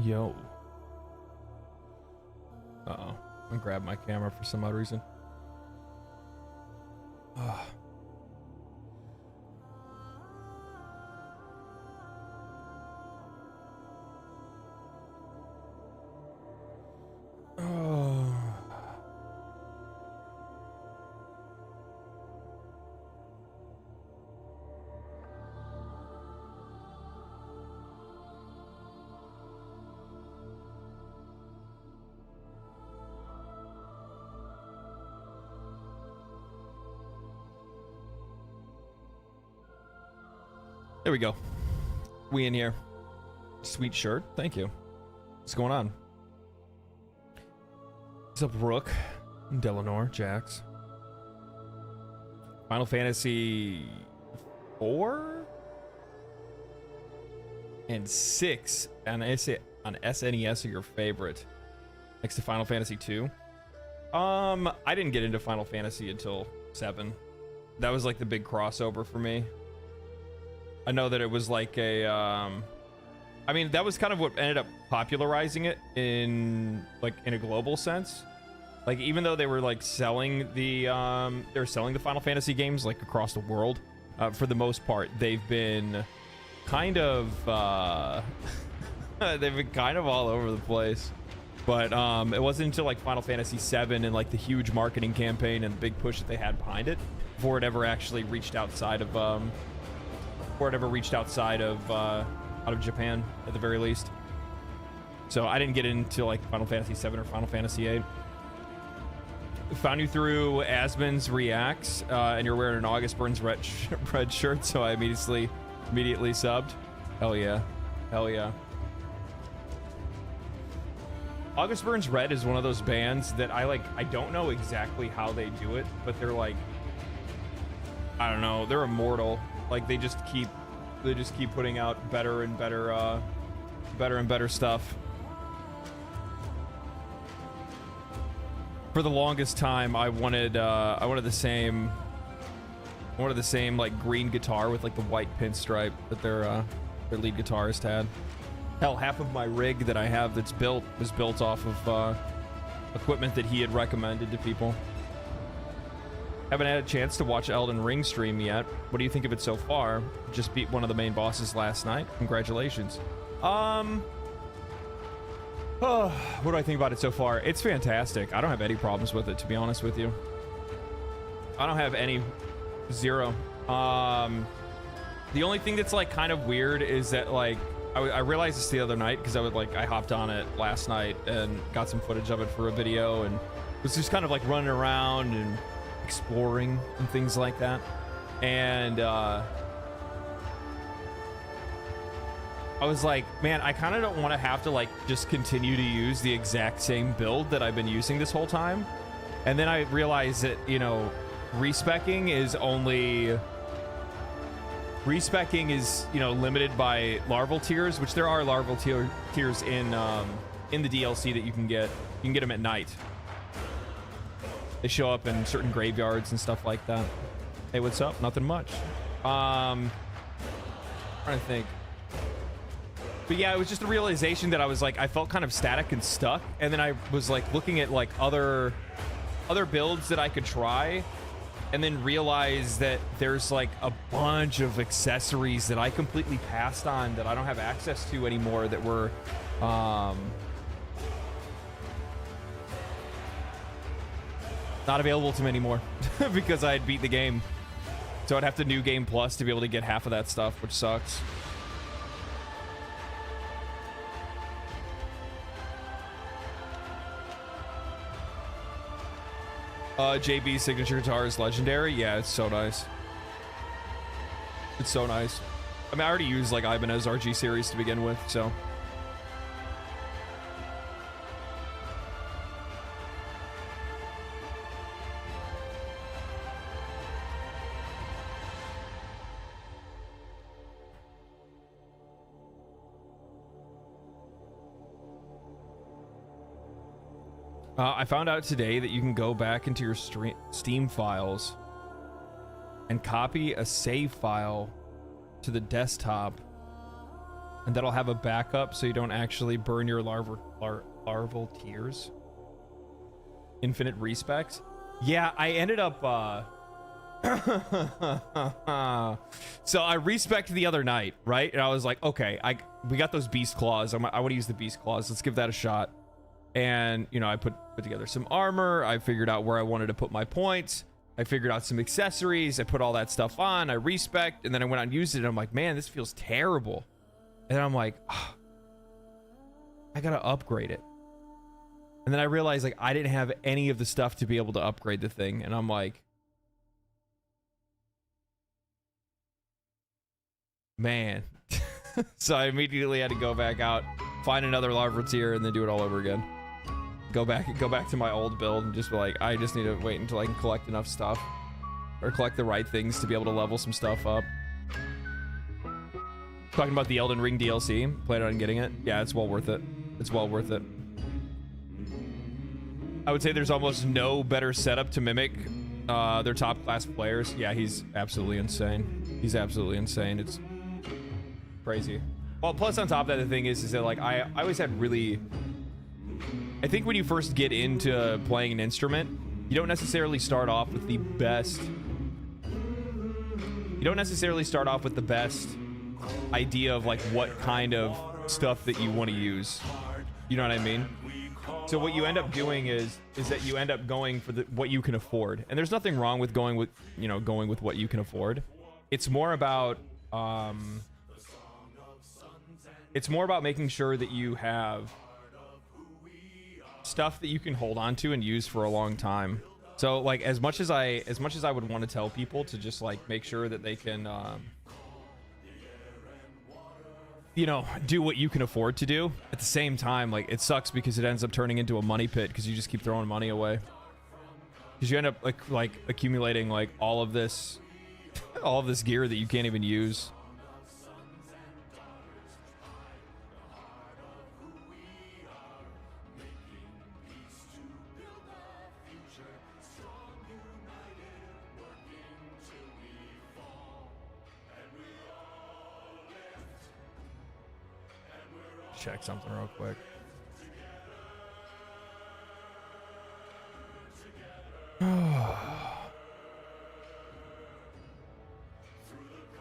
Yo. Uh-oh. I'm gonna grab my camera for some odd reason. Ugh. Oh. There we go. We in here. Sweet shirt. Thank you. What's going on? What's up, Rook? Delanor, Jax. Final Fantasy 4 and 6 on SNES are your favorite, next to Final Fantasy 2. I didn't get into Final Fantasy until 7. That was like the big crossover for me. I know that it was like a I mean, that was kind of what ended up popularizing it in a global sense. Like, even though they were like selling the Final Fantasy games like across the world, for the most part they've been kind of they've been kind of all over the place. But it wasn't until like Final Fantasy 7 and like the huge marketing campaign and the big push that they had behind it before it ever actually reached outside of out of Japan at the very least. So I didn't get into like Final Fantasy 7 or Final Fantasy 8. Found you through Asmon's Reacts, and you're wearing an August Burns red shirt, so I immediately subbed. Hell yeah. Hell yeah. August Burns Red is one of those bands that I don't know exactly how they do it, but they're like, I don't know, they're immortal. Like they just keep putting out better and better stuff. For the longest time, I wanted the same like green guitar with like the white pinstripe that their lead guitarist had. Hell, half of my rig that I have that's built was built off of equipment that he had recommended to people. Haven't had a chance to watch Elden Ring stream yet. What do you think of it so far? Just beat one of the main bosses last night. Congratulations. What do I think about it so far? It's fantastic. I don't have any problems with it, to be honest with you. I don't have any. Zero. The only thing that's like kind of weird is that like I realized this the other night because I hopped on it last night and got some footage of it for a video and was just kind of like running around and exploring and things like that. And I was like, man, I kind of don't want to have to like just continue to use the exact same build that I've been using this whole time. And then I realized that, you know, respecking is, you know, limited by larval tiers, which there are larval tiers in the DLC that you can get. You can get them at night. They show up in certain graveyards and stuff like that. Hey, what's up? Nothing much. Trying to think. But yeah, it was just a realization that I was like, I felt kind of static and stuck. And then I was like looking at like other builds that I could try, and then realized that there's like a bunch of accessories that I completely passed on that I don't have access to anymore that were not available to me anymore because I had beat the game. So I'd have to New Game Plus to be able to get half of that stuff, which sucks. JB's signature guitar is legendary. Yeah, it's so nice. It's so nice. I mean, I already used like Ibanez RG series to begin with, so. I found out today that you can go back into your Steam files and copy a save file to the desktop And that'll have a backup so you don't actually burn your larval tears. Infinite respect. Yeah, I ended up so I respected the other night, right? And I was like, okay, we got those beast claws. I want to use the beast claws. Let's give that a shot. And you know, I put together some armor. I figured out where I wanted to put my points. I figured out some accessories. I put all that stuff on. I respect, and then I went out and used it. And I'm like, man, this feels terrible. And then I'm like, oh, I gotta upgrade it. And then I realized like I didn't have any of the stuff to be able to upgrade the thing. And I'm like, man. So I immediately had to go back out, find another larva tier, and then do it all over again. Go back to my old build and just be like, I just need to wait until I can collect enough stuff or collect the right things to be able to level some stuff up. Talking about the Elden Ring DLC, planning on getting it. Yeah, it's well worth it. It's well worth it. I would say there's almost no better setup to mimic their top class players. Yeah, he's absolutely insane. He's absolutely insane. It's crazy. Well, plus on top of that, the thing is that like I always had really, I think when you first get into playing an instrument, you don't necessarily start off with the best. You don't necessarily start off with the best idea of like what kind of stuff that you want to use. You know what I mean? So what you end up doing is that you end up going for what you can afford. And there's nothing wrong with going with, you know, going with what you can afford. It's more about making sure that you have stuff that you can hold on to and use for a long time. So like as much as I would want to tell people to just like make sure that they can you know, do what you can afford to do, at the same time like it sucks because it ends up turning into a money pit because you just keep throwing money away, because you end up like accumulating like all of this gear that you can't even use. Check something real quick.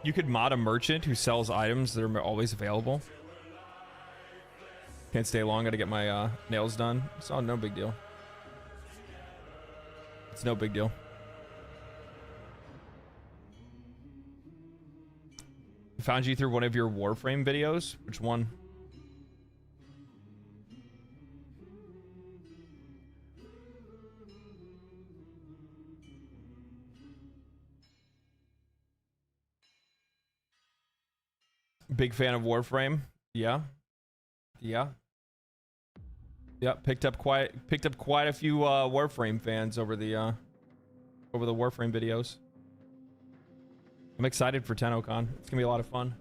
You could mod a merchant who sells items that are always available. Can't stay long, gotta get my nails done. So no big deal. It's no big deal. Found you through one of your Warframe videos. Which one? Big fan of Warframe. Yeah. Picked up quite a few Warframe fans over the Warframe videos. I'm excited for TennoCon. It's gonna be a lot of fun.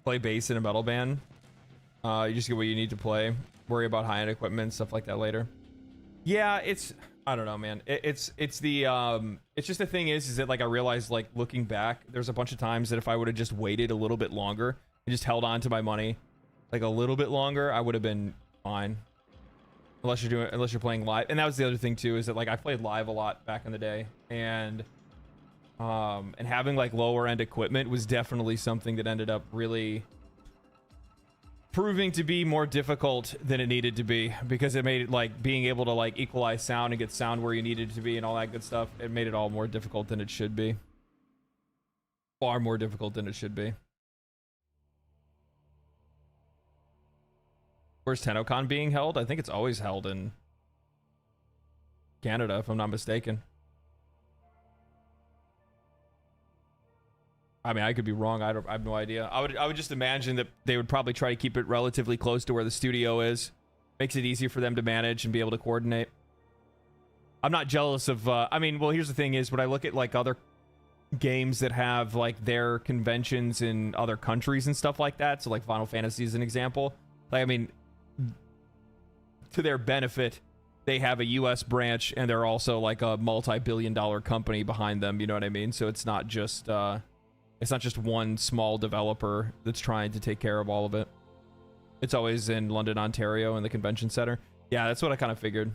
Play bass in a metal band. You just get what you need to play. Worry about high-end equipment, stuff like that later. Yeah, it's, I don't know, man. It's just the thing is that like I realized like looking back, there's a bunch of times that if I would have just waited a little bit longer and just held on to my money like a little bit longer, I would have been fine. Unless you're playing live. And that was the other thing too, is that like I played live a lot back in the day, and having like lower end equipment was definitely something that ended up really proving to be more difficult than it needed to be, because it made it like being able to like equalize sound and get sound where you needed it to be and all that good stuff. It made it all more difficult than it should be. Far more difficult than it should be. Where's TennoCon being held? I think it's always held in Canada, if I'm not mistaken. I mean, I could be wrong. I have no idea. I would just imagine that they would probably try to keep it relatively close to where the studio is. Makes it easier for them to manage and be able to coordinate. I'm not jealous of, I mean, well, here's the thing is, when I look at like other games that have like their conventions in other countries and stuff like that. So like Final Fantasy is an example. Like, I mean, to their benefit, they have a US branch and they're also like a multi-billion-dollar company behind them, you know what I mean? So it's not just one small developer that's trying to take care of all of it. It's always in London, Ontario in the convention center. Yeah, that's what I kind of figured.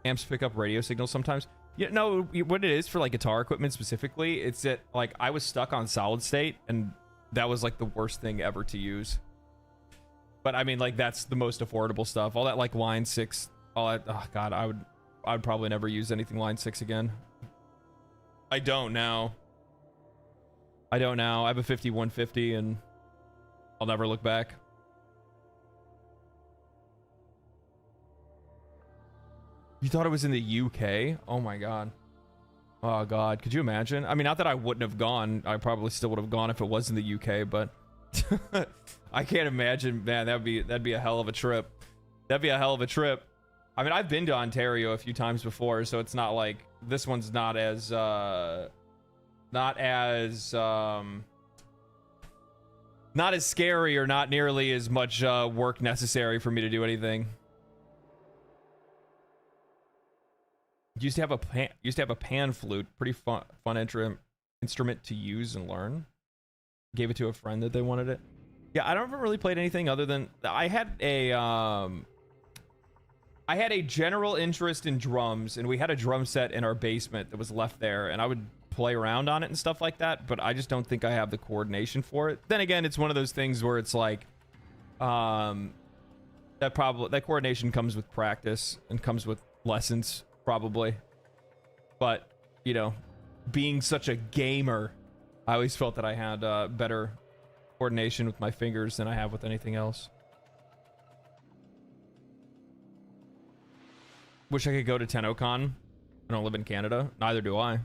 Amps pick up radio signals sometimes. Yeah, no, what it is for like guitar equipment specifically, it's that like I was stuck on solid state and that was like the worst thing ever to use. But I mean, like that's the most affordable stuff. All that like line 6, all that, oh god, I would probably never use anything line 6 again. I don't now. I have a 5150 and I'll never look back. You thought it was in the UK? Oh my god. Oh god, could you imagine? I mean, not that I wouldn't have gone. I probably still would have gone if it was in the UK, but I can't imagine, man, that'd be a hell of a trip. That'd be a hell of a trip. I mean, I've been to Ontario a few times before, so it's not like this one's not as scary or not nearly as much work necessary for me to do anything. Used to have a pan flute, pretty fun instrument to use and learn. Gave it to a friend that they wanted it. Yeah, I don't really played anything other than I had a general interest in drums, and we had a drum set in our basement that was left there, and I would play around on it and stuff like that, but I just don't think I have the coordination for it. Then again, it's one of those things where it's like that coordination comes with practice and comes with lessons probably. But, you know, being such a gamer, I always felt that I had better coordination with my fingers than I have with anything else. Wish I could go to TennoCon. I don't live in Canada. Neither do I.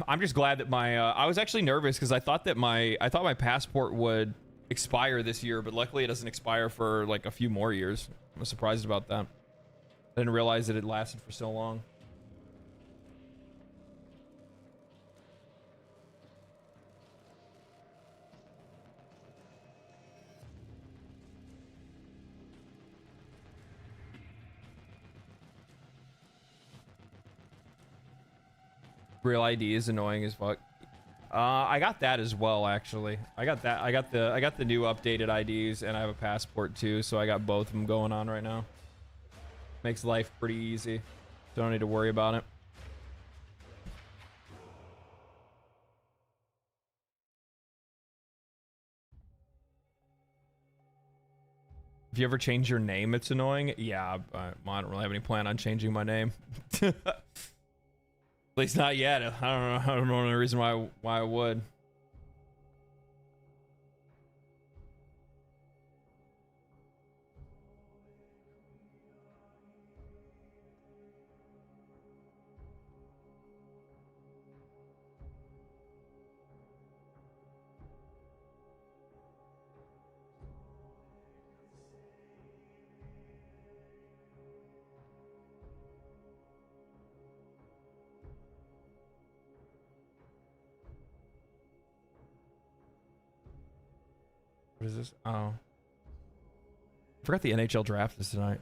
I'm just glad that my I was actually nervous because I thought my passport would expire this year, but luckily it doesn't expire for like a few more years. I was surprised about that. I didn't realize that it lasted for so long. Real ID is annoying as fuck. I got that as well, actually. I got the new updated IDs, and I have a passport too, so I got both of them going on right now. Makes life pretty easy. Don't need to worry about it. If you ever change your name, it's annoying. Yeah, I don't really have any plan on changing my name. At least not yet. I don't know any reason why I would. What is this? Oh. I forgot the NHL draft is tonight.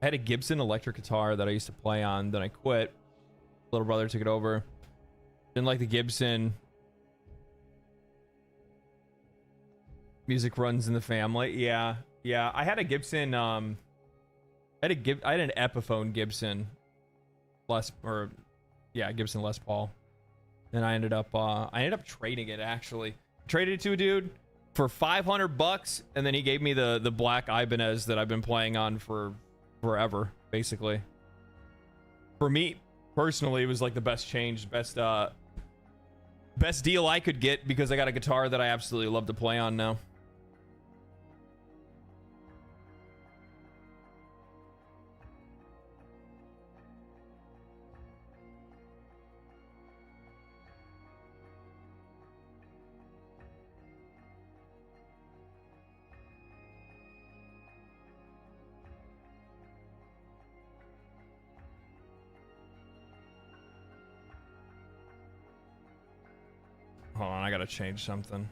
I had a Gibson electric guitar that I used to play on, then I quit. Little brother took it over. Didn't like the Gibson. Music runs in the family. Yeah. I had a Gibson, I had an Epiphone Gibson Gibson Les Paul. And I ended up trading it, actually. Traded it to a dude for $500, and then he gave me the black Ibanez that I've been playing on for forever, basically. For me personally, it was like the best change, best deal I could get, because I got a guitar that I absolutely love to play on now. I gotta change something.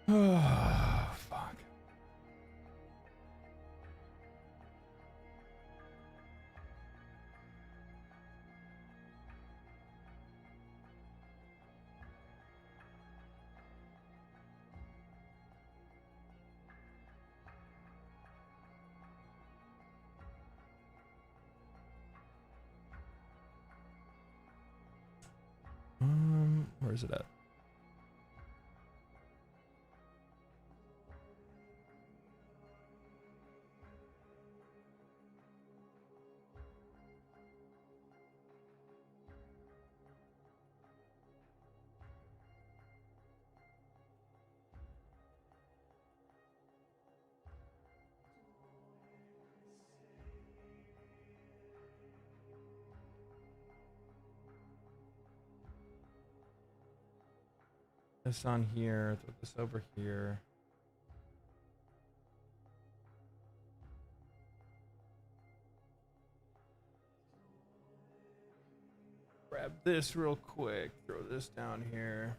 Oh, fuck. Where is it at? This on here, throw this over here. Grab this real quick, throw this down here.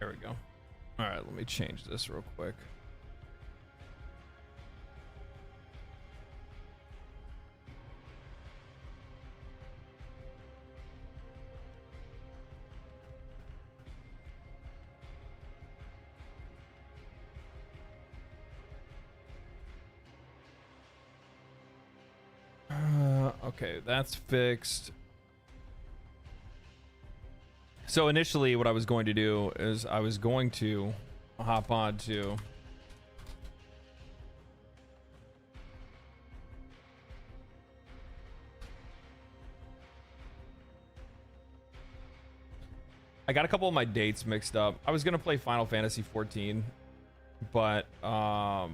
There we go. All right, let me change this real quick. Okay, that's fixed. So initially what I was going to do is I was going to hop on to I got a couple of my dates mixed up. I was going to play Final Fantasy XIV, but I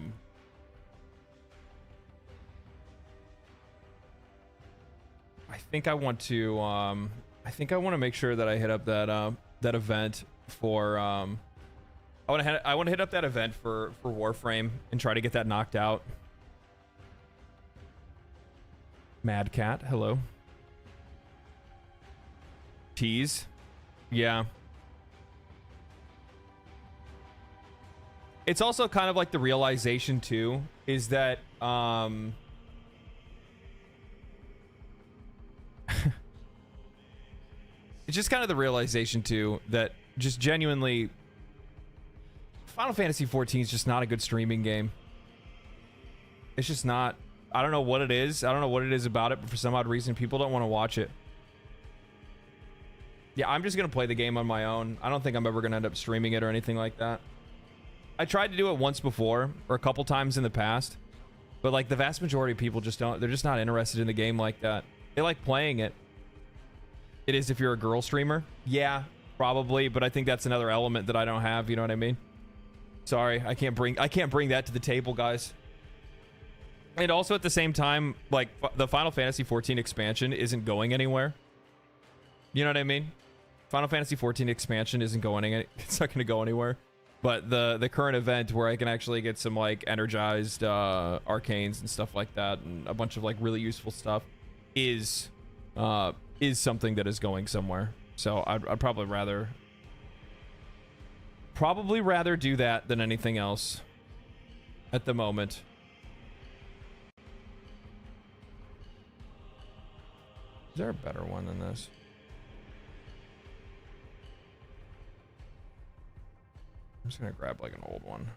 think I want to make sure that I hit up that that event for I want to hit up that event for Warframe and try to get that knocked out. Mad Cat, hello. Tease. Yeah. It's also kind of like the realization too is that it's just kind of the realization too that just genuinely Final Fantasy XIV is just not a good streaming game. It's just not. I don't know what it is. I don't know what it is about it, but for some odd reason people don't want to watch it. Yeah, I'm just gonna play the game on my own. I don't think I'm ever gonna end up streaming it or anything like that. I tried to do it once before or a couple times in the past, but like the vast majority of people just don't. They're just not interested in the game like that. They like playing it. It is if you're a girl streamer. Yeah, probably, but I think that's another element that I don't have, you know what I mean? Sorry, I can't bring that to the table, guys. And also at the same time, like the Final Fantasy XIV expansion isn't going anywhere. You know what I mean? Final Fantasy XIV expansion isn't going anywhere. It's not going to go anywhere. But the current event where I can actually get some like energized arcanes and stuff like that and a bunch of like really useful stuff is something that is going somewhere. So I'd probably rather do that than anything else at the moment. Is there a better one than this? I'm just gonna grab like an old one.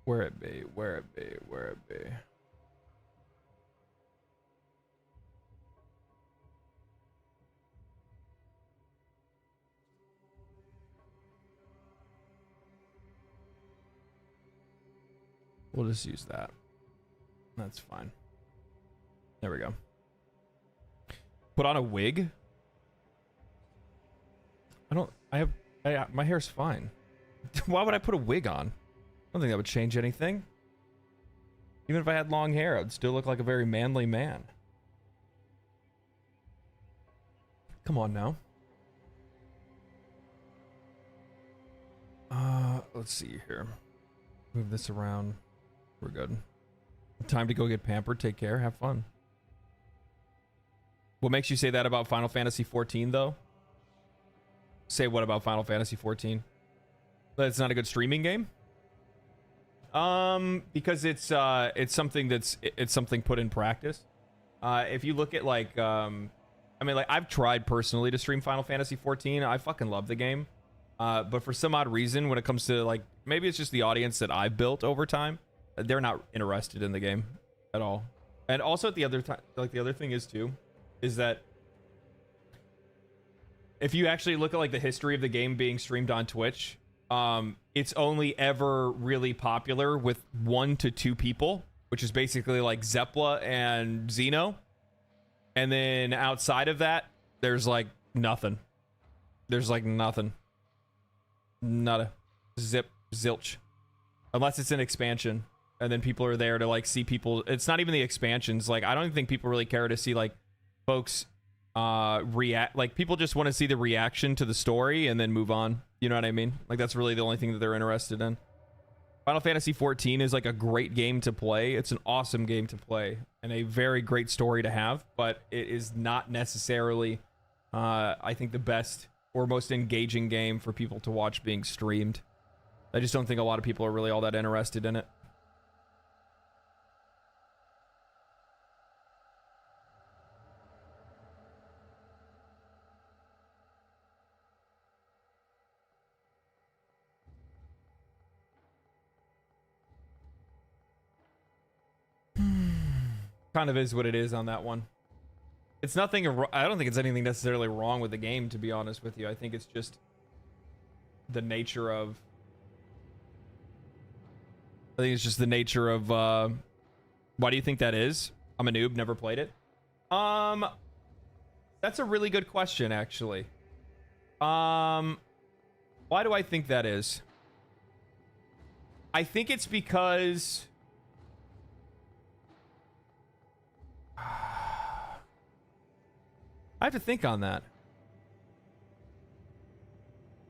Where it be? Where it be? Where it be? We'll just use that. That's fine. There we go. Put on a wig? My hair's fine. Why would I put a wig on? I don't think that would change anything. Even if I had long hair, I'd still look like a very manly man. Come on now. Let's see here. Move this around. We're good. Time to go get pampered. Take care. Have fun. What makes you say that about Final Fantasy XIV, though? Say what about Final Fantasy XIV? That it's not a good streaming game? Because it's something put in practice. If you look at like, I mean, like I've tried personally to stream Final Fantasy XIV. I fucking love the game. But for some odd reason, when it comes to like, maybe it's just the audience that I've built over time, they're not interested in the game at all. And also at the other time, like the other thing is too, is that if you actually look at like the history of the game being streamed on Twitch, it's only ever really popular with 1 to 2 people, which is basically like Zepla and Xeno. And then outside of that, there's like nothing. There's like nothing. Nada. Zilch. Unless it's an expansion. And then people are there to like see people. It's not even the expansions. Like, I don't even think people really care to see like folks react. Like, people just want to see the reaction to the story and then move on. You know what I mean? Like, that's really the only thing that they're interested in. Final Fantasy XIV is like a great game to play. It's an awesome game to play and a very great story to have, but it is not necessarily, I think, the best or most engaging game for people to watch being streamed. I just don't think a lot of people are really all that interested in it. Kind of is what it is on that one. It's nothing. I don't think it's anything necessarily wrong with the game, to be honest with you. I think it's just the nature of. I think it's just the nature of. Why do you think that is? I'm a noob, never played it. That's a really good question, actually. Why do I think that is? I think it's because. I have to think on that.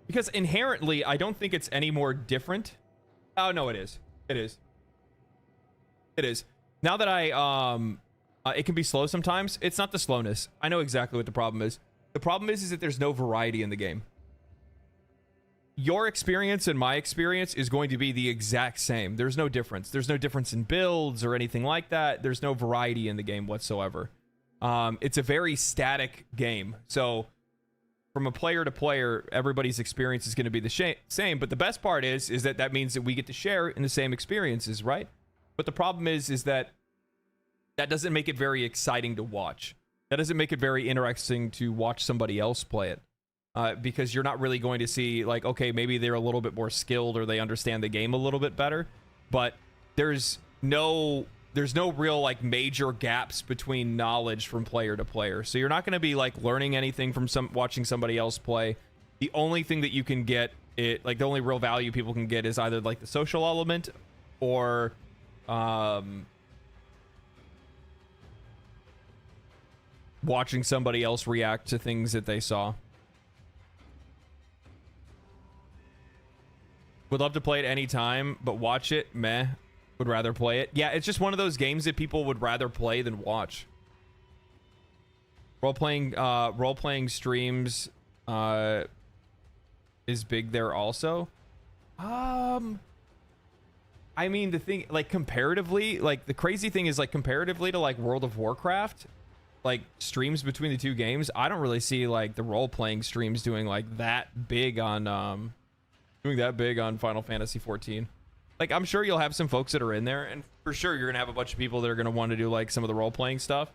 Because inherently, I don't think it's any more different. Oh, no, it is. It is. It is. Now that it can be slow sometimes. It's not the slowness. I know exactly what the problem is. The problem is that there's no variety in the game. Your experience and my experience is going to be the exact same. There's no difference. There's no difference in builds or anything like that. There's no variety in the game whatsoever. It's a very static game. So from a player to player, everybody's experience is going to be the same. But the best part is that means that we get to share in the same experiences, right? But the problem is that doesn't make it very exciting to watch. That doesn't make it very interesting to watch somebody else play it. Because you're not really going to see like, okay, maybe they're a little bit more skilled or they understand the game a little bit better. But there's no real like major gaps between knowledge from player to player. So you're not going to be like learning anything from watching somebody else play. The only thing that you can get, like the only real value people can get is either like the social element or watching somebody else react to things that they saw. Would love to play it anytime, but watch it, meh. Would rather play it. Yeah, it's just one of those games that people would rather play than watch. Role-playing streams is big there also. I mean, the thing, like, comparatively, like, the crazy thing is, like, comparatively to, like, World of Warcraft, like, streams between the two games, I don't really see, like, the role-playing streams doing, like, that big on Final Fantasy XIV. like I'm sure you'll have some folks that are in there, and for sure you're gonna have a bunch of people that are gonna want to do like some of the role-playing stuff.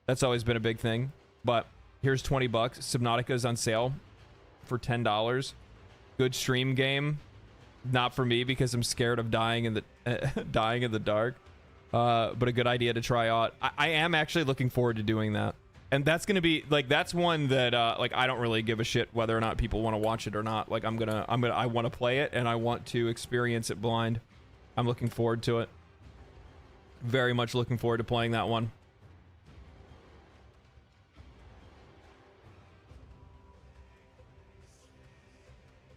That's always been a big thing. But here's 20 bucks. Subnautica is on sale for $10. Good stream game. Not for me because I'm scared of dying in the dying in the dark. But a good idea to try out. I am actually looking forward to doing that. And that's gonna be like, that's one that like I don't really give a shit whether or not people want to watch it or not. Like I want to play it and I want to experience it blind. I'm looking forward to it. Very much looking forward to playing that one.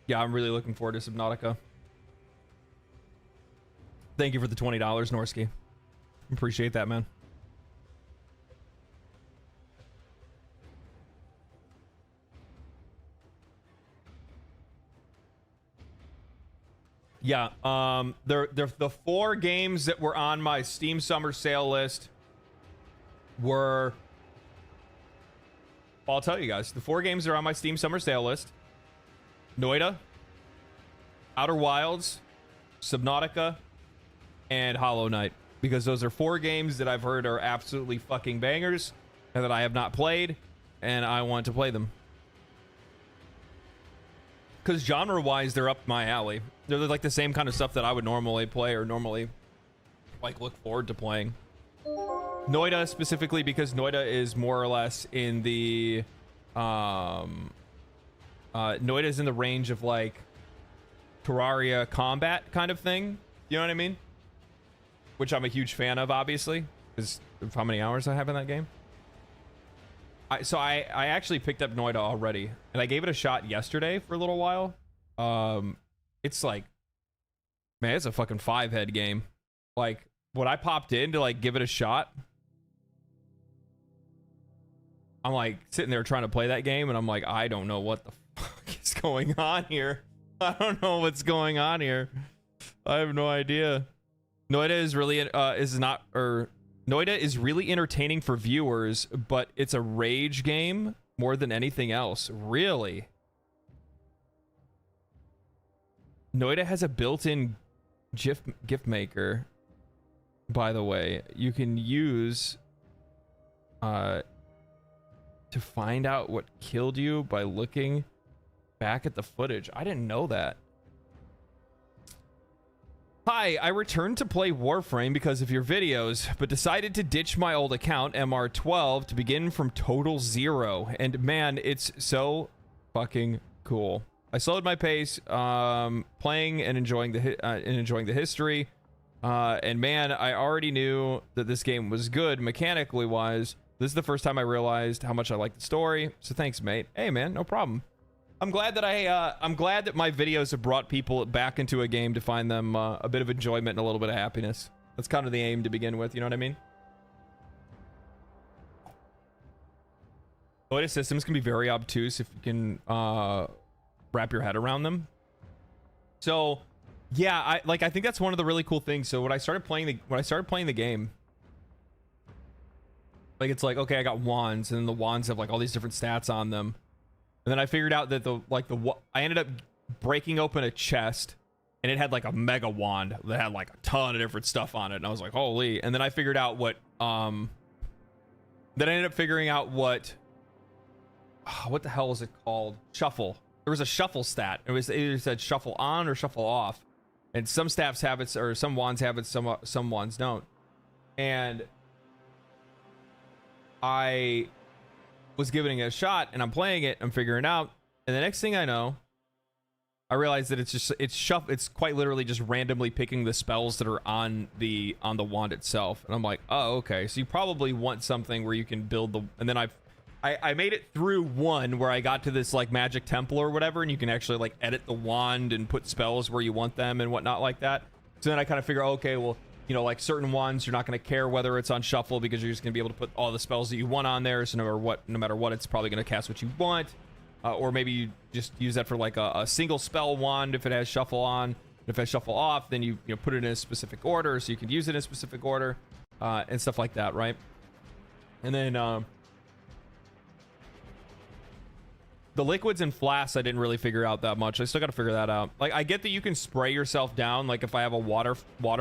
Yeah, I'm really looking forward to Subnautica. Thank you for the $20, Norsky. Appreciate that, man. Yeah, the 4 games that were on my Steam Summer Sale list were... Well, I'll tell you guys. The 4 games that are on my Steam Summer Sale list: Noida, Outer Wilds, Subnautica, and Hollow Knight. Because those are 4 games that I've heard are absolutely fucking bangers and that I have not played, and I want to play them. Because genre-wise, they're up my alley. They're like the same kind of stuff that I would normally play or normally like look forward to playing. Noida specifically because Noida is more or less in the Noida is in the range of like Terraria combat kind of thing. You know what I mean? Which I'm a huge fan of, obviously, because of how many hours I have in that game. So I actually picked up Noida already, and I gave it a shot yesterday for a little while. It's like, man, it's a fucking 5-head game. Like, when I popped in to like give it a shot, I'm like sitting there trying to play that game, and I'm like, I don't know what the fuck is going on here. I don't know what's going on here. I have no idea. Noida is really Noida is really entertaining for viewers, but it's a rage game more than anything else. Really? Noida has a built-in gift maker, by the way. You can use to find out what killed you by looking back at the footage. I didn't know that. Hi, I returned to play Warframe because of your videos, but decided to ditch my old account, MR12, to begin from total zero. And man, it's so fucking cool. I slowed my pace, playing and enjoying the history. And man, I already knew that this game was good mechanically wise. This is the first time I realized how much I like the story. So thanks, mate. Hey, man, no problem. I'm glad that I'm glad that my videos have brought people back into a game to find them a bit of enjoyment and a little bit of happiness. That's kind of the aim to begin with, you know what I mean? Noida systems can be very obtuse if you can wrap your head around them. So, yeah, I think that's one of the really cool things. So when I started playing the game, like it's like, okay, I got wands, and the wands have like all these different stats on them. And then I figured out that I ended up breaking open a chest, and it had like a mega wand that had like a ton of different stuff on it. And I was like, holy. And then I figured out what, then I ended up figuring out what the hell is it called? Shuffle. There was a shuffle stat. It either said shuffle on or shuffle off. And some staffs have it, or some wands have it, some wands don't. And I was giving it a shot, and I'm playing it, I'm figuring it out, and the next thing I know, I realized that it's quite literally just randomly picking the spells that are on the wand itself. And I'm like, oh, okay, so you probably want something where you can build the, and then I made it through one where I got to this like magic temple or whatever, and you can actually like edit the wand and put spells where you want them and whatnot like that. So then I kind of figure, okay, well, you know, like certain ones, you're not going to care whether it's on shuffle because you're just going to be able to put all the spells that you want on there. So no matter what, it's probably going to cast what you want. Or maybe you just use that for like a single spell wand if it has shuffle on. If it has shuffle off, then you put it in a specific order so you can use it in a specific order and stuff like that, right? And then The liquids and flasks I didn't really figure out that much. I still got to figure that out. Like, I get that you can spray yourself down. Like, if I have a water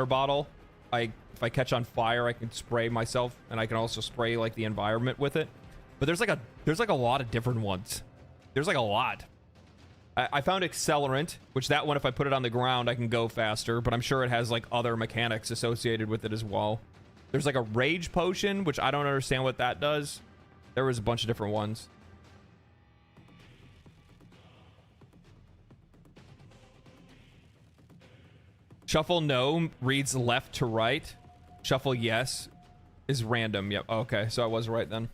bottle, if I catch on fire, I can spray myself, and I can also spray like the environment with it. But there's like a lot of different ones. There's like a lot. I found accelerant, which that one, if I put it on the ground, I can go faster, but I'm sure it has like other mechanics associated with it as well. There's like a rage potion, which I don't understand what that does. There was a bunch of different ones. Shuffle no reads left to right. Shuffle yes is random. Yep. Okay, so I was right then.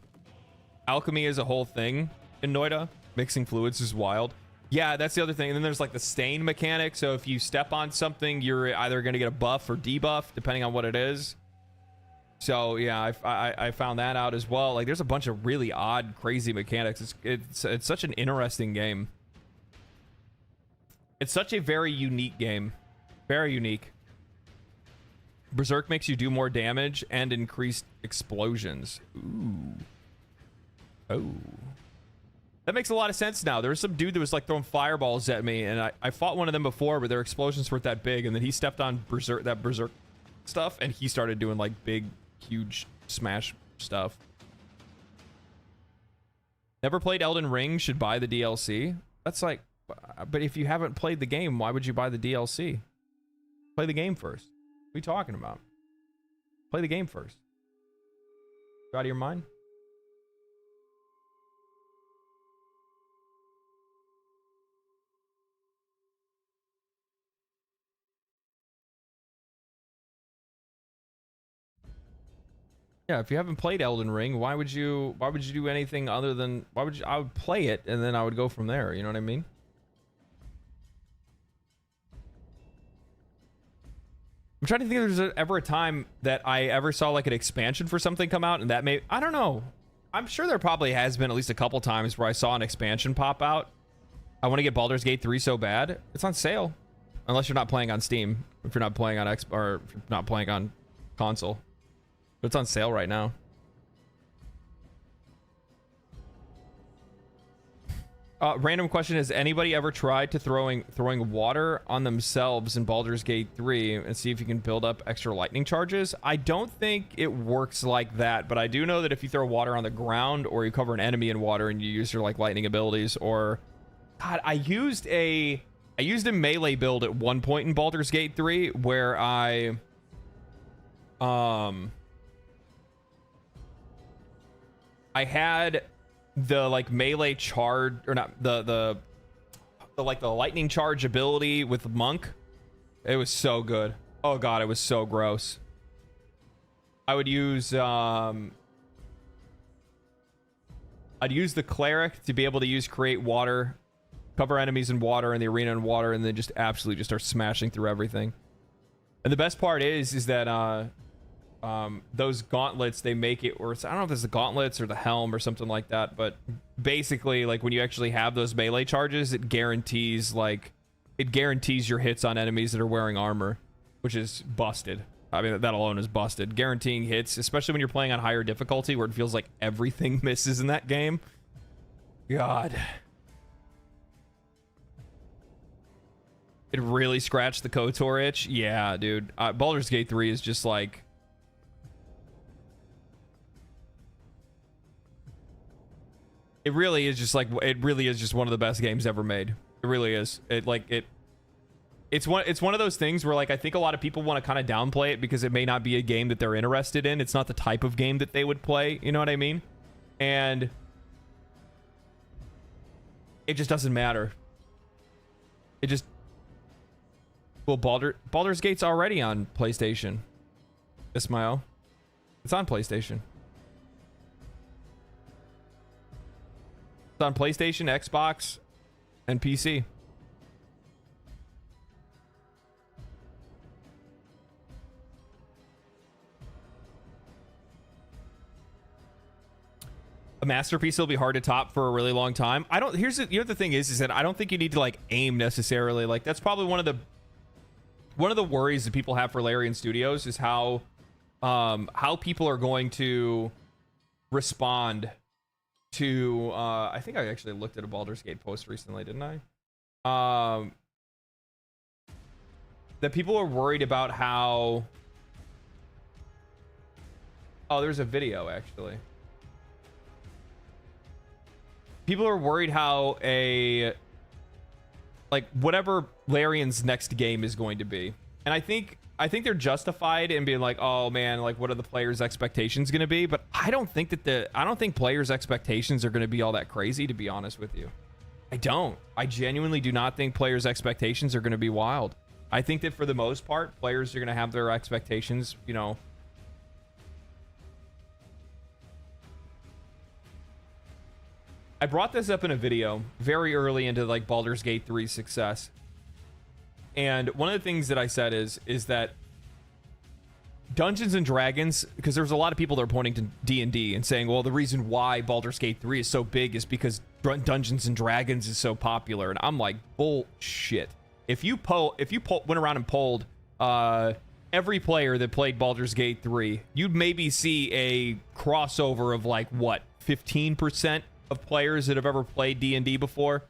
Alchemy is a whole thing in Noida. Mixing fluids is wild. Yeah, that's the other thing. And then there's like the stain mechanic. So if you step on something, you're either going to get a buff or debuff, depending on what it is. So yeah, I found that out as well. Like, there's a bunch of really odd, crazy mechanics. It's such an interesting game. It's such a very unique game. Very unique. Berserk makes you do more damage and increased explosions. Ooh. Oh. That makes a lot of sense now. There was some dude that was like throwing fireballs at me, and I fought one of them before, but their explosions weren't that big, and then he stepped on that berserk stuff, and he started doing like big, huge smash stuff. Never played Elden Ring, should buy the DLC. That's like, but if you haven't played the game, why would you buy the DLC? Play the game first. What are you talking about? Play the game first. You out of your mind? Yeah, if you haven't played Elden Ring, why would you do anything other than I would play it and then I would go from there, you know what I mean? I'm trying to think if there's ever a time that I ever saw like an expansion for something come out, and that may, I don't know. I'm sure there probably has been at least a couple times where I saw an expansion pop out. I want to get Baldur's Gate 3 so bad. It's on sale. Unless you're not playing on Steam. If you're not playing on or if you're not playing on console. But it's on sale right now. Random question: has anybody ever tried to throwing water on themselves in Baldur's Gate 3 and see if you can build up extra lightning charges? I don't think it works like that, but I do know that if you throw water on the ground or you cover an enemy in water and you use your like lightning abilities, or God, I used a melee build at one point in Baldur's Gate 3 where I had the like melee charge, or not, the like the lightning charge ability with Monk. It was so good. Oh God, it was so gross. I would use I'd use the cleric to be able to use create water, cover enemies in water in the arena in water, and then just absolutely just start smashing through everything. And the best part is that those gauntlets, they make it, or I don't know if it's the gauntlets or the helm or something like that, but basically like when you actually have those melee charges, it guarantees your hits on enemies that are wearing armor, which is busted. I mean, that alone is busted. Guaranteeing hits, especially when you're playing on higher difficulty where it feels like everything misses in that game. God. It really scratched the KOTOR itch. Yeah, dude. Baldur's Gate 3 is just like... It really is just one of the best games ever made. It really is. It's one of those things where like I think a lot of people want to kind of downplay it because it may not be a game that they're interested in. It's not the type of game that they would play, you know what I mean? And it just doesn't matter. It just... Well, Baldur's Gate's already on PlayStation. Ismail. It's on PlayStation. It's on PlayStation, Xbox, and PC. A masterpiece will be hard to top for a really long time. Here's the thing is that I don't think you need to like aim necessarily. Like that's probably one of the worries that people have for Larian Studios is how people are going to respond to I think I actually looked at a Baldur's Gate post recently, didn't I? That people are worried about how... Oh, there's a video actually. People are worried how like whatever Larian's next game is going to be. And I think they're justified in being like, oh man, like what are the players' expectations going to be? But I don't think players' expectations are going to be all that crazy, to be honest with you. I genuinely do not think players' expectations are going to be wild. I think that for the most part, players are going to have their expectations, you know. I brought this up in a video very early into like Baldur's Gate 3's success. And one of the things that I said is that Dungeons and Dragons, because there's a lot of people that are pointing to D&D and saying, well, the reason why Baldur's Gate 3 is so big is because Dungeons and Dragons is so popular. And I'm like, bullshit. If you went around and polled every player that played Baldur's Gate 3, you'd maybe see a crossover of like, what, 15% of players that have ever played D&D before.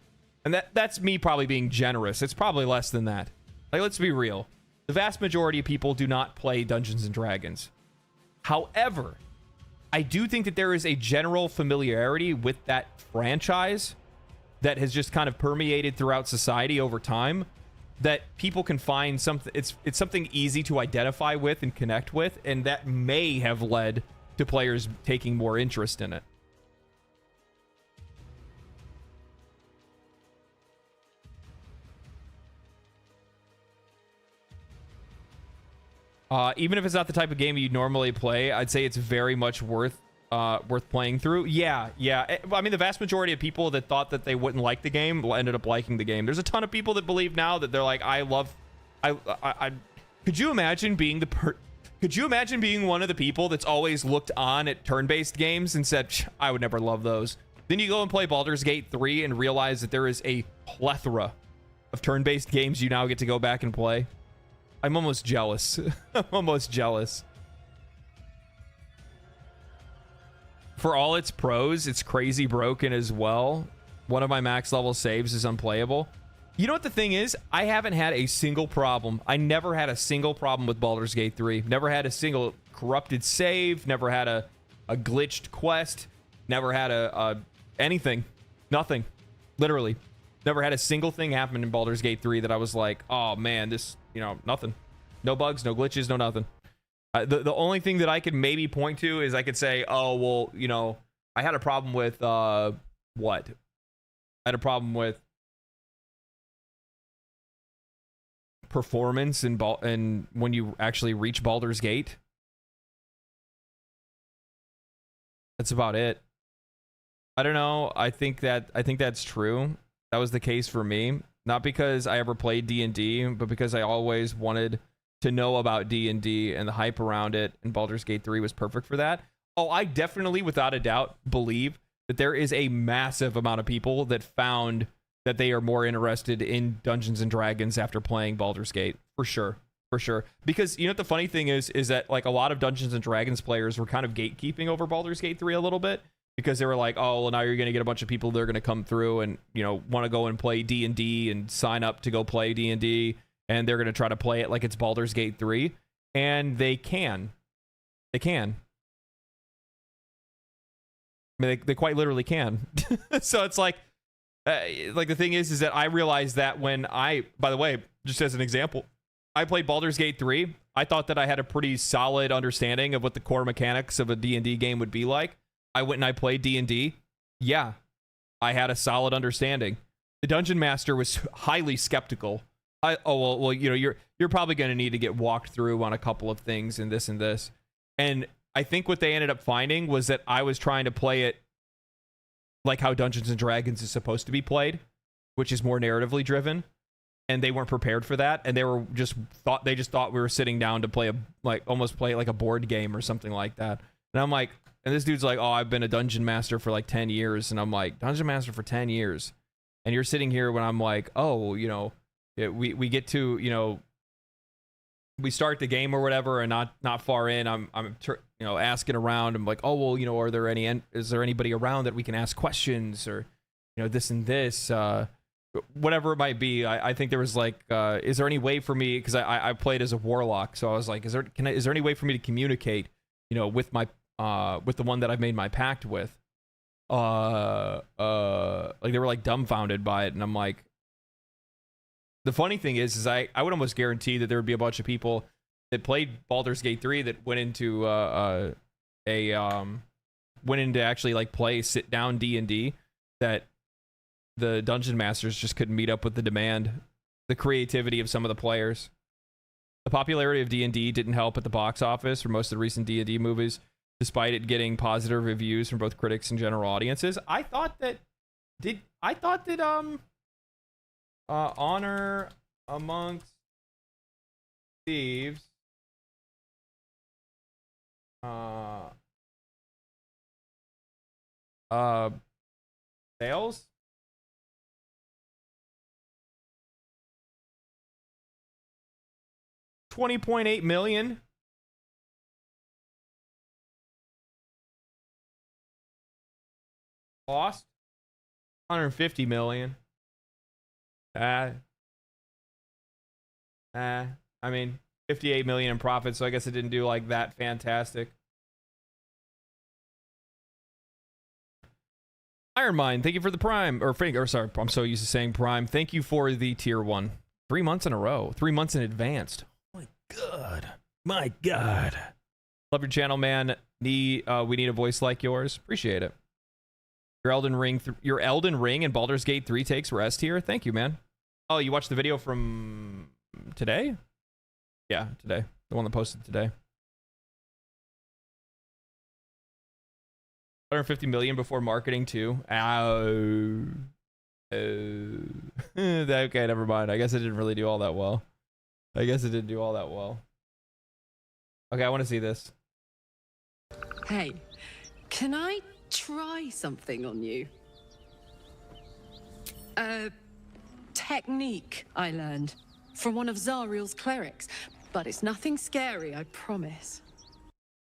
And that's me probably being generous. It's probably less than that. Like, let's be real. The vast majority of people do not play Dungeons and Dragons. However, I do think that there is a general familiarity with that franchise that has just kind of permeated throughout society over time, that people can find something, it's something easy to identify with and connect with, and that may have led to players taking more interest in it. Even if it's not the type of game you'd normally play, I'd say it's very much worth playing through. Yeah. I mean, the vast majority of people that thought that they wouldn't like the game ended up liking the game. There's a ton of people that believe now that they're like, could you imagine being could you imagine being one of the people that's always looked on at turn-based games and said, I would never love those. Then you go and play Baldur's Gate 3 and realize that there is a plethora of turn-based games you now get to go back and play. I'm almost jealous. I'm almost jealous. For all its pros, it's crazy broken as well. One of my max level saves is unplayable. You know what the thing is? I haven't had a single problem. I never had a single problem with Baldur's Gate 3. Never had a single corrupted save. Never had a glitched quest. Never had anything. Nothing. Literally. Never had a single thing happen in Baldur's Gate 3 that I was like, oh man, this, you know, nothing. No bugs, no glitches, no nothing. The only thing that I could maybe point to is I could say, oh, well, you know, I had a problem with, what? I had a problem with performance and when you actually reach Baldur's Gate. That's about it. I don't know. I think that's true. That was the case for me. Not because I ever played D&D, but because I always wanted to know about D&D and the hype around it, and Baldur's Gate 3 was perfect for that. Oh, I definitely, without a doubt, believe that there is a massive amount of people that found that they are more interested in Dungeons and Dragons after playing Baldur's Gate. For sure. For sure. Because, you know what the funny thing is that, like, a lot of Dungeons and Dragons players were kind of gatekeeping over Baldur's Gate 3 a little bit. Because they were like, oh, well, now you're going to get a bunch of people that are going to come through and, you know, want to go and play D&D and sign up to go play D&D. And they're going to try to play it like it's Baldur's Gate 3. And they can. They can. I mean, they quite literally can. So it's like the thing is that I realized that when by the way, just as an example, I played Baldur's Gate 3. I thought that I had a pretty solid understanding of what the core mechanics of a D&D game would be like. I went and I played D&D. Yeah, I had a solid understanding. The Dungeon Master was highly skeptical. Well, you know, you're probably going to need to get walked through on a couple of things and this and this. And I think what they ended up finding was that I was trying to play it like how Dungeons and Dragons is supposed to be played, which is more narratively driven. And they weren't prepared for that, and they just thought we were sitting down to play almost play like a board game or something like that. And I'm like, and this dude's like, oh, I've been a dungeon master for like 10 years. And I'm like, dungeon master for 10 years. And you're sitting here when I'm like, oh, you know, we get to, you know, we start the game or whatever and not far in. I'm you know, asking around. I'm like, oh, well, you know, is there anybody around that we can ask questions, or, you know, this and this, whatever it might be. I think there was like, is there any way for me, because I played as a warlock, so I was like, is there any way for me to communicate, you know, with my with the one that I've made my pact with? Like they were like dumbfounded by it, and I'm like, the funny thing is I would almost guarantee that there would be a bunch of people that played Baldur's Gate 3 that went into actually like play sit down D&D, that the dungeon masters just couldn't meet up with the demand, the creativity of some of the players. The popularity of D&D didn't help at the box office for most of the recent D&D movies, despite it getting positive reviews from both critics and general audiences. I thought that Honor Amongst Thieves sales $20.8 million. Lost $150 million. I mean, 58 million in profit, so I guess it didn't do like that fantastic. Iron Mine, thank you for the prime, or sorry, I'm so used to saying prime. Thank you for the tier 1. 3 months in a row, 3 months in advance. Oh my god. Love your channel, man. We need a voice like yours. Appreciate it. Your Elden Ring and Baldur's Gate 3 takes were S tier. Thank you, man. Oh, you watched the video from today? Yeah, today. The one that posted today. 150 million before marketing too. Okay, never mind. I guess it didn't really do all that well. Okay, I want to see this. Hey, can I try something on you? A technique I learned from one of Zariel's clerics, but it's nothing scary, I promise.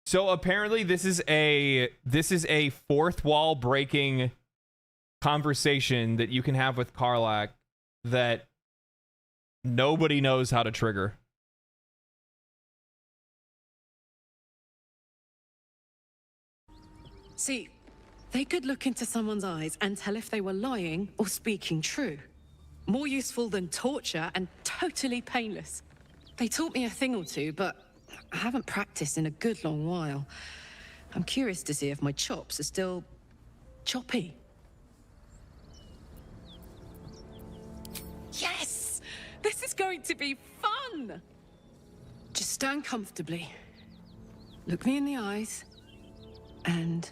So apparently this is a fourth wall breaking conversation that you can have with Karlach that nobody knows how to trigger. See, they could look into someone's eyes and tell if they were lying or speaking true. More useful than torture and totally painless. They taught me a thing or two, but I haven't practiced in a good long while. I'm curious to see if my chops are still choppy. Yes! This is going to be fun! Just stand comfortably. Look me in the eyes. And...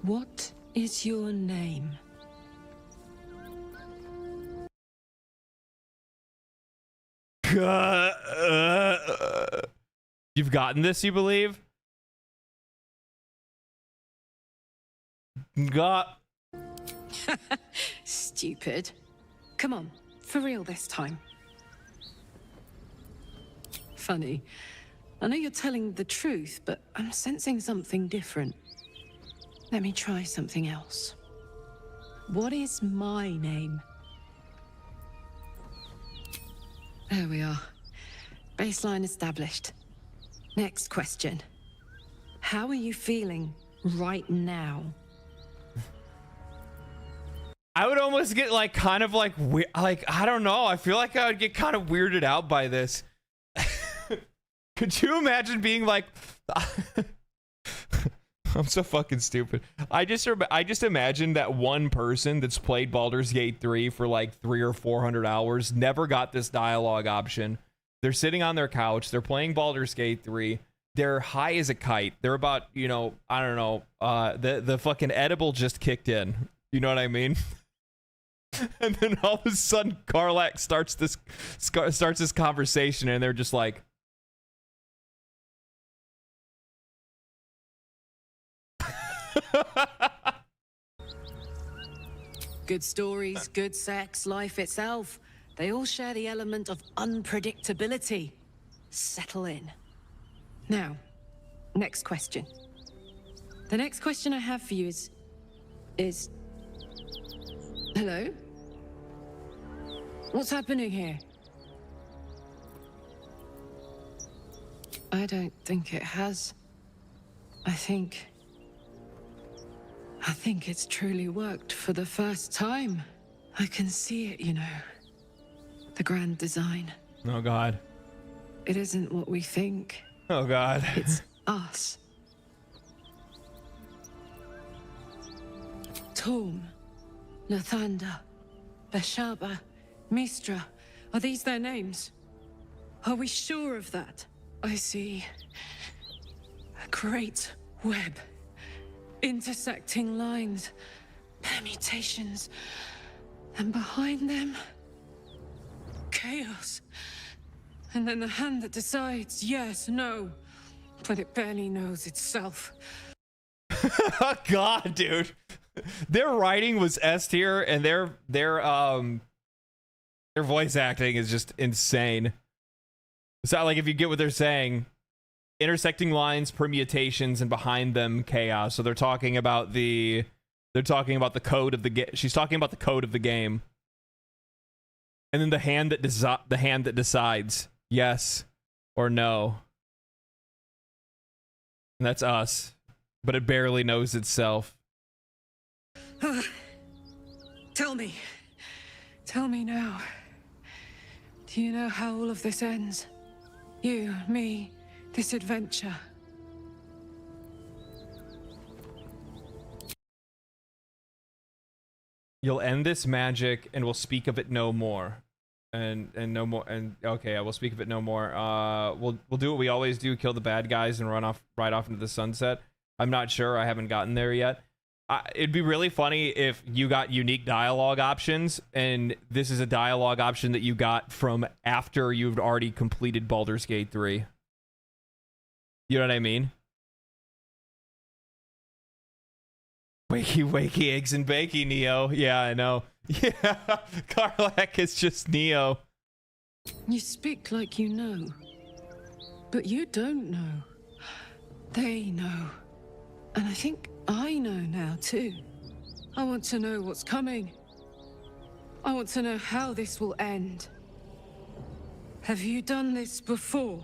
what is your name? You've gotten this, you believe? Stupid. Come on, for real this time. Funny. I know you're telling the truth, but I'm sensing something different. Let me try something else. What is my name? There we are. Baseline established. Next question. How are you feeling right now? I would almost get like kind of like I don't know. I feel like I would get kind of weirded out by this. Could you imagine being like I'm so fucking stupid. I just imagine that one person that's played Baldur's Gate 3 for like 300 or 400 hours never got this dialogue option. They're sitting on their couch. They're playing Baldur's Gate 3. They're high as a kite. They're about, you know, I don't know. The fucking edible just kicked in. You know what I mean? And then all of a sudden, Karlach starts this conversation, and they're just like, Good stories, good sex, life itself. They all share the element of unpredictability. Settle in. Now, next question. The next question I have for you is... Hello? What's happening here? I don't think it has. I think it's truly worked for the first time. I can see it, you know. The grand design. Oh, God. It isn't what we think. Oh, God. It's us. Torm, Lathander, Beshaba, Mistra. Are these their names? Are we sure of that? I see a great web. Intersecting lines, permutations, and behind them, chaos. And then the hand that decides yes, no, but it barely knows itself. Oh, God, dude. Their writing was S tier, and their voice acting is just insane. It's not like, if you get what they're saying, intersecting lines, permutations, and behind them chaos. So they're talking about the code of the game. She's talking about the code of the game. And then the hand that decides yes or no. And that's us, but it barely knows itself. Tell me now. Do you know how all of this ends? You, me, this adventure. You'll end this magic and we'll speak of it no more. And no more, and okay, I will speak of it no more. We'll do what we always do, kill the bad guys and right off into the sunset. I'm not sure, I haven't gotten there yet. It'd be really funny if you got unique dialogue options, and this is a dialogue option that you got from after you've already completed Baldur's Gate 3. You know what I mean? Wakey, wakey, eggs and bakey, Neo. Yeah, I know. Yeah, Karlach is just Neo. You speak like you know, but you don't know. They know. And I think I know now, too. I want to know what's coming. I want to know how this will end. Have you done this before?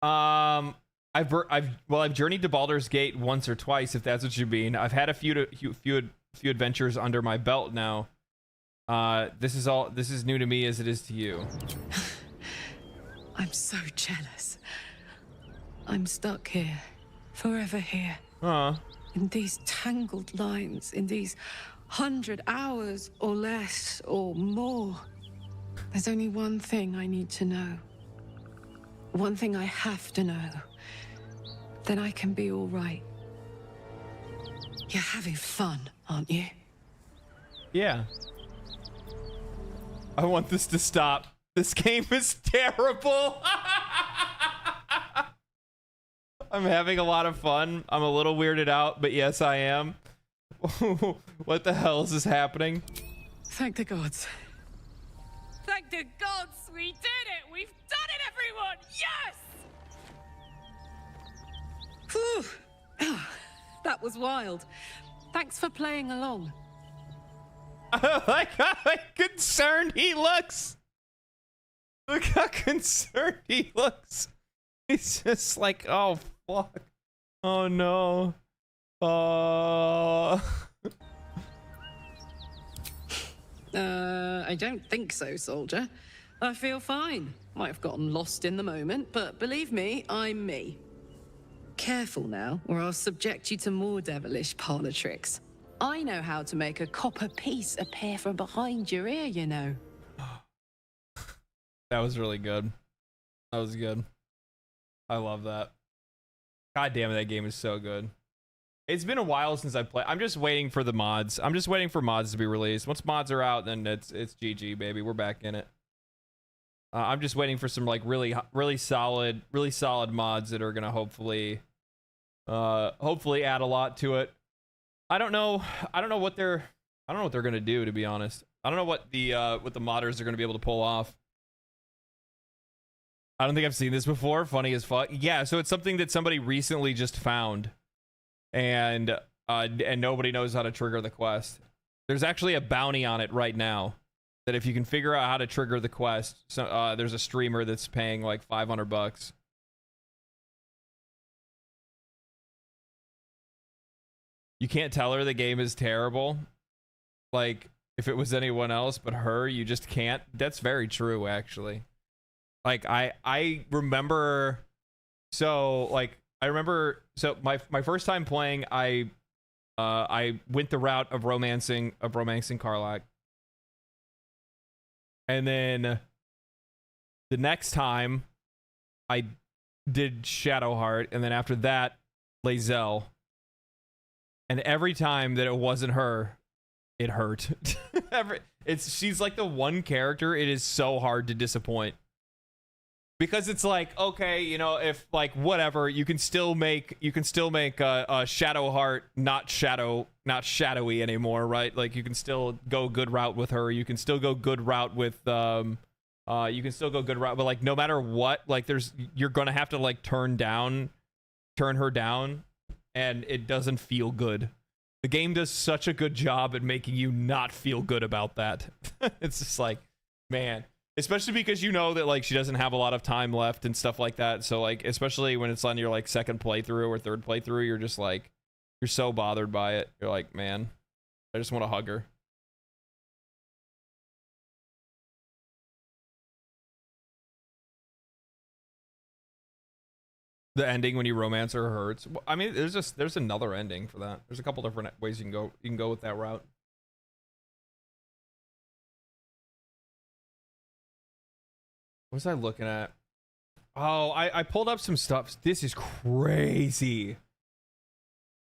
I've journeyed to Baldur's Gate once or twice, if that's what you mean. I've had a few adventures under my belt now. This is new to me as it is to you. I'm so jealous. I'm stuck here, forever here. In these tangled lines, in these 100 hours or less or more. There's only one thing I need to know. One thing I have to know. Then I can be all right. You're having fun, aren't you? Yeah. I want this to stop. This game is terrible. I'm having a lot of fun. I'm a little weirded out, but yes, I am. What the hell is this happening? Thank the gods. Thank the gods! We did it! We've done it, everyone! Yes! Whew. That was wild. Thanks for playing along. I like how concerned he looks. Look how concerned he looks. He's just like, oh, fuck. Oh, no. I don't think so, soldier. I feel fine. Might have gotten lost in the moment, but believe me, I'm me. Careful now, or I'll subject you to more devilish parlor tricks. I know how to make a copper piece appear from behind your ear, you know. That was really good. That was good. I love that. God damn it, that game is so good. It's been a while since I played. I'm just waiting for the mods. I'm just waiting for mods to be released. Once mods are out, then it's GG, baby. We're back in it. I'm just waiting for some like really solid mods that are gonna hopefully add a lot to it. I don't know what they're gonna do, to be honest. I don't know what the modders are gonna be able to pull off. I don't think I've seen this before. Funny as fuck. Yeah, so it's something that somebody recently just found, and nobody knows how to trigger the quest. There's actually a bounty on it right now. That if you can figure out how to trigger the quest, so there's a streamer that's paying like $500. You can't tell her the game is terrible. Like, if it was anyone else but her, you just can't. That's very true, actually. Like, I remember... So, like, So, my first time playing, I went the route of romancing Karlach. And then the next time, I did Shadowheart, and then after that, Lae'zel. And every time that it wasn't her, it hurt. She's like the one character it is so hard to disappoint. Because it's like, okay, you know, if like whatever, you can still make a Shadowheart not shadowy anymore, right? Like you can still go good route with her. You can still go good route with but like no matter what, like you're gonna have to like turn her down, and it doesn't feel good. The game does such a good job at making you not feel good about that. It's just like, man. Especially because you know that like she doesn't have a lot of time left and stuff like that. So like, especially when it's on your like second playthrough or third playthrough, you're just like, you're so bothered by it. You're like, man, I just want to hug her. The ending when you romance her hurts. I mean, there's another ending for that. There's a couple different ways you can go. You can go with that route. What was I looking at? Oh, I pulled up some stuff. This is crazy.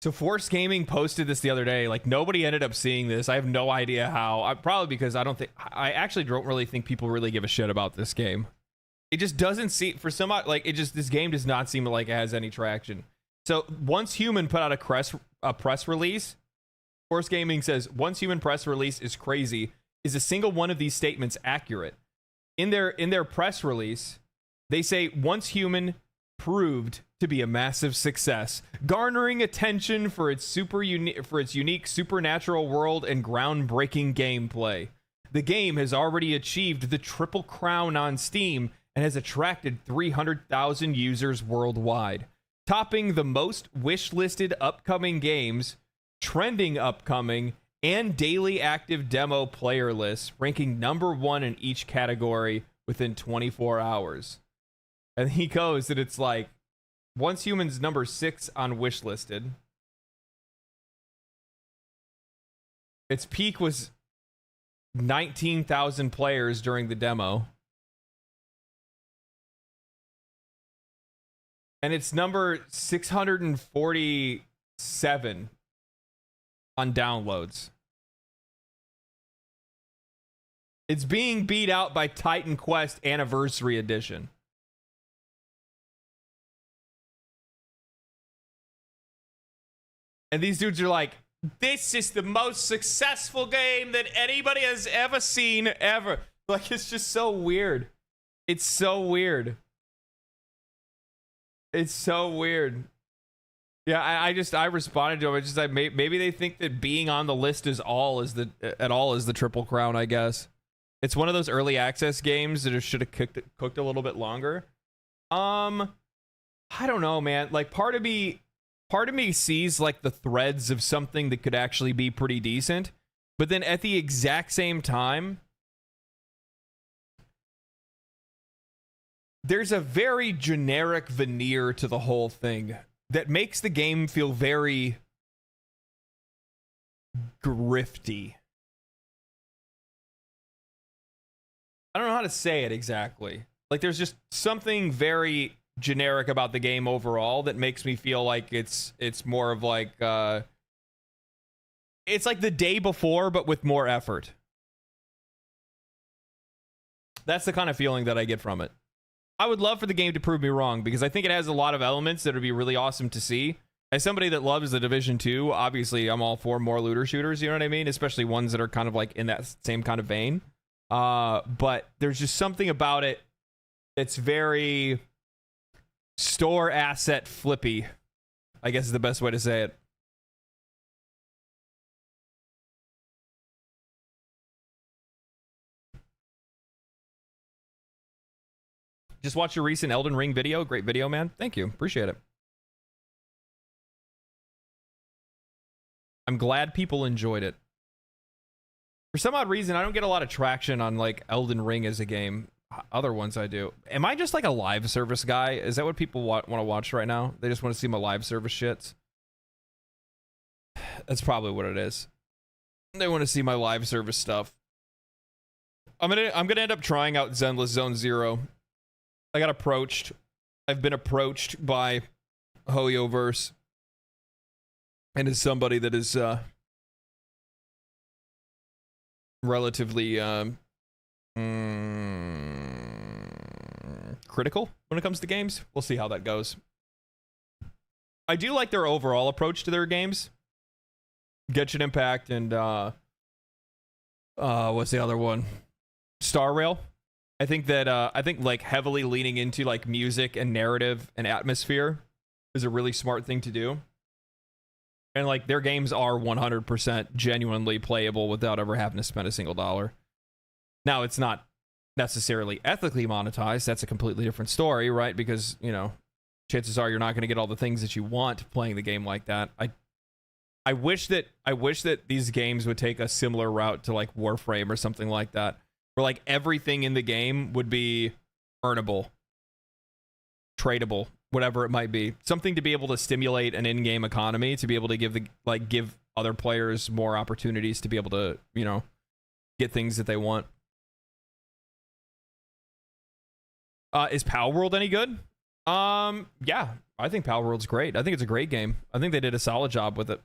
So Force Gaming posted this the other day. Like nobody ended up seeing this. I have no idea how. Probably because I actually don't really think people really give a shit about this game. It just doesn't seem, for some, like this game does not seem like it has any traction. So Once Human put out a press release. Force Gaming says Once Human press release is crazy. Is a single one of these statements accurate? In their press release, they say Once Human proved to be a massive success, garnering attention for its unique supernatural world and groundbreaking gameplay. The game has already achieved the Triple Crown on Steam and has attracted 300,000 users worldwide, topping the most wish-listed upcoming games, trending upcoming, and daily active demo player lists, ranking #1 in each category within 24 hours. And he goes that it's like Once Human's #6 on wishlisted. Its peak was 19,000 players during the demo. And it's number 647 on downloads. It's being beat out by Titan Quest Anniversary Edition. And these dudes are like, this is the most successful game that anybody has ever seen, ever. Like, it's just so weird. It's so weird. It's so weird. Yeah, I responded to him. It's just like maybe they think that being on the list is the Triple Crown, I guess. It's one of those early access games that should have cooked a little bit longer. I don't know, man. Like part of me sees like the threads of something that could actually be pretty decent, but then at the exact same time, there's a very generic veneer to the whole thing that makes the game feel very grifty. I don't know how to say it exactly. Like there's just something very generic about the game overall that makes me feel like it's more of like it's like the day before but with more effort. That's the kind of feeling that I get from it. I would love for the game to prove me wrong because I think it has a lot of elements that would be really awesome to see. As somebody that loves the Division 2, obviously I'm all for more looter shooters, you know what I mean? Especially ones that are kind of like in that same kind of vein. But there's just something about it It's very store asset flippy, I guess is the best way to say it. Just watch your recent Elden Ring video. Great video, man. Thank you. Appreciate it. I'm glad people enjoyed it. For some odd reason, I don't get a lot of traction on like Elden Ring as a game. Other ones I do. Am I just like a live service guy? Is that what people want to watch right now? They just want to see my live service shits? That's probably what it is. They want to see my live service stuff. I'm gonna end up trying out Zenless Zone Zero. I got approached. I've been approached by Hoyoverse. And as somebody that is relatively critical when it comes to games, we'll see how that goes. I do like their overall approach to their games. Genshin Impact and what's the other one? Star Rail. I think that like heavily leaning into like music and narrative and atmosphere is a really smart thing to do. And like their games are 100% genuinely playable without ever having to spend a single dollar. Now it's not necessarily ethically monetized. That's a completely different story, right? Because, you know, chances are you're not going to get all the things that you want playing the game like that. I wish that these games would take a similar route to like Warframe or something like that, where like everything in the game would be earnable, tradable, whatever it might be. Something to be able to stimulate an in-game economy, to be able to give other players more opportunities to be able to, you know, get things that they want. Is Palworld any good? Yeah, I think Palworld's great. I think it's a great game. I think they did a solid job with it.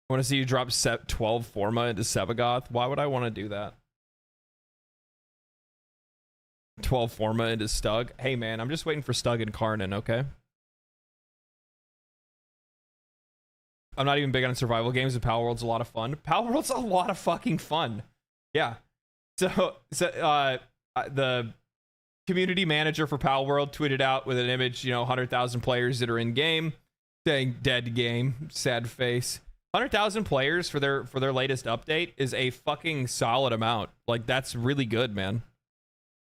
I want to see you drop 12 Forma into Sevagoth. Why would I want to do that? 12 Forma into Stug. Hey man, I'm just waiting for Stug and Karnan, okay? I'm not even big on survival games, but Palworld's a lot of fun. Palworld's a lot of fucking fun. Yeah. So the community manager for Palworld tweeted out with an image, you know, 100,000 players that are in game, saying dead game, sad face. 100,000 players for their latest update is a fucking solid amount. Like that's really good, man.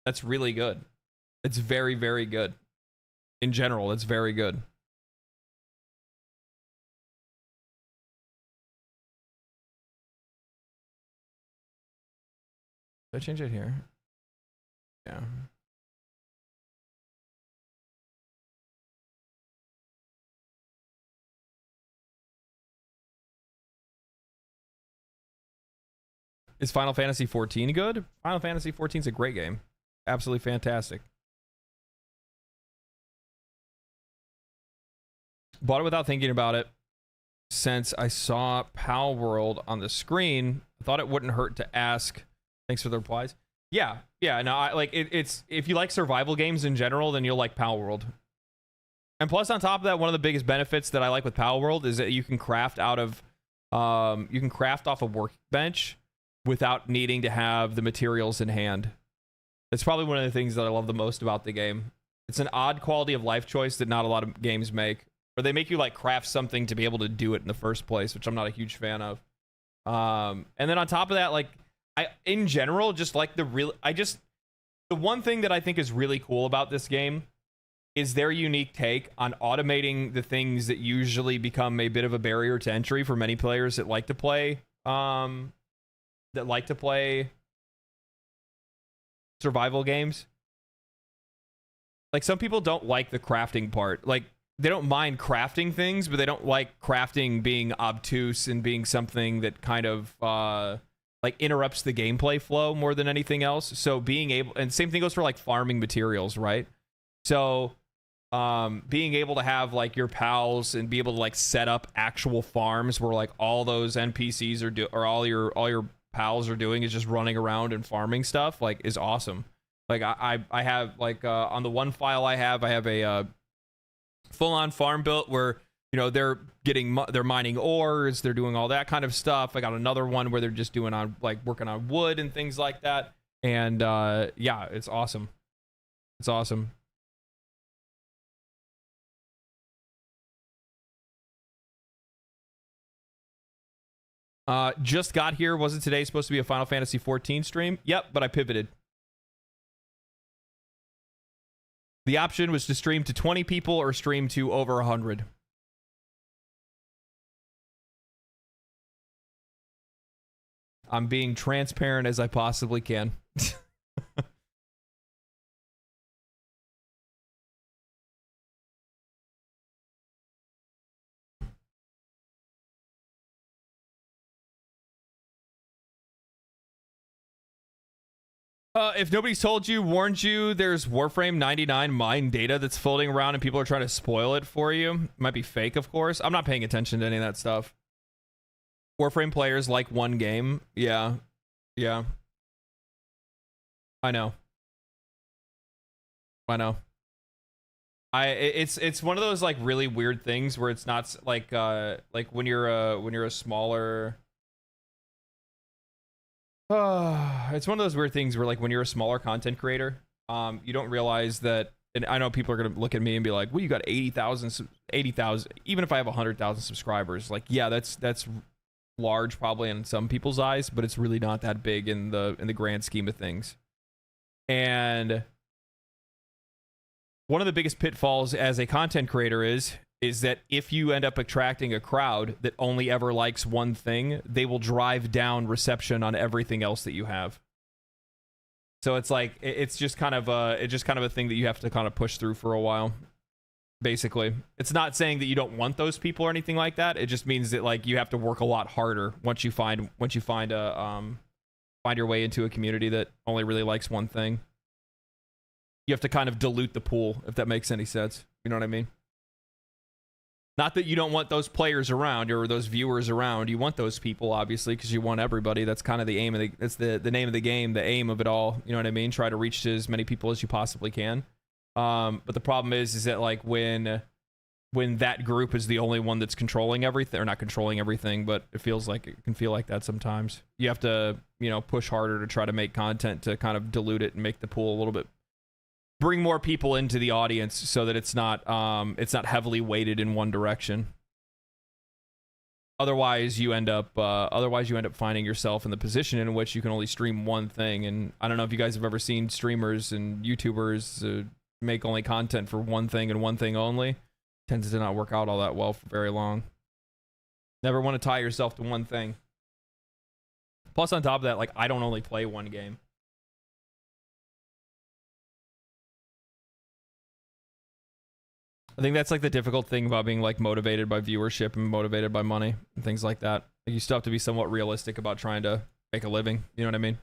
That's really good. It's very, very good. In general, it's very good. Did I change it here? Yeah. Is Final Fantasy XIV good? Final Fantasy XIV is a great game. Absolutely fantastic. Bought it without thinking about it. Since I saw Palworld on the screen, I thought it wouldn't hurt to ask. Thanks for the replies. Yeah, no, I like it's if you like survival games in general, then you'll like Palworld. And plus, on top of that, one of the biggest benefits that I like with Palworld is that you can craft out of, you can craft off a workbench without needing to have the materials in hand. That's probably one of the things that I love the most about the game. It's an odd quality of life choice that not a lot of games make, where they make you like craft something to be able to do it in the first place, which I'm not a huge fan of. And then on top of that, like in general, just like the one thing that I think is really cool about this game is their unique take on automating the things that usually become a bit of a barrier to entry for many players that like to play survival games. Like some people don't like the crafting part. Like they don't mind crafting things, but they don't like crafting being obtuse and being something that kind of like interrupts the gameplay flow more than anything else. So being able, and same thing goes for like farming materials, right? So being able to have like your pals and be able to like set up actual farms where like all those NPCs or all your pals are doing is just running around and farming stuff, like is awesome. Like I have like on the one file I have a full-on farm built where you know, they're mining ores, they're doing all that kind of stuff. I got another one where they're just doing on like working on wood and things like that. And yeah, it's awesome. It's awesome. Just got here. Wasn't today supposed to be a Final Fantasy 14 stream? Yep, but I pivoted. The option was to stream to 20 people or stream to over 100. I'm being transparent as I possibly can. If nobody's told you, warned you, there's Warframe 99 mine data that's floating around and people are trying to spoil it for you. It might be fake, of course. I'm not paying attention to any of that stuff. Warframe players like one game. Yeah. Yeah. I know. I know. It's one of those like really weird things where it's not like when you're a smaller it's one of those weird things where like when you're a smaller content creator, you don't realize that, and I know people are going to look at me and be like, well, you got 80,000, even if I have 100,000 subscribers, like, yeah, that's large probably in some people's eyes, but it's really not that big in the grand scheme of things. And one of the biggest pitfalls as a content creator is that if you end up attracting a crowd that only ever likes one thing, they will drive down reception on everything else that you have. So it's like it's just kind of a thing that you have to kind of push through for a while. Basically, it's not saying that you don't want those people or anything like that. It just means that like you have to work a lot harder once you find your way into a community that only really likes one thing. You have to kind of dilute the pool, if that makes any sense. You know what I mean? Not that you don't want those players around or those viewers around. You want those people, obviously, because you want everybody. That's kind of the aim of that's the name of the game, the aim of it all. You know what I mean? Try to reach as many people as you possibly can. But the problem is that like when that group is the only one that's controlling everything, or not controlling everything, but it can feel like that sometimes. You have to, you know, push harder to try to make content to kind of dilute it and make the pool a little bit, bring more people into the audience so that it's not heavily weighted in one direction. Otherwise you end up finding yourself in the position in which you can only stream one thing. And I don't know if you guys have ever seen streamers and YouTubers make only content for one thing and one thing only. Tends to not work out all that well for very long. Never want to tie yourself to one thing. Plus on top of that, like, I don't only play one game. I think that's like the difficult thing about being like motivated by viewership and motivated by money and things like that. Like, you still have to be somewhat realistic about trying to make a living. You know what I mean?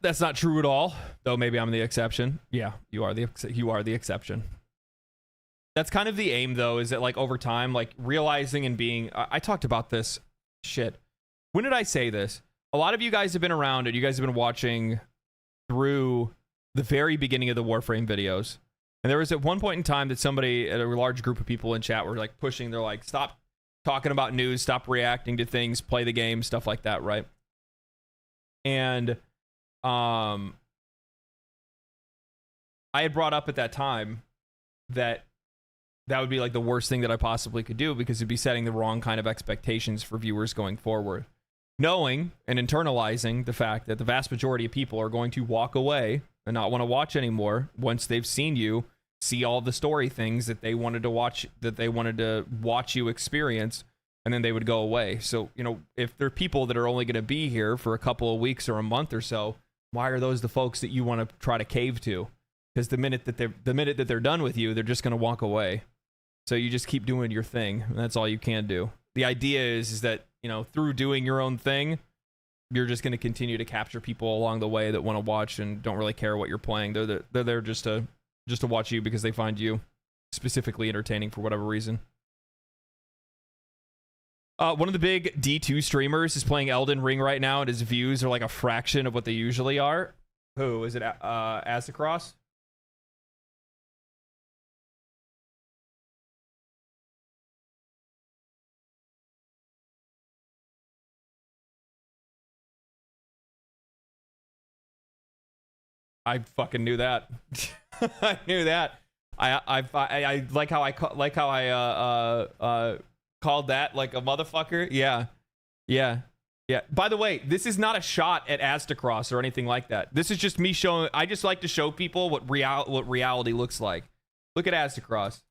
That's not true at all, though. Maybe I'm the exception. Yeah, you are the exception. That's kind of the aim, though, is that like over time, like realizing and being. I talked about this shit. When did I say this? A lot of you guys have been around and you guys have been watching through the very beginning of the Warframe videos. And there was at one point in time that somebody, a large group of people in chat were like pushing, they're like, stop talking about news, stop reacting to things, play the game, stuff like that, right? And I had brought up at that time that would be like the worst thing that I possibly could do, because it'd be setting the wrong kind of expectations for viewers going forward. Knowing and internalizing the fact that the vast majority of people are going to walk away and not want to watch anymore once they've seen you see all the story things that they wanted to watch you experience, and then they would go away. So, you know, if there are people that are only going to be here for a couple of weeks or a month or so, why are those the folks that you want to try to cave to? Because the minute that they're done with you, they're just going to walk away. So you just keep doing your thing, and that's all you can do. The idea is that, you know, through doing your own thing, you're just going to continue to capture people along the way that want to watch and don't really care what you're playing. They're there just to watch you because they find you specifically entertaining for whatever reason. One of the big D2 streamers is playing Elden Ring right now, and his views are like a fraction of what they usually are. Who is it? Azacross? I fucking knew that. I knew that. I like how I called that like a motherfucker. Yeah. By the way, this is not a shot at Aztecross or anything like that. This is just me showing. I just like to show people what reality looks like. Look at Aztecross.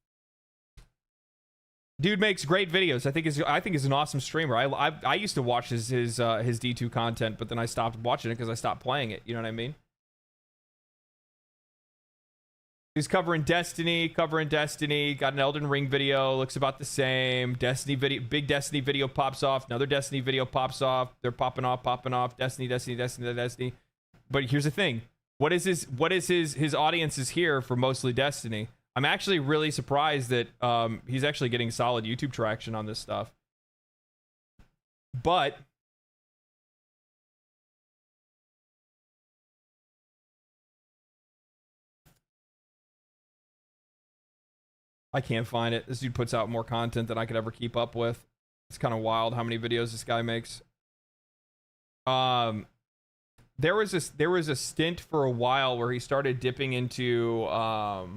Dude makes great videos. I think he's an awesome streamer. I used to watch his D2 content, but then I stopped watching it because I stopped playing it. You know what I mean? He's covering Destiny, got an Elden Ring video, looks about the same. Destiny video, big Destiny video pops off, another Destiny video pops off. They're popping off, Destiny. But here's the thing. What is his audience is here for mostly Destiny. I'm actually really surprised that he's actually getting solid YouTube traction on this stuff. But I can't find it. This dude puts out more content than I could ever keep up with. It's kind of wild how many videos this guy makes. There was a stint for a while where he started dipping into like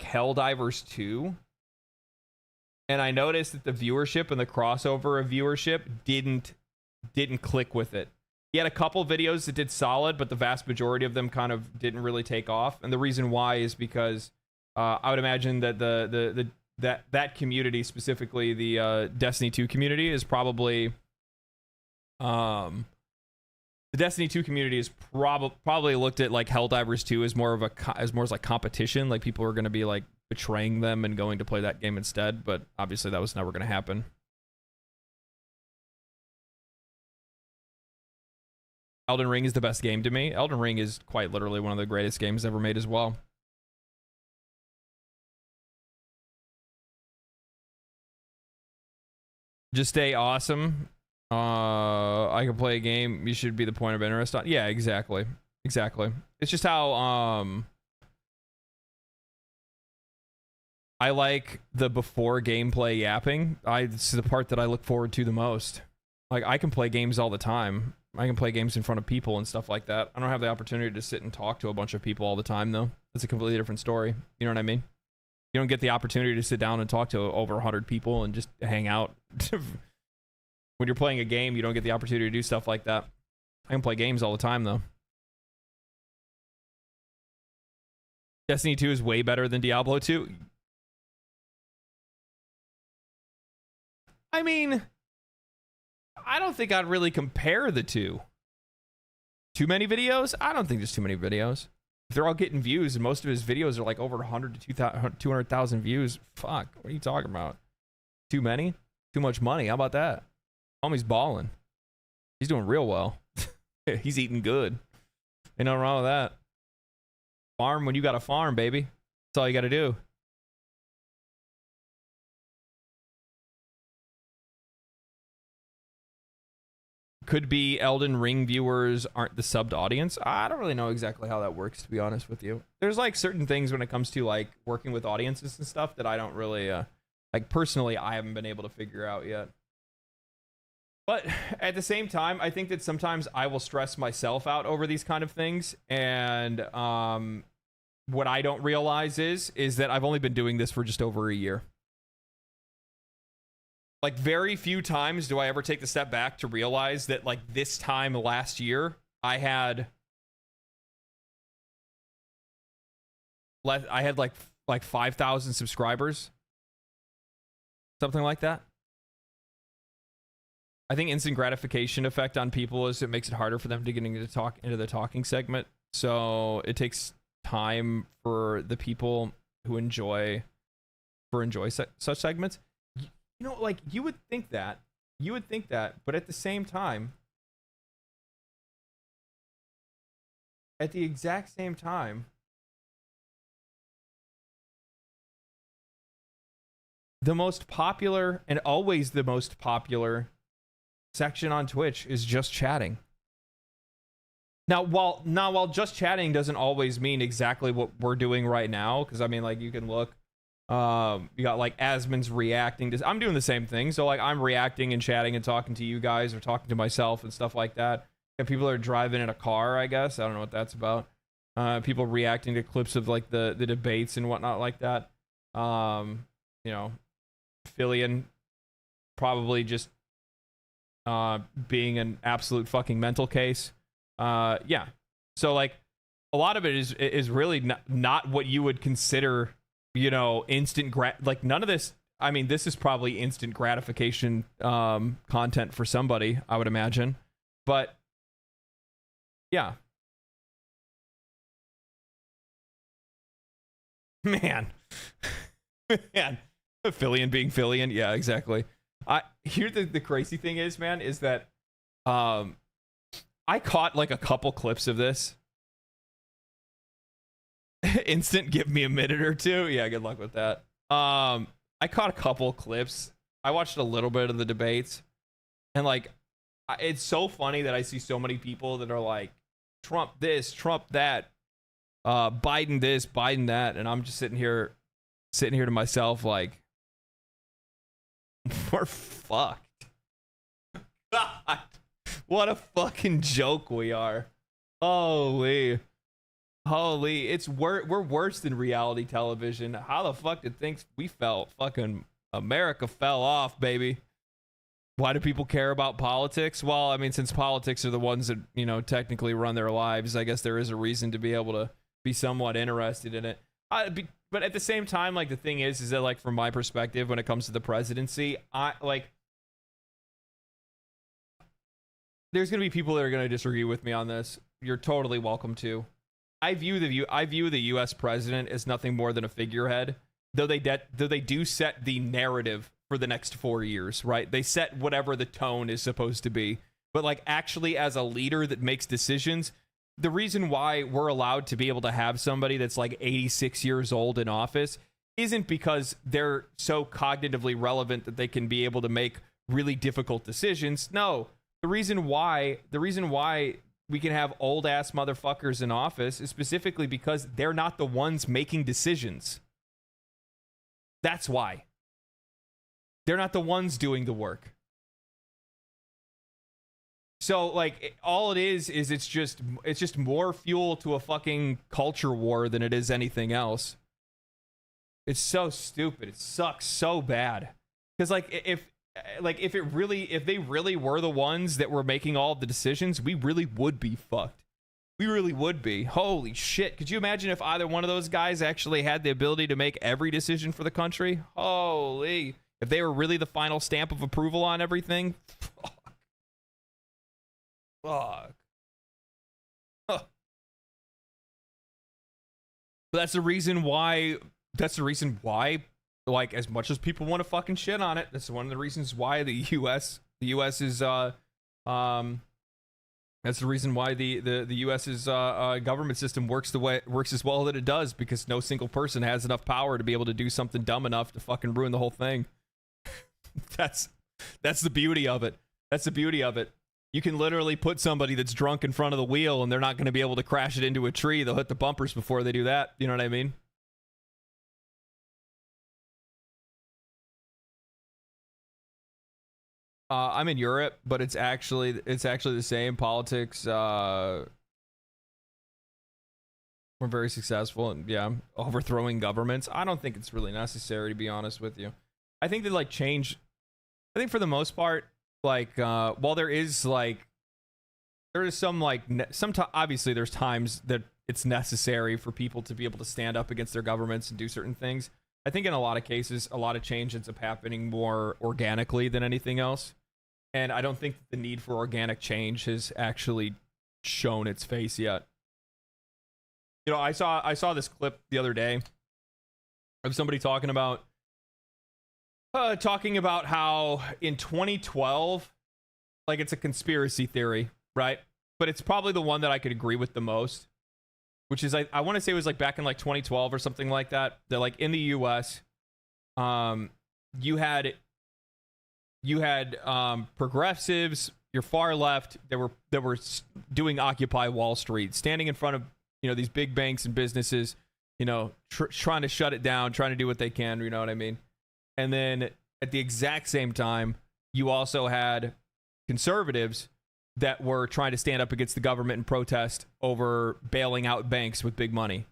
Helldivers 2. And I noticed that the viewership and the crossover of viewership didn't click with it. He had a couple videos that did solid, but the vast majority of them kind of didn't really take off. And the reason why is because I would imagine that that community, specifically the Destiny 2 community, is probably the Destiny 2 community is probably looked at like Helldivers 2 as more as like competition. Like people are going to be like betraying them and going to play that game instead. But obviously that was never going to happen. Elden Ring is the best game to me. Elden Ring is quite literally one of the greatest games ever made as well. Just stay awesome. I can play a game. You should be the point of interest on. Yeah, exactly. It's just how I like the before gameplay yapping. This is the part that I look forward to the most. Like I can play games all the time. I can play games in front of people and stuff like that. I don't have the opportunity to sit and talk to a bunch of people all the time though. That's a completely different story. You know what I mean? You don't get the opportunity to sit down and talk to over 100 people and just hang out. When you're playing a game, you don't get the opportunity to do stuff like that. I can play games all the time, though. Destiny 2 is way better than Diablo 2. I mean, I don't think I'd really compare the two. Too many videos? I don't think there's too many videos. If they're all getting views, and most of his videos are like over 100 to 200,000 views. Fuck, what are you talking about? Too many? Too much money. How about that? Homie's balling. He's doing real well. He's eating good. Ain't nothing wrong with that. Farm when you got a farm, baby. That's all you got to do. Could be Elden Ring viewers aren't the subbed audience. I don't really know exactly how that works, to be honest with you. There's like certain things when it comes to like working with audiences and stuff that I don't really like personally I haven't been able to figure out yet. But at the same time, I think that sometimes I will stress myself out over these kind of things, and what I don't realize is that I've only been doing this for just over a year. Like very few times do I ever take the step back to realize that like this time last year I had like 5,000 subscribers, something like that. I think instant gratification effect on people is it makes it harder for them to get into the talking segment. So it takes time for the people who enjoy such segments. You know, like you would think that, but at the same time, at the exact same time, the most popular and always the most popular section on Twitch is just chatting. Now while just chatting doesn't always mean exactly what we're doing right now, because I mean, like you can look, you got like Asmon's reacting to, I'm doing the same thing, so like I'm reacting and chatting and talking to you guys or talking to myself and stuff like that. Yeah, people are driving in a car, I guess. I don't know what that's about. People reacting to clips of like the debates and whatnot like that. You know, Fillion probably just being an absolute fucking mental case. Yeah. So like a lot of it is really not what you would consider, you know, like none of this. I mean, this is probably instant gratification content for somebody, I would imagine. But yeah. Man. Man. Fillion being Fillion. Yeah, exactly. Here the crazy thing is, man, is that I caught like a couple clips of this. Instant, give me a minute or two. Yeah, good luck with that. I caught a couple clips. I watched a little bit of the debates, and like, it's so funny that I see so many people that are like, Trump this, Trump that, Biden this, Biden that, and I'm just sitting here to myself like, we're fucked. God, what a fucking joke we are. Holy, we're worse than reality television. How the fuck did things we felt? Fucking America fell off, baby. Why do people care about politics? Well, I mean, since politics are the ones that, you know, technically run their lives, I guess there is a reason to be able to be somewhat interested in it. But at the same time, like, the thing is that, like, from my perspective, when it comes to the presidency, there's gonna be people that are gonna disagree with me on this. You're totally welcome to. I view the U.S. president as nothing more than a figurehead, though they do set the narrative for the next 4 years, right? They set whatever the tone is supposed to be. But like, actually, as a leader that makes decisions, the reason why we're allowed to be able to have somebody that's like 86 years old in office isn't because they're so cognitively relevant that they can be able to make really difficult decisions. No, the reason why we can have old ass motherfuckers in office is specifically because they're not the ones making decisions. That's why. They're not the ones doing the work. So like, all it is it's just more fuel to a fucking culture war than it is anything else. It's so stupid. It sucks so bad. Because if they really were the ones that were making all of the decisions, we really would be fucked. We really would be. Holy shit. Could you imagine if either one of those guys actually had the ability to make every decision for the country? Holy. If they were really the final stamp of approval on everything? Fuck. Fuck. Huh. But that's the reason why, like, as much as people want to fucking shit on it, that's one of the reasons why the US is that's the reason why the US's government system works as well that it does, because no single person has enough power to be able to do something dumb enough to fucking ruin the whole thing. That's the beauty of it. That's the beauty of it. You can literally put somebody that's drunk in front of the wheel and they're not going to be able to crash it into a tree. They'll hit the bumpers before they do that. You know what I mean? I'm in Europe, but it's actually the same. Politics, we're very successful, and yeah, overthrowing governments. I don't think it's really necessary, to be honest with you. I think that, like, change, I think for the most part, like, while there is some, like, obviously there's times that it's necessary for people to be able to stand up against their governments and do certain things. I think in a lot of cases, a lot of change ends up happening more organically than anything else. And I don't think the need for organic change has actually shown its face yet. You know, I saw this clip the other day of somebody talking about how in 2012, like, it's a conspiracy theory, right? But it's probably the one that I could agree with the most, which is, I want to say it was like back in like 2012 or something like that, that like in the US, you had progressives, your far left, that were doing Occupy Wall Street, standing in front of, you know, these big banks and businesses, you know, trying to shut it down, trying to do what they can, you know what I mean? And then at the exact same time, you also had conservatives that were trying to stand up against the government and protest over bailing out banks with big money.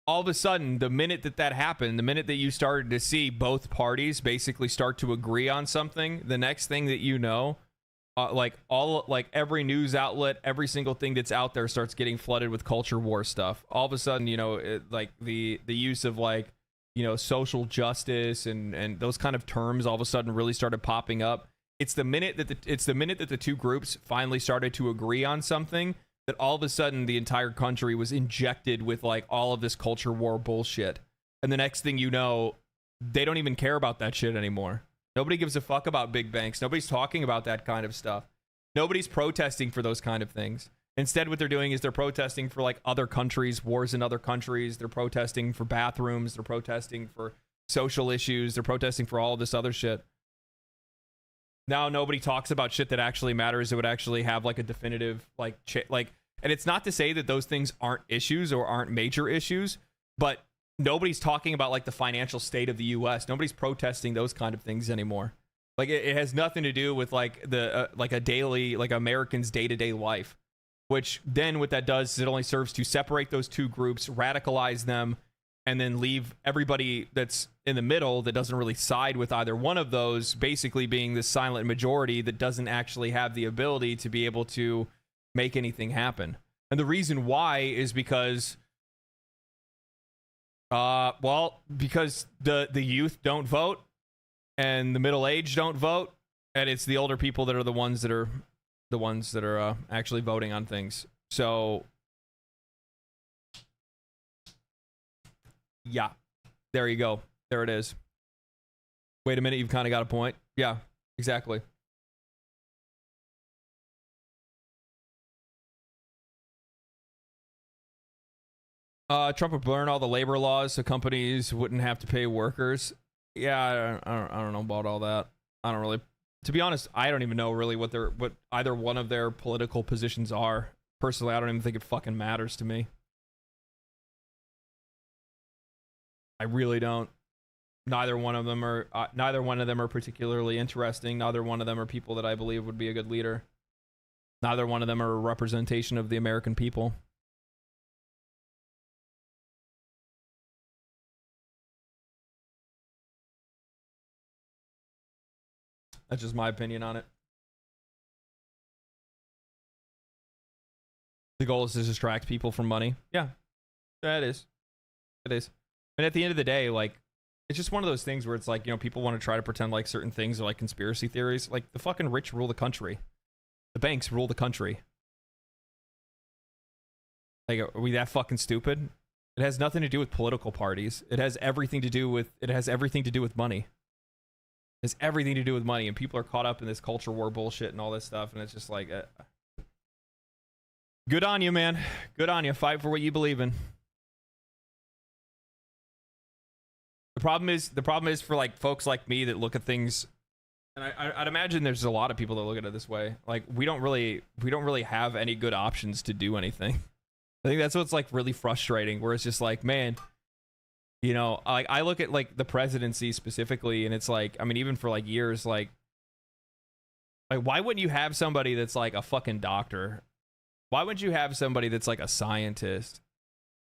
All of a sudden, the minute that happened, the minute that you started to see both parties basically start to agree on something, the next thing that you know, every news outlet, every single thing that's out there starts getting flooded with culture war stuff. All of a sudden, you know, the use of social justice and those kind of terms all of a sudden really started popping up. It's the minute that the two groups finally started to agree on something that all of a sudden the entire country was injected with like all of this culture war bullshit. And the next thing you know, they don't even care about that shit anymore. Nobody gives a fuck about big banks. Nobody's talking about that kind of stuff. Nobody's protesting for those kind of things. Instead, what they're doing is they're protesting for like other countries, wars in other countries. They're protesting for bathrooms. They're protesting for social issues. They're protesting for all of this other shit. Now nobody talks about shit that actually matters. It would actually have like a definitive and it's not to say that those things aren't issues or aren't major issues, but nobody's talking about like the financial state of the US. Nobody's protesting those kind of things anymore. Like it has nothing to do with like the like a daily, like Americans' day-to-day life, which then what that does is it only serves to separate those two groups, radicalize them, and then leave everybody that's in the middle that doesn't really side with either one of those basically being the silent majority that doesn't actually have the ability to be able to make anything happen. And the reason why is because because the youth don't vote and the middle age don't vote, and it's the older people that are the ones that are actually voting on things. So yeah, there you go. There it is. Wait a minute, you've kind of got a point. Yeah, exactly. Trump would burn all the labor laws so companies wouldn't have to pay workers. Yeah, I don't know about all that. I don't really, to be honest, I don't even know really what either one of their political positions are. Personally, I don't even think it fucking matters to me. I really don't. Neither one of them are particularly interesting. Neither one of them are people that I believe would be a good leader. Neither one of them are a representation of the American people. That's just my opinion on it. The goal is to distract people from money. Yeah, that is. It is. And at the end of the day, like, it's just one of those things where it's like, you know, people want to try to pretend like certain things are like conspiracy theories. Like, the fucking rich rule the country. The banks rule the country. Like, are we that fucking stupid? It has nothing to do with political parties. It has everything to do with money. It has everything to do with money, and people are caught up in this culture war bullshit and all this stuff, and it's just like, good on you, man. Good on you. Fight for what you believe in. The problem is for like folks like me that look at things, and I'd imagine there's a lot of people that look at it this way. Like, we don't really have any good options to do anything. I think that's what's like really frustrating, where it's just like, man, you know, like I look at like the presidency specifically, and it's like, I mean, even for like years, like why wouldn't you have somebody that's like a fucking doctor? Why wouldn't you have somebody that's like a scientist?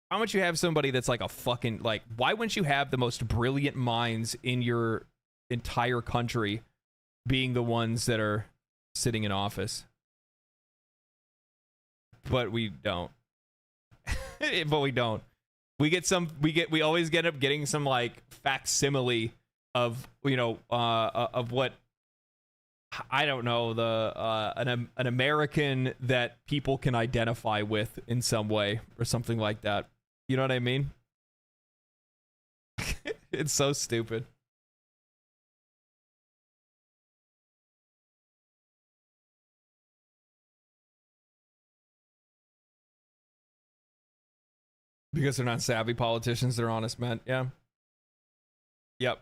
Why wouldn't you have somebody that's like a fucking, like, why wouldn't you have the most brilliant minds in your entire country being the ones that are sitting in office? But we don't. But we don't. We always get up getting some like facsimile of, you know, of what, I don't know, an American that people can identify with in some way or something like that. You know what I mean? It's so stupid. Because they're not savvy politicians, they're honest men. Yeah. Yep.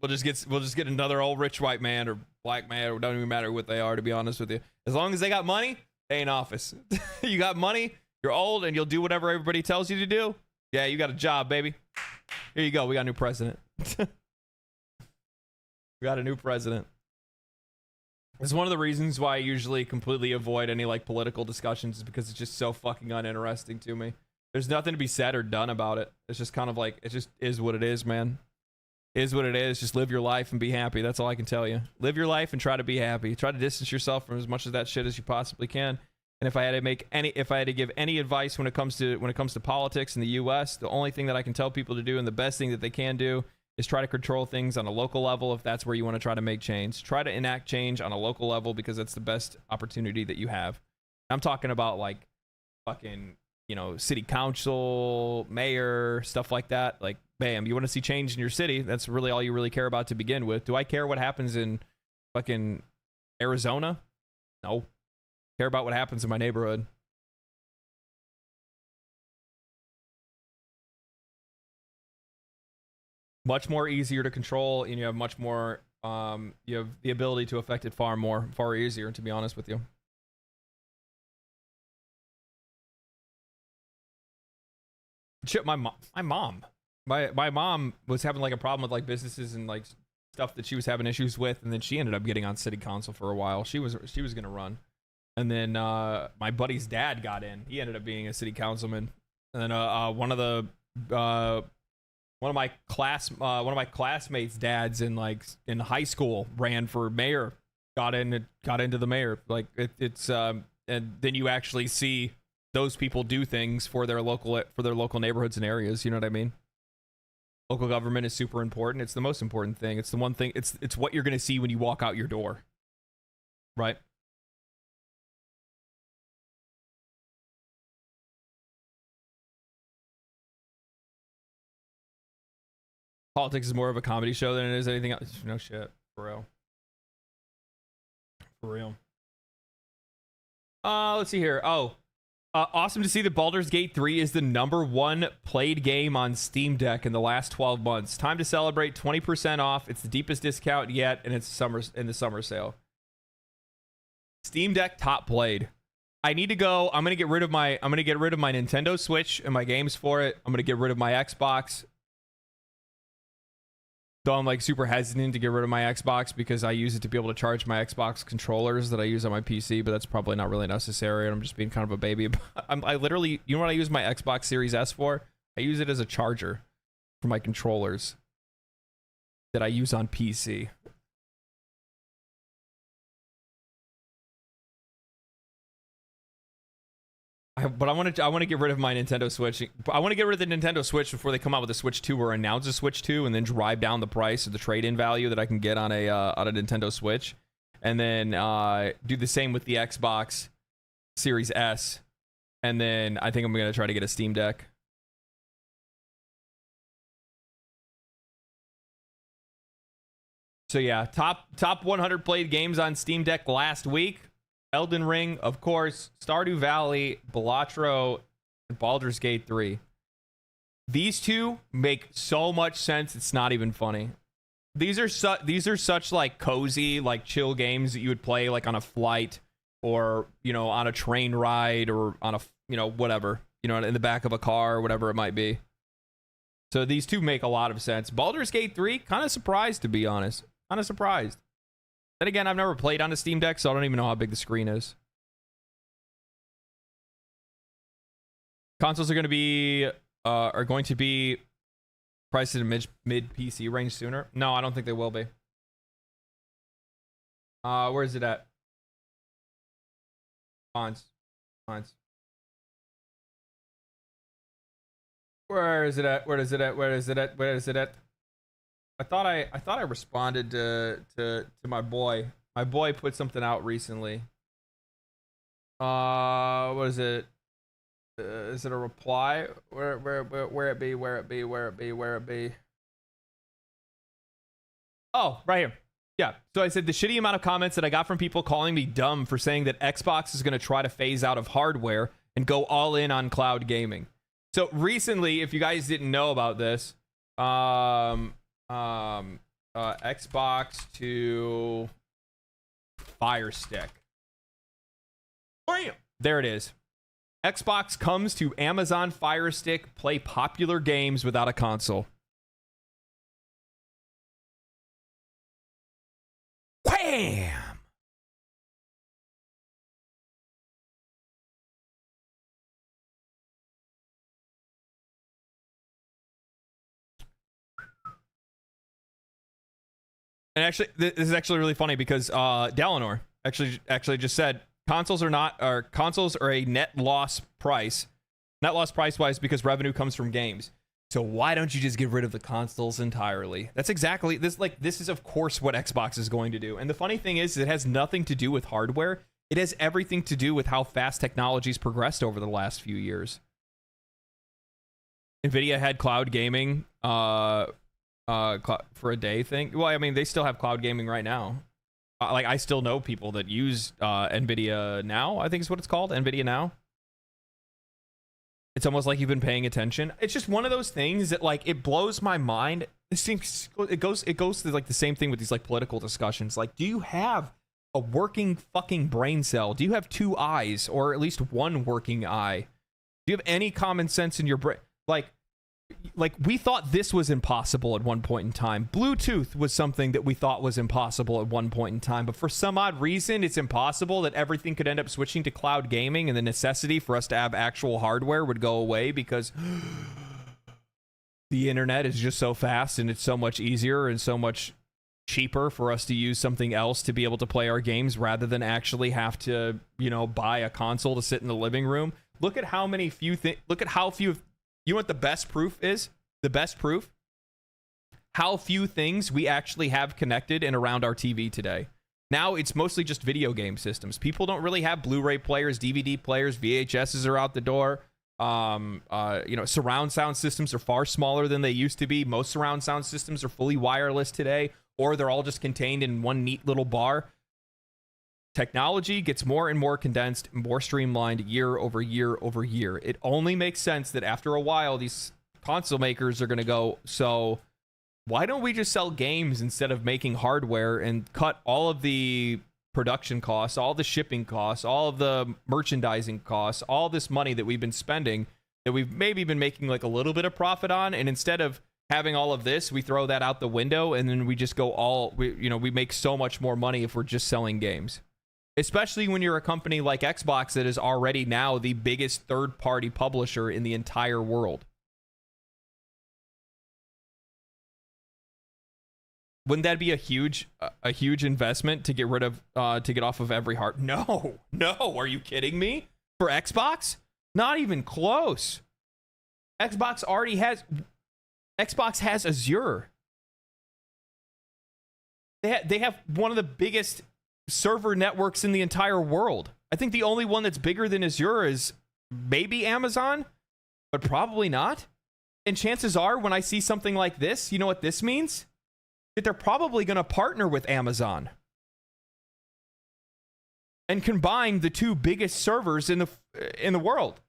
We'll just get another old rich white man or black man, or it doesn't even matter what they are, to be honest with you. As long as they got money, they in office. You got money, you're old, and you'll do whatever everybody tells you to do. Yeah, you got a job, baby. Here you go. We got a new president. We got a new president. It's one of the reasons why I usually completely avoid any like political discussions, is because it's just so fucking uninteresting to me. There's nothing to be said or done about it. It's just kind of like, it just is what it is, man. Is what it is. Just live your life and be happy. That's all I can tell you. Live your life and try to be happy. Try to distance yourself from as much of that shit as you possibly can. And if I had to give any advice when it comes to politics in the US, the only thing that I can tell people to do, and the best thing that they can do, is try to control things on a local level. If that's where you want to try to make change, try to enact change on a local level, because that's the best opportunity that you have. I'm talking about like fucking, you know, city council, mayor, stuff like that. Like, bam, you want to see change in your city. That's really all you really care about to begin with. Do I care what happens in fucking Arizona? No. Care about what happens in my neighborhood. Much more easier to control, and you have much more, you have the ability to affect it far easier, to be honest with you. Shit, my mom was having like a problem with like businesses and like stuff that she was having issues with, and then she ended up getting on city council for a while. She was gonna run, and then my buddy's dad got in. He ended up being a city councilman, and then one of my classmates' dads in high school ran for mayor, got into the mayor. Like it's and then you actually see those people do things for their local neighborhoods and areas. You know what I mean? Local government is super important. It's the most important thing. It's the one thing. It's what you're gonna see when you walk out your door, right? Politics is more of a comedy show than it is anything else. No shit, for real. For real. Let's see here. Awesome to see that Baldur's Gate 3 is the #1 played game on Steam Deck in the last 12 months. Time to celebrate. 20% off. It's the deepest discount yet, and it's in the summer sale. Steam Deck top played. I need to go. I'm gonna get rid of my Nintendo Switch and my games for it. I'm gonna get rid of my Xbox. So I'm like super hesitant to get rid of my Xbox because I use it to be able to charge my Xbox controllers that I use on my PC, but that's probably not really necessary, and I'm just being kind of a baby. I literally, you know what I use my Xbox Series S for? I use it as a charger for my controllers that I use on PC. But I want to get rid of my Nintendo Switch. I want to get rid of the Nintendo Switch before they come out with a Switch 2 or announce a Switch 2, and then drive down the price of the trade-in value that I can get on a Nintendo Switch, and then do the same with the Xbox Series S, and then I think I'm gonna try to get a Steam Deck. So yeah, top 100 played games on Steam Deck last week. Elden Ring, of course, Stardew Valley, Balatro, and Baldur's Gate 3. These two make so much sense, it's not even funny. These are such like cozy, like chill games that you would play like on a flight, or, you know, on a train ride, or on a, you know, whatever, you know, in the back of a car, or whatever it might be. So these two make a lot of sense. Baldur's Gate 3, kind of surprised, to be honest. Kind of surprised. Then again, I've never played on a Steam Deck, so I don't even know how big the screen is. Consoles are going to be priced in a mid PC range sooner. No, I don't think they will be. Where is it at? Fonts. Where is it at? I thought I responded to my boy. My boy put something out recently. What is it? Is it a reply? Where it be? Oh, right here. Yeah. So I said the shitty amount of comments that I got from people calling me dumb for saying that Xbox is going to try to phase out of hardware and go all in on cloud gaming. So recently, if you guys didn't know about this, Xbox to Fire Stick. Bam! There it is. Xbox comes to Amazon Fire Stick. Play popular games without a console. Wham! And actually, this is actually really funny because Dalinor actually just said consoles are a net loss price wise because revenue comes from games. So why don't you just get rid of the consoles entirely? That's exactly this. Like, this is of course what Xbox is going to do. And the funny thing is, it has nothing to do with hardware. It has everything to do with how fast technology's progressed over the last few years. Nvidia had cloud gaming for a day thing. Well, I mean, they still have cloud gaming right now. Like, I still know people that use Nvidia Now, I think is what it's called, Nvidia Now. It's almost like you've been paying attention. It's just one of those things that, like, it blows my mind. It goes to like the same thing with these like political discussions. Like, do you have a working fucking brain cell? Do you have two eyes, or at least one working eye? Do you have any common sense in your brain? Like we thought this was impossible at one point in time. Bluetooth was something that we thought was impossible at one point in time, but for some odd reason, it's impossible that everything could end up switching to cloud gaming, and the necessity for us to have actual hardware would go away because the internet is just so fast, and it's so much easier and so much cheaper for us to use something else to be able to play our games rather than actually have to, you know, buy a console to sit in the living room. Look at how few. You know what the best proof is? The best proof? How few things we actually have connected and around our TV today. Now it's mostly just video game systems. People don't really have Blu-ray players, DVD players, VHSs are out the door. You know, surround sound systems are far smaller than they used to be. Most surround sound systems are fully wireless today, or they're all just contained in one neat little bar. Technology gets more and more condensed, more streamlined year over year over year. It only makes sense that after a while, these console makers are going to go, so why don't we just sell games instead of making hardware and cut all of the production costs, all the shipping costs, all of the merchandising costs, all this money that we've been spending that we've maybe been making like a little bit of profit on, and instead of having all of this, we throw that out the window, and then we just go we make so much more money if we're just selling games. Especially when you're a company like Xbox that is already now the biggest third-party publisher in the entire world. Wouldn't that be a huge investment to get rid of, to get off of every hard? No, are you kidding me? For Xbox? Not even close. Xbox has Azure. They have one of the biggest server networks in the entire world. I think the only one that's bigger than Azure is maybe Amazon, but probably not. And chances are, when I see something like this, you know what this means? That they're probably going to partner with Amazon and combine the two biggest servers in the world.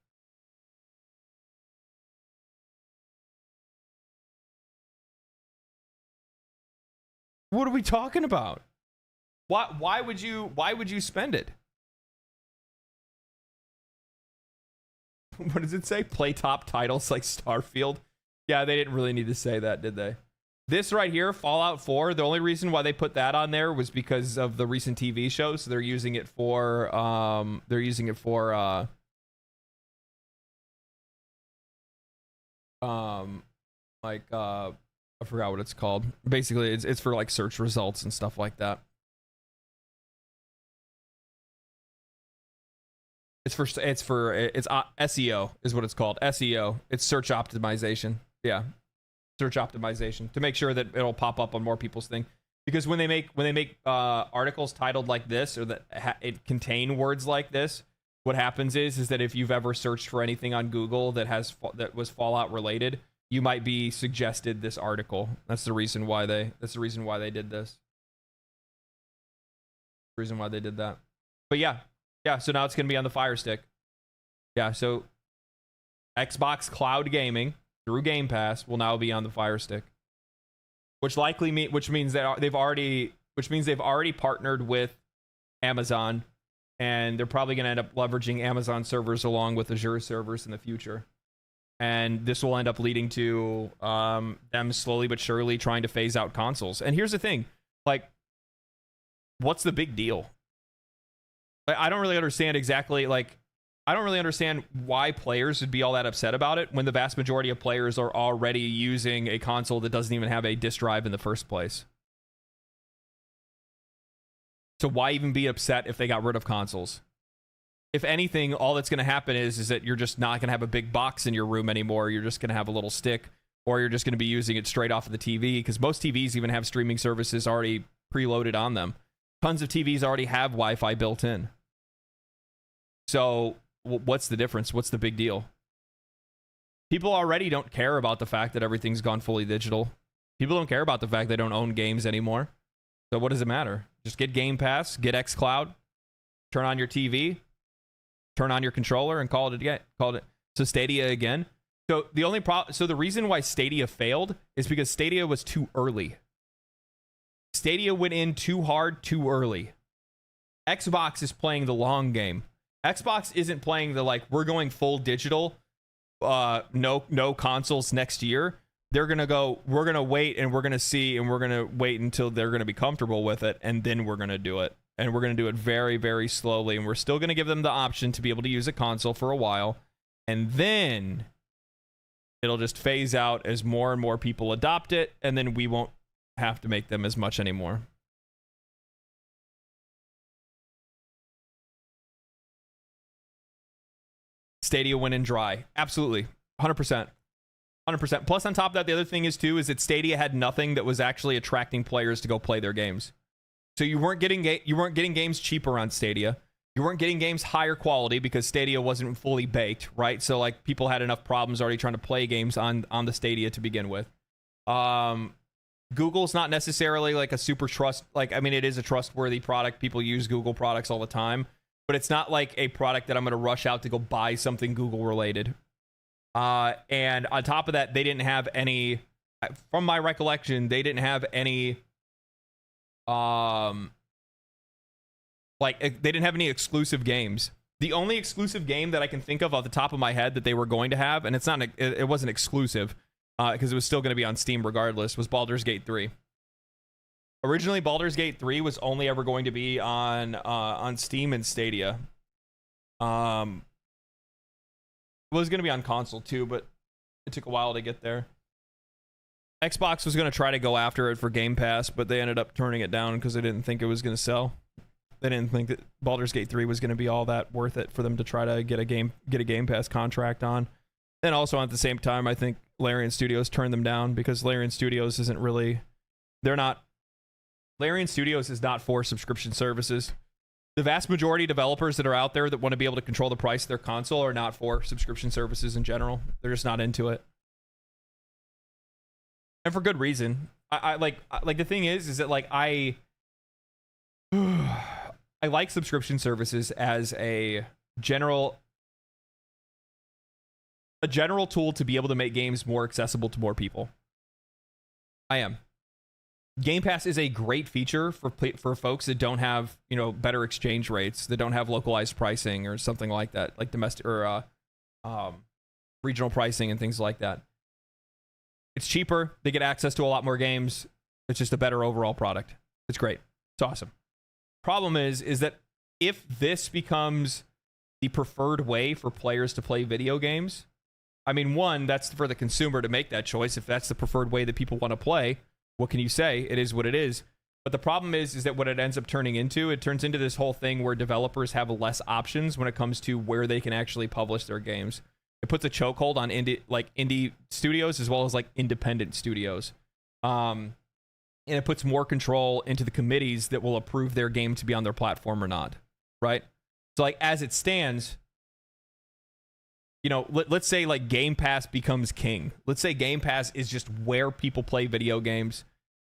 What are we talking about? Why would you spend it? What does it say? Play top titles like Starfield? Yeah, they didn't really need to say that, did they? This right here, Fallout 4, the only reason why they put that on there was because of the recent TV show, so they're using it for I forgot what it's called. Basically, it's for like search results and stuff like that. It's SEO is what it's called. SEO. It's search optimization. Yeah. Search optimization to make sure that it'll pop up on more people's thing. Because when they make articles titled like this, or that it contain words like this, what happens is that if you've ever searched for anything on Google that was Fallout related, you might be suggested this article. That's the reason why they did this. The reason why they did that. But yeah, so now it's going to be on the Fire Stick. Yeah, so Xbox Cloud Gaming through Game Pass will now be on the Fire Stick. Which means they've already partnered with Amazon, and they're probably going to end up leveraging Amazon servers along with Azure servers in the future. And this will end up leading to them slowly but surely trying to phase out consoles. And here's the thing, like, what's the big deal? I don't really understand why players would be all that upset about it when the vast majority of players are already using a console that doesn't even have a disk drive in the first place. So why even be upset if they got rid of consoles? If anything, all that's going to happen is that you're just not going to have a big box in your room anymore. You're just going to have a little stick, or you're just going to be using it straight off of the TV, because most TVs even have streaming services already preloaded on them. Tons of TVs already have Wi-Fi built in. So what's the difference? What's the big deal? People already don't care about the fact that everything's gone fully digital. People don't care about the fact they don't own games anymore. So what does it matter? Just get Game Pass, get xCloud, turn on your TV, turn on your controller, and call it again. Call it. So Stadia again. So the only problem. So the reason why Stadia failed is because Stadia was too early. Stadia went in too hard, too early. Xbox is playing the long game. Xbox isn't playing the like we're going full digital. No consoles next year. They're gonna go. We're gonna wait and we're gonna see and we're gonna wait until they're gonna be comfortable with it, and then we're gonna do it. And we're going to do it very, very slowly. And we're still going to give them the option to be able to use a console for a while. And then it'll just phase out as more and more people adopt it. And then we won't have to make them as much anymore. Stadia went in dry. Absolutely. 100%. 100%. Plus, on top of that, the other thing is, too, is that Stadia had nothing that was actually attracting players to go play their games. So you weren't getting games cheaper on Stadia. You weren't getting games higher quality because Stadia wasn't fully baked, right? So like people had enough problems already trying to play games on the Stadia to begin with. Google's not necessarily like a super I mean, it is a trustworthy product. People use Google products all the time, but it's not like a product that I'm going to rush out to go buy something Google related. And on top of that, they didn't have any, from my recollection, they didn't have any they didn't have any exclusive games. The only exclusive game that I can think of off the top of my head that they were going to have, and it wasn't exclusive because it was still going to be on Steam regardless, was Baldur's Gate 3. Originally, Baldur's Gate 3 was only ever going to be on Steam and Stadia. It was going to be on console too, but it took a while to get there. Xbox was going to try to go after it for Game Pass, but they ended up turning it down because they didn't think it was going to sell. They didn't think that Baldur's Gate 3 was going to be all that worth it for them to try to get a Game Pass contract on. And also at the same time, I think Larian Studios turned them down because Larian Studios Larian Studios is not for subscription services. The vast majority of developers that are out there that want to be able to control the price of their console are not for subscription services in general. They're just not into it. And for good reason. I like the thing is that like I like subscription services as a general tool to be able to make games more accessible to more people. I am. Game Pass is a great feature for folks that don't have, better exchange rates, that don't have localized pricing or something like that, like domestic or regional pricing and things like that. It's cheaper. They get access to a lot more games. It's just a better overall product. It's great. It's awesome. Problem is that if this becomes the preferred way for players to play video games, I mean, one, that's for the consumer to make that choice. If that's the preferred way that people want to play, what can you say? It is what it is. But the problem is that what it ends up turning into, it turns into this whole thing where developers have less options when it comes to where they can actually publish their games. It puts a chokehold on indie studios as well as like independent studios. And it puts more control into the committees that will approve their game to be on their platform or not. Right? So like as it stands, let's say like Game Pass becomes king. Let's say Game Pass is just where people play video games,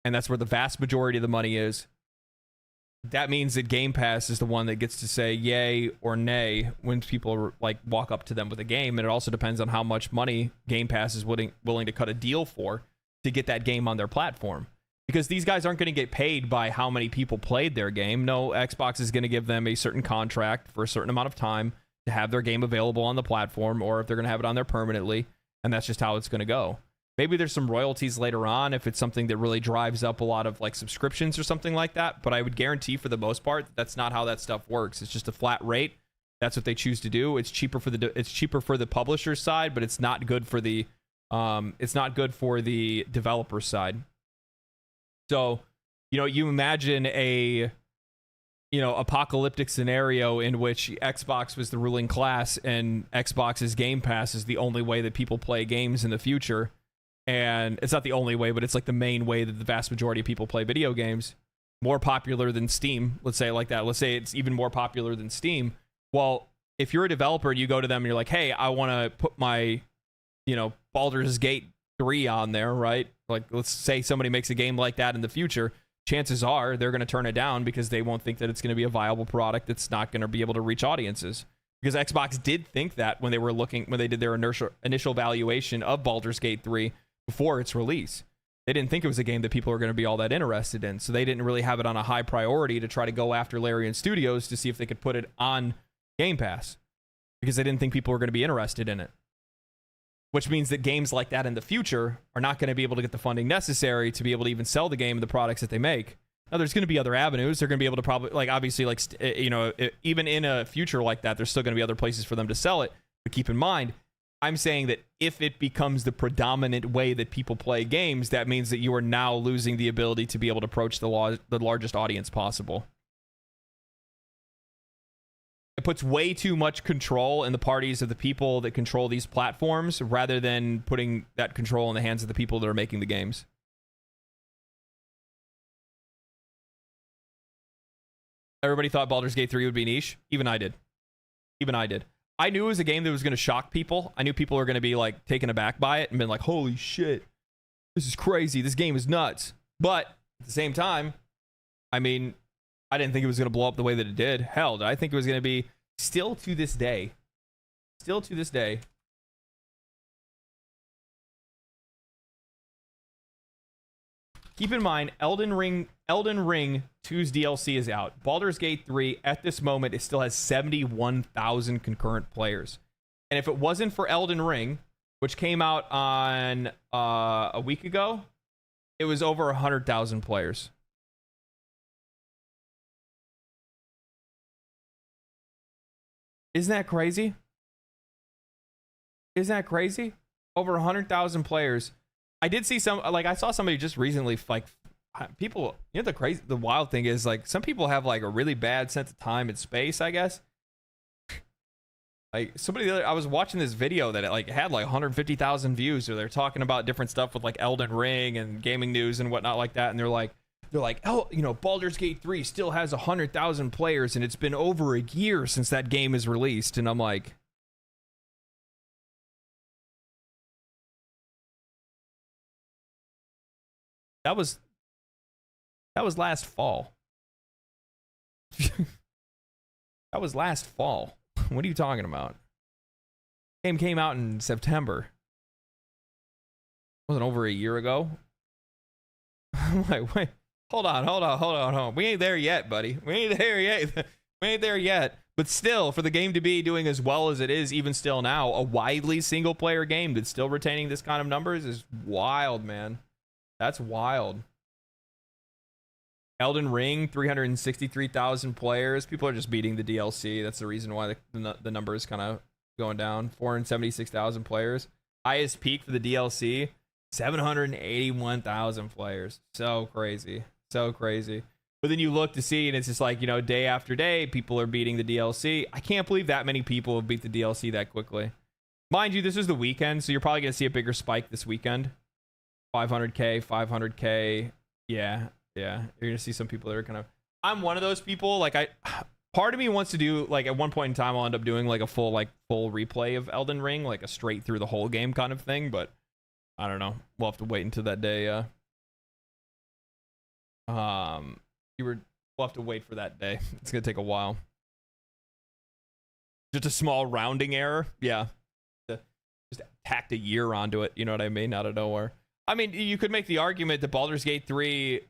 and that's where the vast majority of the money is. That means that Game Pass is the one that gets to say yay or nay when people like walk up to them with a game, and it also depends on how much money Game Pass is willing to cut a deal for to get that game on their platform. Because these guys aren't going to get paid by how many people played their game. No, Xbox is going to give them a certain contract for a certain amount of time to have their game available on the platform, or if they're going to have it on there permanently, and that's just how it's going to go. Maybe there's some royalties later on if it's something that really drives up a lot of like subscriptions or something like that, but I would guarantee for the most part that's not how that stuff works. It's just a flat rate. That's what they choose to do. It's cheaper for the publisher's side, but it's not good for the developer side. So, you imagine a apocalyptic scenario in which Xbox was the ruling class and Xbox's Game Pass is the only way that people play games in the future. And it's not the only way, but it's like the main way that the vast majority of people play video games. More popular than Steam, let's say it like that. Let's say it's even more popular than Steam. Well, if you're a developer and you go to them and you're like, hey, I want to put my, Baldur's Gate 3 on there, right? Like, let's say somebody makes a game like that in the future. Chances are they're going to turn it down because they won't think that it's going to be a viable product that's not going to be able to reach audiences. Because Xbox did think that when they did their initial valuation of Baldur's Gate 3 before its release. They didn't think it was a game that people were going to be all that interested in. So they didn't really have it on a high priority to try to go after Larian Studios to see if they could put it on Game Pass. Because they didn't think people were going to be interested in it. Which means that games like that in the future are not going to be able to get the funding necessary to be able to even sell the game and the products that they make. Now, there's going to be other avenues. They're going to be able to probably, like, obviously, like, even in a future like that, there's still going to be other places for them to sell it. But keep in mind, I'm saying that if it becomes the predominant way that people play games, that means that you are now losing the ability to be able to approach the largest audience possible. It puts way too much control in the parties of the people that control these platforms rather than putting that control in the hands of the people that are making the games. Everybody thought Baldur's Gate 3 would be niche. Even I did. I knew it was a game that was going to shock people. I knew people were going to be like taken aback by it and been like, holy shit, this is crazy. This game is nuts. But at the same time, I mean, I didn't think it was going to blow up the way that it did. Hell, I think it was going to be still to this day. Keep in mind, Elden Ring 2's DLC is out. Baldur's Gate 3, at this moment, it still has 71,000 concurrent players. And if it wasn't for Elden Ring, which came out on a week ago, it was over 100,000 players. Isn't that crazy? Over 100,000 players. I did see I saw somebody just recently, like, people, the wild thing is, like, some people have, like, a really bad sense of time and space, I guess. Like, I was watching this video that it had 150,000 views, where they're talking about different stuff with, like, Elden Ring and gaming news and whatnot like that, and they're like, oh, Baldur's Gate 3 still has 100,000 players, and it's been over a year since that game is released, and I'm like, that was last fall. That was last fall. What are you talking about? Game came out in September. Wasn't over a year ago. I'm like, wait, hold on. We ain't there yet, buddy. We ain't there yet. But still, for the game to be doing as well as it is, even still now, a widely single-player game that's still retaining this kind of numbers is wild, man. That's wild. Elden Ring, 363,000 players. People are just beating the DLC. That's the reason why the number is kind of going down. 476,000 players. Highest peak for the DLC, 781,000 players. So crazy. But then you look to see, and it's just like, day after day, people are beating the DLC. I can't believe that many people have beat the DLC that quickly. Mind you, this is the weekend, so you're probably going to see a bigger spike this weekend. 500K. Yeah. You're going to see some people that are kind of... I'm one of those people, part of me wants to do, at one point in time, I'll end up doing, a full replay of Elden Ring, a straight through the whole game kind of thing, but I don't know. We'll have to wait until that day. We'll have to wait for that day. It's going to take a while. Just a small rounding error. Yeah. Just tacked a year onto it, you know what I mean? Out of nowhere. I mean, you could make the argument that Baldur's Gate 3...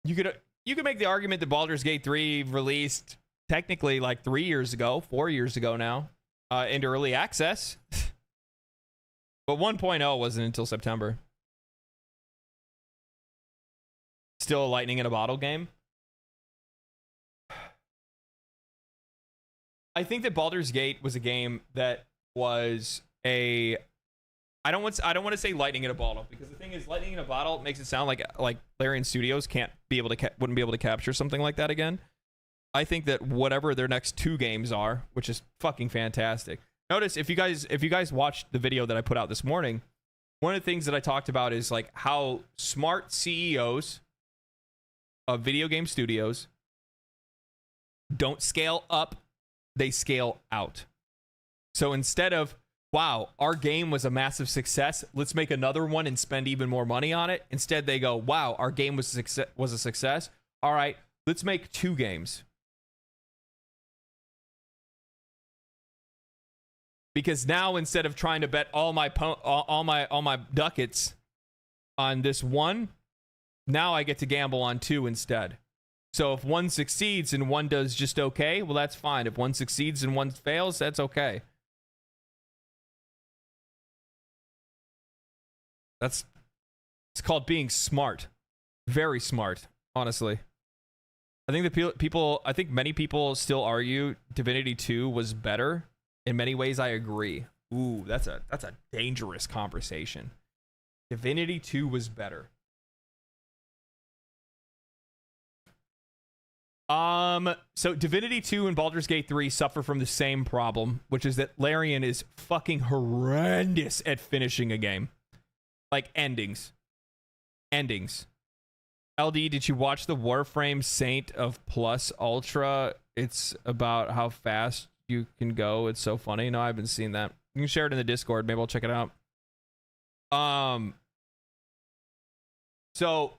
You could make the argument that Baldur's Gate 3 released technically 4 years ago now, into early access. But 1.0 wasn't until September. Still a lightning in a bottle game. I think that Baldur's Gate was a game that was a... I don't want to say lightning in a bottle, because the thing is, lightning in a bottle makes it sound like Larian Studios wouldn't be able to capture something like that again. I think that whatever their next 2 games are, which is fucking fantastic. Notice if you guys watched the video that I put out this morning, one of the things that I talked about is like how smart CEOs of video game studios don't scale up, they scale out. So instead of, wow, our game was a massive success, let's make another one and spend even more money on it. Instead, they go, wow, our game was a success. All right, let's make 2 games. Because now instead of trying to bet all my ducats on this one, now I get to gamble on 2 instead. So if one succeeds and one does just okay, well, that's fine. If one succeeds and one fails, that's okay. It's called being smart. Very smart, honestly. I think many people still argue Divinity 2 was better. In many ways, I agree. Ooh, that's a dangerous conversation. Divinity 2 was better. So Divinity 2 and Baldur's Gate 3 suffer from the same problem, which is that Larian is fucking horrendous at finishing a game. Like endings. LD, did you watch the Warframe Saint of Plus Ultra? It's about how fast you can go. It's so funny. No, I haven't seen that. You can share it in the Discord. Maybe I'll check it out. So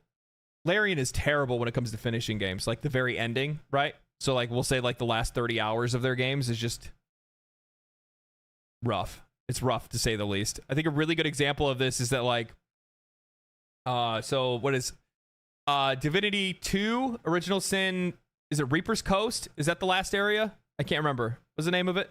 Larian is terrible when it comes to finishing games, like the very ending, right? So like we'll say like the last 30 hours of their games is just rough. It's rough to say the least. I think a really good example of this is that like so what is Divinity 2 Original Sin, is it Reaper's Coast? Is that the last area? I can't remember. What's the name of it?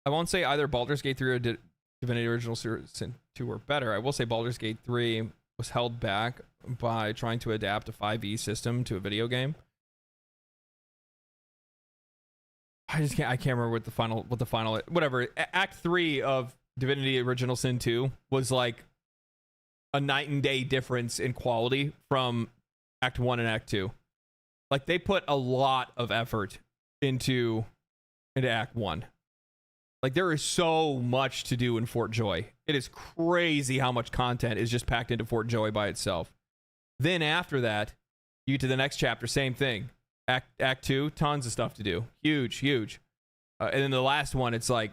I won't say either Baldur's Gate 3 or Divinity Original Sin 2 were better. I will say Baldur's Gate 3 was held back by trying to adapt a 5e system to a video game. I can't remember what the final whatever. Act 3 of Divinity Original Sin 2 was like a night and day difference in quality from Act 1 and Act 2. Like they put a lot of effort into Act 1. Like there is so much to do in Fort Joy. It is crazy how much content is just packed into Fort Joy by itself. Then after that, you get to the next chapter, same thing. Act 2, tons of stuff to do. Huge. And then the last one, it's like,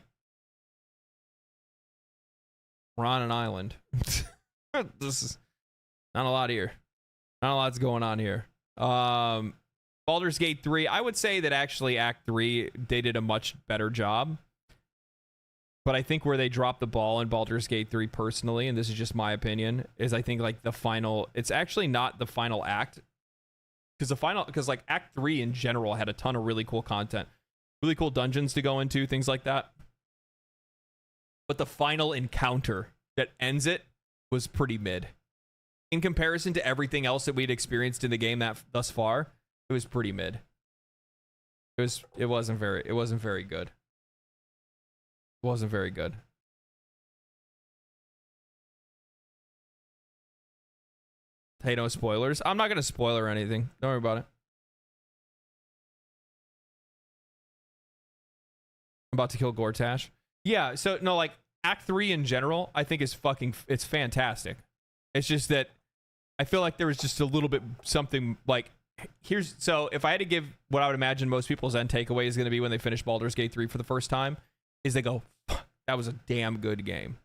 we're on an island. This is not a lot here. Not a lot's going on here. Baldur's Gate 3, I would say that actually Act 3, they did a much better job. But I think where they dropped the ball in Baldur's Gate 3 personally, and this is just my opinion, is I think like the final, it's actually not the final act. Because like Act 3 in general had a ton of really cool content. Really cool dungeons to go into, things like that. But the final encounter that ends it was pretty mid. In comparison to everything else that we'd experienced in the game thus far, it was pretty mid. It wasn't very good. It wasn't very good. Hey, no spoilers. I'm not going to spoiler anything. Don't worry about it. I'm about to kill Gortash. Yeah, so no, like Act 3 in general, I think it's fantastic. It's just that I feel like there was just a little bit something like so if I had to give what I would imagine most people's end takeaway is going to be when they finish Baldur's Gate 3 for the first time, is they go, that was a damn good game.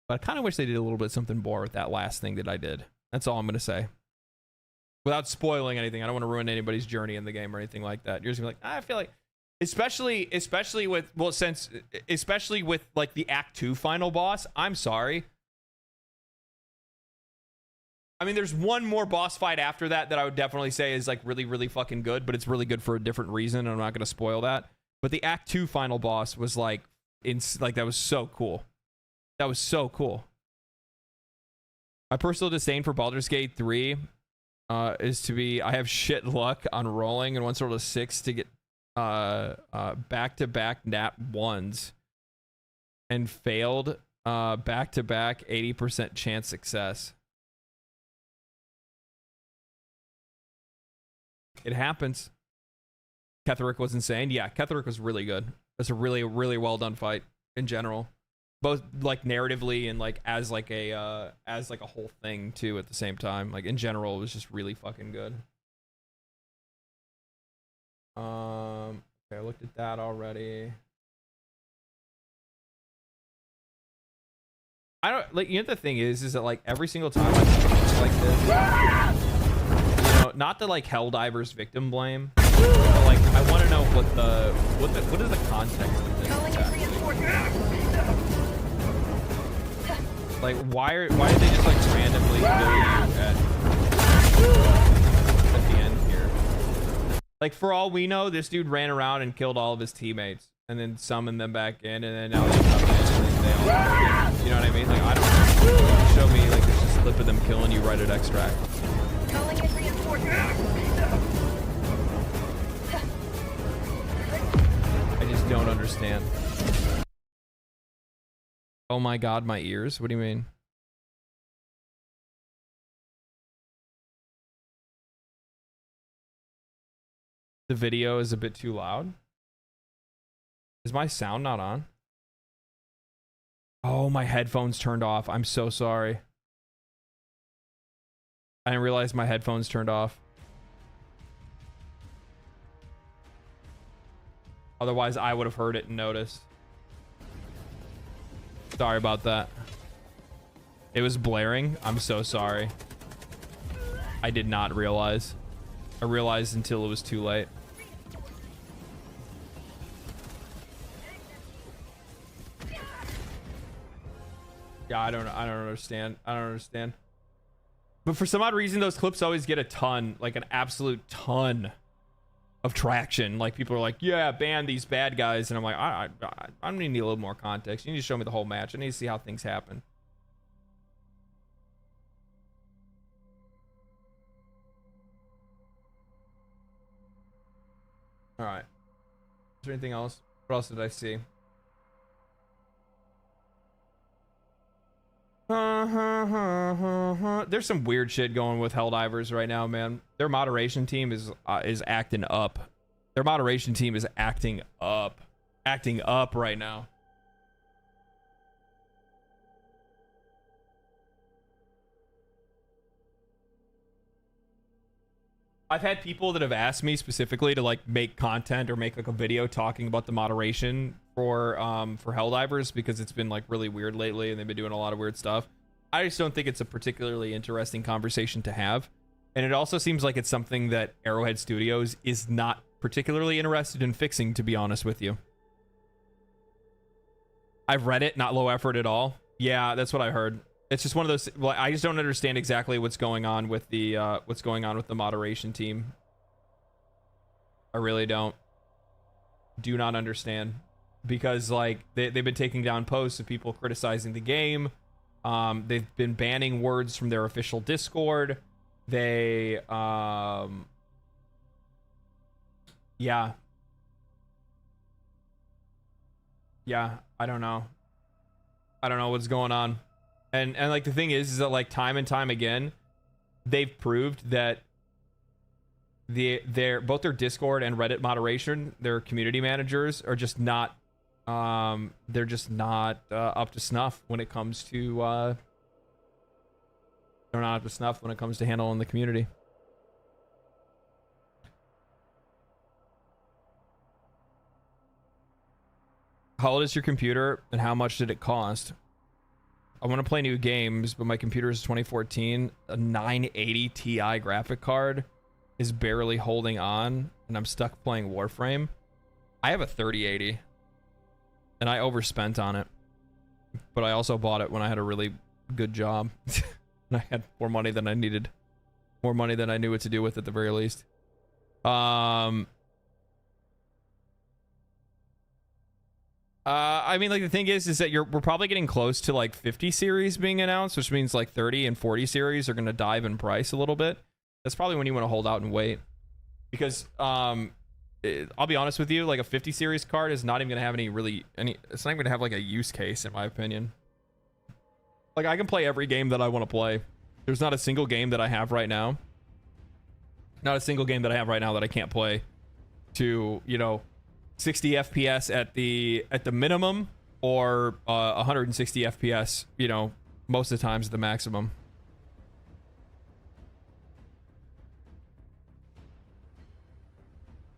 But I kind of wish they did a little bit something more with that last thing that I did. That's all I'm going to say. Without spoiling anything. I don't want to ruin anybody's journey in the game or anything like that. You're just going to be like, I feel like, especially with like the Act 2 final boss, I'm sorry. I mean, there's one more boss fight after that I would definitely say is like really, really fucking good, but it's really good for a different reason, and I'm not going to spoil that. But the Act 2 final boss was like, that was so cool. That was so cool. My personal disdain for Baldur's Gate 3 is to be I have shit luck on rolling and once rolled a 6 to get back-to-back nat 1s and failed back-to-back 80% chance success. It happens. Ketherick was insane. Yeah, Ketherick was really good. That's a really, really well done fight in general. Both like narratively and like as like a whole thing too at the same time. Like in general, it was just really fucking good. Okay, I looked at that already. I don't like, you know, the thing is that like every single time I see like this, you know, not the like Helldivers victim blame, but like I want to know what is the context of this exactly? Like why did they just like randomly kill you at the end here? Like for all we know, this dude ran around and killed all of his teammates and then summoned them back in, and then now they come in and they all kill you know what I mean? Like I don't know. Show me like there's just a clip of them killing you right at extract. Calling in reinforcements. I just don't understand. Oh my god, my ears? What do you mean? The video is a bit too loud? Is my sound not on? Oh, my headphones turned off. I'm so sorry. I didn't realize my headphones turned off. Otherwise, I would have heard it and noticed. Sorry about that. It was blaring. I'm so sorry. I did not realize. I realized until it was too late. Yeah, I don't understand. I don't understand. But for some odd reason, those clips always get a ton, like an absolute ton of traction. Like people are like, yeah, ban these bad guys. And I'm like, I'm gonna need a little more context. You need to show me the whole match. I need to see how things happen. All right. Is there anything else? What else did I see? There's some weird shit going with Helldivers right now, man. Their moderation team is acting up. Their moderation team is acting up right now. I've had people that have asked me specifically to like make content or make like a video talking about the moderation for Helldivers because it's been like really weird lately and they've been doing a lot of weird stuff. I just don't think it's a particularly interesting conversation to have. And it also seems like it's something that Arrowhead Studios is not particularly interested in fixing, to be honest with you. I've read it, not low effort at all. Yeah, that's what I heard. It's just one of those, well, I just don't understand exactly what's going on with the moderation team. I really don't. Do not understand. Because like they've been taking down posts of people criticizing the game. They've been banning words from their official Discord. They yeah, I don't know what's going on. And like the thing is that like time and time again they've proved that both their Discord and Reddit moderation, their community managers are just not they're just not up to snuff when it comes to they're not up to snuff when it comes to handling the community. How old is your computer and how much did it cost? I want to play new games, but my computer is 2014. A 980 Ti graphic card is barely holding on, and I'm stuck playing Warframe. I have a 3080, and I overspent on it. But I also bought it when I had a really good job. And I had more money than I needed. More money than I knew what to do with at the very least. I mean, like the thing is that we're probably getting close to like 50 series being announced, which means like 30 and 40 series are going to dive in price a little bit. That's probably when you want to hold out and wait, because I'll be honest with you, like a 50 series card is not even gonna have it's not even gonna have like a use case, in my opinion. Like, I can play every game that I want to play. There's not a single game that I have right now. Not a single game that I have right now that I can't play to, you know, 60 FPS at the minimum, or 160 FPS, you know, most of the times at the maximum.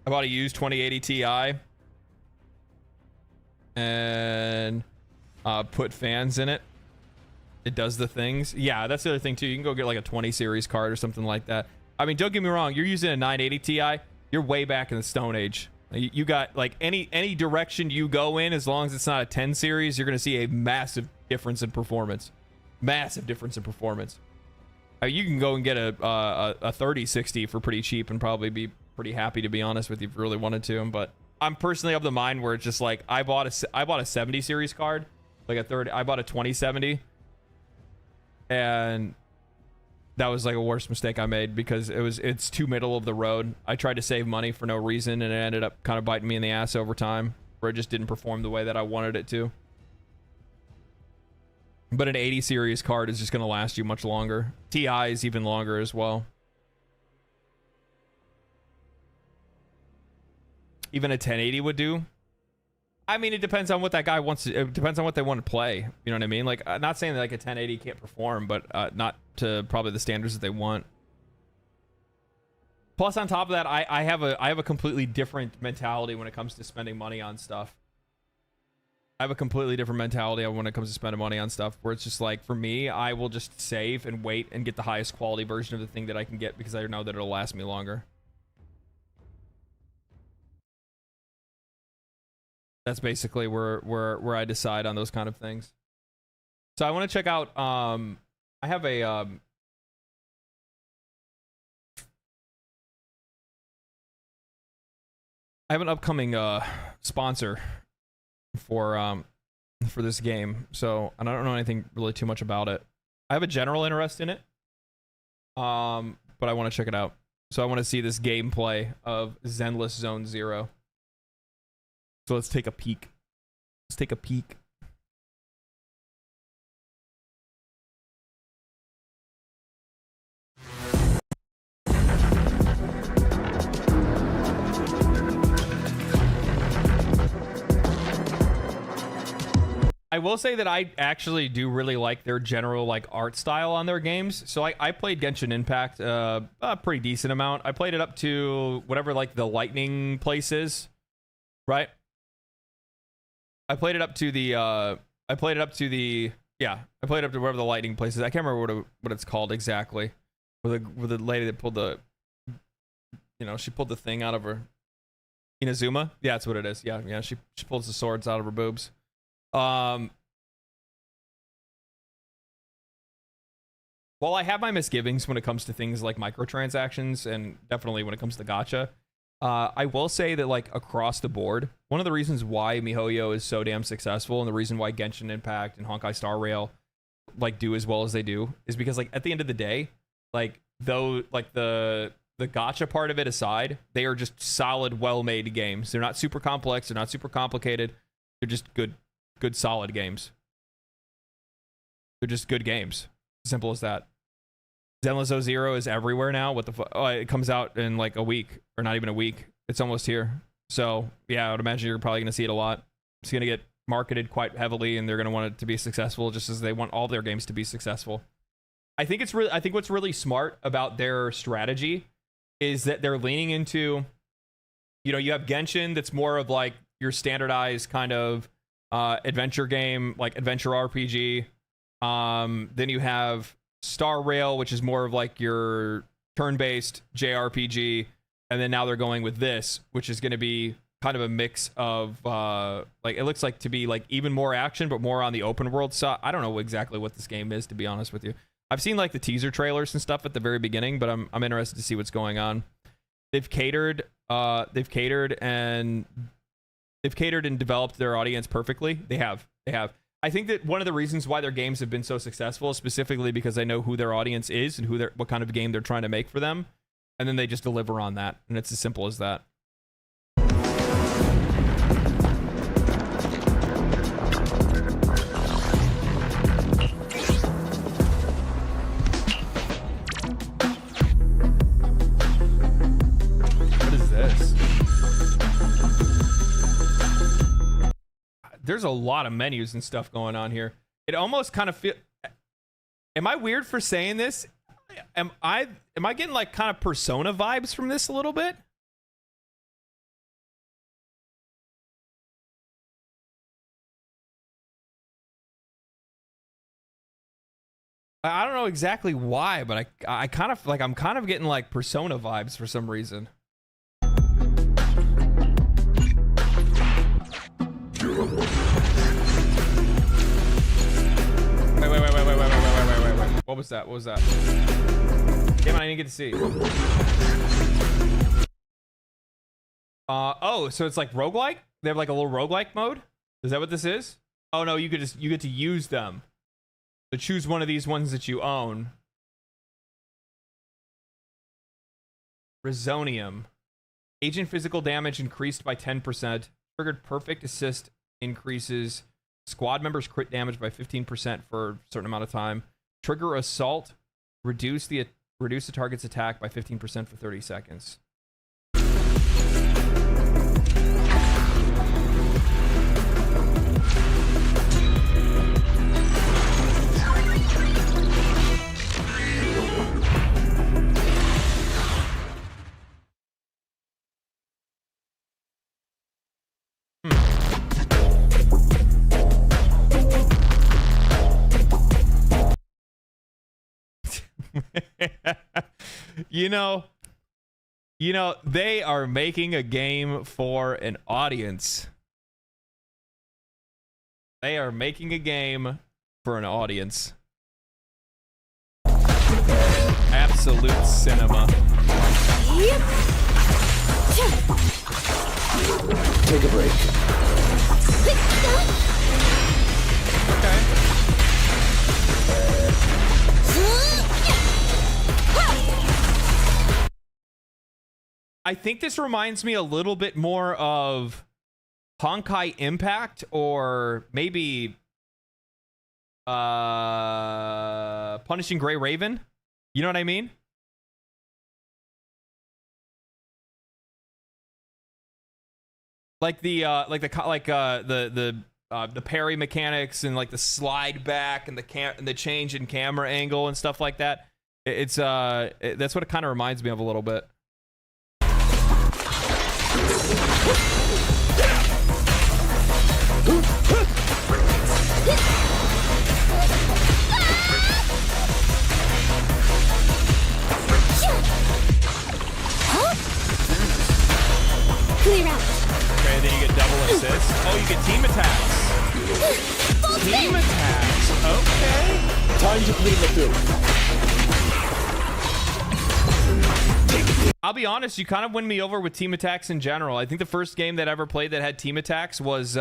I bought a used 2080 Ti and put fans in it. It does the things. Yeah, that's the other thing too. You can go get like a 20 series card or something like that. I mean, don't get me wrong. You're using a 980 Ti. You're way back in the Stone Age. You got like any direction you go in, as long as it's not a 10 series, you're going to see a massive difference in performance. Massive difference in performance. You can go and get a 3060 for pretty cheap and probably be pretty happy, to be honest with you, if you really wanted to. But I'm personally of the mind where it's just like, I bought a 70 series card, like I bought a 2070, and that was like a worst mistake I made, because it's too middle of the road. I tried to save money for no reason, and it ended up kind of biting me in the ass over time, where it just didn't perform the way that I wanted it to. But an 80 series card is just going to last you much longer. TI is even longer as well. Even a 1080 would do. I mean, it depends on what that guy wants to, it depends on what they want to play. You know what I mean? Like, I'm not saying that like a 1080 can't perform, but not to probably the standards that they want. Plus, on top of that, I have a completely different mentality when it comes to spending money on stuff. I have a completely different mentality when it comes to spending money on stuff, where it's just like, for me, I will just save and wait and get the highest quality version of the thing that I can get, because I know that it'll last me longer. That's basically where I decide on those kind of things. So I want to check out, I have a I have an upcoming sponsor for this game, so I don't know anything really too much about it. I have a general interest in it, but I want to check it out. So I want to see this gameplay of Zenless Zone Zero. So let's take a peek. Let's take a peek. I will say that I actually do really like their general like art style on their games. So I played Genshin Impact a pretty decent amount. I played it up to whatever like the lightning place is, right? I played it up to the I played it up to wherever the lightning place is. I can't remember what it's called exactly. With the lady that pulled the, you know, she pulled the thing out of her, Inazuma. Yeah, that's what it is. Yeah, she pulls the swords out of her boobs. While I have my misgivings when it comes to things like microtransactions, and definitely when it comes to gacha, I will say that like across the board, one of the reasons why MiHoYo is so damn successful, and the reason why Genshin Impact and Honkai Star Rail like do as well as they do, is because like at the end of the day, like though like the gacha part of it aside, they are just solid, well-made games. They're not super complex, they're not super complicated, they're just good solid games. They're just good games. Simple as that. Zenless Zone Zero is everywhere now. What the fuck? Oh, it comes out in like a week, or not even a week. It's almost here. So yeah, I would imagine you're probably going to see it a lot. It's going to get marketed quite heavily, and they're going to want it to be successful, just as they want all their games to be successful. I think what's really smart about their strategy is that they're leaning into, you know, you have Genshin, that's more of like your standardized kind of adventure game, like adventure RPG. Then you have Star Rail, which is more of like your turn-based JRPG, and then now they're going with this, which is going to be kind of a mix of like, it looks like to be like even more action, but more on the open world side. I don't know exactly what this game is, to be honest with you. I've seen like the teaser trailers and stuff at the very beginning, but I'm interested to see what's going on. They've catered and developed their audience perfectly. They have. I think that one of the reasons why their games have been so successful is specifically because they know who their audience is and what kind of game they're trying to make for them, and then they just deliver on that, and it's as simple as that. What is this? There's a lot of menus and stuff going on here. It almost kind of feel. Am I weird for saying this? Am I getting like kind of Persona vibes from this a little bit? I don't know exactly why, but I kind of like I'm kind of getting like Persona vibes for some reason. Wait. What was that? What was that? Damn it, I didn't get to see. Oh, so it's like roguelike? They have like a little roguelike mode? Is that what this is? Oh no, you get to use them. So choose one of these ones that you own. Resonium. Agent physical damage increased by 10%. Triggered perfect assist increases squad members crit damage by 15% for a certain amount of time. Trigger assault, reduce the target's attack by 15% for 30 seconds. You know, they are making a game for an audience. They are making a game for an audience. Absolute cinema. Take a break. Okay. I think this reminds me a little bit more of Honkai Impact, or maybe Punishing Gray Raven. You know what I mean? Like the parry mechanics and like the slide back and the change in camera angle and stuff like that. That's what it kind of reminds me of a little bit. Clear out. Okay, then you get double assists. Oh, you get team attacks. Team attacks. Okay. Time to clean the field. I'll be honest, you kind of win me over with team attacks in general. I think the first game that I ever played that had team attacks was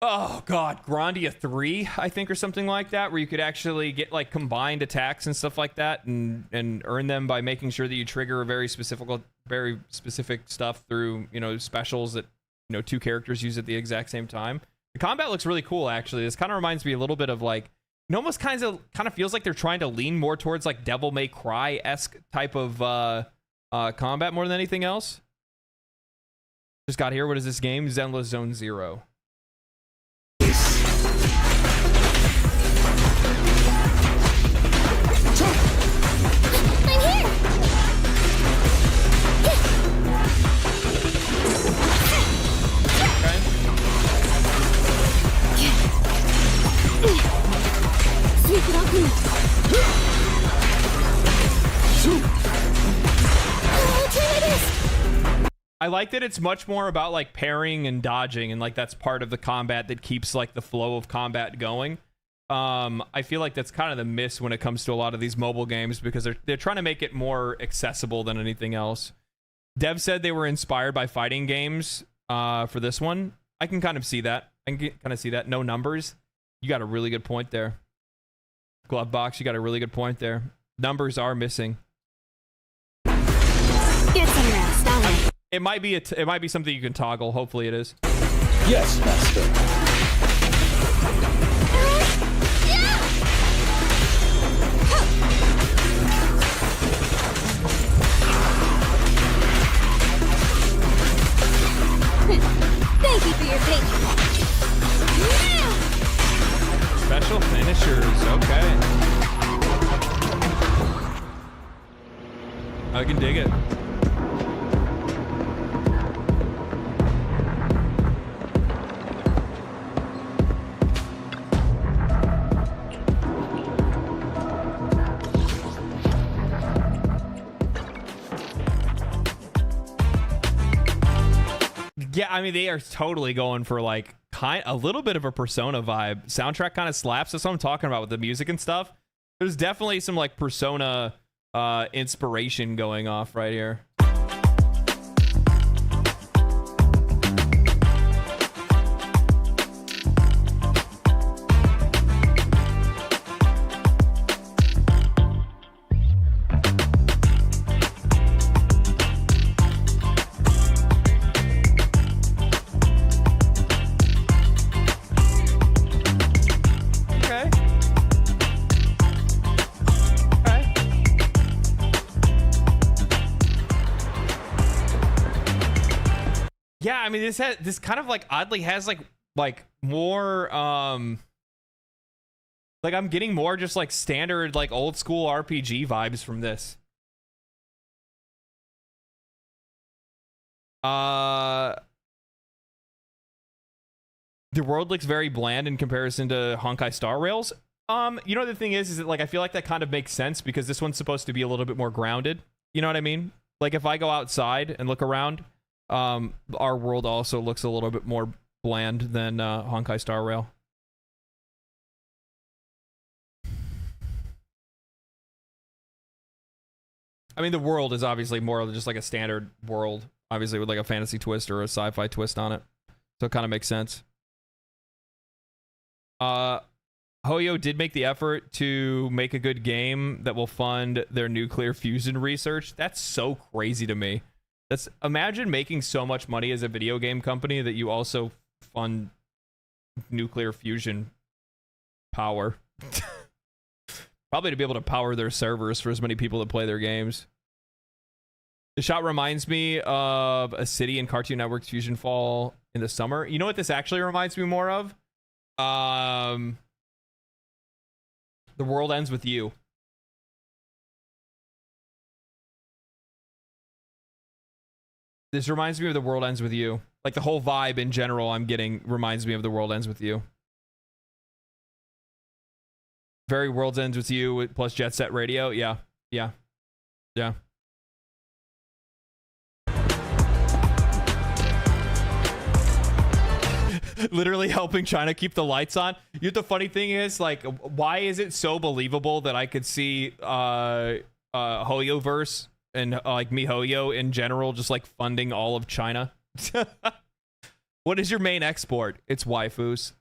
oh god, Grandia 3, I think, or something like that, where you could actually get like combined attacks and stuff like that, and earn them by making sure that you trigger very specific stuff through, you know, specials that, you know, two characters use at the exact same time. The combat looks really cool, actually. This kind of reminds me a little bit of like, it almost kind of feels like they're trying to lean more towards like Devil May Cry-esque type of combat more than anything else. Just got here. What is this game? Zenless Zone Zero. I like that it's much more about like parrying and dodging, and like that's part of the combat that keeps like the flow of combat going. I feel like that's kind of the miss when it comes to a lot of these mobile games, because they're trying to make it more accessible than anything else. Dev said they were inspired by fighting games for this one. I can kind of see that. I can kind of see that. No numbers. You got a really good point there. Glove box, you got a really good point there. Numbers are missing. Get some rest, all right. It might be it might be something you can toggle. Hopefully it is. Yes, master. Thank you for your patience. Special finishers. Okay. I can dig it. Yeah, I mean, they are totally going for like a little bit of a Persona vibe. Soundtrack kind of slaps. That's what I'm talking about with the music and stuff. There's definitely some like Persona inspiration going off right here. Yeah, I mean, this kind of like oddly has like more like I'm getting more just like standard like old school RPG vibes from this. The world looks very bland in comparison to Honkai Star Rail's. You know, the thing is that like I feel like that kind of makes sense because this one's supposed to be a little bit more grounded. You know what I mean? Like if I go outside and look around, our world also looks a little bit more bland than Honkai Star Rail. I mean, the world is obviously more of just like a standard world, obviously with like a fantasy twist or a sci-fi twist on it. So it kind of makes sense. Hoyo did make the effort to make a good game that will fund their nuclear fusion research. That's so crazy to me. Imagine making so much money as a video game company that you also fund nuclear fusion power. Probably to be able to power their servers for as many people that play their games. The shot reminds me of a city in Cartoon Network's Fusion Fall in the summer. You know what this actually reminds me more of? The World Ends With You. This reminds me of The World Ends With You. Like the whole vibe in general I'm getting reminds me of The World Ends With You. Very World Ends With You plus Jet Set Radio. Yeah. Yeah. Yeah. Literally helping China keep the lights on. You know, the funny thing is, like, why is it so believable that I could see Hoyoverse and like MiHoYo in general just like funding all of China? What is your main export? It's waifus.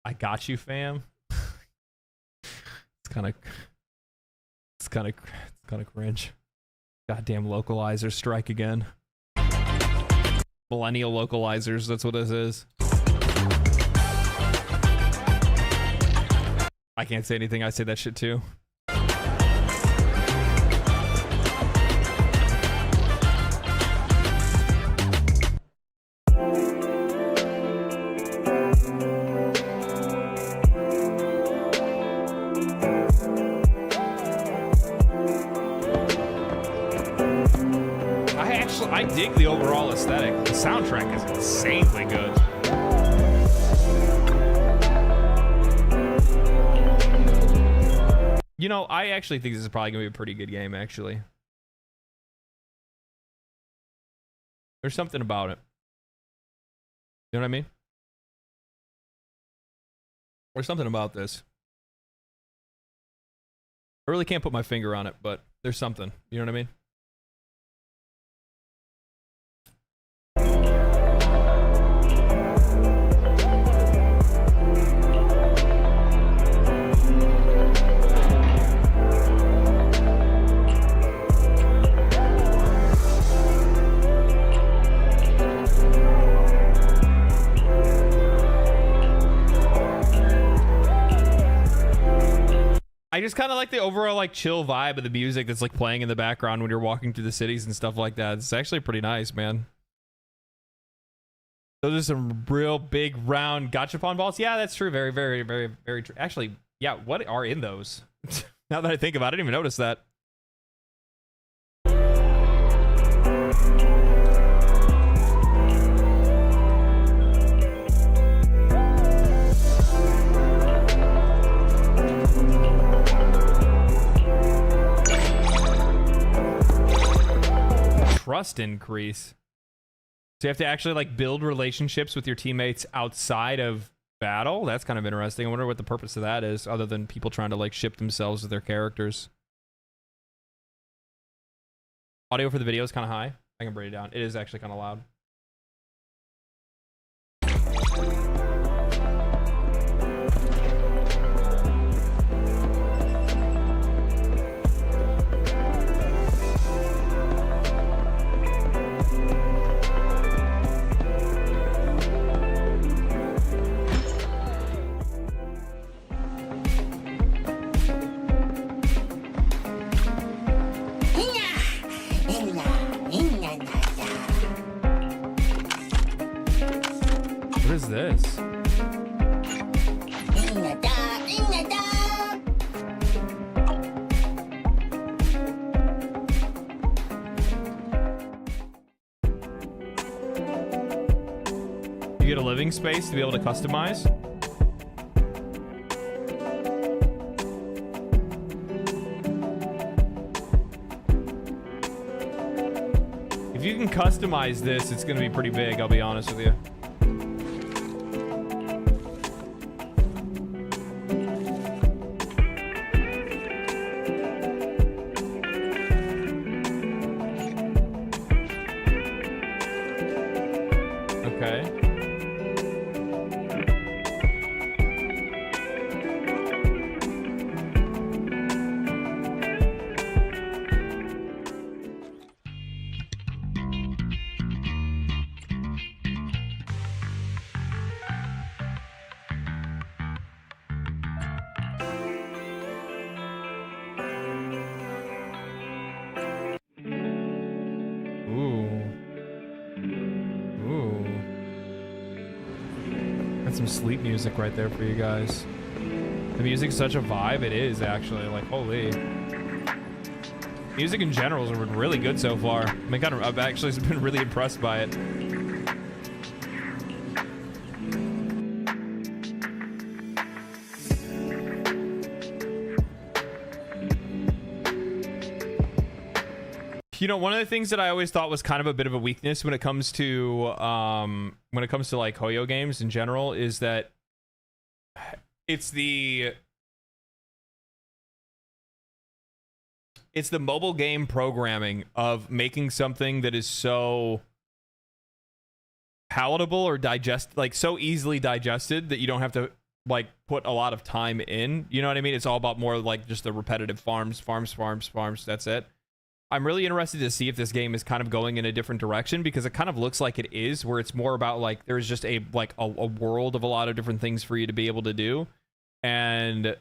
I got you, fam. It's kind of cringe. Goddamn localizers strike again. Millennial localizers, that's what this is. I can't say anything, I say that shit too. I dig the overall aesthetic. The soundtrack is insanely good. You know, I actually think this is probably gonna be a pretty good game, actually. There's something about it. You know what I mean? There's something about this. I really can't put my finger on it, but there's something. You know what I mean? I just kind of like the overall like chill vibe of the music that's like playing in the background when you're walking through the cities and stuff like that. It's actually pretty nice, man. Those are some real big round gachapon balls. Yeah, that's true. Very, very, very, very true. Actually, yeah, what are in those? Now that I think about it, I didn't even notice that. Trust increase. So you have to actually like build relationships with your teammates outside of battle. That's kind of interesting. I wonder what the purpose of that is, other than people trying to like ship themselves with their characters. Audio for the video is kind of high. I can bring it down. It is actually kind of loud. What is this? You get a living space to be able to customize. If you can customize this, it's going to be pretty big, I'll be honest with you. Sleep music right there for you guys. The music's such a vibe. It is actually like holy. Music in general has been really good so far. I mean, I've actually been really impressed by it. You know, one of the things that I always thought was kind of a bit of a weakness when it comes to like Hoyo games in general is that it's the mobile game programming of making something that is so palatable or so easily digested that you don't have to like put a lot of time in. You know what I mean? It's all about more like just the repetitive farms. That's it. I'm really interested to see if this game is kind of going in a different direction, because it kind of looks like it is, where it's more about like there's just a world of a lot of different things for you to be able to do, and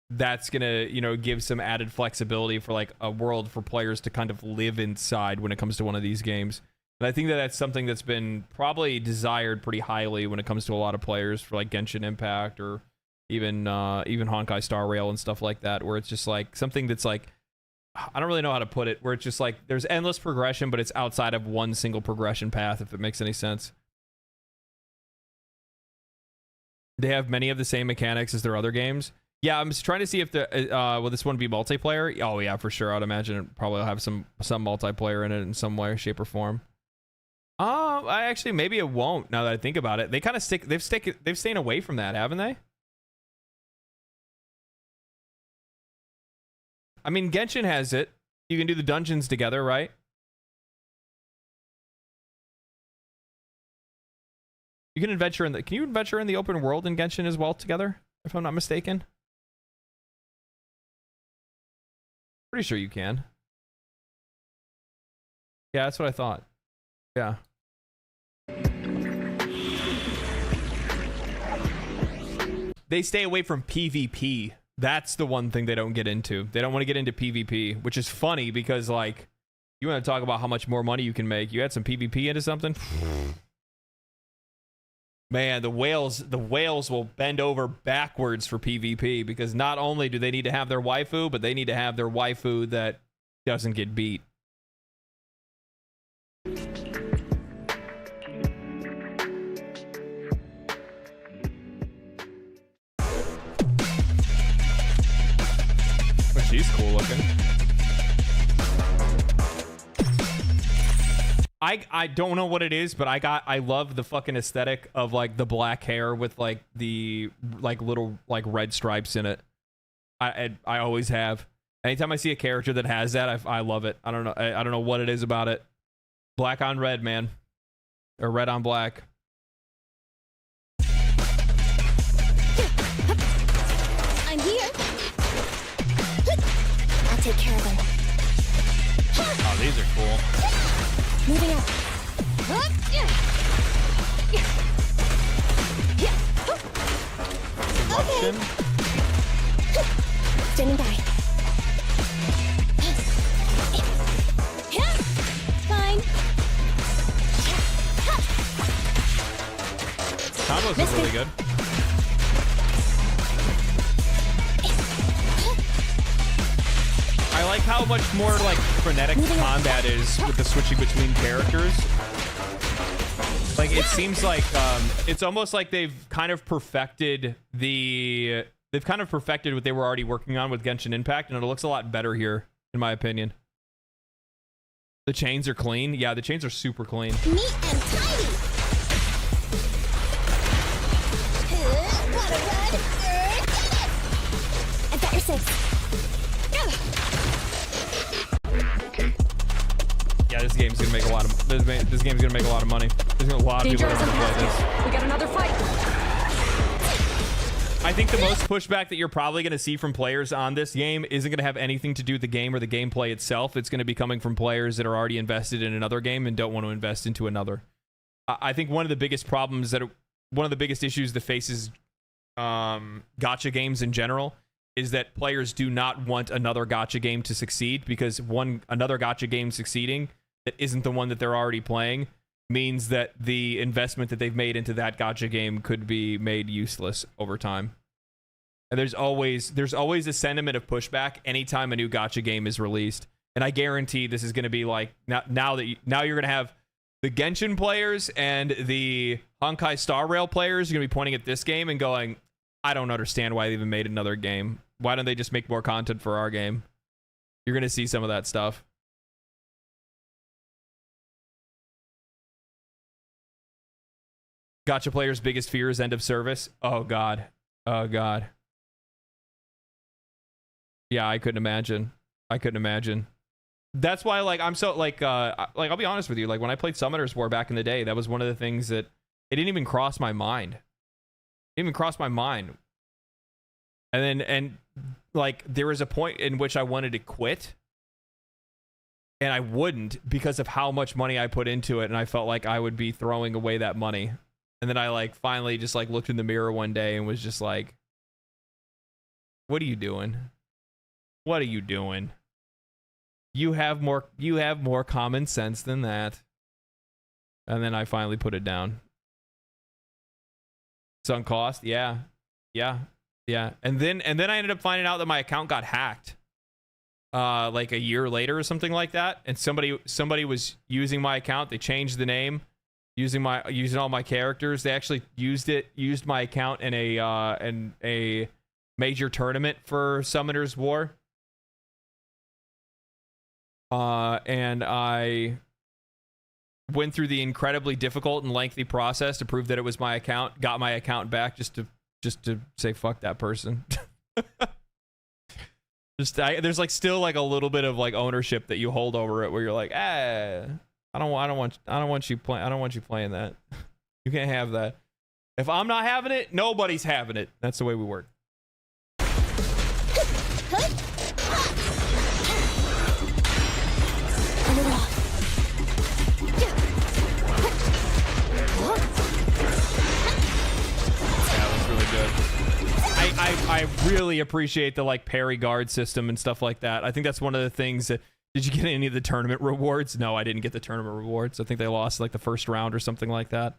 that's gonna, you know, give some added flexibility for like a world for players to kind of live inside when it comes to one of these games. And I think that that's something that's been probably desired pretty highly when it comes to a lot of players for like Genshin Impact or even Honkai Star Rail and stuff like that, where it's just like something that's like, I don't really know how to put it, where it's just like there's endless progression, but it's outside of one single progression path, if it makes any sense. They have many of the same mechanics as their other games. Yeah, I'm just trying to see if the will this one be multiplayer? Oh yeah, for sure. I'd imagine it probably will have some multiplayer in it in some way, shape, or form. I actually, maybe it won't, now that I think about it. They kind of they've stayed away from that, haven't they? I mean, Genshin has it. You can do the dungeons together, right? You can adventure in the... Can you adventure in the open world in Genshin as well together, if I'm not mistaken? Pretty sure you can. Yeah, that's what I thought. Yeah. They stay away from PvP. That's the one thing they don't get into. They don't want to get into PvP, which is funny because, like, you want to talk about how much more money you can make. You add some PvP into something. Man, the whales will bend over backwards for PvP, because not only do they need to have their waifu, but they need to have their waifu that doesn't get beat. She's cool looking. I don't know what it is, but I love the fucking aesthetic of like the black hair with like the like little like red stripes in it. I always have. Anytime I see a character that has that, I love it. I don't know what it is about it. Black on red, man. Or red on black. I'm here. I'll take care of them. Oh, these are cool. Moving up. Eruption. Standing by. Fine. Combos look really good. I like how much more like frenetic combat is with the switching between characters. Like it seems like it's almost like they've kind of perfected what they were already working on with Genshin Impact, and it looks a lot better here, in my opinion. The chains are clean. Yeah, the chains are super clean. Neat and tidy. What a run! I've got your six. Yeah, this game's gonna make a lot of this game's gonna make a lot of money. There's a lot of people that are gonna play this. We got another fight. I think the most pushback that you're probably gonna see from players on this game isn't gonna have anything to do with the game or the gameplay itself. It's gonna be coming from players that are already invested in another game and don't want to invest into another. I think one of the biggest issues that faces gacha games in general is that players do not want another gacha game to succeed, because another gacha game succeeding that isn't the one that they're already playing means that the investment that they've made into that gacha game could be made useless over time. And there's always a sentiment of pushback anytime a new gacha game is released. And I guarantee this is going to be like now you're going to have the Genshin players and the Honkai Star Rail players are going to be pointing at this game and going, I don't understand why they even made another game. Why don't they just make more content for our game? You're going to see some of that stuff. Gacha players' biggest fear is end of service. Oh, God. Oh, God. Yeah, I couldn't imagine. That's why, like, I'm so, like, I'll be honest with you. Like, when I played Summoner's War back in the day, that was one of the things that it didn't even cross my mind. Didn't even cross my mind. And like there was a point in which I wanted to quit, and I wouldn't because of how much money I put into it, and I felt like I would be throwing away that money. And then I like finally just like looked in the mirror one day and was just like, what are you doing? What are you doing? You have more common sense than that. And then I finally put it down. Sunk cost, yeah. And then I ended up finding out that my account got hacked. Like a year later or something like that. And somebody was using my account. They changed the name, using all my characters. They actually used my account in a major tournament for Summoner's War. And I went through the incredibly difficult and lengthy process to prove that it was my account, got my account back just to say fuck that person. There's like still like a little bit of like ownership that you hold over it where you're like, I don't want you playing that. You can't have that. If I'm not having it, nobody's having it. That's the way we work. I really appreciate the like parry guard system and stuff like that. I think that's one of the things that, did you get any of the tournament rewards? No, I didn't get the tournament rewards. I think they lost like the first round or something like that.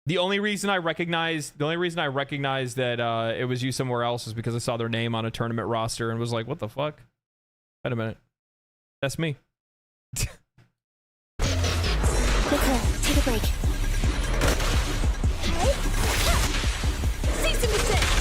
The only reason I recognized that it was used somewhere else is because I saw their name on a tournament roster and was like, what the fuck? Wait a minute. That's me. Nicole, take a break. Cease and desist!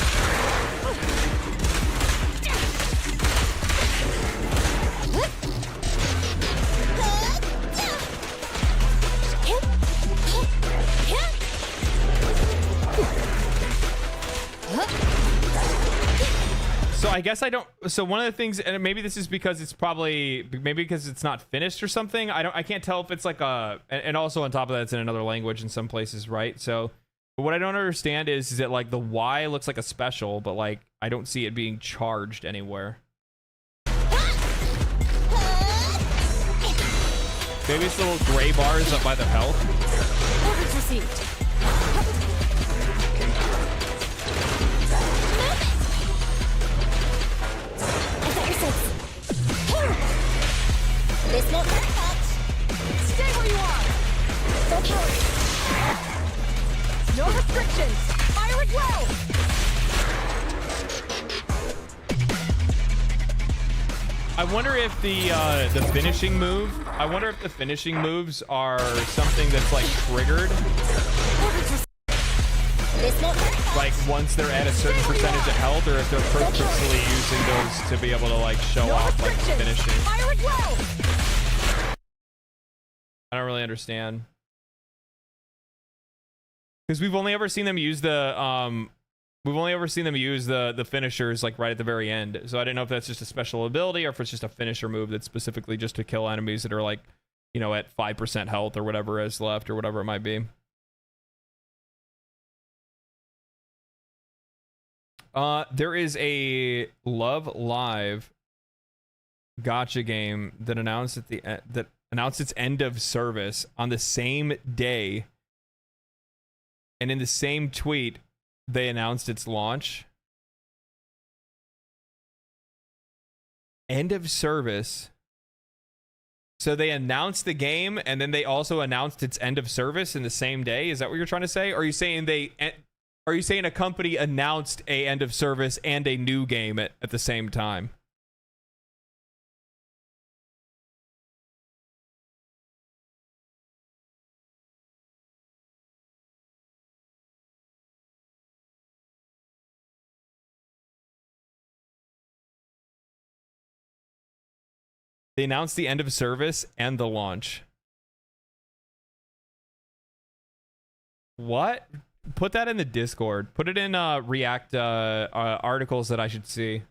So I guess I don't. So one of the things, and maybe this is because it's because it's not finished or something. I can't tell if it's like and also on top of that, it's in another language in some places, right? So, but what I don't understand is that like the Y looks like a special, but like I don't see it being charged anywhere. Maybe it's the little gray bars up by the health. Orders received. This won't hurt much. Stay where you are! Go coward. No restrictions! Fire at will! I wonder if the finishing move. I wonder if the finishing moves are something that's like triggered. This won't hurt much. Like once they're at a certain percentage of health, or if they're purposely using those to be able to like show off like finishing. Fire at will! I don't really understand. Because we've only ever seen them use the finishers like right at the very end. So I didn't know if that's just a special ability or if it's just a finisher move that's specifically just to kill enemies that are like, you know, at 5% health or whatever is left or whatever it might be. There is a Love Live gacha game that announced its end of service on the same day, and in the same tweet they announced its launch. End of service. So they announced the game and then they also announced its end of service in the same day. Is that what you're trying to say? Or are you saying a company announced a end of service and a new game at the same time? They announced the end of service and the launch. What? Put that in the Discord. Put it in React articles that I should see.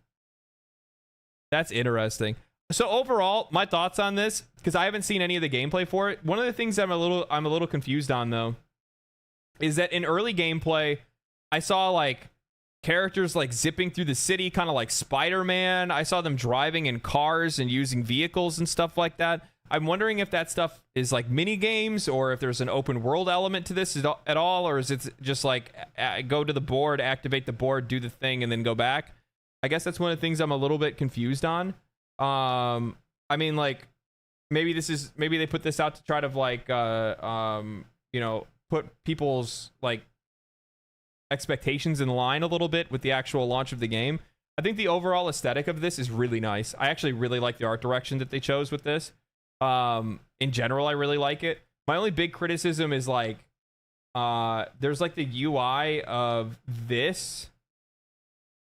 That's interesting. So overall, my thoughts on this, because I haven't seen any of the gameplay for it. One of the things I'm a little confused on though, is that in early gameplay, I saw like characters like zipping through the city, kind of like Spider-Man. I saw them driving in cars and using vehicles and stuff like that. I'm wondering if that stuff is like mini games, or if there's an open world element to this at all, or is it just like go to the board, activate the board, do the thing, and then go back? I guess that's one of the things I'm a little bit confused on. I mean, like, maybe they put this out to try to like you know, put people's like expectations in line a little bit with the actual launch of the game. I think the overall aesthetic of this is really nice. I actually really like the art direction that they chose with this. In general, I really like it. My only big criticism is like there's like the UI of this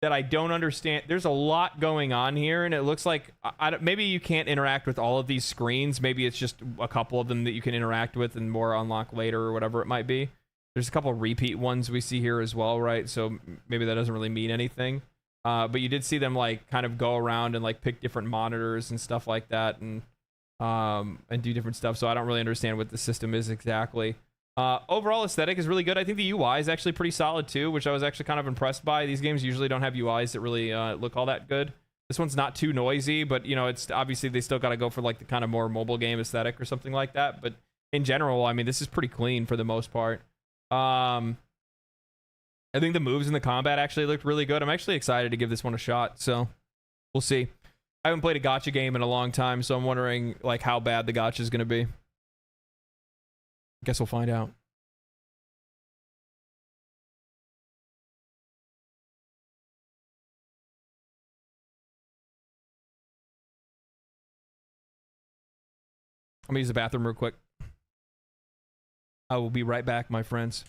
that I don't understand. There's a lot going on here, and it looks like maybe you can't interact with all of these screens. Maybe it's just a couple of them that you can interact with and more unlock later, or whatever it might be. There's a couple of repeat ones we see here as well, right? So maybe that doesn't really mean anything. But you did see them like kind of go around and like pick different monitors and stuff like that, and do different stuff. So I don't really understand what the system is exactly. Overall aesthetic is really good. I think the UI is actually pretty solid too, which I was actually kind of impressed by. These games usually don't have UIs that really look all that good. This one's not too noisy, but you know, it's obviously they still got to go for like the kind of more mobile game aesthetic or something like that. But in general, I mean, this is pretty clean for the most part. I think the moves in the combat actually looked really good. I'm actually excited to give this one a shot, so we'll see. I haven't played a gacha game in a long time, so I'm wondering like how bad the gacha is going to be. Guess we'll find out. I'm gonna use the bathroom real quick. I will be right back, my friends.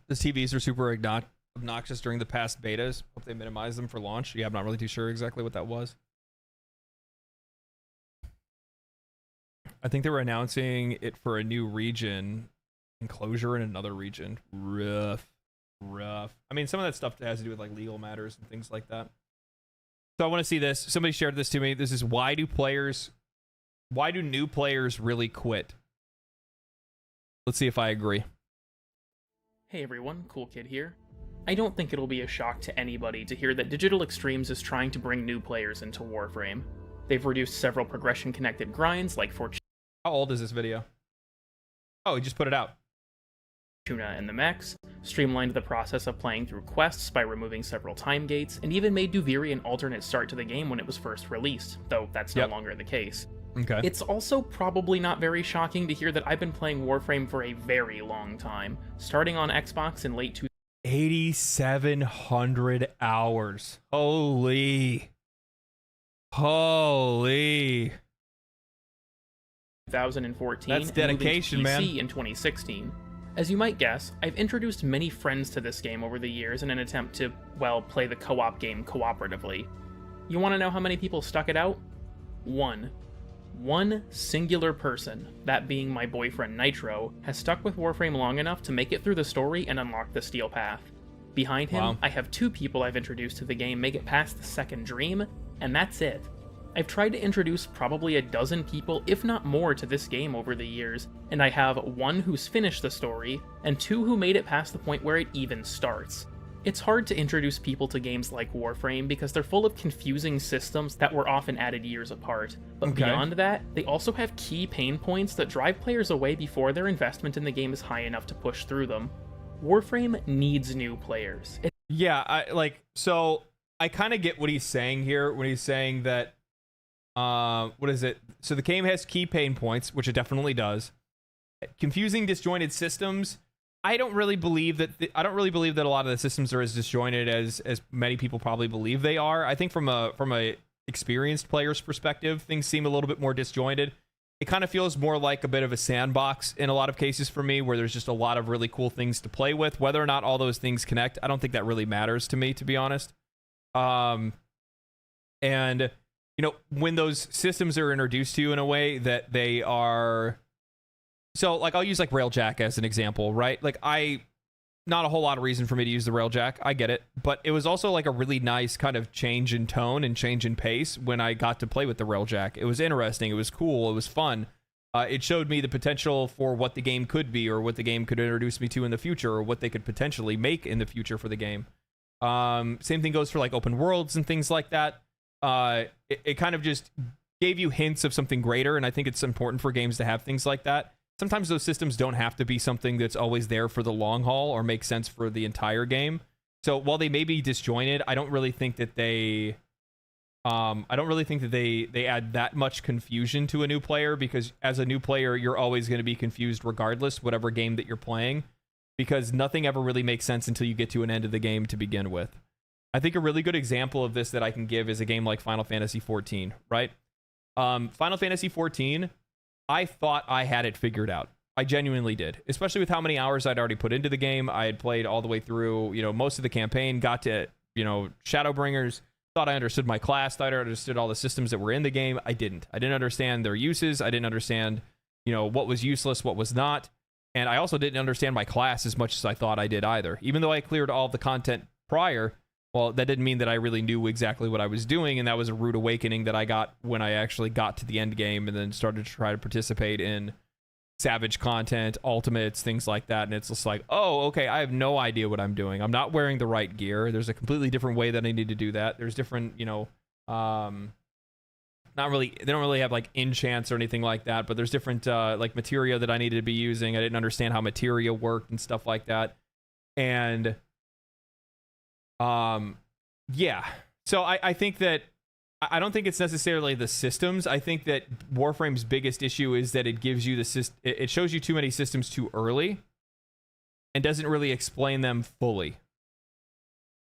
The TVs are super obnoxious during the past betas. Hope they minimize them for launch. Yeah, I'm not really too sure exactly what that was. I think they were announcing it for a new region, enclosure in another region. Rough. I mean, some of that stuff has to do with like legal matters and things like that. So I want to see this. Somebody shared this to me. This is why do new players really quit? Let's see if I agree. Hey everyone, Cool Kid here. I don't think it'll be a shock to anybody to hear that Digital Extremes is trying to bring new players into Warframe. They've reduced several progression-connected grinds like Fortuna How old is this video? Oh, he just put it out. and the mechs, streamlined the process of playing through quests by removing several time gates, and even made Duviri an alternate start to the game when it was first released, though that's no longer the case. Okay. It's also probably not very shocking to hear that I've been playing Warframe for a very long time, starting on Xbox in late 8,700 hours. Holy. 2014. That's dedication, and moving to PC man. in 2016. As you might guess, I've introduced many friends to this game over the years in an attempt to, well, play the co-op game cooperatively. You want to know how many people stuck it out? One singular person, that being my boyfriend Nitro, has stuck with Warframe long enough to make it through the story and unlock the Steel Path. Behind him, Wow. I have 2 people I've introduced to the game make it past the second dream, and that's it. I've tried to introduce probably a dozen people, if not more, to this game over the years, and I have 1 who's finished the story, and 2 who made it past the point where it even starts. It's hard to introduce people to games like Warframe because they're full of confusing systems that were often added years apart, but beyond that, they also have key pain points that drive players away before their investment in the game is high enough to push through them. Warframe needs new players. So I kind of get what he's saying here when he's saying that what is it? So the game has key pain points, which it definitely does. Confusing, disjointed systems. I don't really believe that a lot of the systems are as disjointed as many people probably believe they are. I think from a experienced player's perspective, things seem a little bit more disjointed. It kind of feels more like a bit of a sandbox in a lot of cases for me, where there's just a lot of really cool things to play with. Whether or not all those things connect, I don't think that really matters to me, to be honest. And when those systems are introduced to you in a way that they are, so like I'll use like Railjack as an example, right? Like not a whole lot of reason for me to use the Railjack, I get it, but it was also like a really nice kind of change in tone and change in pace when I got to play with the Railjack. It was interesting, it was cool, it was fun. It showed me the potential for what the game could be, or what the game could introduce me to in the future, or what they could potentially make in the future for the game. Same thing goes for like open worlds and things like that. It kind of just gave you hints of something greater, and I think it's important for games to have things like that. Sometimes those systems don't have to be something that's always there for the long haul or make sense for the entire game. So while they may be disjointed, I don't really think that they add that much confusion to a new player, because as a new player, you're always going to be confused regardless, whatever game that you're playing, because nothing ever really makes sense until you get to an end of the game to begin with. I think a really good example of this that I can give is a game like Final Fantasy XIV, right? Final Fantasy XIV, I thought I had it figured out. I genuinely did, especially with how many hours I'd already put into the game. I had played all the way through, most of the campaign, got to, Shadowbringers, thought I understood my class, thought I understood all the systems that were in the game. I didn't understand their uses. I didn't understand, what was useless, what was not. And I also didn't understand my class as much as I thought I did either. Even though I cleared all the content prior, well, that didn't mean that I really knew exactly what I was doing, and that was a rude awakening that I got when I actually got to the end game and then started to try to participate in Savage content, ultimates, things like that. And it's just like, oh, okay, I have no idea what I'm doing. I'm not wearing the right gear. There's a completely different way that I need to do that. There's different, not really, they don't really have like enchants or anything like that, but there's different like materia that I needed to be using. I didn't understand how materia worked and stuff like that. And yeah, so I think that I don't think it's necessarily the systems. I think that Warframe's biggest issue is that it gives you it shows you too many systems too early and doesn't really explain them fully.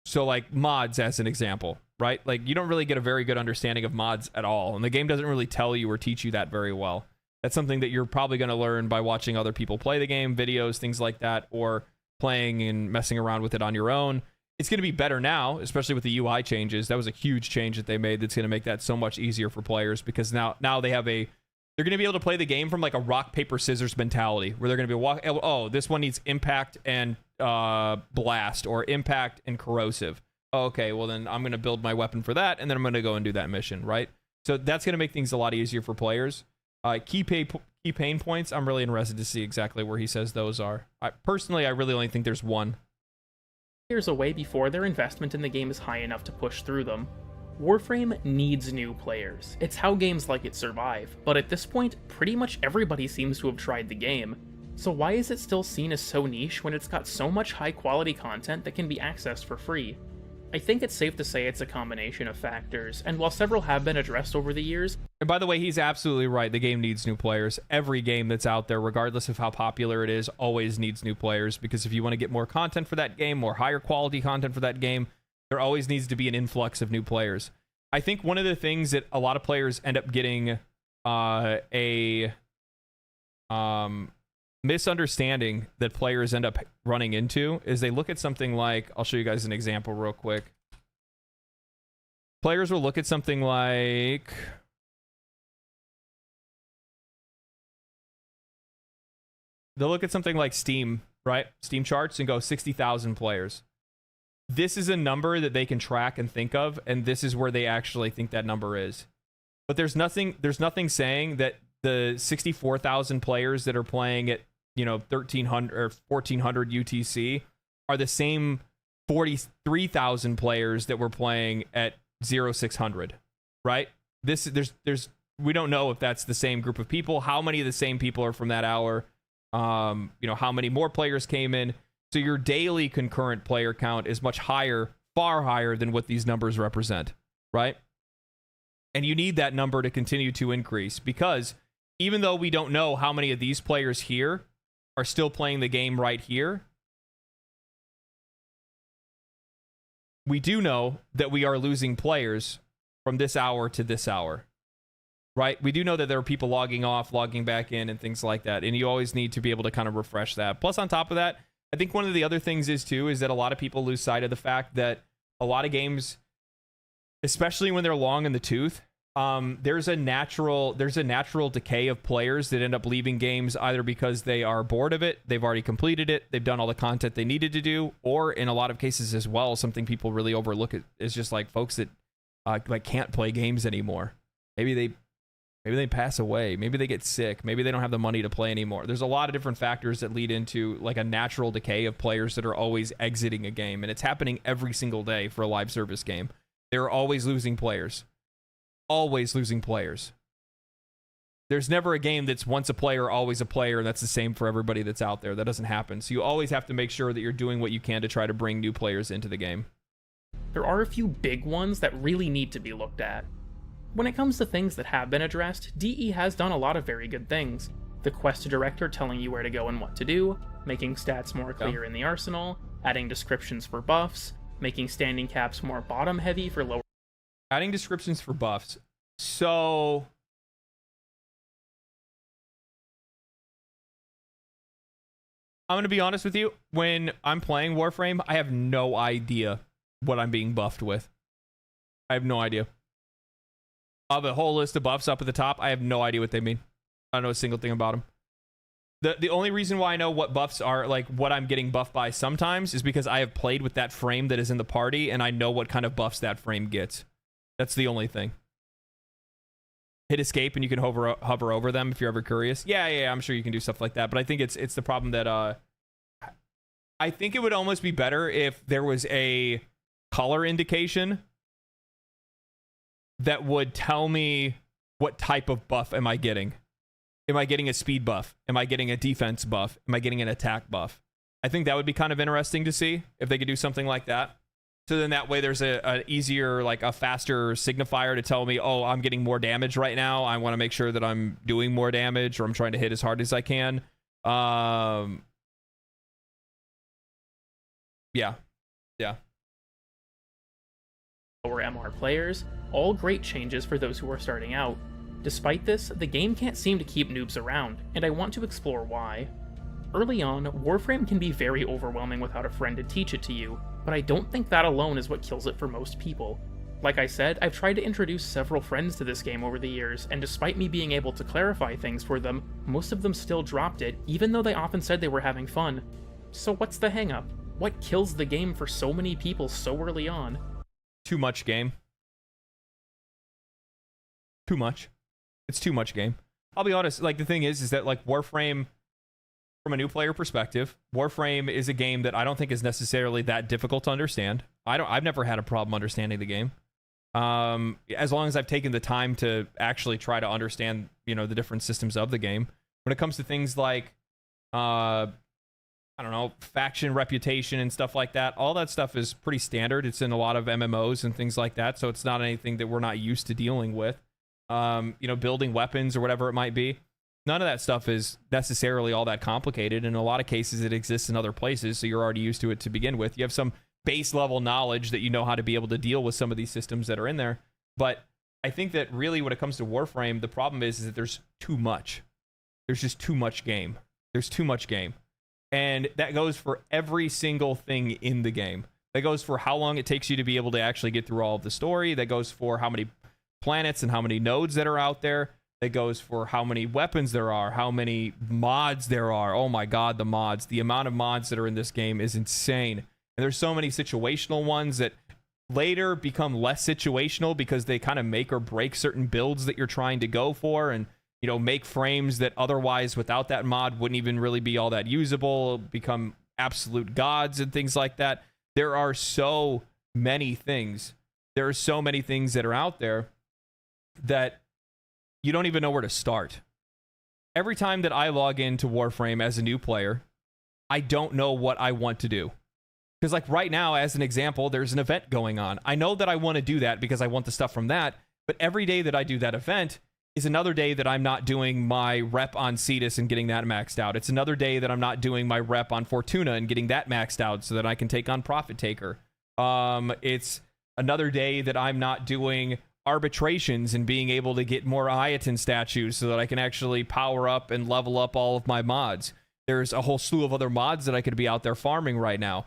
So like mods as an example, right? Like you don't really get a very good understanding of mods at all, and the game doesn't really tell you or teach you that very well. That's something that you're probably going to learn by watching other people play the game, videos, things like that, or playing and messing around with it on your own. It's going to be better now, especially with the UI changes. That was a huge change that they made that's going to make that so much easier for players, because now they have they're going to be able to play the game from like a rock, paper, scissors mentality, where they're going to be oh, this one needs impact and blast, or impact and corrosive. Oh, okay, well then I'm going to build my weapon for that, and then I'm going to go and do that mission, right? So that's going to make things a lot easier for players. Key pain points, I'm really interested to see exactly where he says those are. Personally, I really only think there's one. Years away before their investment in the game is high enough to push through them. Warframe needs new players. It's how games like it survive, but at this point, pretty much everybody seems to have tried the game. So why is it still seen as so niche when it's got so much high-quality content that can be accessed for free? I think it's safe to say it's a combination of factors, and while several have been addressed over the years... And by the way, he's absolutely right. The game needs new players. Every game that's out there, regardless of how popular it is, always needs new players, because if you want to get more content for that game, more higher quality content for that game, there always needs to be an influx of new players. I think one of the things that a lot of players end up getting misunderstanding that players end up running into is they look at something like, I'll show you guys an example real quick. Players will look at something like, they'll look at something like Steam, right? Steam charts, and go 60,000 players. This is a number that they can track and think of, and this is where they actually think that number is. But there's nothing saying that the 64,000 players that are playing at, 1,300 or 1,400 UTC are the same 43,000 players that were playing at 0600, right? We don't know if that's the same group of people. How many of the same people are from that hour? How many more players came in? So your daily concurrent player count is much higher, far higher than what these numbers represent, right? And you need that number to continue to increase, because even though we don't know how many of these players here are still playing the game right here, we do know that we are losing players from this hour to this hour, right? We do know that there are people logging off, logging back in, and things like that. And you always need to be able to kind of refresh that. Plus, on top of that, I think one of the other things is that a lot of people lose sight of the fact that a lot of games, especially when they're long in the tooth, there's a natural decay of players that end up leaving games either because they are bored of it, they've already completed it, they've done all the content they needed to do, or in a lot of cases as well, something people really overlook is just like folks that can't play games anymore. Maybe they pass away, maybe they get sick, maybe they don't have the money to play anymore. There's a lot of different factors that lead into like a natural decay of players that are always exiting a game, and it's happening every single day for a live service game. They're always losing players. Always losing players. There's never a game that's once a player, always a player, and that's the same for everybody that's out there. That doesn't happen. So you always have to make sure that you're doing what you can to try to bring new players into the game. There are a few big ones that really need to be looked at. When it comes to things that have been addressed, DE has done a lot of very good things. The quest director telling you where to go and what to do, making stats more clear in the arsenal, adding descriptions for buffs, making standing caps more bottom-heavy for lower... Adding descriptions for buffs. So I'm going to be honest with you. When I'm playing Warframe, I have no idea what I'm being buffed with. I have no idea. I have a whole list of buffs up at the top. I have no idea what they mean. I don't know a single thing about them. The only reason why I know what buffs are, like what I'm getting buffed by sometimes, is because I have played with that frame that is in the party, and I know what kind of buffs that frame gets. That's the only thing. Hit escape and you can hover over them if you're ever curious. Yeah, I'm sure you can do stuff like that. But I think it's the problem that I think it would almost be better if there was a color indication that would tell me what type of buff am I getting. Am I getting a speed buff? Am I getting a defense buff? Am I getting an attack buff? I think that would be kind of interesting to see if they could do something like that. So then that way there's a easier, like a faster signifier to tell me, oh, I'm getting more damage right now. I want to make sure that I'm doing more damage, or I'm trying to hit as hard as I can. Yeah. Lower MR players, all great changes for those who are starting out. Despite this, the game can't seem to keep noobs around, and I want to explore why. Early on, Warframe can be very overwhelming without a friend to teach it to you, but I don't think that alone is what kills it for most people. Like I said, I've tried to introduce several friends to this game over the years, and despite me being able to clarify things for them, most of them still dropped it, even though they often said they were having fun. So what's the hang-up? What kills the game for so many people so early on? Too much game. Too much. It's too much game. I'll be honest, like the thing is that like Warframe, from a new player perspective, Warframe is a game that I don't think is necessarily that difficult to understand. I've never had a problem understanding the game. As long as I've taken the time to actually try to understand, the different systems of the game. When it comes to things like, I don't know, faction reputation and stuff like that, all that stuff is pretty standard. It's in a lot of MMOs and things like that, so it's not anything that we're not used to dealing with. Building weapons or whatever it might be. None of that stuff is necessarily all that complicated. In a lot of cases, it exists in other places, so you're already used to it to begin with. You have some base level knowledge that you know how to be able to deal with some of these systems that are in there. But I think that really when it comes to Warframe, the problem is that there's too much. There's just too much game. There's too much game. And that goes for every single thing in the game. That goes for how long it takes you to be able to actually get through all of the story. That goes for how many planets and how many nodes that are out there. That goes for how many weapons there are, how many mods there are. Oh my god, the mods. The amount of mods that are in this game is insane. And there's so many situational ones that later become less situational because they kind of make or break certain builds that you're trying to go for, and you know, make frames that otherwise without that mod wouldn't even really be all that usable, become absolute gods and things like that. There are so many things. There are so many things that are out there that you don't even know where to start. Every time that I log into Warframe as a new player, I don't know what I want to do. Because like right now, as an example, there's an event going on. I know that I want to do that because I want the stuff from that, but every day that I do that event is another day that I'm not doing my rep on Cetus and getting that maxed out. It's another day that I'm not doing my rep on Fortuna and getting that maxed out so that I can take on Profit Taker. It's another day that I'm not doing arbitrations and being able to get more Ayaton statues so that I can actually power up and level up all of my mods. There's a whole slew of other mods that I could be out there farming right now.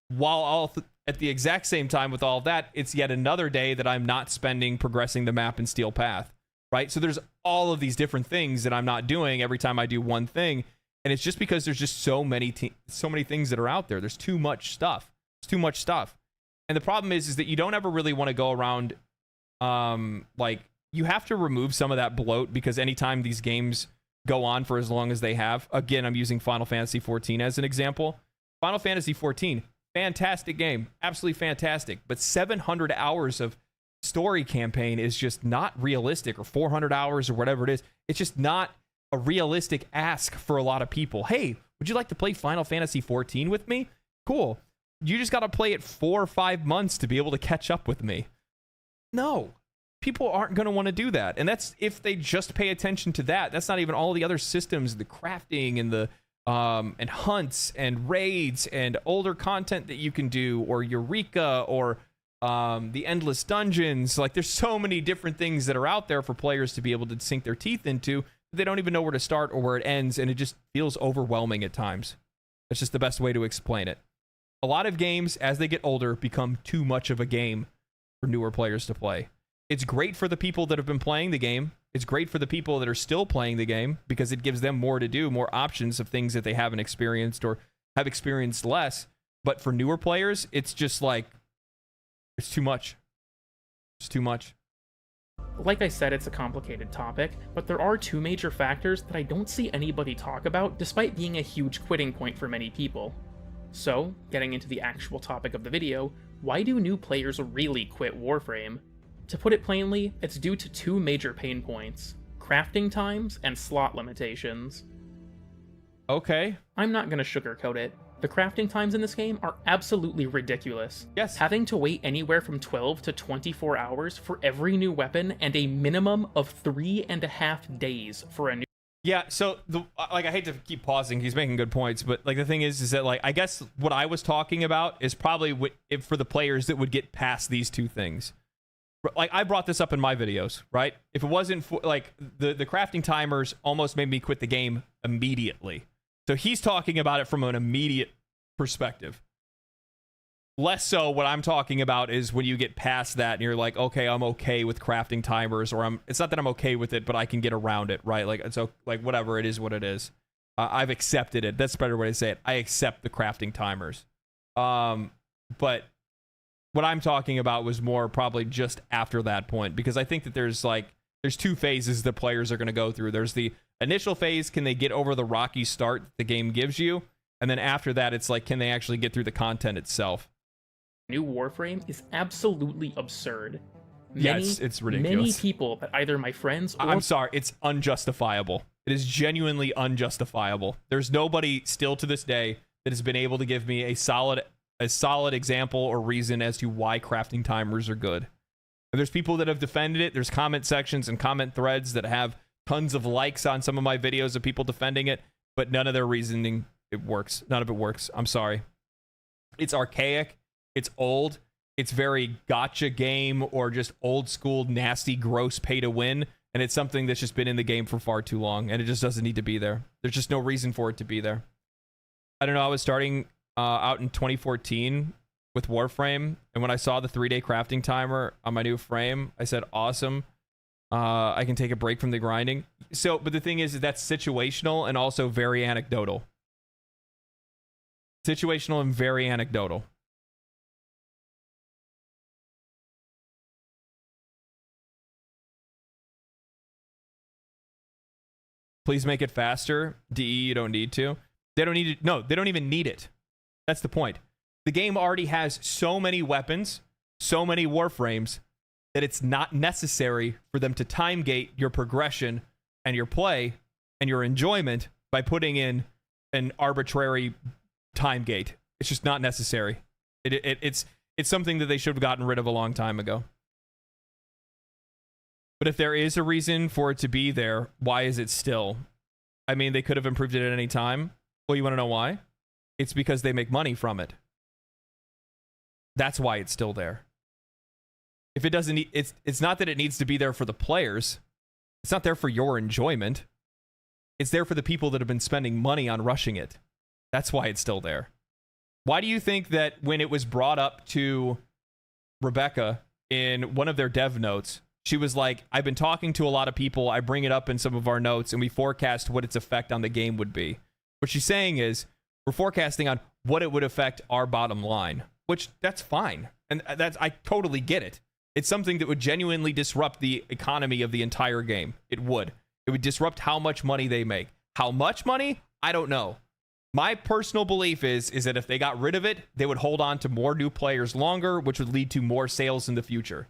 While at the exact same time with all of that, it's yet another day that I'm not spending progressing the map in Steel Path, right? So there's all of these different things that I'm not doing every time I do one thing, and it's just because there's just so many things that are out there. There's too much stuff. It's too much stuff. And the problem is that you don't ever really want to go around, like, you have to remove some of that bloat, because anytime these games go on for as long as they have, again, I'm using Final Fantasy XIV as an example. Final Fantasy XIV, fantastic game, absolutely fantastic, but 700 hours of story campaign is just not realistic, or 400 hours or whatever it is. It's just not a realistic ask for a lot of people. Hey, would you like to play Final Fantasy XIV with me? Cool. You just got to play it 4 or 5 months to be able to catch up with me. No, people aren't going to want to do that. And that's if they just pay attention to that. That's not even all the other systems, the crafting and the and hunts and raids and older content that you can do, or Eureka, or the endless dungeons. Like, there's so many different things that are out there for players to be able to sink their teeth into. They don't even know where to start or where it ends, and it just feels overwhelming at times. That's just the best way to explain it. A lot of games, as they get older, become too much of a game for newer players to play. It's great for the people that have been playing the game. It's great for the people that are still playing the game, because it gives them more to do, more options of things that they haven't experienced or have experienced less. But for newer players, it's just like, it's too much. It's too much. Like I said, it's a complicated topic, but there are two major factors that I don't see anybody talk about, despite being a huge quitting point for many people. So, getting into the actual topic of the video, why do new players really quit Warframe? To put it plainly, it's due to two major pain points: crafting times and slot limitations. Okay. I'm not gonna sugarcoat it. The crafting times in this game are absolutely ridiculous. Yes. Having to wait anywhere from 12 to 24 hours for every new weapon, and a minimum of 3.5 days for a new... Yeah, so, like, I hate to keep pausing, he's making good points, but, like, the thing is that, like, I guess what I was talking about is probably for the players that would get past these two things. Like, I brought this up in my videos, right? If it wasn't for, like, the crafting timers almost made me quit the game immediately. So he's talking about it from an immediate perspective. Less so what I'm talking about is when you get past that and you're like, okay, I'm okay with crafting timers, or it's not that I'm okay with it, but I can get around it, right? Like, so, like, whatever, it is what it is. I've accepted it. That's a better way to say it. I accept the crafting timers. But what I'm talking about was more probably just after that point, because I think that there's two phases that players are going to go through. There's the initial phase, can they get over the rocky start the game gives you? And then after that, it's like, can they actually get through the content itself? New Warframe is absolutely absurd. Yeah, it's ridiculous. Many people that either my friends or... I'm sorry, it's unjustifiable. It is genuinely unjustifiable. There's nobody still to this day that has been able to give me a solid example or reason as to why crafting timers are good. And there's people that have defended it. There's comment sections and comment threads that have tons of likes on some of my videos of people defending it, but none of their reasoning, it works. None of it works. I'm sorry. It's archaic. It's old. It's very gotcha game, or just old school, nasty, gross pay to win. And it's something that's just been in the game for far too long, and it just doesn't need to be there. There's just no reason for it to be there. I don't know. I was starting out in 2014 with Warframe, and when I saw the 3-day crafting timer on my new frame, I said, awesome. I can take a break from the grinding. So, but the thing is that's situational and also very anecdotal. Situational and very anecdotal. Please make it faster. DE, you don't need to. They don't need it. No, they don't even need it. That's the point. The game already has so many weapons, so many warframes, that it's not necessary for them to time gate your progression and your play and your enjoyment by putting in an arbitrary time gate. It's just not necessary. It's something that they should have gotten rid of a long time ago. But if there is a reason for it to be there, why is it still? I mean, they could have improved it at any time. Well, you want to know why? It's because they make money from it. That's why it's still there. If it doesn't, it's not that it needs to be there for the players. It's not there for your enjoyment. It's there for the people that have been spending money on rushing it. That's why it's still there. Why do you think that when it was brought up to Rebecca in one of their dev notes, she was like, I've been talking to a lot of people. I bring it up in some of our notes and we forecast what its effect on the game would be. What she's saying is we're forecasting on what it would affect our bottom line, which that's fine. And I totally get it. It's something that would genuinely disrupt the economy of the entire game. It would disrupt how much money they make. How much money? I don't know. My personal belief is that if they got rid of it, they would hold on to more new players longer, which would lead to more sales in the future.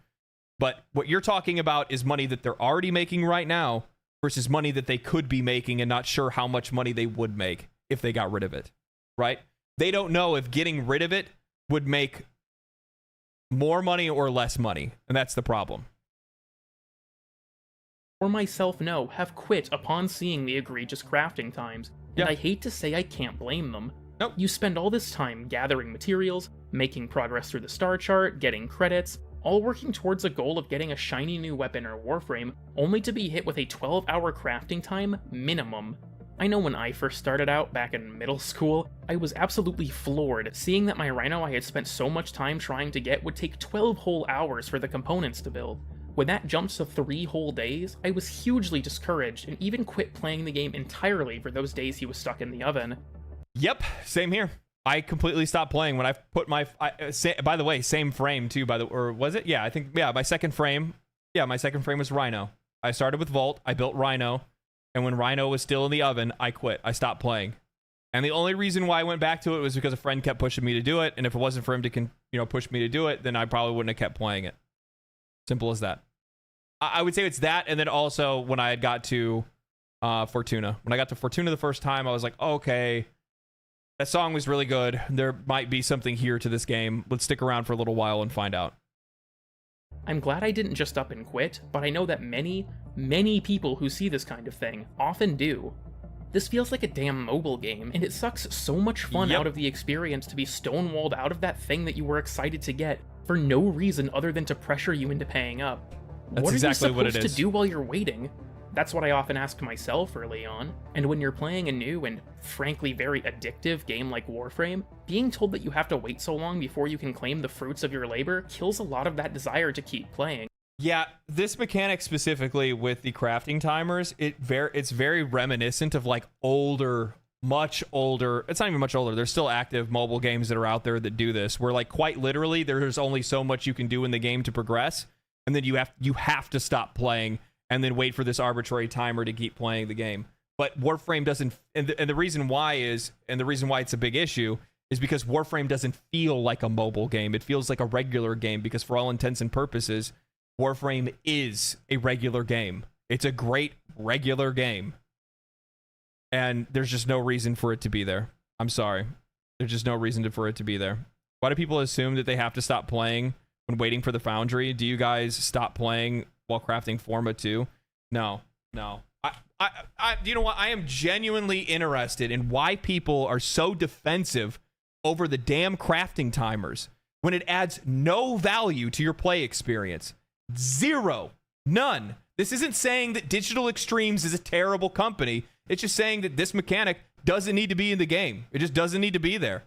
But what you're talking about is money that they're already making right now versus money that they could be making and not sure how much money they would make if they got rid of it, right? They don't know if getting rid of it would make more money or less money, and that's the problem. Or myself have quit upon seeing the egregious crafting times, and I hate to say I can't blame them. Nope. You spend all this time gathering materials, making progress through the star chart, getting credits, all working towards a goal of getting a shiny new weapon or warframe, only to be hit with a 12-hour crafting time minimum. I know when I first started out back in middle school, I was absolutely floored seeing that my rhino I had spent so much time trying to get would take 12 whole hours for the components to build. When that jumped to 3 whole days, I was hugely discouraged and even quit playing the game entirely for those days he was stuck in the oven. Yep, same here. I completely stopped playing when I put my... by the way, same frame too, or was it? Yeah, I think, my second frame. Yeah, my second frame was Rhino. I started with Volt, I built Rhino, and when Rhino was still in the oven, I quit. I stopped playing. And the only reason why I went back to it was because a friend kept pushing me to do it, and if it wasn't for him to push me to do it, then I probably wouldn't have kept playing it. Simple as that. I would say it's that, and then also when I had got to Fortuna. When I got to Fortuna the first time, I was like, okay, that song was really good. There might be something here to this game. Let's stick around for a little while and find out. I'm glad I didn't just up and quit, but I know that many, many people who see this kind of thing often do. This feels like a damn mobile game, and it sucks so much fun out of the experience to be stonewalled out of that thing that you were excited to get for no reason other than to pressure you into paying up. That's exactly what it is. What are you supposed to do while you're waiting? That's what I often ask myself early on, and when you're playing a new and frankly very addictive game like Warframe, being told that you have to wait so long before you can claim the fruits of your labor kills a lot of that desire to keep playing. Yeah, this mechanic specifically with the crafting timers, it's very reminiscent of like much older, it's not even much older, there's still active mobile games that are out there that do this, where like quite literally there's only so much you can do in the game to progress, and then you have to stop playing and then wait for this arbitrary timer to keep playing the game. But Warframe doesn't, and the reason why it's a big issue is because Warframe doesn't feel like a mobile game. It feels like a regular game because for all intents and purposes, Warframe is a regular game. It's a great regular game. And there's just no reason for it to be there. I'm sorry. There's just no reason for it to be there. Why do people assume that they have to stop playing when waiting for the Foundry? Do you guys stop playing while crafting Forma too? No. You know what? I am genuinely interested in why people are so defensive over the damn crafting timers when it adds no value to your play experience. Zero. None. This isn't saying that Digital Extremes is a terrible company. It's just saying that this mechanic doesn't need to be in the game. It just doesn't need to be there.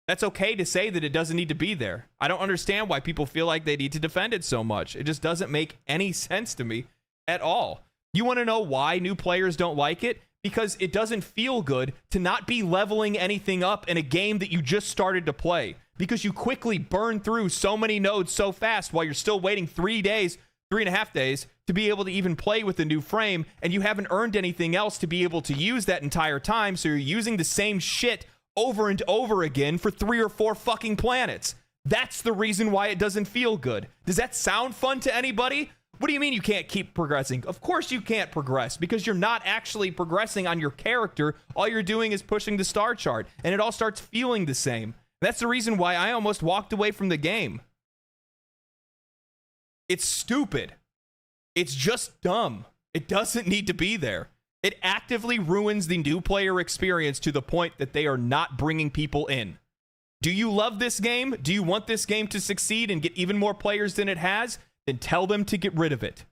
That's okay to say that it doesn't need to be there. I don't understand why people feel like they need to defend it so much. It just doesn't make any sense to me at all. You want to know why new players don't like it? Because it doesn't feel good to not be leveling anything up in a game that you just started to play. Because you quickly burn through so many nodes so fast while you're still waiting 3 days 3.5 days to be able to even play with the new frame, and you haven't earned anything else to be able to use that entire time, so you're using the same shit over and over again for 3 or 4 fucking planets. That's the reason why it doesn't feel good. Does that sound fun to anybody? What do you mean you can't keep progressing? Of course you can't progress, because you're not actually progressing on your character. All you're doing is pushing the star chart, and it all starts feeling the same. That's the reason why I almost walked away from the game. It's stupid. It's just dumb. It doesn't need to be there. It actively ruins the new player experience to the point that they are not bringing people in. Do you love this game? Do you want this game to succeed and get even more players than it has? Then tell them to get rid of it.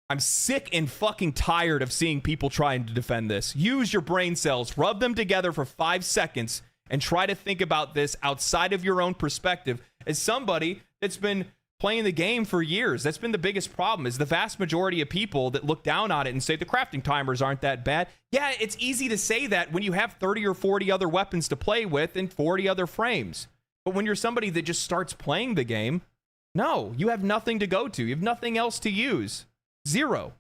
I'm sick and fucking tired of seeing people trying to defend this. Use your brain cells, rub them together for 5 seconds, and try to think about this outside of your own perspective as somebody that's been playing the game for years. That's been the biggest problem, is the vast majority of people that look down on it and say the crafting timers aren't that bad. Yeah, it's easy to say that when you have 30 or 40 other weapons to play with and 40 other frames. But when you're somebody that just starts playing the game, no, you have nothing to go to. You have nothing else to use. Zero.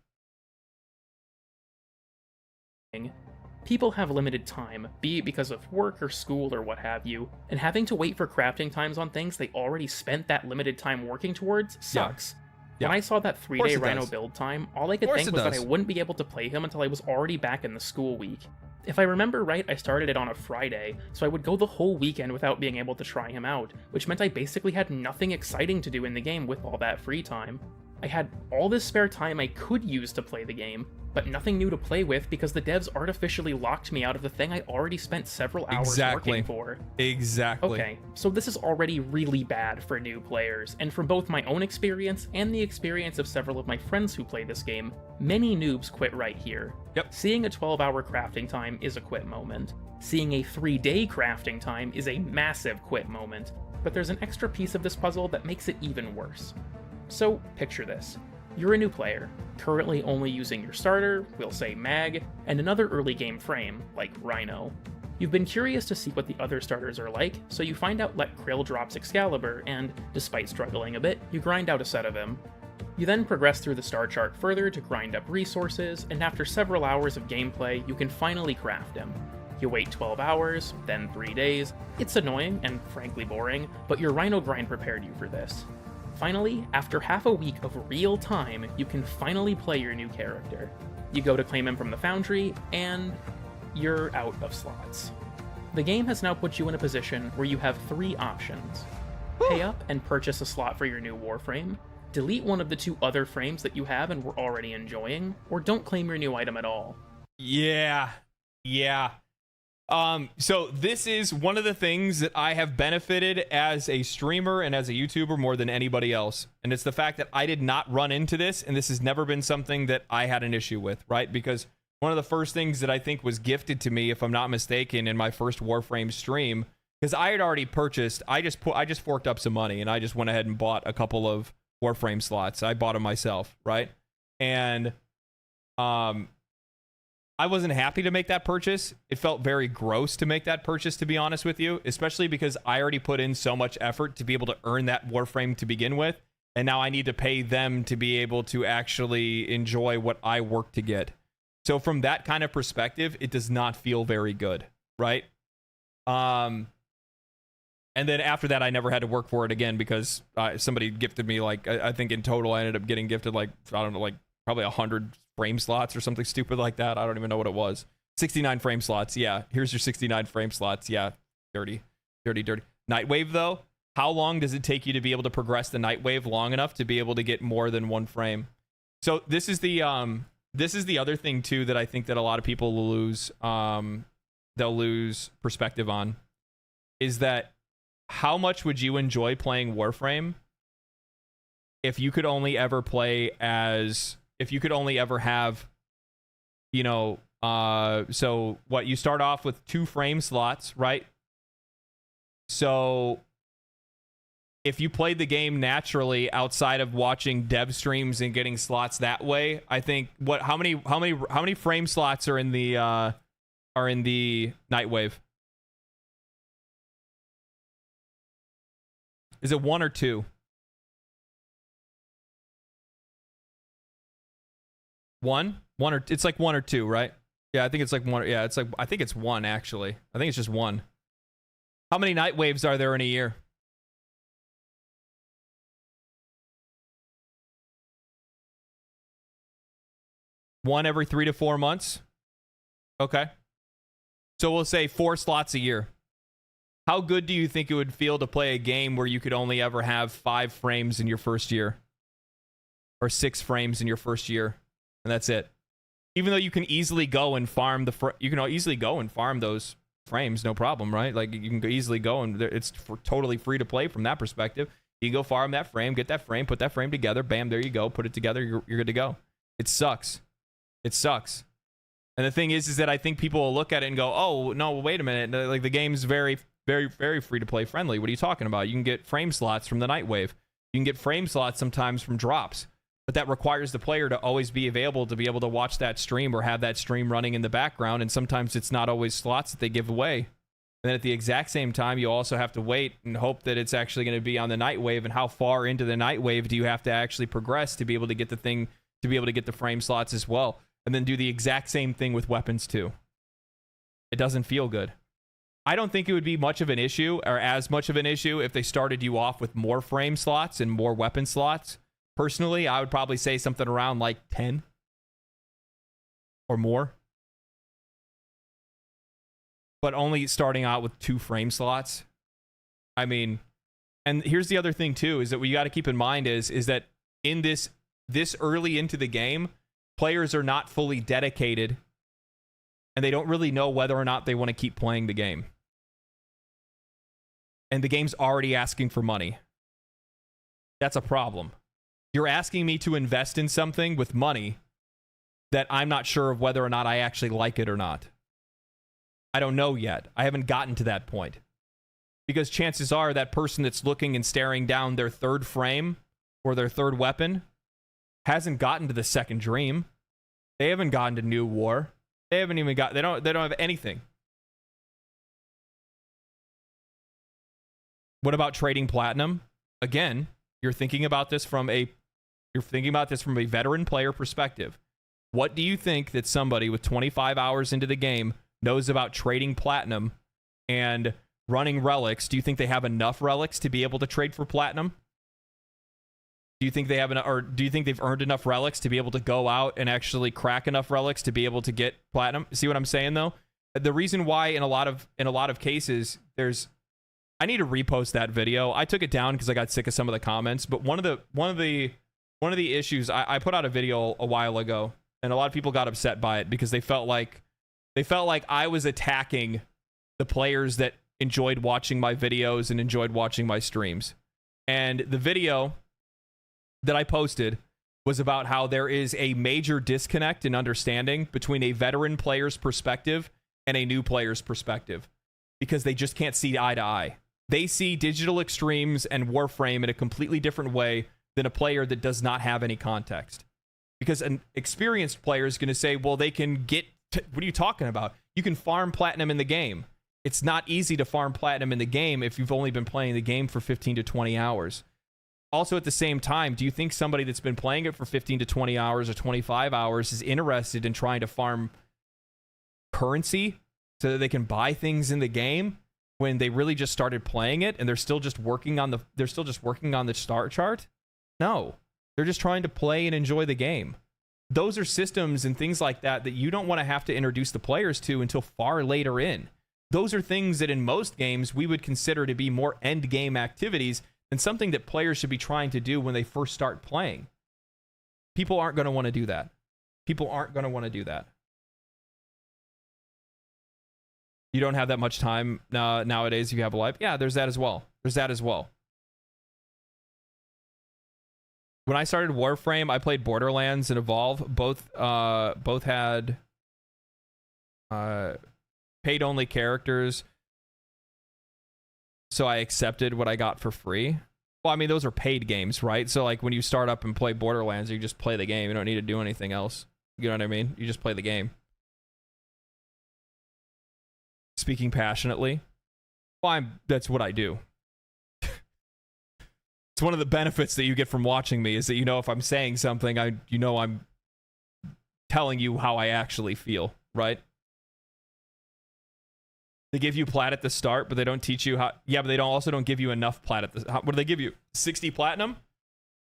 People have limited time, be it because of work or school or what have you, and having to wait for crafting times on things they already spent that limited time working towards sucks. Yeah. When I saw that 3-day Rhino build time, all I could think was that I wouldn't be able to play him until I was already back in the school week. If I remember right, I started it on a Friday, so I would go the whole weekend without being able to try him out, which meant I basically had nothing exciting to do in the game with all that free time. I had all this spare time I could use to play the game, but nothing new to play with because the devs artificially locked me out of the thing I already spent several hours working for. Exactly. Okay, so this is already really bad for new players, and from both my own experience and the experience of several of my friends who play this game, many noobs quit right here. Yep. Seeing a 12-hour crafting time is a quit moment. Seeing a 3-day crafting time is a massive quit moment, but there's an extra piece of this puzzle that makes it even worse. So, picture this. You're a new player, currently only using your starter, we'll say Mag, and another early game frame, like Rhino. You've been curious to see what the other starters are like, so you find out Let Krill drops Excalibur, and, despite struggling a bit, you grind out a set of him. You then progress through the star chart further to grind up resources, and after several hours of gameplay, you can finally craft him. You wait 12 hours, then 3 days. It's annoying, and frankly boring, but your Rhino grind prepared you for this. Finally, after half a week of real time, you can finally play your new character. You go to claim him from the foundry, and you're out of slots. The game has now put you in a position where you have 3 options. Pay up and purchase a slot for your new Warframe, delete one of the 2 other frames that you have and were already enjoying, or don't claim your new item at all. Yeah. So this is one of the things that I have benefited as a streamer and as a YouTuber more than anybody else. And it's the fact that I did not run into this, and this has never been something that I had an issue with, right? Because one of the first things that I think was gifted to me, if I'm not mistaken, in my first Warframe stream, because I had already purchased, I just forked up some money and I just went ahead and bought a couple of Warframe slots. I bought them myself, right? And I wasn't happy to make that purchase. It felt very gross to make that purchase, to be honest with you, especially because I already put in so much effort to be able to earn that Warframe to begin with, and now I need to pay them to be able to actually enjoy what I worked to get. So from that kind of perspective, it does not feel very good, right? And then after that, I never had to work for it again because somebody gifted me, like, I think in total I ended up getting gifted, like, I don't know, like probably 100 frame slots or something stupid like that. I don't even know what it was. 69 frame slots. Yeah, here's your 69 frame slots. Yeah, dirty. Nightwave, though, how long does it take you to be able to progress the Nightwave long enough to be able to get more than 1 frame? So this is the other thing too that I think that a lot of people will lose. They'll lose perspective on, is that how much would you enjoy playing Warframe if you could only ever play as, if you could only ever have, you know, so what, you start off with 2 frame slots, right? So if you played the game naturally outside of watching dev streams and getting slots that way, I think how many frame slots are in the Nightwave? Is it 1 or 2? One or it's like 1 or 2, right? Yeah, I think it's like 1. Yeah, it's like I think it's 1 actually. I think it's just 1. How many night waves are there in a year? One every 3 to 4 months. Okay. So we'll say 4 slots a year. How good do you think it would feel to play a game where you could only ever have 5 frames in your first year? Or 6 frames in your first year? And that's it. Even though you can easily go and farm those frames, no problem, right? Like you can easily go and it's totally free to play from that perspective. You can go farm that frame, get that frame, put that frame together, bam, there you go, put it together, you're good to go. It sucks. It sucks. And the thing is that I think people will look at it and go, oh, no, wait a minute. Like the game's very, very, very free to play friendly. What are you talking about? You can get frame slots from the Nightwave. You can get frame slots sometimes from drops. But that requires the player to always be available to be able to watch that stream or have that stream running in the background. And sometimes it's not always slots that they give away. And then at the exact same time, you also have to wait and hope that it's actually going to be on the Nightwave. And how far into the Nightwave do you have to actually progress to be able to get the thing, to be able to get the frame slots as well? And then do the exact same thing with weapons too. It doesn't feel good. I don't think it would be much of an issue or as much of an issue if they started you off with more frame slots and more weapon slots. Personally, I would probably say something around like 10 or more. But only starting out with 2 frame slots. I mean, and here's the other thing too, is that what you got to keep in mind is that in this early into the game, players are not fully dedicated and they don't really know whether or not they want to keep playing the game. And the game's already asking for money. That's a problem. You're asking me to invest in something with money that I'm not sure of whether or not I actually like it or not. I don't know yet. I haven't gotten to that point. Because chances are that person that's looking and staring down their 3rd frame or their 3rd weapon hasn't gotten to the 2nd dream. They haven't gotten to New War. They haven't even got, they don't have anything. What about trading platinum? Again, you're thinking about this from a veteran player perspective. What do you think that somebody with 25 hours into the game knows about trading platinum and running relics? Do you think they have enough relics to be able to trade for platinum? Do you think they have enough, or do you think they've earned enough relics to be able to go out and actually crack enough relics to be able to get platinum? See what I'm saying though? The reason why in a lot of cases I need to repost that video. I took it down because I got sick of some of the comments, but one of the issues, I put out a video a while ago and a lot of people got upset by it because they felt like I was attacking the players that enjoyed watching my videos and enjoyed watching my streams. And the video that I posted was about how there is a major disconnect in understanding between a veteran player's perspective and a new player's perspective because they just can't see eye to eye. They see Digital Extremes and Warframe in a completely different way than a player that does not have any context. Because an experienced player is going to say, well, they can get... what are you talking about? You can farm platinum in the game. It's not easy to farm platinum in the game if you've only been playing the game for 15 to 20 hours. Also, at the same time, do you think somebody that's been playing it for 15 to 20 hours or 25 hours is interested in trying to farm currency so that they can buy things in the game when they really just started playing it and they're still just working on the start chart? No. They're just trying to play and enjoy the game. Those are systems and things like that you don't want to have to introduce the players to until far later in. Those are things that in most games we would consider to be more end game activities and something that players should be trying to do when they first start playing. People aren't going to want to do that. People aren't going to want to do that. You don't have that much time nowadays if you have a life. Yeah, there's that as well. When I started Warframe, I played Borderlands and Evolve. Both had paid-only characters, so I accepted what I got for free. Well, I mean, those are paid games, right? So, like, when you start up and play Borderlands, you just play the game. You don't need to do anything else. You know what I mean? You just play the game. Speaking passionately. Well, that's what I do. It's one of the benefits that you get from watching me is that, you know, if I'm saying something, I'm telling you how I actually feel, right? They give you plat at the start, but they don't teach you how. Yeah, but they don't give you enough plat at the. What do they give you? 60 platinum?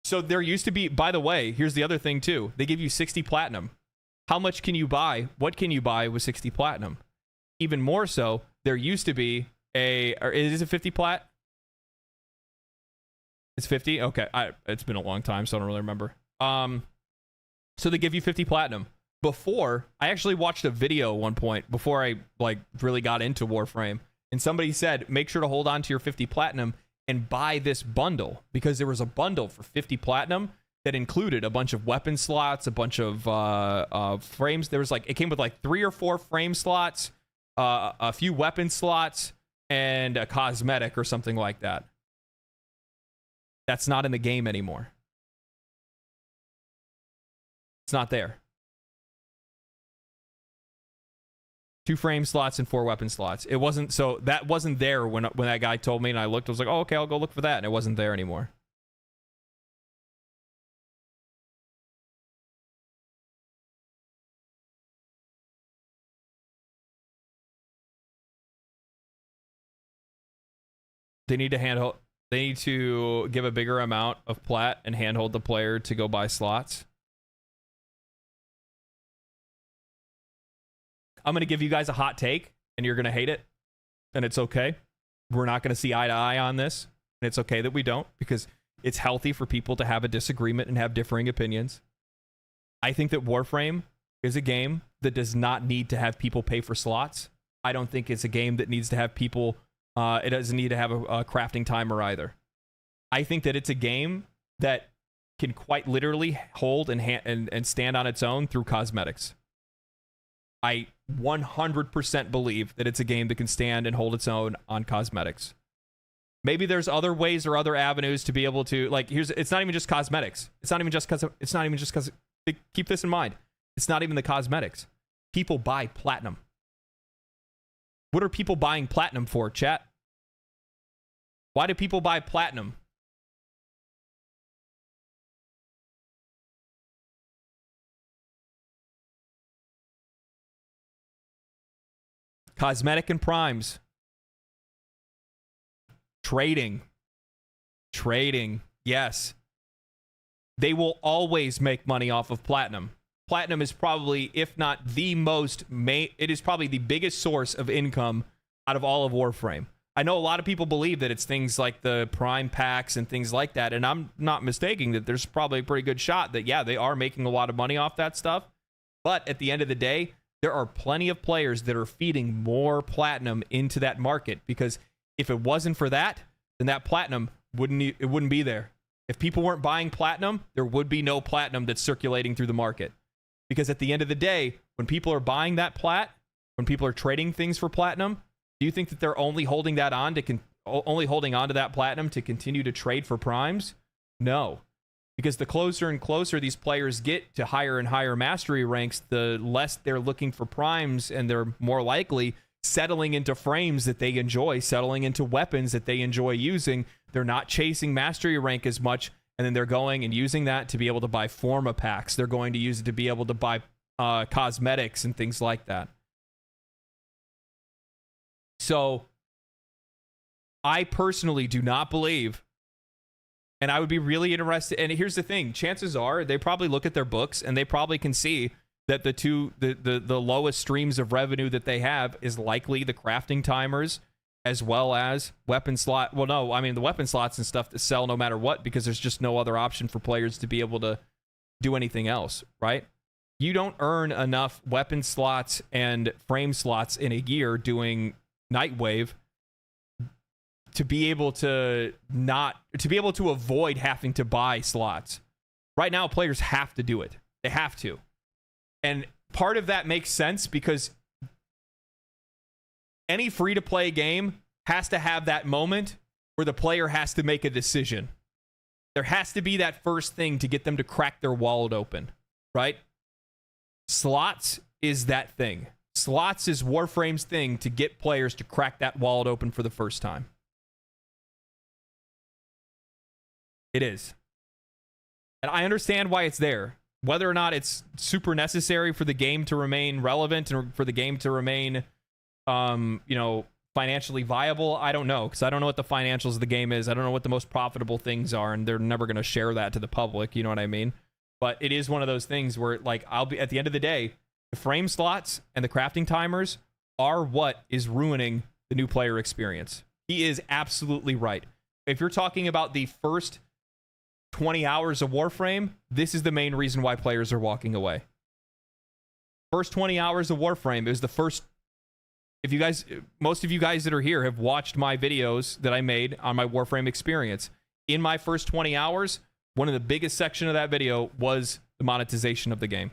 So there used to be, by the way, here's the other thing too. They give you 60 platinum. How much can you buy? What can you buy with 60 platinum? Even more so, there used to be or is it 50 plat? It's 50? Okay. It's been a long time, so I don't really remember. So they give you 50 platinum. Before, I actually watched a video at one point before I like really got into Warframe, and somebody said, make sure to hold on to your 50 platinum and buy this bundle, because there was a bundle for 50 platinum that included a bunch of weapon slots, a bunch of frames. There was like, it came with like 3 or 4 frame slots, a few weapon slots, and a cosmetic or something like that. That's not in the game anymore. It's not there. 2 frame slots and 4 weapon slots. It wasn't, so that wasn't there when that guy told me, and I looked, I was like, oh, okay, I'll go look for that, and it wasn't there anymore. They need to give a bigger amount of plat and handhold the player to go buy slots. I'm going to give you guys a hot take, and you're going to hate it, and it's okay. We're not going to see eye to eye on this, and it's okay that we don't, because it's healthy for people to have a disagreement and have differing opinions. I think that Warframe is a game that does not need to have people pay for slots. I don't think it's a game that needs to have people... it doesn't need to have a crafting timer either. I think that it's a game that can quite literally hold and stand on its own through cosmetics. I 100% believe that it's a game that can stand and hold its own on cosmetics. Maybe there's other ways or other avenues to be able to, like, it's not even just cosmetics. It's not even just because keep this in mind. It's not even the cosmetics. People buy platinum. What are people buying platinum for, chat? Why do people buy platinum? Cosmetic and primes. Trading. Yes. They will always make money off of platinum. Platinum is probably, if not the most, it is probably the biggest source of income out of all of Warframe. I know a lot of people believe that it's things like the prime packs and things like that, and I'm not mistaking that there's probably a pretty good shot that, yeah, they are making a lot of money off that stuff. But at the end of the day, there are plenty of players that are feeding more platinum into that market, because if it wasn't for that, then that platinum wouldn't be there. If people weren't buying platinum, there would be no platinum that's circulating through the market. Because at the end of the day, when people are buying that plat, when people are trading things for platinum, do you think that they're only holding that on only holding on to that platinum to continue to trade for primes? No. Because the closer and closer these players get to higher and higher mastery ranks, the less they're looking for primes, and they're more likely settling into frames that they enjoy, settling into weapons that they enjoy using. They're not chasing mastery rank as much, and then they're going and using that to be able to buy forma packs. They're going to use it to be able to buy cosmetics and things like that. So I personally do not believe, and I would be really interested, and here's the thing, chances are they probably look at their books and they probably can see that the lowest streams of revenue that they have is likely the crafting timers, as well as weapon slot. Well, no, I mean the weapon slots and stuff that sell no matter what, because there's just no other option for players to be able to do anything else, right? You don't earn enough weapon slots and frame slots in a year doing Nightwave to be able to avoid having to buy slots. Right now, players have to do it. They have to. And part of that makes sense because any free-to-play game has to have that moment where the player has to make a decision. There has to be that first thing to get them to crack their wallet open, right? Slots is that thing. Slots is Warframe's thing to get players to crack that wallet open for the first time. It is. And I understand why it's there. whether or not it's super necessary for the game to remain relevant and for the game to remain, financially viable, I don't know, because I don't know what the financials of the game is. I don't know what the most profitable things are, and they're never going to share that to the public. You know what I mean? But it is one of those things where, like, I'll be at the end of the day, the frame slots and the crafting timers are what is ruining the new player experience. He is absolutely right. If you're talking about the first 20 hours of Warframe, this is the main reason why players are walking away. First 20 hours of Warframe is the first. If you guys, most of you guys that are here have watched my videos that I made on my Warframe experience. In my first 20 hours, one of the biggest section of that video was the monetization of the game.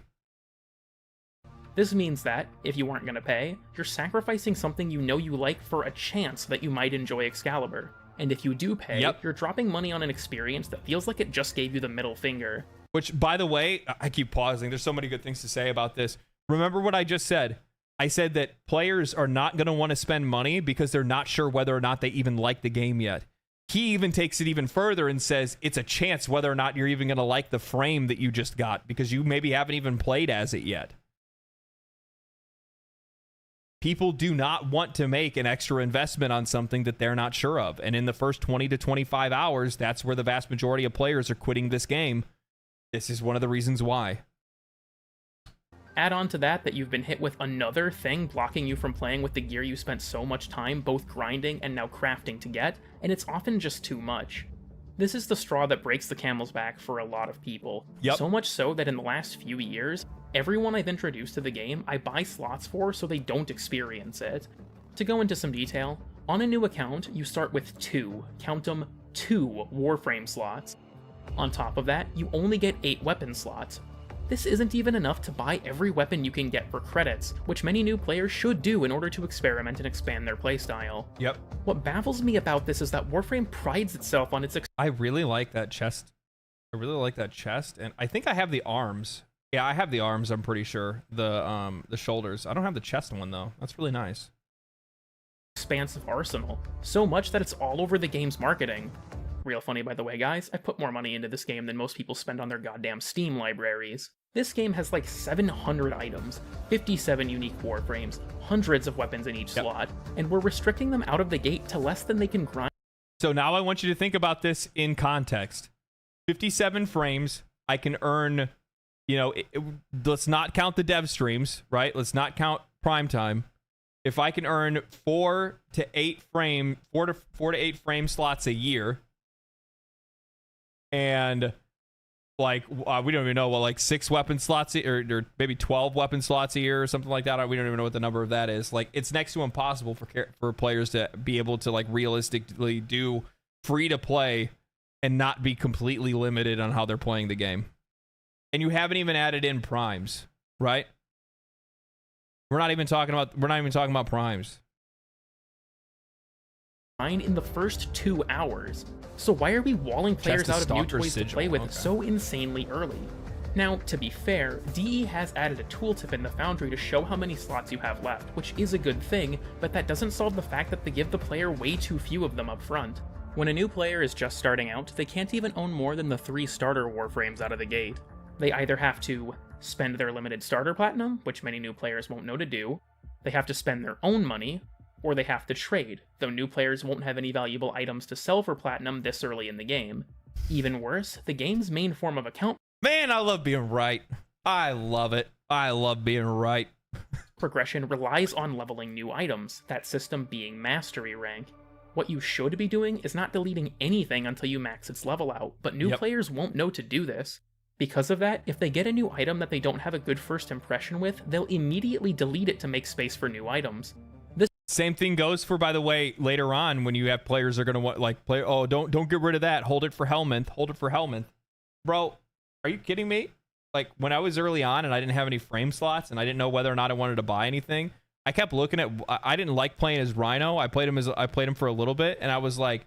This means that, if you aren't going to pay, you're sacrificing something you know you like for a chance that you might enjoy Excalibur. And if you do pay, you're dropping money on an experience that feels like it just gave you the middle finger. Which, by the way, I keep pausing. There's so many good things to say about this. Remember what I just said. I said that players are not going to want to spend money because they're not sure whether or not they even like the game yet. He even takes it even further and says it's a chance whether or not you're even going to like the frame that you just got because you maybe haven't even played as it yet. People do not want to make an extra investment on something that they're not sure of. And in the first 20 to 25 hours, that's where the vast majority of players are quitting this game. This is one of the reasons why. Add on to that you've been hit with another thing blocking you from playing with the gear you spent so much time both grinding and now crafting to get, and it's often just too much. This is the straw that breaks the camel's back for a lot of people. So much so that in the last few years, everyone I've introduced to the game I buy slots for so they don't experience it. To go into some detail, on a new account you start with count them, 2 Warframe slots. On top of that, you only get 8 weapon slots. This isn't even enough to buy every weapon you can get for credits, which many new players should do in order to experiment and expand their playstyle. What baffles me about this is that Warframe prides itself on its I really like that chest. I really like that chest, and I think I have the arms. Yeah, I have the arms, I'm pretty sure. The shoulders. I don't have the chest one, though. That's really nice. Expansive arsenal. So much that it's all over the game's marketing. Real funny, by the way, guys. I put more money into this game than most people spend on their goddamn Steam libraries. This game has like 700 items, 57 unique Warframes, hundreds of weapons in each slot, and we're restricting them out of the gate to less than they can grind. So now I want you to think about this in context. 57 frames, I can earn, let's not count the dev streams, right? Let's not count prime time. If I can earn 4 to 8 frame slots a year, and like we don't even know what, like 6 weapon slots or maybe 12 weapon slots a year or something like that. We don't even know what the number of that is. Like, it's next to impossible for players to be able to like realistically do free to play and not be completely limited on how they're playing the game. And you haven't even added in primes, right? We're not even talking about primes. In the first 2 hours. So why are we walling players out of new toys to play with so insanely early? Now, to be fair, DE has added a tooltip in the Foundry to show how many slots you have left, which is a good thing, but that doesn't solve the fact that they give the player way too few of them up front. When a new player is just starting out, they can't even own more than the 3 starter Warframes out of the gate. They either have to spend their limited starter platinum, which many new players won't know to do, they have to spend their own money, or they have to trade, though new players won't have any valuable items to sell for platinum this early in the game. Even worse, the game's main form of account Man, I love being right. I love it. I love being right. progression relies on leveling new items, that system being mastery rank. What you should be doing is not deleting anything until you max its level out, but new players won't know to do this. Because of that, if they get a new item that they don't have a good first impression with, they'll immediately delete it to make space for new items. Same thing goes for, by the way, later on when you have players are gonna want play. Oh, don't get rid of that. Hold it for Helminth. Hold it for Helminth, bro. Are you kidding me? Like when I was early on and I didn't have any frame slots and I didn't know whether or not I wanted to buy anything, I kept looking at. I didn't like playing as Rhino. I played him for a little bit, and I was like,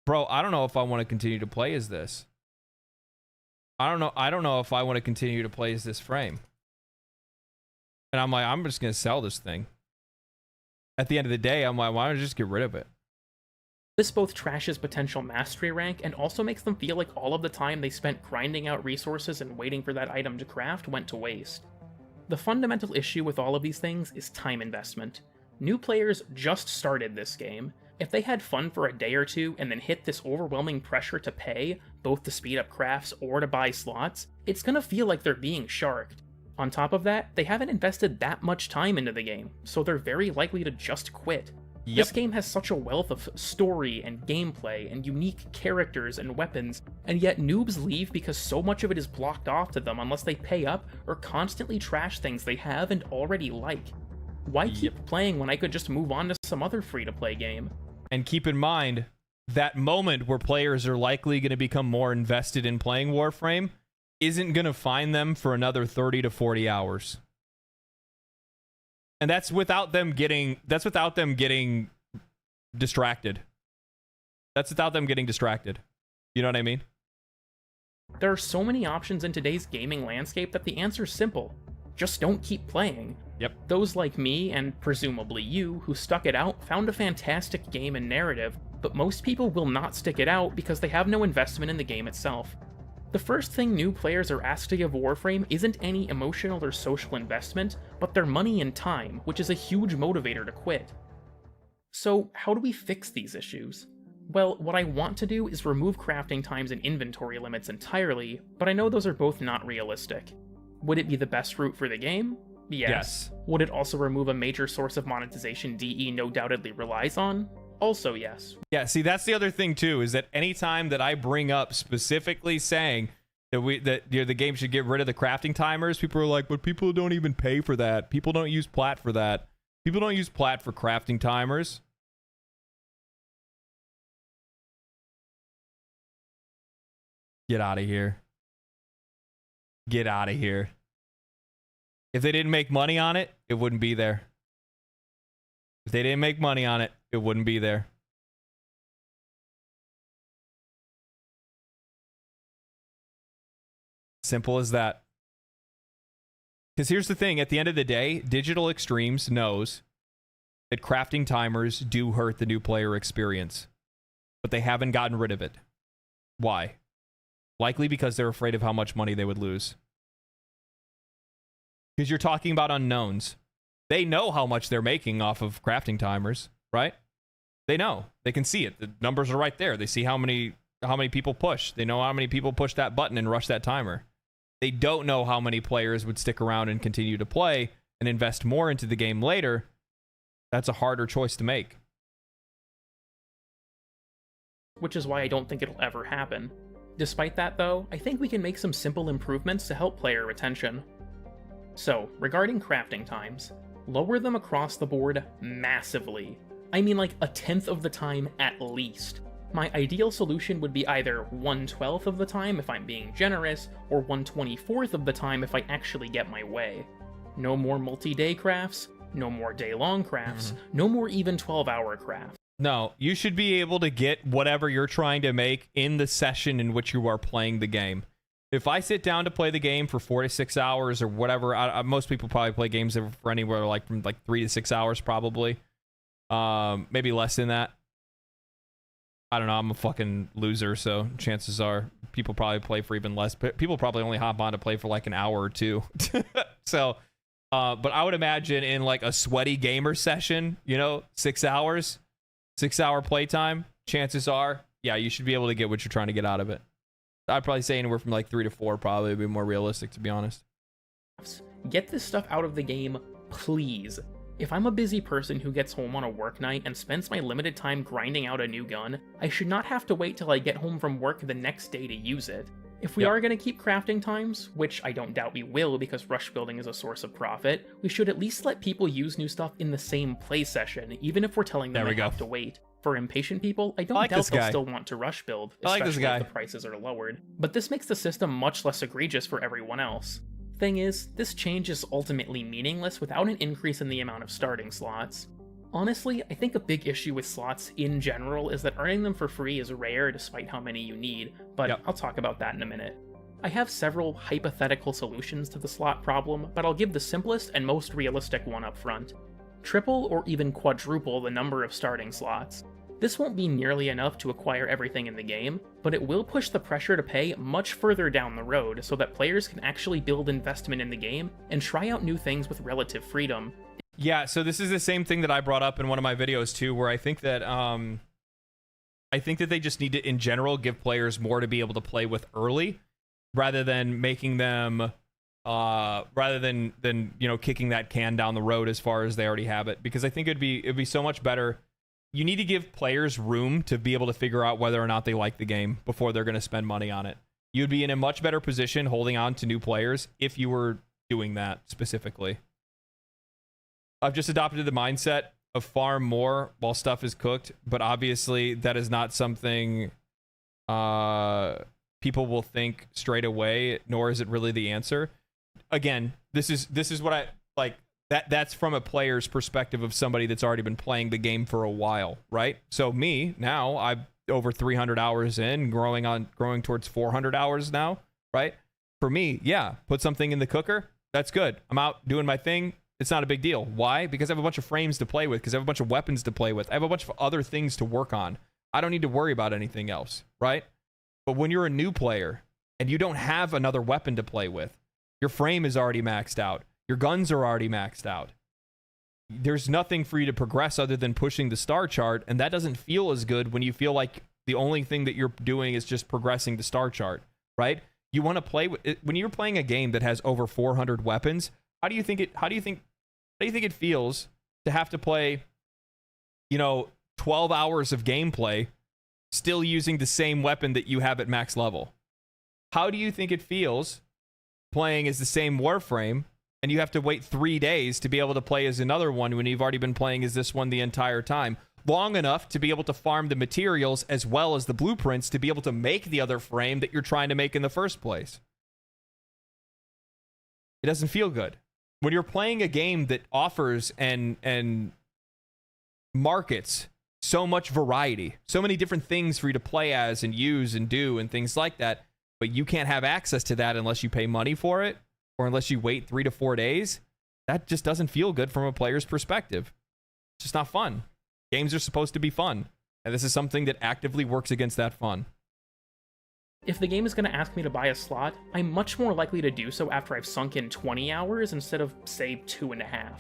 bro, I don't know if I want to continue to play as this. I don't know if I want to continue to play as this frame. And I'm like, I'm just gonna sell this thing. At the end of the day, I'm like, why don't I just get rid of it? This both trashes potential mastery rank and also makes them feel like all of the time they spent grinding out resources and waiting for that item to craft went to waste. The fundamental issue with all of these things is time investment. New players just started this game. If they had fun for a day or two and then hit this overwhelming pressure to pay, both to speed up crafts or to buy slots, it's gonna feel like they're being sharked. On top of that, they haven't invested that much time into the game, so they're very likely to just quit. Yep. This game has such a wealth of story and gameplay and unique characters and weapons, and yet noobs leave because so much of it is blocked off to them unless they pay up or constantly trash things they have and already like. Why keep playing when I could just move on to some other free-to-play game? And keep in mind, that moment where players are likely going to become more invested in playing Warframe isn't going to find them for another 30 to 40 hours. And that's without them getting distracted. That's without them getting distracted. You know what I mean? There are so many options in today's gaming landscape that the answer's simple. Just don't keep playing. Yep. Those like me, and presumably you, who stuck it out, found a fantastic game and narrative, but most people will not stick it out because they have no investment in the game itself. The first thing new players are asked to give Warframe isn't any emotional or social investment, but their money and time, which is a huge motivator to quit. So how do we fix these issues? Well, what I want to do is remove crafting times and inventory limits entirely, but I know those are both not realistic. Would it be the best route for the game? Yes. Would it also remove a major source of monetization DE no doubtedly relies on? Also yes. Yeah, see, that's the other thing too, is that anytime that I bring up specifically saying that the game should get rid of the crafting timers, people are like, but people don't even pay for that. People don't use plat for that. People don't use plat for crafting timers. Get out of here. Get out of here. If they didn't make money on it, it wouldn't be there. If they didn't make money on it, it wouldn't be there. Simple as that. Because here's the thing, at the end of the day, Digital Extremes knows that crafting timers do hurt the new player experience. But they haven't gotten rid of it. Why? Likely because they're afraid of how much money they would lose. Because you're talking about unknowns. They know how much they're making off of crafting timers, right? They know. They can see it. The numbers are right there. They see how many people push. They know how many people push that button and rush that timer. They don't know how many players would stick around and continue to play and invest more into the game later. That's a harder choice to make. Which is why I don't think it'll ever happen. Despite that though, I think we can make some simple improvements to help player retention. So, regarding crafting times, lower them across the board massively. I mean like 1/10 of the time at least. My ideal solution would be either 1/12 of the time if I'm being generous, or 1/24 of the time if I actually get my way. No more multi-day crafts, no more day-long crafts, no more even 12-hour crafts. No, you should be able to get whatever you're trying to make in the session in which you are playing the game. If I sit down to play the game for 4 to 6 hours or whatever, most people probably play games for anywhere like from like 3 to 6 hours probably. Maybe less than that. I don't know, I'm a fucking loser, so chances are people probably play for even less. People probably only hop on to play for like an hour or two. So, but I would imagine in like a sweaty gamer session, 6 hours, 6 hour playtime, chances are, yeah, you should be able to get what you're trying to get out of it. I'd probably say anywhere from like 3 to 4 probably would be more realistic, to be honest. Get this stuff out of the game, please. If I'm a busy person who gets home on a work night and spends my limited time grinding out a new gun, I should not have to wait till I get home from work the next day to use it. If we are going to keep crafting times, which I don't doubt we will because rush building is a source of profit, we should at least let people use new stuff in the same play session, even if we're telling them they have to wait. For impatient people, I don't doubt they'll still want to rush build, especially if the prices are lowered. But this makes the system much less egregious for everyone else. Thing is, this change is ultimately meaningless without an increase in the amount of starting slots. Honestly, I think a big issue with slots in general is that earning them for free is rare despite how many you need, but I'll talk about that in a minute. I have several hypothetical solutions to the slot problem, but I'll give the simplest and most realistic one up front. Triple or even quadruple the number of starting slots. This won't be nearly enough to acquire everything in the game, but it will push the pressure to pay much further down the road so that players can actually build investment in the game and try out new things with relative freedom. Yeah, so this is the same thing that I brought up in one of my videos too, where I think that they just need to, in general, give players more to be able to play with early, rather than making them, rather than kicking that can down the road as far as they already have it. Because I think it'd be so much better. You need to give players room to be able to figure out whether or not they like the game before they're going to spend money on it. You'd be in a much better position holding on to new players if you were doing that specifically. I've just adopted the mindset of farm more while stuff is cooked, but obviously that is not something people will think straight away, nor is it really the answer. Again, this is what I like. That's from a player's perspective of somebody that's already been playing the game for a while, right? So me, now I'm over 300 hours in, growing towards 400 hours now, right? For me, yeah, put something in the cooker, that's good. I'm out doing my thing. It's not a big deal. Why? Because I have a bunch of frames to play with, because I have a bunch of weapons to play with. I have a bunch of other things to work on. I don't need to worry about anything else, right? But when you're a new player and you don't have another weapon to play with, your frame is already maxed out. Your guns are already maxed out. There's nothing for you to progress other than pushing the star chart, and that doesn't feel as good when you feel like the only thing that you're doing is just progressing the star chart, right? You want to play with it, when you're playing a game that has over 400 weapons. How do you think it feels to have to play, 12 hours of gameplay still using the same weapon that you have at max level? How do you think it feels playing as the same Warframe and you have to wait 3 days to be able to play as another one when you've already been playing as this one the entire time? Long enough to be able to farm the materials as well as the blueprints to be able to make the other frame that you're trying to make in the first place. It doesn't feel good. When you're playing a game that offers and markets so much variety, so many different things for you to play as and use and do and things like that, but you can't have access to that unless you pay money for it or unless you wait 3 to 4 days, that just doesn't feel good from a player's perspective. It's just not fun. Games are supposed to be fun, and this is something that actively works against that fun. If the game is going to ask me to buy a slot, I'm much more likely to do so after I've sunk in 20 hours instead of, say, 2.5.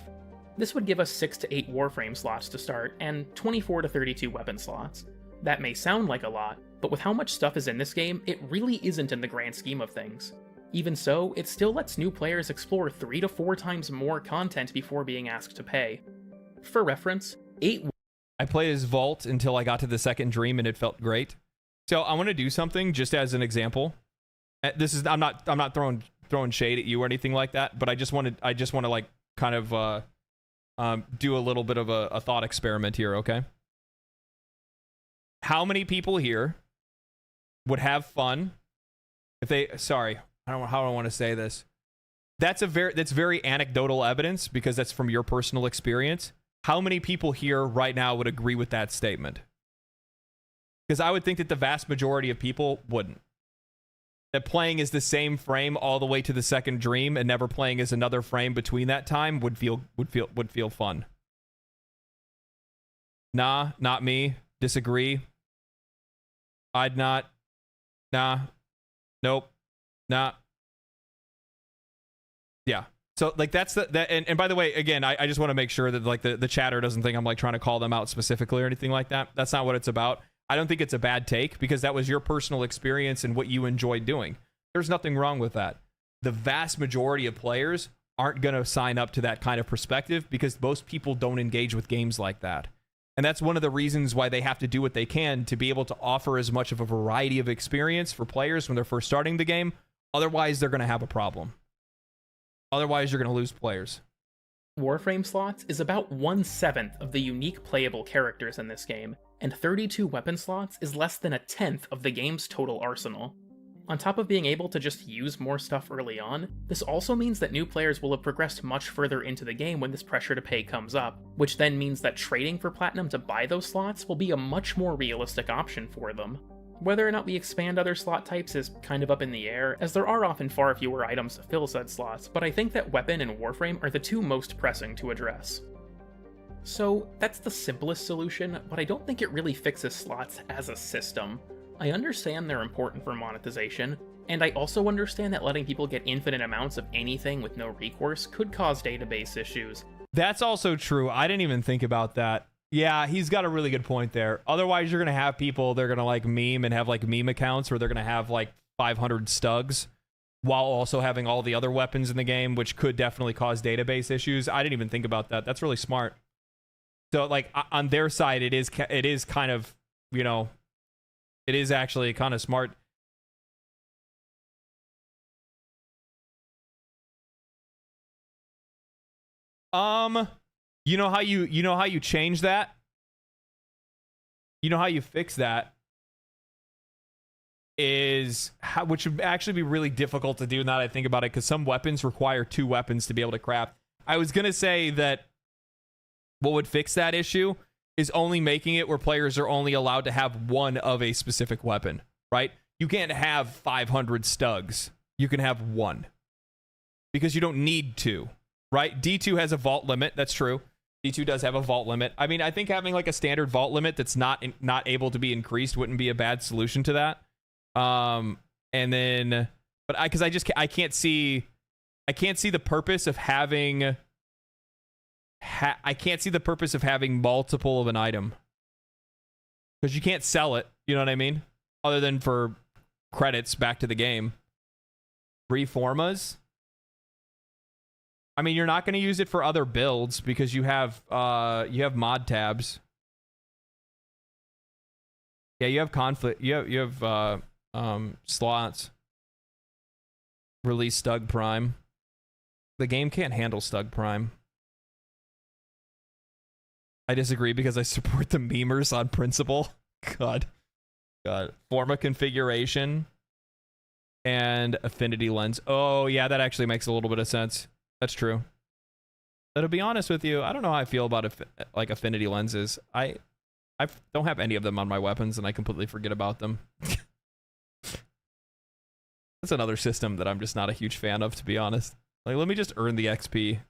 This would give us 6 to 8 Warframe slots to start, and 24 to 32 weapon slots. That may sound like a lot, but with how much stuff is in this game, it really isn't in the grand scheme of things. Even so, it still lets new players explore 3 to 4 times more content before being asked to pay. For reference, 8... I played as Vault until I got to the second dream and it felt great. So I want to do something just as an example. This is I'm not throwing shade at you or anything like that, but I just want to like kind of do a little bit of a thought experiment here, okay? How many people here would have fun if they how do I want to say this? That's very anecdotal evidence because that's from your personal experience. How many people here right now would agree with that statement? Because I would think that the vast majority of people wouldn't. That playing as the same frame all the way to the second dream and never playing as another frame between that time would feel fun. Nah, not me. Disagree. I'd not. Nah. Nope. Nah. Yeah. So like that's that and by the way, again, I just want to make sure that like the chatter doesn't think I'm like trying to call them out specifically or anything like that. That's not what it's about. I don't think it's a bad take because that was your personal experience and what you enjoyed doing. There's nothing wrong with that. The vast majority of players aren't going to sign up to that kind of perspective because most people don't engage with games like that. And that's one of the reasons why they have to do what they can to be able to offer as much of a variety of experience for players when they're first starting the game. Otherwise, they're going to have a problem. Otherwise, you're going to lose players. Warframe slots is about 1/7 of the unique playable characters in this game, and 32 weapon slots is less than 1/10 of the game's total arsenal. On top of being able to just use more stuff early on, this also means that new players will have progressed much further into the game when this pressure to pay comes up, which then means that trading for platinum to buy those slots will be a much more realistic option for them. Whether or not we expand other slot types is kind of up in the air, as there are often far fewer items to fill said slots, but I think that Weapon and Warframe are the two most pressing to address. So that's the simplest solution, but I don't think it really fixes slots as a system. I understand they're important for monetization, and I also understand that letting people get infinite amounts of anything with no recourse could cause database issues. That's also true. I didn't even think about that. Yeah, he's got a really good point there. Otherwise, you're going to have people, they're going to like meme and have like meme accounts where they're going to have like 500 stugs while also having all the other weapons in the game, which could definitely cause database issues. I didn't even think about that. That's really smart. So like on their side, it is kind of, you know, it is actually kind of smart. You know how you change that? You know how you fix that? Which would actually be really difficult to do now that I think about it, because some weapons require 2 weapons to be able to craft. I was gonna say that what would fix that issue is only making it where players are only allowed to have 1 of a specific weapon, right? You can't have 500 stugs. You can have 1. Because you don't need 2, right? D2 has a vault limit, that's true. D2 does have a vault limit. I mean, I think having like a standard vault limit that's not able to be increased wouldn't be a bad solution to that. And then, but I can't see the purpose of having I can't see the purpose of having multiple of an item, because you can't sell it, you know what I mean, other than for credits back to the game. Reformas, I mean, you're not going to use it for other builds because you have mod tabs. Yeah, you have conflict, you have slots. Release Stug Prime. The game can't handle Stug Prime. I disagree because I support the memers on principle. God. Forma configuration and affinity lens. Oh, yeah, that actually makes a little bit of sense. That's true. But to be honest with you, I don't know how I feel about like affinity lenses. I don't have any of them on my weapons, and I completely forget about them. That's another system that I'm just not a huge fan of, to be honest. Like, let me just earn the XP.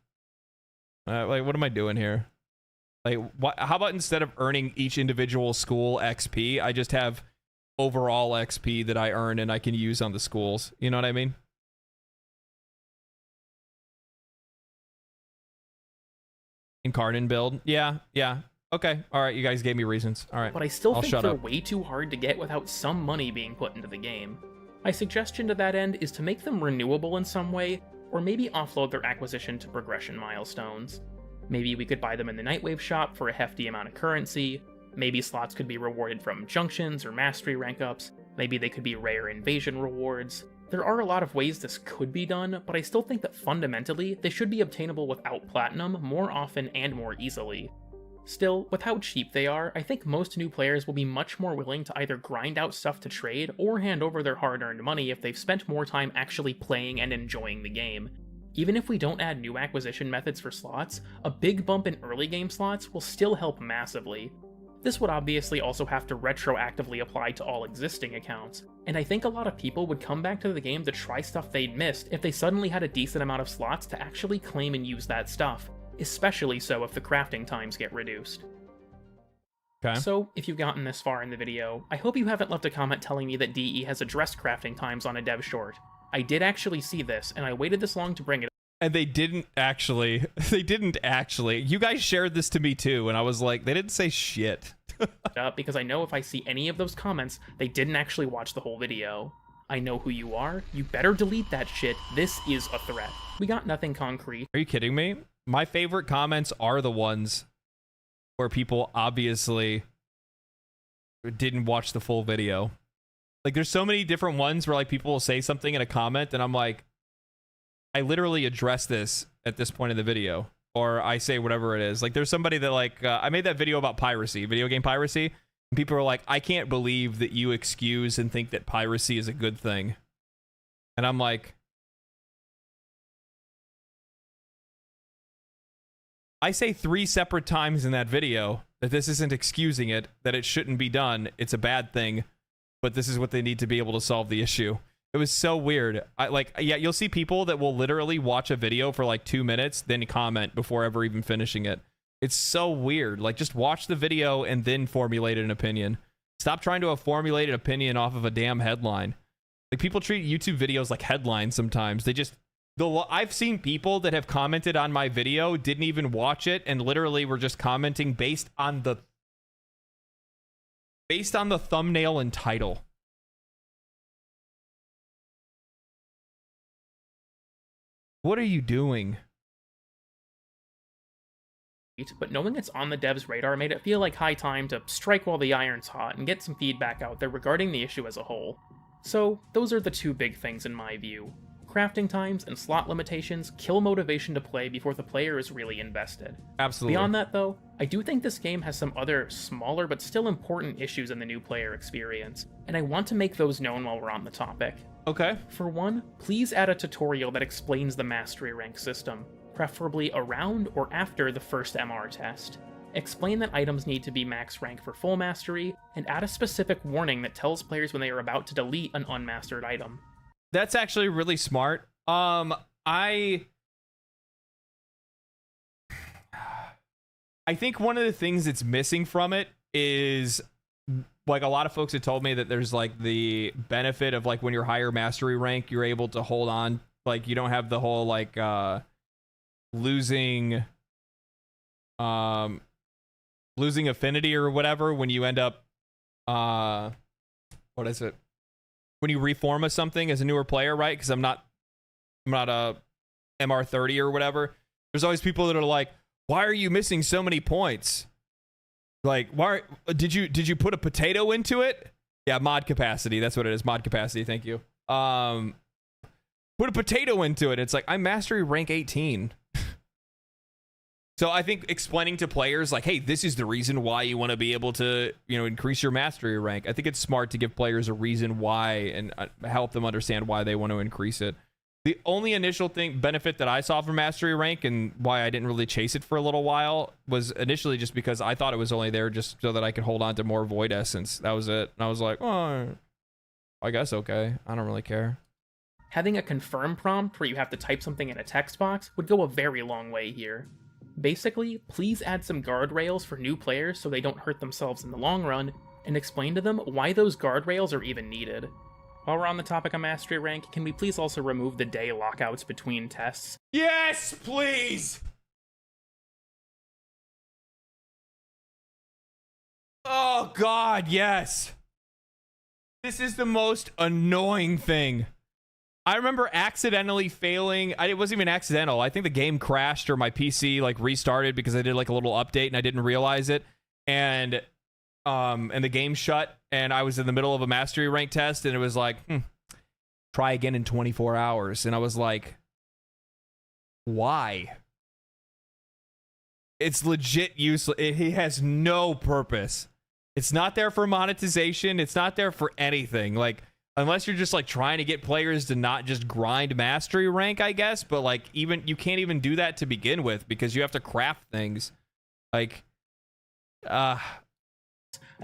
Like, what am I doing here? Like, how about instead of earning each individual school XP, I just have overall XP that I earn and I can use on the schools? You know what I mean? Incarnate build. Yeah. Okay. All right. You guys gave me reasons. All right. But I still think they're up. way too hard to get without some money being put into the game. My suggestion to that end is to make them renewable in some way, or maybe offload their acquisition to progression milestones. Maybe we could buy them in the Nightwave shop for a hefty amount of currency. Maybe slots could be rewarded from junctions or mastery rank ups. Maybe they could be rare invasion rewards. There are a lot of ways this could be done, but I still think that fundamentally, they should be obtainable without platinum more often and more easily. Still, with how cheap they are, I think most new players will be much more willing to either grind out stuff to trade or hand over their hard-earned money if they've spent more time actually playing and enjoying the game. Even if we don't add new acquisition methods for slots, a big bump in early game slots will still help massively. This would obviously also have to retroactively apply to all existing accounts, and I think a lot of people would come back to the game to try stuff they'd missed if they suddenly had a decent amount of slots to actually claim and use that stuff, especially so if the crafting times get reduced. Okay. So, if you've gotten this far in the video, I hope you haven't left a comment telling me that DE has addressed crafting times on a dev short. I did actually see this, and I waited this long to bring it up. And they didn't actually. You guys shared this to me too, and I was like, they didn't say shit. Because I know if I see any of those comments, they didn't actually watch the whole video. I know who you are. You better delete that shit. This is a threat. We got nothing concrete. Are you kidding me? My favorite comments are the ones where people obviously didn't watch the full video. Like, there's so many different ones where like people will say something in a comment and I'm like, I literally address this at this point in the video, or I say whatever it is. Like, there's somebody that like, I made that video about piracy, video game piracy, and people are like, I can't believe that you excuse and think that piracy is a good thing. And I'm like, I say 3 separate times in that video that this isn't excusing it, that it shouldn't be done, it's a bad thing, but this is what they need to be able to solve the issue. It was so weird. Yeah, you'll see people that will literally watch a video for like 2 minutes, then comment before ever even finishing it. It's so weird. Like, just watch the video and then formulate an opinion. Stop trying to formulate an opinion off of a damn headline. Like, people treat YouTube videos like headlines sometimes. They just... I've seen people that have commented on my video, didn't even watch it, and literally were just commenting based on the thumbnail and title. What are you doing? But knowing it's on the devs' radar made it feel like high time to strike while the iron's hot and get some feedback out there regarding the issue as a whole. So, those are the two big things in my view. Crafting times and slot limitations kill motivation to play before the player is really invested. Absolutely. Beyond that though, I do think this game has some other smaller but still important issues in the new player experience, and I want to make those known while we're on the topic. Okay. For one, please add a tutorial that explains the mastery rank system, preferably around or after the first MR test. Explain that items need to be max rank for full mastery, and add a specific warning that tells players when they are about to delete an unmastered item. That's actually really smart. I think one of the things that's missing from it is, like, a lot of folks have told me that there's like the benefit of, like, when you're higher mastery rank, you're able to hold on, like, you don't have the whole like losing affinity or whatever when you end up what is it? When you reform as something as a newer player, right? Because I'm not a MR30 or whatever. There's always people that are like, why are you missing so many points? Like, why did you put a potato into it? Yeah, mod capacity. That's what it is. Mod capacity. Thank you. Put a potato into it. It's like, I'm mastery rank 18. So I think explaining to players like, hey, this is the reason why you want to be able to, you know, increase your mastery rank. I think it's smart to give players a reason why and help them understand why they want to increase it. The only initial benefit that I saw from mastery rank and why I didn't really chase it for a little while was initially just because I thought it was only there just so that I could hold on to more void essence. That was it. And I was like, oh, I guess okay. I don't really care. Having a confirm prompt where you have to type something in a text box would go a very long way here. Basically, please add some guardrails for new players so they don't hurt themselves in the long run, and explain to them why those guardrails are even needed. While we're on the topic of mastery rank, can we please also remove the day lockouts between tests? Yes, please! Oh god, yes! This is the most annoying thing. I remember accidentally failing. It wasn't even accidental. I think the game crashed or my PC like restarted because I did like a little update and I didn't realize it. And the game shut and I was in the middle of a mastery rank test and it was like, try again in 24 hours. And I was like, why? It's legit useless. It has no purpose. It's not there for monetization. It's not there for anything. Like, unless you're just like trying to get players to not just grind mastery rank, I guess. But like, even you can't even do that to begin with because you have to craft things. Like, I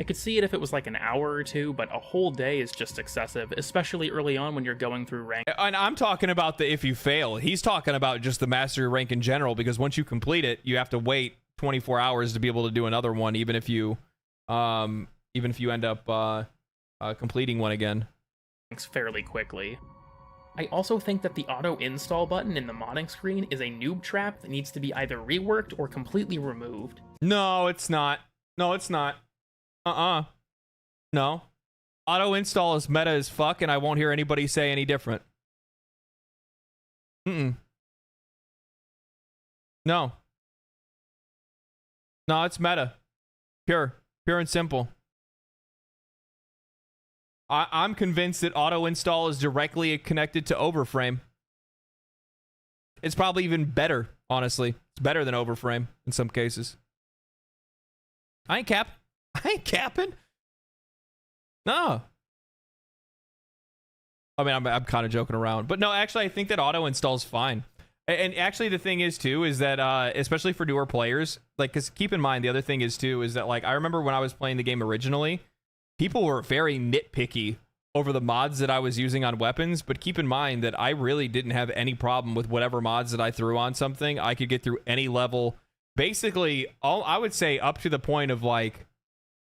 could see it if it was like an hour or two, but a whole day is just excessive, especially early on when you're going through rank. And I'm talking about the if you fail. He's talking about just the mastery rank in general, because once you complete it, you have to wait 24 hours to be able to do another one, even if you end up completing one again. Fairly quickly. I also think that the auto install button in the modding screen is a noob trap that needs to be either reworked or completely removed. No, it's not. No, it's not. No. Auto install is meta as fuck, and I won't hear anybody say any different. No. No, it's meta. Pure and simple. I'm convinced that auto install is directly connected to overframe. It's probably even better, honestly. It's better than overframe in some cases. I ain't capping. No. I mean, I'm kind of joking around. But no, actually, I think that auto install is fine. And actually, the thing is, too, is that, especially for newer players, like, because keep in mind, the other thing is, too, is that, like, I remember when I was playing the game originally, people were very nitpicky over the mods that I was using on weapons, but keep in mind that I really didn't have any problem with whatever mods that I threw on something. I could get through any level basically all I would say up to the point of like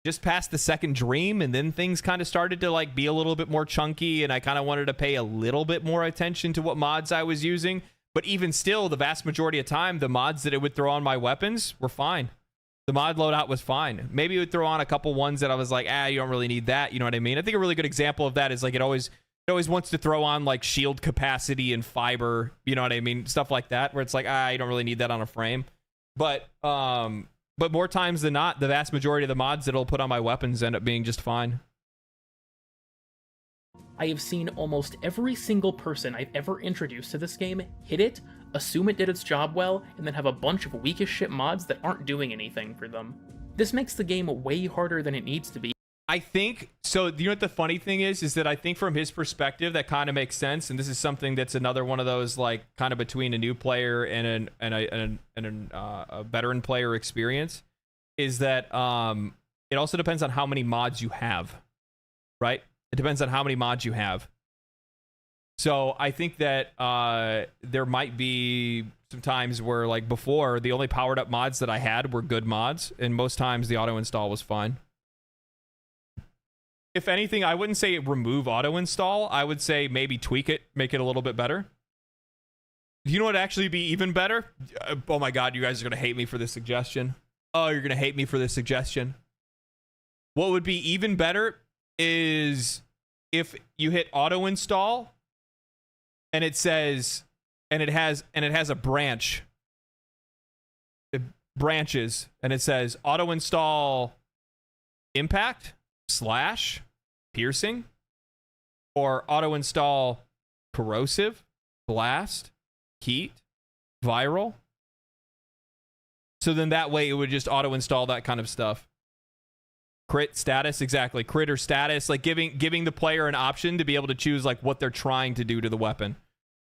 just past the second dream, and then things kind of started to like be a little bit more chunky, and I kind of wanted to pay a little bit more attention to what mods I was using. But even still, the vast majority of time, the mods that it would throw on my weapons were fine. The mod loadout was fine. Maybe it would throw on a couple ones that I was like, you don't really need that. You know what I mean? I think a really good example of that is like it always wants to throw on like shield capacity and fiber. You know what I mean? Stuff like that, where it's like, you don't really need that on a frame. But more times than not, the vast majority of the mods that it'll put on my weapons end up being just fine. I have seen almost every single person I've ever introduced to this game hit it, assume it did its job well, and then have a bunch of weak as shit mods that aren't doing anything for them. This makes the game way harder than it needs to be. I think, so you know what the funny thing is that I think from his perspective, that kind of makes sense. And this is something that's another one of those, like, kind of between a new player and a veteran player experience, is that it also depends on how many mods you have, right? It depends on how many mods you have. So I think that there might be some times where, like, before, the only powered up mods that I had were good mods, and most times the auto install was fine. If anything, I wouldn't say remove auto install. I would say maybe tweak it, make it a little bit better. You know what would actually be even better? Oh my god, you guys are going to hate me for this suggestion. Oh, you're going to hate me for this suggestion. What would be even better is if you hit auto install and it says, and it has a branch. It branches and it says auto install impact / piercing, or auto install corrosive, blast, heat, viral. So then that way it would just auto install that kind of stuff. Crit status, exactly. Crit or status, like giving the player an option to be able to choose like what they're trying to do to the weapon.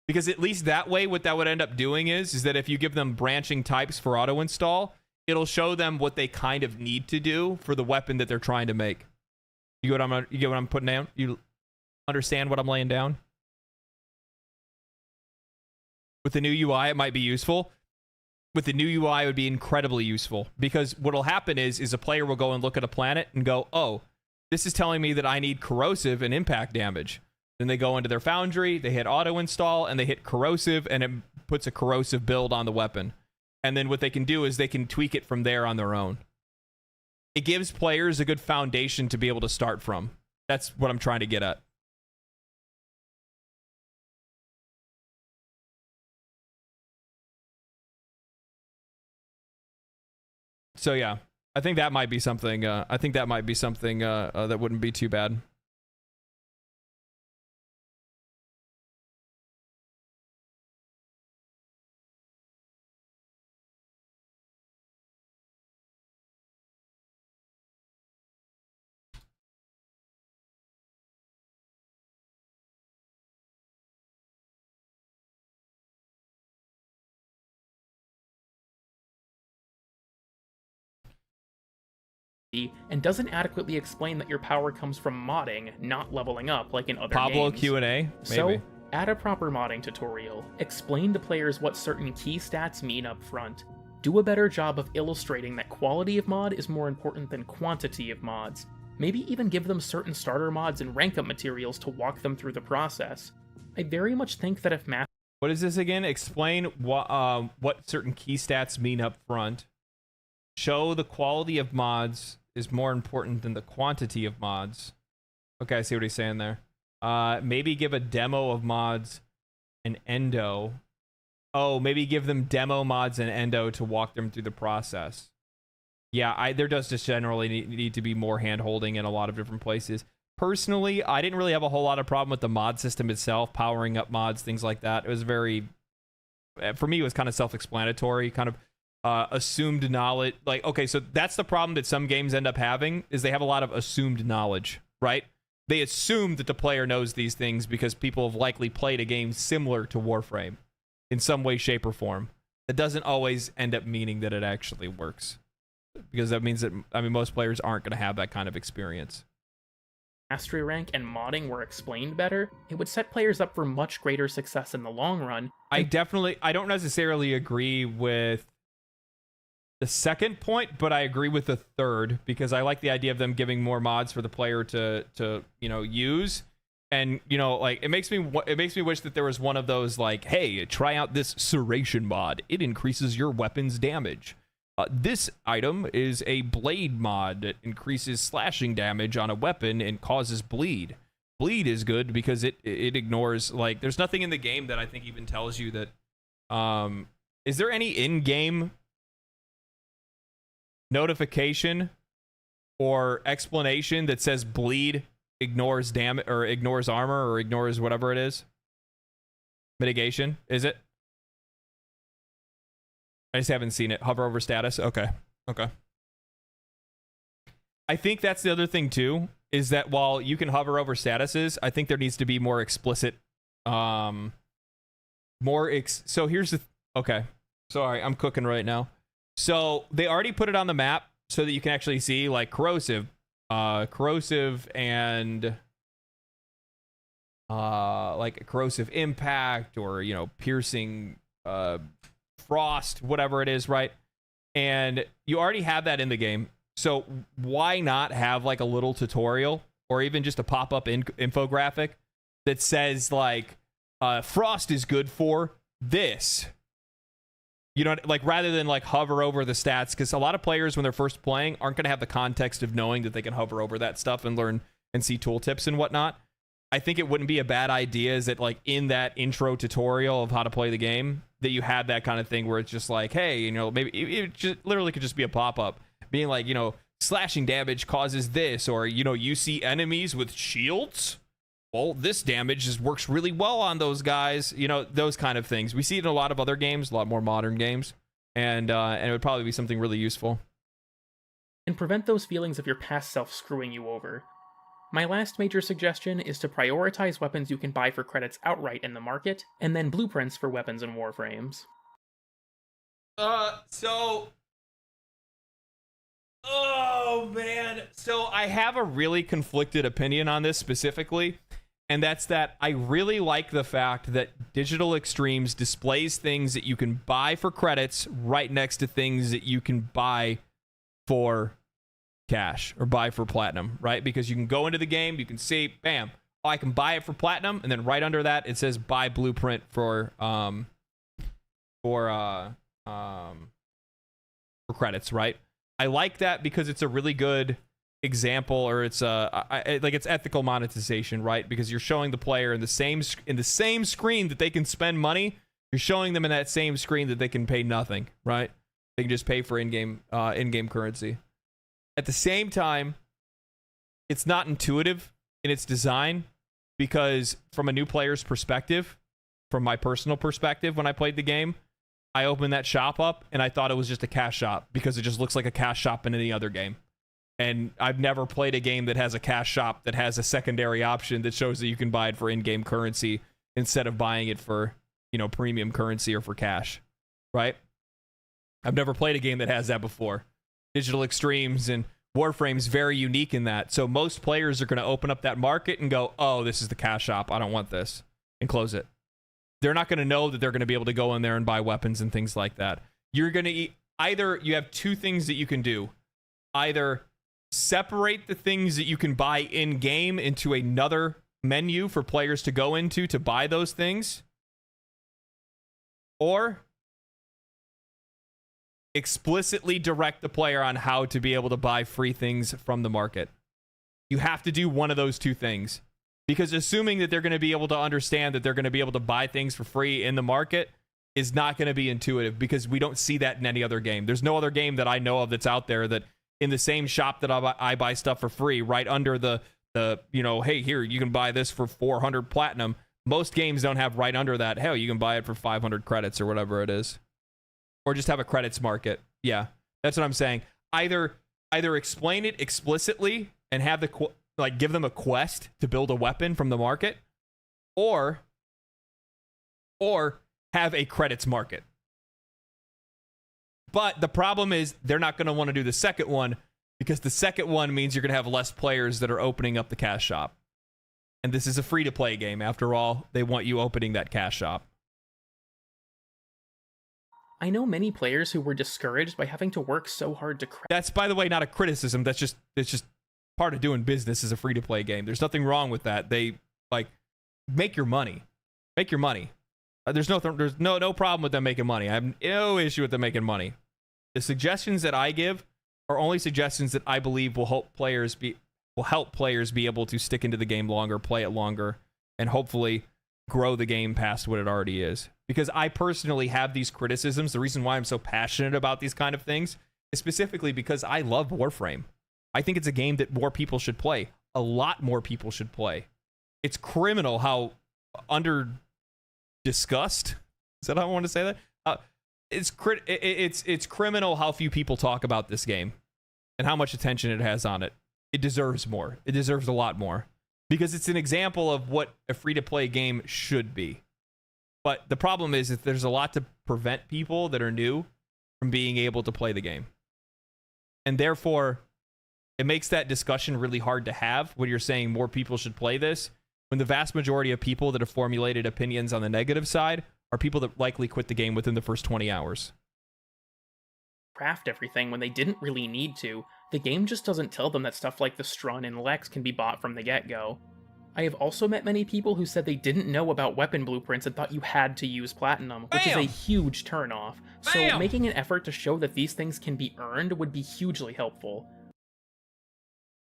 Because at least that way, what that would end up doing is that if you give them branching types for auto install, it'll show them what they kind of need to do for the weapon that they're trying to make. You get what I'm putting down? You understand what I'm laying down? With the new UI, it might be useful. With the new UI, it would be incredibly useful. Because what'll happen is a player will go and look at a planet and go, oh, this is telling me that I need corrosive and impact damage. Then they go into their foundry, they hit auto install, and they hit corrosive, and it puts a corrosive build on the weapon. And then what they can do is they can tweak it from there on their own. It gives players a good foundation to be able to start from. That's what I'm trying to get at. So yeah, I think that might be something. That wouldn't be too bad. And doesn't adequately explain that your power comes from modding, not leveling up like in other Pablo games. Q&A, maybe. So, add a proper modding tutorial. Explain to players what certain key stats mean up front. Do a better job of illustrating that quality of mod is more important than quantity of mods. Maybe even give them certain starter mods and rank up materials to walk them through the process. I very much think that if What is this again? Explain what certain key stats mean up front. Show the quality of mods is more important than the quantity of mods. Okay, I see what he's saying there. Maybe give a demo of mods and endo. Oh, maybe give them demo mods and endo to walk them through the process. Yeah, there does just generally need to be more hand-holding in a lot of different places. Personally, I didn't really have a whole lot of problem with the mod system itself, powering up mods, things like that. It was very... For me, it was kind of self-explanatory, kind of assumed knowledge. Like, okay, so that's the problem that some games end up having, is they have a lot of assumed knowledge, right? They assume that the player knows these things because people have likely played a game similar to Warframe in some way, shape, or form. That doesn't always end up meaning that it actually works, because that means that, I mean, most players aren't going to have that kind of experience. mastery rank and modding were explained better, it would set players up for much greater success in the long run. I don't necessarily agree with the second point, but I agree with the third because I like the idea of them giving more mods for the player to use. And like it makes me wish that there was one of those like, hey, try out this serration mod. It increases your weapon's damage. This item is a blade mod that increases slashing damage on a weapon and causes bleed. Bleed is good because it ignores, like, there's nothing in the game that I think even tells you that. Is there any in-game notification or explanation that says bleed ignores damage or ignores armor or ignores whatever it is? Mitigation, is it? I just haven't seen it. Hover over status. Okay. I think that's the other thing too, is that while you can hover over statuses, I think there needs to be more explicit, so here's the, okay. Sorry, I'm cooking right now. So they already put it on the map so that you can actually see like corrosive and like a corrosive impact or, piercing, frost, whatever it is, right? And you already have that in the game. So why not have like a little tutorial or even just a pop-up infographic that says like frost is good for this? Like rather than like hover over the stats, because a lot of players when they're first playing aren't going to have the context of knowing that they can hover over that stuff and learn and see tooltips and whatnot. I think it wouldn't be a bad idea is that like in that intro tutorial of how to play the game that you have that kind of thing where it's just like, hey, maybe it just literally could just be a pop-up being like, slashing damage causes this, or, you see enemies with shields. Well, this damage just works really well on those guys, those kind of things. We see it in a lot of other games, a lot more modern games, and it would probably be something really useful. And prevent those feelings of your past self screwing you over. My last major suggestion is to prioritize weapons you can buy for credits outright in the market, and then blueprints for weapons and warframes. Oh, man. So I have a really conflicted opinion on this specifically, and that's that I really like the fact that Digital Extremes displays things that you can buy for credits right next to things that you can buy for cash or buy for platinum, right? Because you can go into the game, you can see, bam, oh, I can buy it for platinum, and then right under that it says buy blueprint for credits, right? I like that because it's a really good example, or it's it's ethical monetization, right? Because you're showing the player in the same screen that they can spend money, you're showing them in that same screen that they can pay nothing, right? They can just pay for in-game currency. At the same time, it's not intuitive in its design because from a new player's perspective, from my personal perspective, when I played the game, I opened that shop up and I thought it was just a cash shop because it just looks like a cash shop in any other game. And I've never played a game that has a cash shop that has a secondary option that shows that you can buy it for in-game currency instead of buying it for, premium currency or for cash, right? I've never played a game that has that before. Digital Extremes and Warframe's very unique in that. So most players are going to open up that market and go, oh, this is the cash shop. I don't want this, and close it. They're not going to know that they're going to be able to go in there and buy weapons and things like that. You're going to either you have two things that you can do. Either separate the things that you can buy in game into another menu for players to go into to buy those things, or explicitly direct the player on how to be able to buy free things from the market. You have to do one of those two things, because assuming that they're going to be able to understand that they're going to be able to buy things for free in the market is not going to be intuitive, because we don't see that in any other game. There's no other game that I know of that's out there that in the same shop that I buy stuff for free, right under the hey, here, you can buy this for 400 platinum. Most games don't have right under that, hell, you can buy it for 500 credits or whatever it is. Or just have a credits market. Yeah, that's what I'm saying. Either explain it explicitly and have give them a quest to build a weapon from the market, or have a credits market. But the problem is they're not going to want to do the second one, because the second one means you're going to have less players that are opening up the cash shop. And this is a free-to-play game. After all, they want you opening that cash shop. I know many players who were discouraged by having to work so hard to craft. That's, by the way, not a criticism. It's just part of doing business as a free-to-play game. There's nothing wrong with that. They, like, make your money. Make your money. There's no problem with them making money. I have no issue with them making money. The suggestions that I give are only suggestions that I believe will help players be able to stick into the game longer, play it longer, and hopefully grow the game past what it already is. Because I personally have these criticisms. The reason why I'm so passionate about these kind of things is specifically because I love Warframe. I think it's a game that more people should play. A lot more people should play. It's criminal how discussed. Is that how I want to say that? It's criminal how few people talk about this game and how much attention it has on it. It deserves more. It deserves a lot more because it's an example of what a free-to-play game should be. But the problem is that there's a lot to prevent people that are new from being able to play the game. And therefore, it makes that discussion really hard to have when you're saying more people should play this, when the vast majority of people that have formulated opinions on the negative side are people that likely quit the game within the first 20 hours. Craft everything when they didn't really need to. The game just doesn't tell them that stuff like the Strun and Lex can be bought from the get-go. I have also met many people who said they didn't know about weapon blueprints and thought you had to use platinum, which is a huge turnoff. So making an effort to show that these things can be earned would be hugely helpful.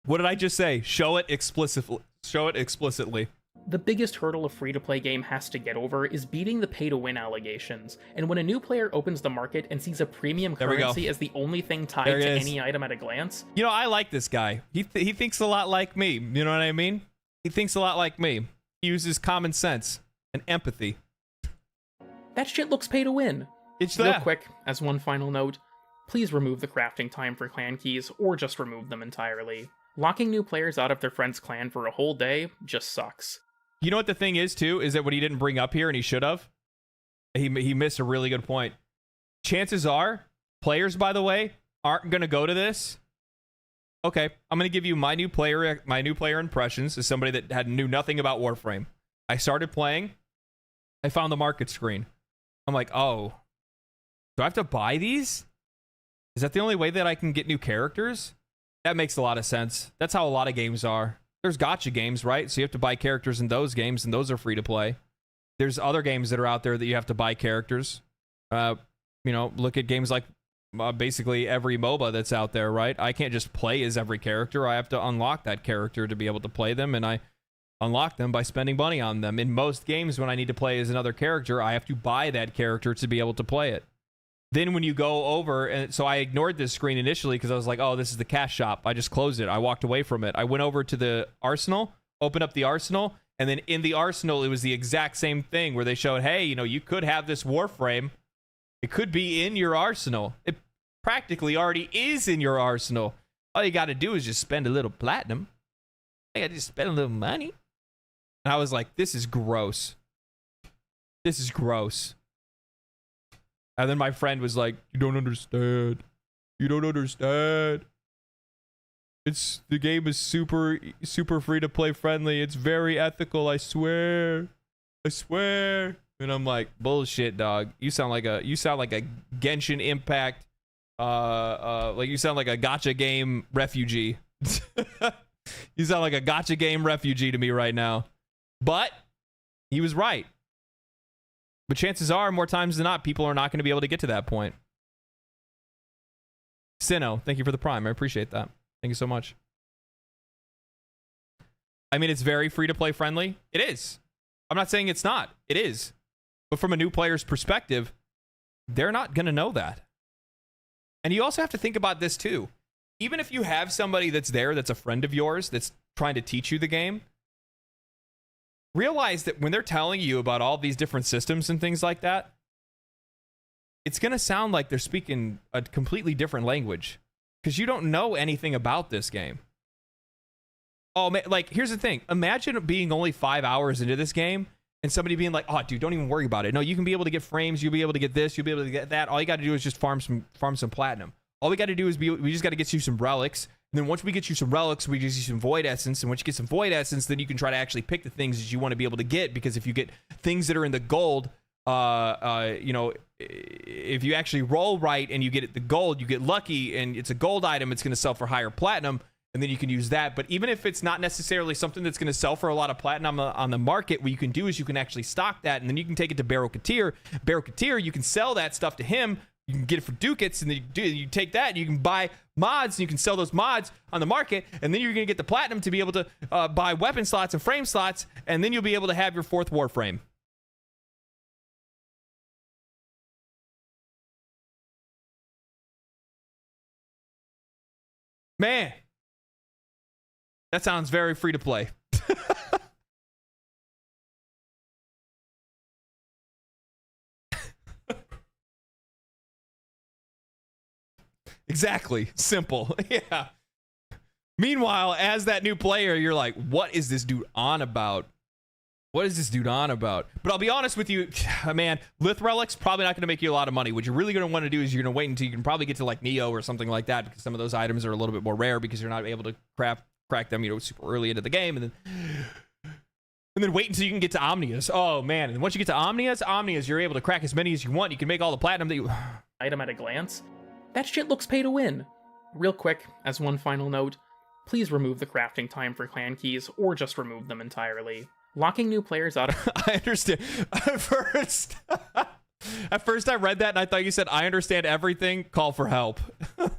What did I just say? Show it explicitly. Show it explicitly. The biggest hurdle a free-to-play game has to get over is beating the pay-to-win allegations, and when a new player opens the market and sees a premium currency as the only thing tied to any item at a glance... You know, I like this guy. He thinks a lot like me. You know what I mean? He thinks a lot like me. He uses common sense and empathy. That shit looks pay-to-win. It's Real quick, as one final note, please remove the crafting time for clan keys, or just remove them entirely. Locking new players out of their friend's clan for a whole day just sucks. You know what the thing is, too, is that what he didn't bring up here, and he should have, he missed a really good point. Chances are, players, by the way, aren't going to go to this. Okay, I'm going to give you my new player impressions as somebody that knew nothing about Warframe. I started playing. I found the market screen. I'm like, oh, do I have to buy these? Is that the only way that I can get new characters? That makes a lot of sense. That's how a lot of games are. There's gacha games, right? So you have to buy characters in those games, and those are free to play. There's other games that are out there that you have to buy characters. Look at games like basically every MOBA that's out there, right? I can't just play as every character. I have to unlock that character to be able to play them, and I unlock them by spending money on them. In most games, when I need to play as another character, I have to buy that character to be able to play it. Then when you go over, and so I ignored this screen initially because I was like, oh, this is the cash shop. I just closed it. I walked away from it. I went over to the arsenal, opened up the arsenal, and then in the arsenal, it was the exact same thing where they showed, hey, you could have this Warframe. It could be in your arsenal. It practically already is in your arsenal. All you got to do is just spend a little platinum. I got to just spend a little money. And I was like, this is gross. This is gross. And then my friend was like, you don't understand. You don't understand. The game is super free to play friendly. It's very ethical, I swear. I swear. And I'm like, bullshit, dog. You sound like a Genshin Impact you sound like a gacha game refugee. You sound like a gacha game refugee to me right now. But he was right. But chances are, more times than not, people are not going to be able to get to that point. Sino, thank you for the prime. I appreciate that. Thank you so much. I mean, it's very free-to-play friendly. It is. I'm not saying it's not. It is. But from a new player's perspective, they're not going to know that. And you also have to think about this, too. Even if you have somebody that's there that's a friend of yours that's trying to teach you the game, realize that when they're telling you about all these different systems and things like that, it's going to sound like they're speaking a completely different language because you don't know anything about this game. Oh, man, like, here's the thing. Imagine being only 5 hours into this game and somebody being like, oh, dude, don't even worry about it. No, you can be able to get frames. You'll be able to get this. You'll be able to get that. All you got to do is just farm some platinum. All we got to do is we just got to get you some relics. And then once we get you some relics, we just use some void essence. And once you get some void essence, then you can try to actually pick the things that you want to be able to get. Because if you get things that are in the gold you know, if you actually roll right and you get the gold, you get lucky and it's a gold item, it's going to sell for higher platinum, and then you can use that. But even if it's not necessarily something that's going to sell for a lot of platinum on the market, what you can do is you can actually stock that, and then you can take it to Baron Katir. Baron Katir, you can sell that stuff to him. You can get it for ducats, and then you take that, and you can buy mods, and you can sell those mods on the market, and then you're going to get the platinum to be able to buy weapon slots and frame slots, and then you'll be able to have your 4th Warframe. Man, that sounds very free to play. Exactly. Simple. Yeah. Meanwhile, as that new player, you're like, what is this dude on about? What is this dude on about? But I'll be honest with you, man, Lith Relic's probably not going to make you a lot of money. What you're really going to want to do is you're going to wait until you can probably get to like Neo or something like that, because some of those items are a little bit more rare because you're not able to crack them, you know, super early into the game. And then wait until you can get to Omnias. Oh, man. And once you get to Omnias, you're able to crack as many as you want. You can make all the platinum that you... Item at a glance. That shit looks pay to win. Real quick, as one final note, please remove the crafting time for clan keys, or just remove them entirely. Locking new players out of... I understand. At first I read that and I thought you said, I understand everything, call for help.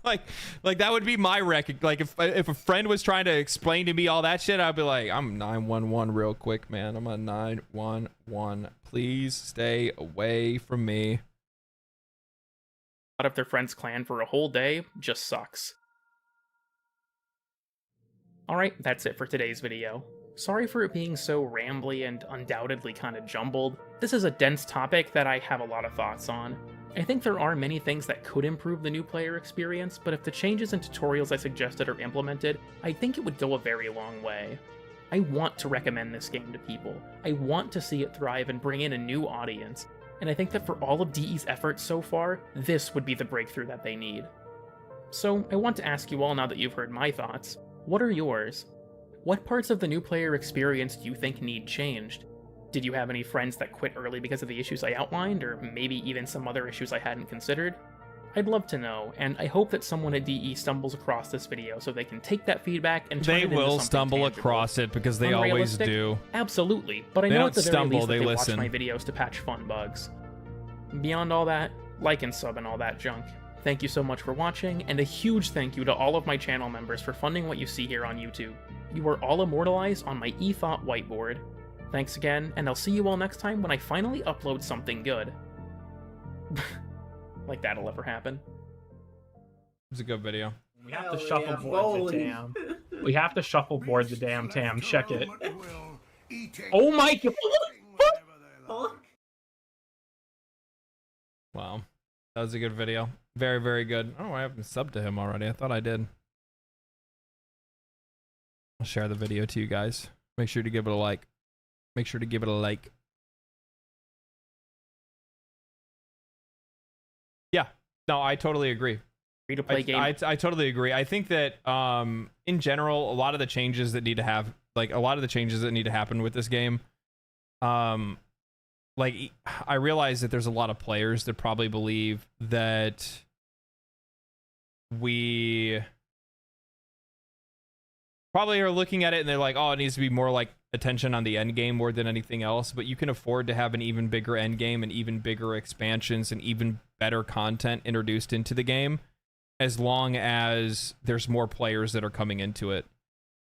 like that would be my like if a friend was trying to explain to me all that shit, I'd be like, I'm 911 real quick, man. I'm a 911. Please stay away from me. Out of their friend's clan for a whole day just sucks. Alright, that's it for today's video. Sorry for it being so rambly and undoubtedly kind of jumbled. This is a dense topic that I have a lot of thoughts on. I think there are many things that could improve the new player experience, but if the changes and tutorials I suggested are implemented, I think it would go a very long way. I want to recommend this game to people. I want to see it thrive and bring in a new audience, and I think that for all of DE's efforts so far, this would be the breakthrough that they need. So I want to ask you all, now that you've heard my thoughts, what are yours? What parts of the new player experience do you think need changed? Did you have any friends that quit early because of the issues I outlined, or maybe even some other issues I hadn't considered? I'd love to know, and I hope that someone at DE stumbles across this video so they can take that feedback and turn it into something They will stumble tangible. across it because they always do. Absolutely, but I They know don't at the very stumble, least that they they listen. watch my videos to patch fun bugs. Beyond all that, like and sub and all that junk. Thank you so much for watching, and a huge thank you to all of my channel members for funding what you see here on YouTube. You are all immortalized on my eThought whiteboard. Thanks again, and I'll see you all next time when I finally upload something good. Like that'll ever happen. It's a good video. We have to shuffleboard the damn. We have to shuffleboard the damn tam. Check it. Oh my god! Wow. That was a good video. Very, very good. Oh, I haven't subbed to him already. I thought I did. I'll share the video to you guys. Make sure to give it a like. Make sure to give it a like. Yeah. No, I totally agree. Free to play game. I totally agree. I think that in general, a lot of the changes that need to happen with this game, like, I realize that there's a lot of players that probably believe that we probably are looking at it and they're like, oh, it needs to be more like attention on the end game more than anything else. But you can afford to have an even bigger end game and even bigger expansions and even better content introduced into the game, as long as there's more players that are coming into it.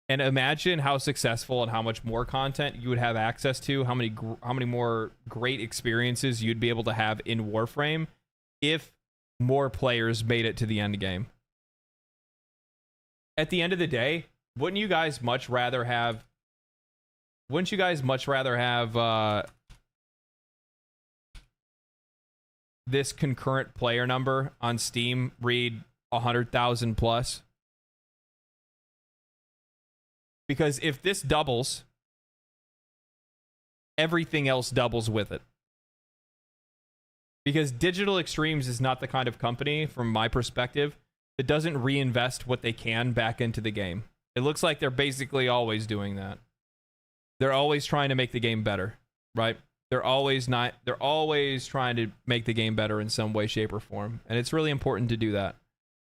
And imagine how successful and how much more content you would have access to, how many more great experiences you'd be able to have in Warframe if more players made it to the end game. At the end of the day, wouldn't you guys much rather have this concurrent player number on Steam read 100,000 plus? Because if this doubles, everything else doubles with it. Because Digital Extremes is not the kind of company, from my perspective, that doesn't reinvest what they can back into the game. It looks like they're basically always doing that. They're always trying to make the game better, right? They're always trying to make the game better in some way, shape, or form. And it's really important to do that.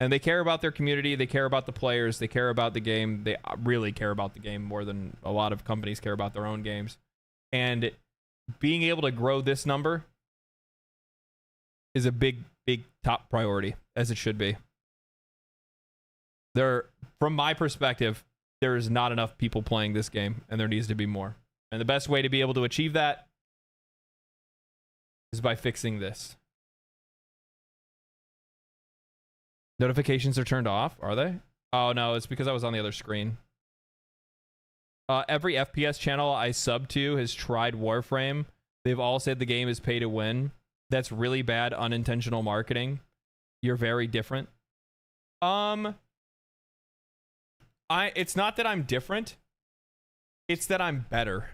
And they care about their community, they care about the players, they care about the game. They really care about the game more than a lot of companies care about their own games. And being able to grow this number is a big top priority, as it should be. From my perspective, there is not enough people playing this game, and there needs to be more. And the best way to be able to achieve that is by fixing this. Notifications are turned off, are they? Oh no, it's because I was on the other screen. Every FPS channel I sub to has tried Warframe. They've all said the game is pay to win. That's really bad unintentional marketing. You're very different. It's not that I'm different. It's that I'm better.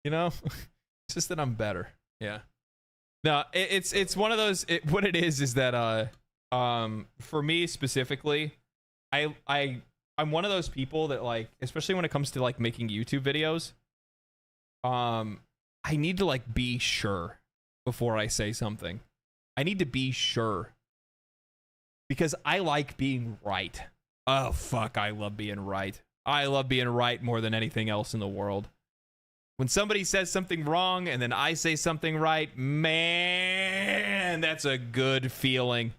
You know, it's just that I'm better. Yeah. No, it's one of those. What it is that for me specifically, I'm one of those people that, like, especially when it comes to like making YouTube videos, I need to like be sure before I say something. I need to be sure because I like being right. Oh fuck, I love being right. I love being right more than anything else in the world. When somebody says something wrong and then I say something right, man, that's a good feeling.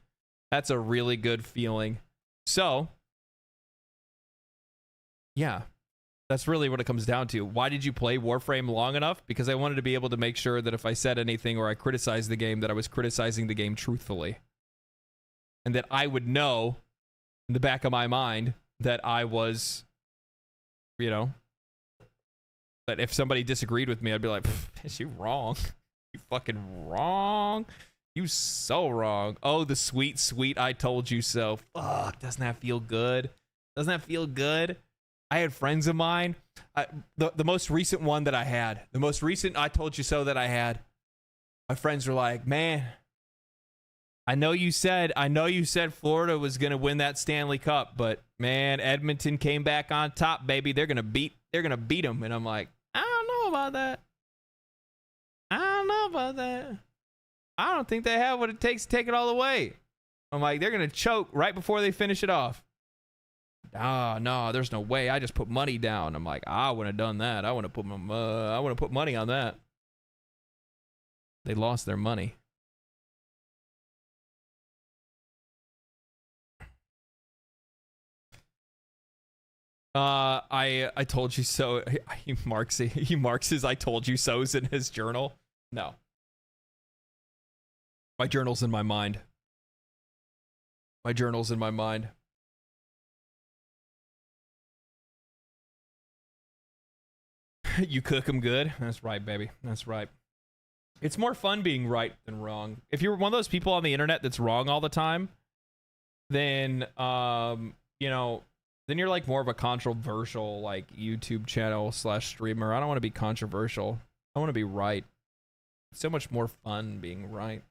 That's a really good feeling. So, yeah, that's really what it comes down to. Why did you play Warframe long enough? Because I wanted to be able to make sure that if I said anything or I criticized the game, that I was criticizing the game truthfully. And that I would know in the back of my mind that I was, you know, that if somebody disagreed with me, I'd be like, is you wrong? You fucking wrong? You so wrong. Oh, the sweet, sweet I told you so. Fuck, doesn't that feel good? Doesn't that feel good? I had friends of mine. The most recent one that I had, the most recent I told you so that I had, my friends were like, man, I know you said Florida was going to win that Stanley Cup, but man, Edmonton came back on top, baby. They're going to beat them. And I'm like, I don't know about that. I don't think they have what it takes to take it all the way. I'm like, they're going to choke right before they finish it off. No, there's no way. I just put money down. I'm like, I wouldn't have done that. I want to put money on that. They lost their money. I told you so. He marks his I told you so's in his journal. No. My journal's in my mind. My journal's in my mind. You cook them good? That's right, baby. That's right. It's more fun being right than wrong. If you're one of those people on the internet that's wrong all the time, then, you know, then you're like more of a controversial, like, YouTube channel / streamer. I don't want to be controversial. I want to be right. It's so much more fun being right.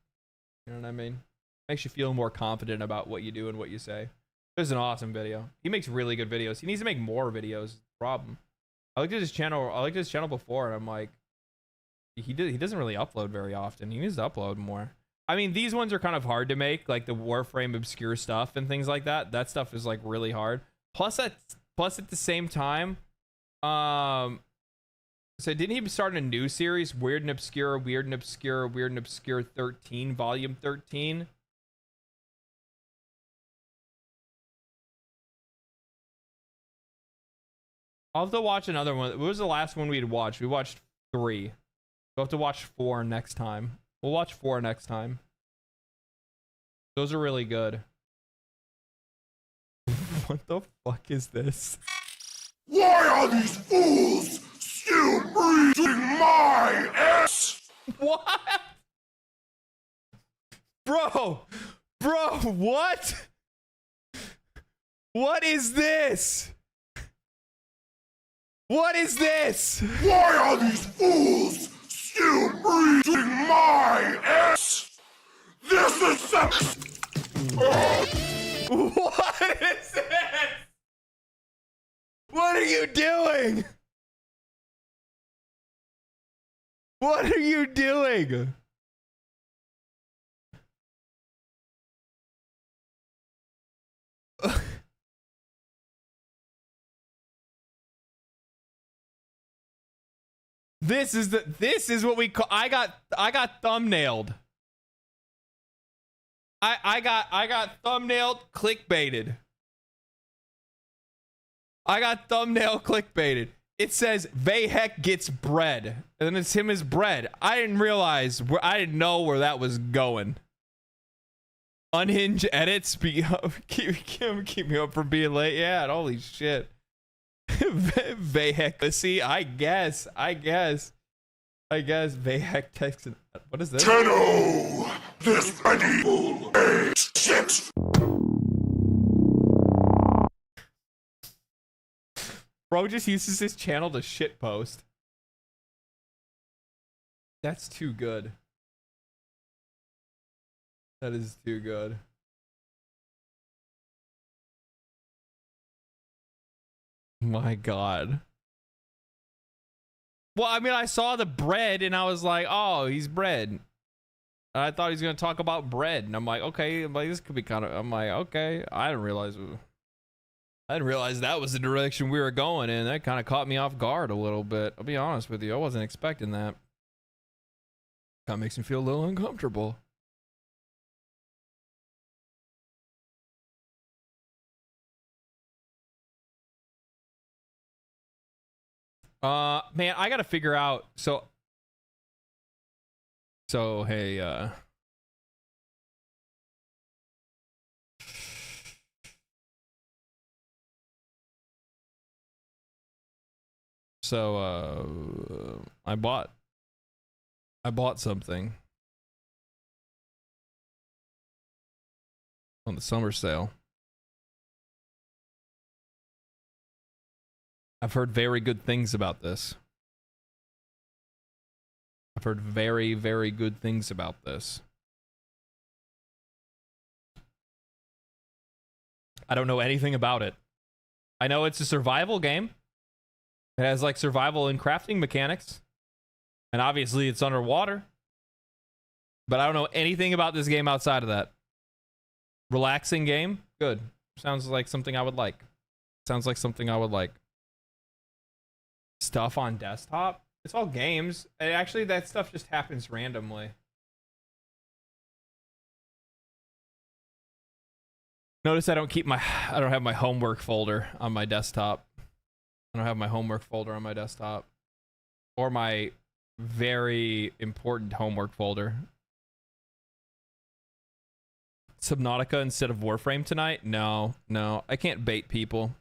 You know what I mean? Makes you feel more confident about what you do and what you say. It was an awesome video. He makes really good videos. He needs to make more videos. Is the problem. I looked at his channel before, and I'm like, he doesn't really upload very often. He needs to upload more. I mean, these ones are kind of hard to make, like the Warframe obscure stuff and things like that. That stuff is like really hard. Plus at the same time, so didn't he start a new series, Weird and Obscure 13, Volume 13? I'll have to watch another one. What was the last one we had watched? We watched 3. We'll have to watch 4 next time. We'll watch 4 next time. Those are really good. What the fuck is this? Why are these fools still breathing my ass? What? Bro, what? What is this? What is this? Why are these fools still breathing my ass? This is sex. What is this? What are you doing? What are you doing? This is what we call I got thumbnailed. I got thumbnailed clickbaited. I got thumbnail clickbaited. It says Vayhek gets bread. And then it's him as bread. I didn't realize I didn't know where that was going. Unhinged edits keep me up from being late. Yeah, holy shit. Vayhek. See, I guess Vayhek texts. What is this? Tenno, this medieval age 6. Bro just uses his channel to shitpost. That's too good. That is too good. My God. Well, I mean, I saw the bread and I was like, oh, he's bread. I thought he was going to talk about bread. And I'm like, okay, I'm like, this could be kind of, I'm like, okay. I didn't realize that was the direction we were going in. That kind of caught me off guard a little bit. I'll be honest with you. I wasn't expecting that. Kind of makes me feel a little uncomfortable. Man, I gotta figure out. So hey, I bought something on the summer sale. I've heard very good things about this. I've heard very, very good things about this. I don't know anything about it. I know it's a survival game. It has like survival and crafting mechanics. And obviously it's underwater. But I don't know anything about this game outside of that. Relaxing game? Good. Sounds like something I would like. Sounds like something I would like. Stuff on desktop? It's all games. And actually, that stuff just happens randomly. Notice I don't have my homework folder on my desktop. I don't have my homework folder on my desktop. Or my very important homework folder. Subnautica instead of Warframe tonight? No. I can't bait people.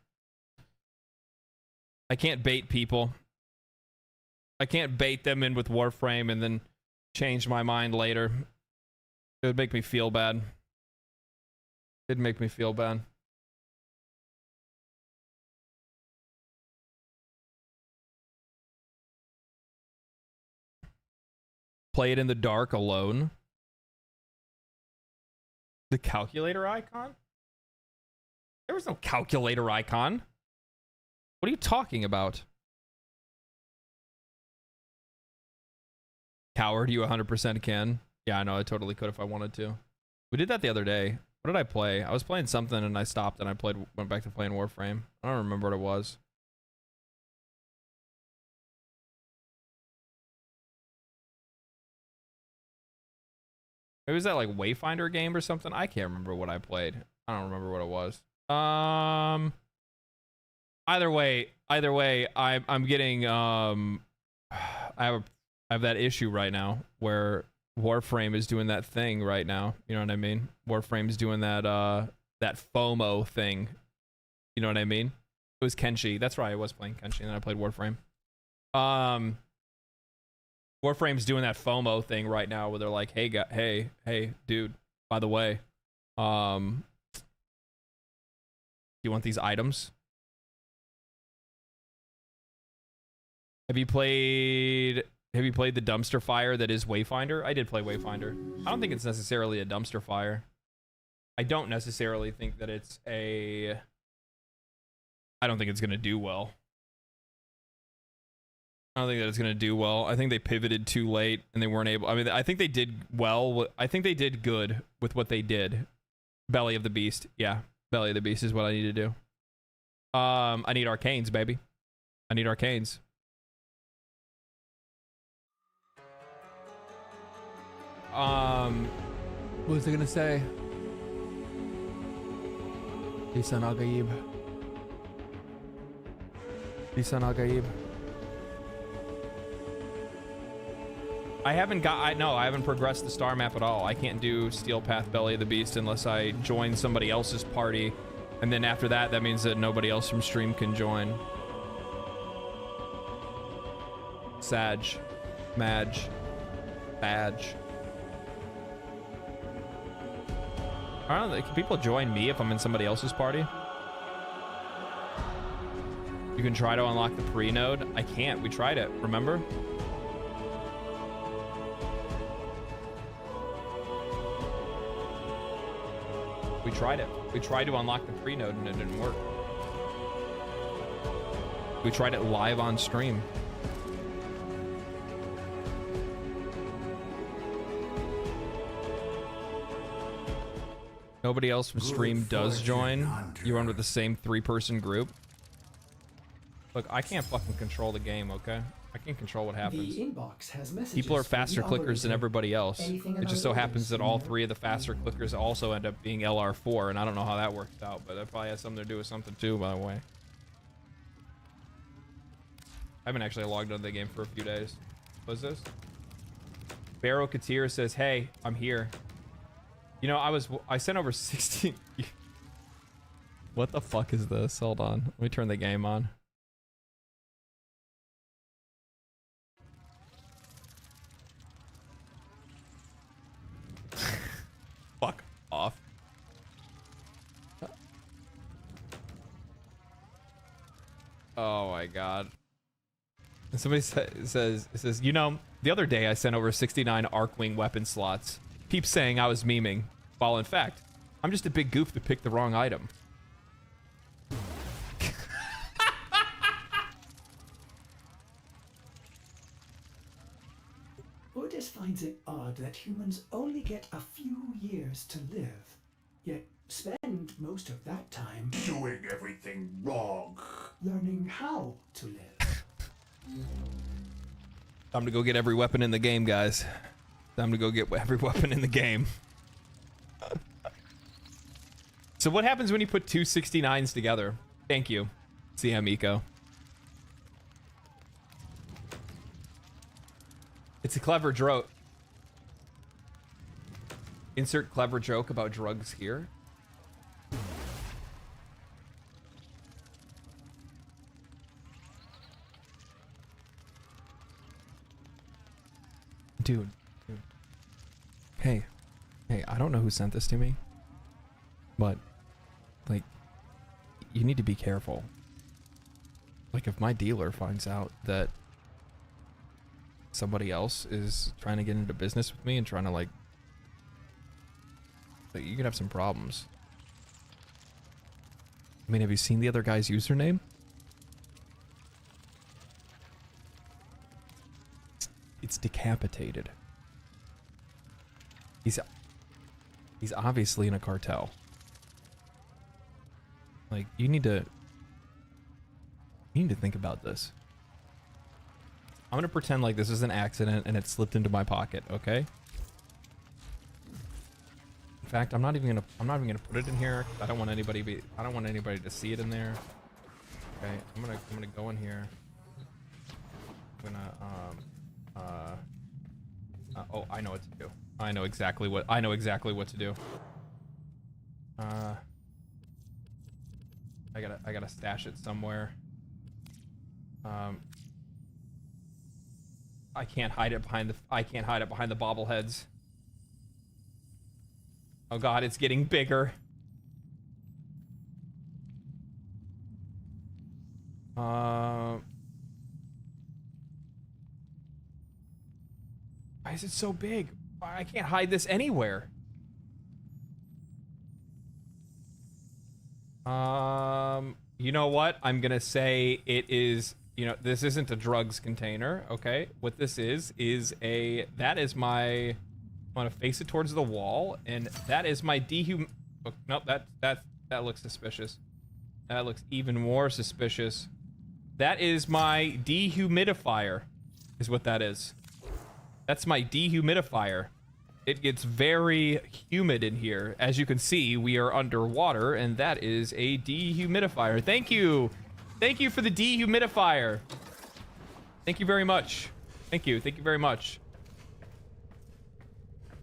I can't bait people. I can't bait them in with Warframe and then change my mind later. It would make me feel bad. It'd make me feel bad. Play it in the dark alone. The calculator icon? There was no calculator icon. What are you talking about? Coward, you 100% can. Yeah, I know. I totally could if I wanted to. We did that the other day. What did I play? I was playing something and I stopped and I went back to playing Warframe. I don't remember what it was. Maybe it was that like Wayfinder game or something? I can't remember what I played. I don't remember what it was. Either way, I'm getting I have that issue right now where Warframe is doing that thing right now. You know what I mean? Warframe's doing that that FOMO thing. You know what I mean? It was Kenshi. That's right, I was playing Kenshi and then I played Warframe. Warframe's doing that FOMO thing right now where they're like, hey, dude, by the way, do you want these items? Have you played Have you played the dumpster fire that is Wayfinder? I did play Wayfinder. I don't think it's necessarily a dumpster fire. I don't necessarily think that it's a... I don't think it's going to do well. I don't think that it's going to do well. I think they pivoted too late and they weren't able... I mean, I think they did well. I think they did good with what they did. Belly of the Beast. Yeah, Belly of the Beast is what I need to do. I need arcanes, baby. I need arcanes. What was I gonna say? Lisan Al-Gaib. Lisan Al-Gaib. I haven't progressed the star map at all. I can't do Steel Path Belly of the Beast unless I join somebody else's party. And then after that, that means that nobody else from stream can join. Sag. Madge. Badge. I don't know, can people join me if I'm in somebody else's party? You can try to unlock the pre-node. I can't. We tried it, remember? We tried it. We tried to unlock the pre-node and it didn't work. We tried it live on stream. Nobody else from stream does join. You run with the same 3-person group. Look, I can't fucking control the game, okay? I can't control what happens. The inbox has messages. People are faster clickers than everybody else. It just so happens that all 3 of the faster clickers also end up being LR4, and I don't know how that works out, but that probably has something to do with something too, by the way. I haven't actually logged into the game for a few days. What's this? Barrow Katir says, hey, I'm here. You know, I sent over 16. What the fuck is this? Hold on. Let me turn the game on. Fuck off. Oh my god. Somebody says, you know, the other day I sent over 69 Arcwing weapon slots. Keep saying I was memeing, while in fact, I'm just a big goof to pick the wrong item. Otis finds it odd that humans only get a few years to live, yet spend most of that time Doing everything wrong. learning how to live. Time to go get every weapon in the game, guys. Time to go get every weapon in the game. So what happens when you put 2 69s together? Thank you, CM Eco. It's a clever joke. Insert clever joke about drugs here. Dude. Hey, I don't know who sent this to me, but, like, you need to be careful. Like, if my dealer finds out that somebody else is trying to get into business with me and trying to, like you could have some problems. I mean, have you seen the other guy's username? It's decapitated. He's obviously in a cartel. Like, you need to think about this. I'm gonna pretend like this is an accident and it slipped into my pocket, okay? In fact, I'm not even gonna put it in here. I don't want anybody to see it in there. Okay, I'm gonna go in here. I'm gonna oh, I know what to do. I know exactly what to do. I gotta stash it somewhere. I can't hide it behind the bobbleheads. Oh god, it's getting bigger. Why is it so big? I can't hide this anywhere. You know what? I'm gonna say it is, you know, this isn't a drugs container, okay? What this is that is my, I want to face it towards the wall, and that is my oh, nope, that looks suspicious. That looks even more suspicious. That is my dehumidifier, is what that is. That's my dehumidifier. It gets very humid in here. As you can see, we are underwater, and that is a dehumidifier. Thank you. Thank you for the dehumidifier. Thank you very much. Thank you. Thank you very much.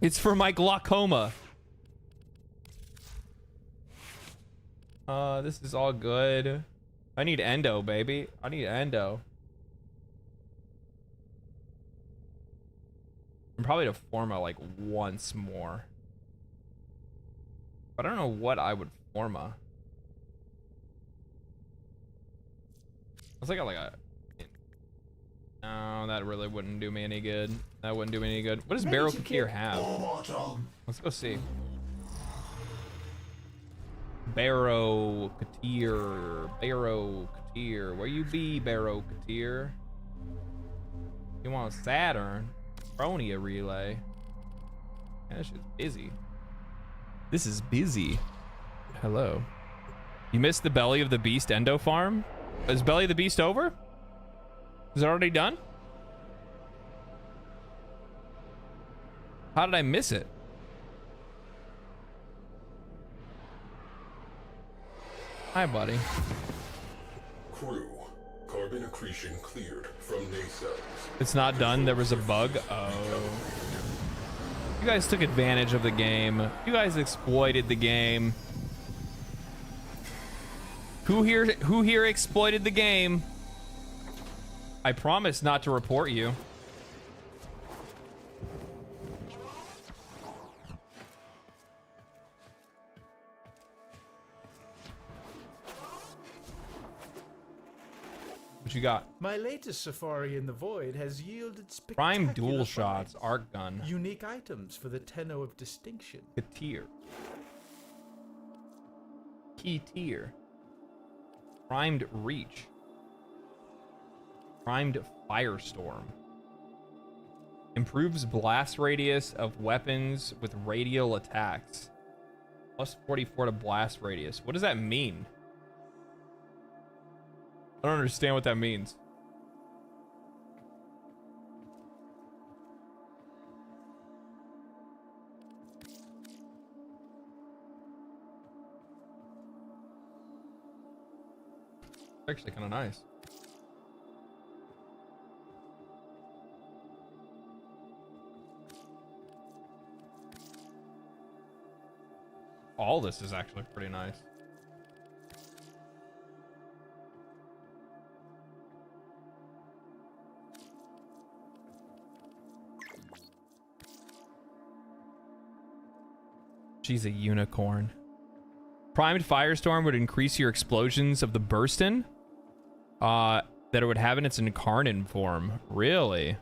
It's for my glaucoma. This is all good. I need endo, baby. I need endo. I'm probably to forma like once more. But I don't know what I would forma. I was like a... No, that really wouldn't do me any good. That wouldn't do me any good. What does Barrow Katir have? Let's go see. Barrow Katir. Barrow Katir. Where you be, Barrow Katir? You want Saturn? Bronia relay. Yeah, that shit's busy. This is busy. Hello. You missed the Belly of the Beast endo farm? Is Belly of the Beast over? Is it already done? How did I miss it? Hi, buddy. Crew, carbon accretion cleared from nacelles. It's not done. There was a bug. Oh. You guys took advantage of the game. You guys exploited the game. Who here exploited the game? I promise not to report you. What you got? My latest safari in the void has yielded Prime dual spectacular shots, finds. arc gun. Unique items for the tenno of distinction. Katir. Key tier. Primed reach. Primed firestorm. Improves blast radius of weapons with radial attacks. Plus 44 to blast radius. What does that mean? I don't understand what that means. Actually kind of nice. All this is actually pretty nice. She's a unicorn. Primed Firestorm would increase your explosions of the Burstin that it would have in its Incarnate form. Really?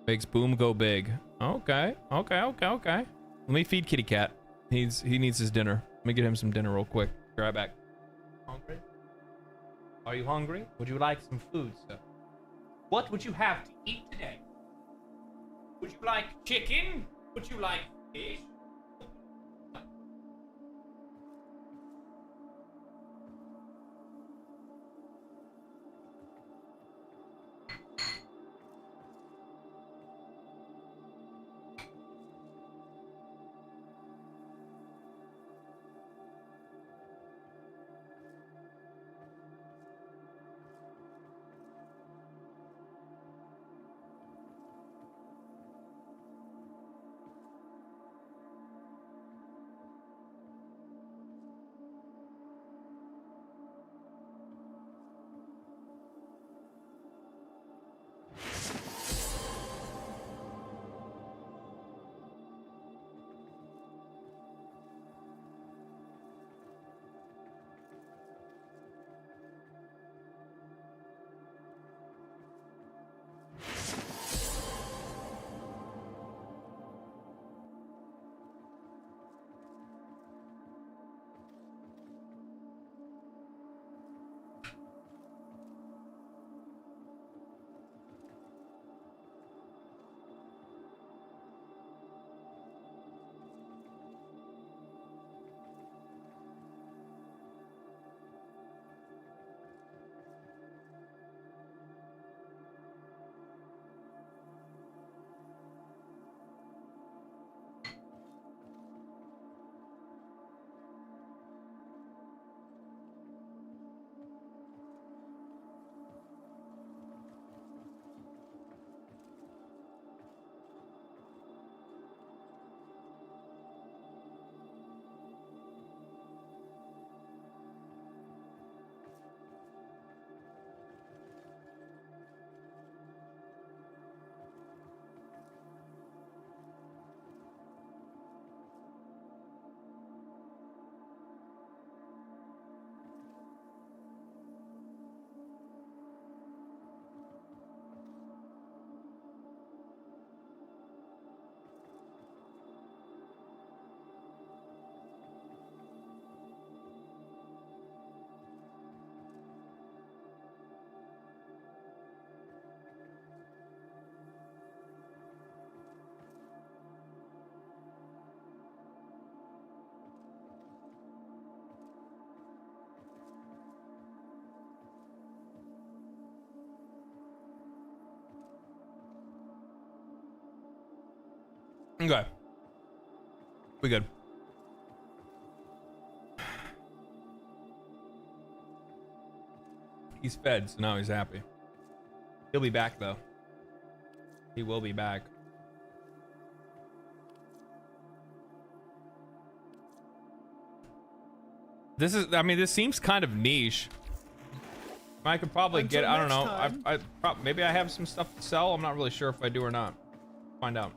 Makes Boom go big. Okay. Let me feed Kitty Cat. He needs his dinner. Let me get him some dinner real quick. Be right back. Hungry? Are you hungry? Would you like some food, sir? What would you have to eat today? Would you like chicken? Would you like fish? Okay. We good. He's fed, so now he's happy. He'll be back, though. He will be back. This is, I mean, this seems kind of niche. I could probably Until get, I don't know. next Maybe I have some stuff to sell. I'm not really sure if I do or not. Find out.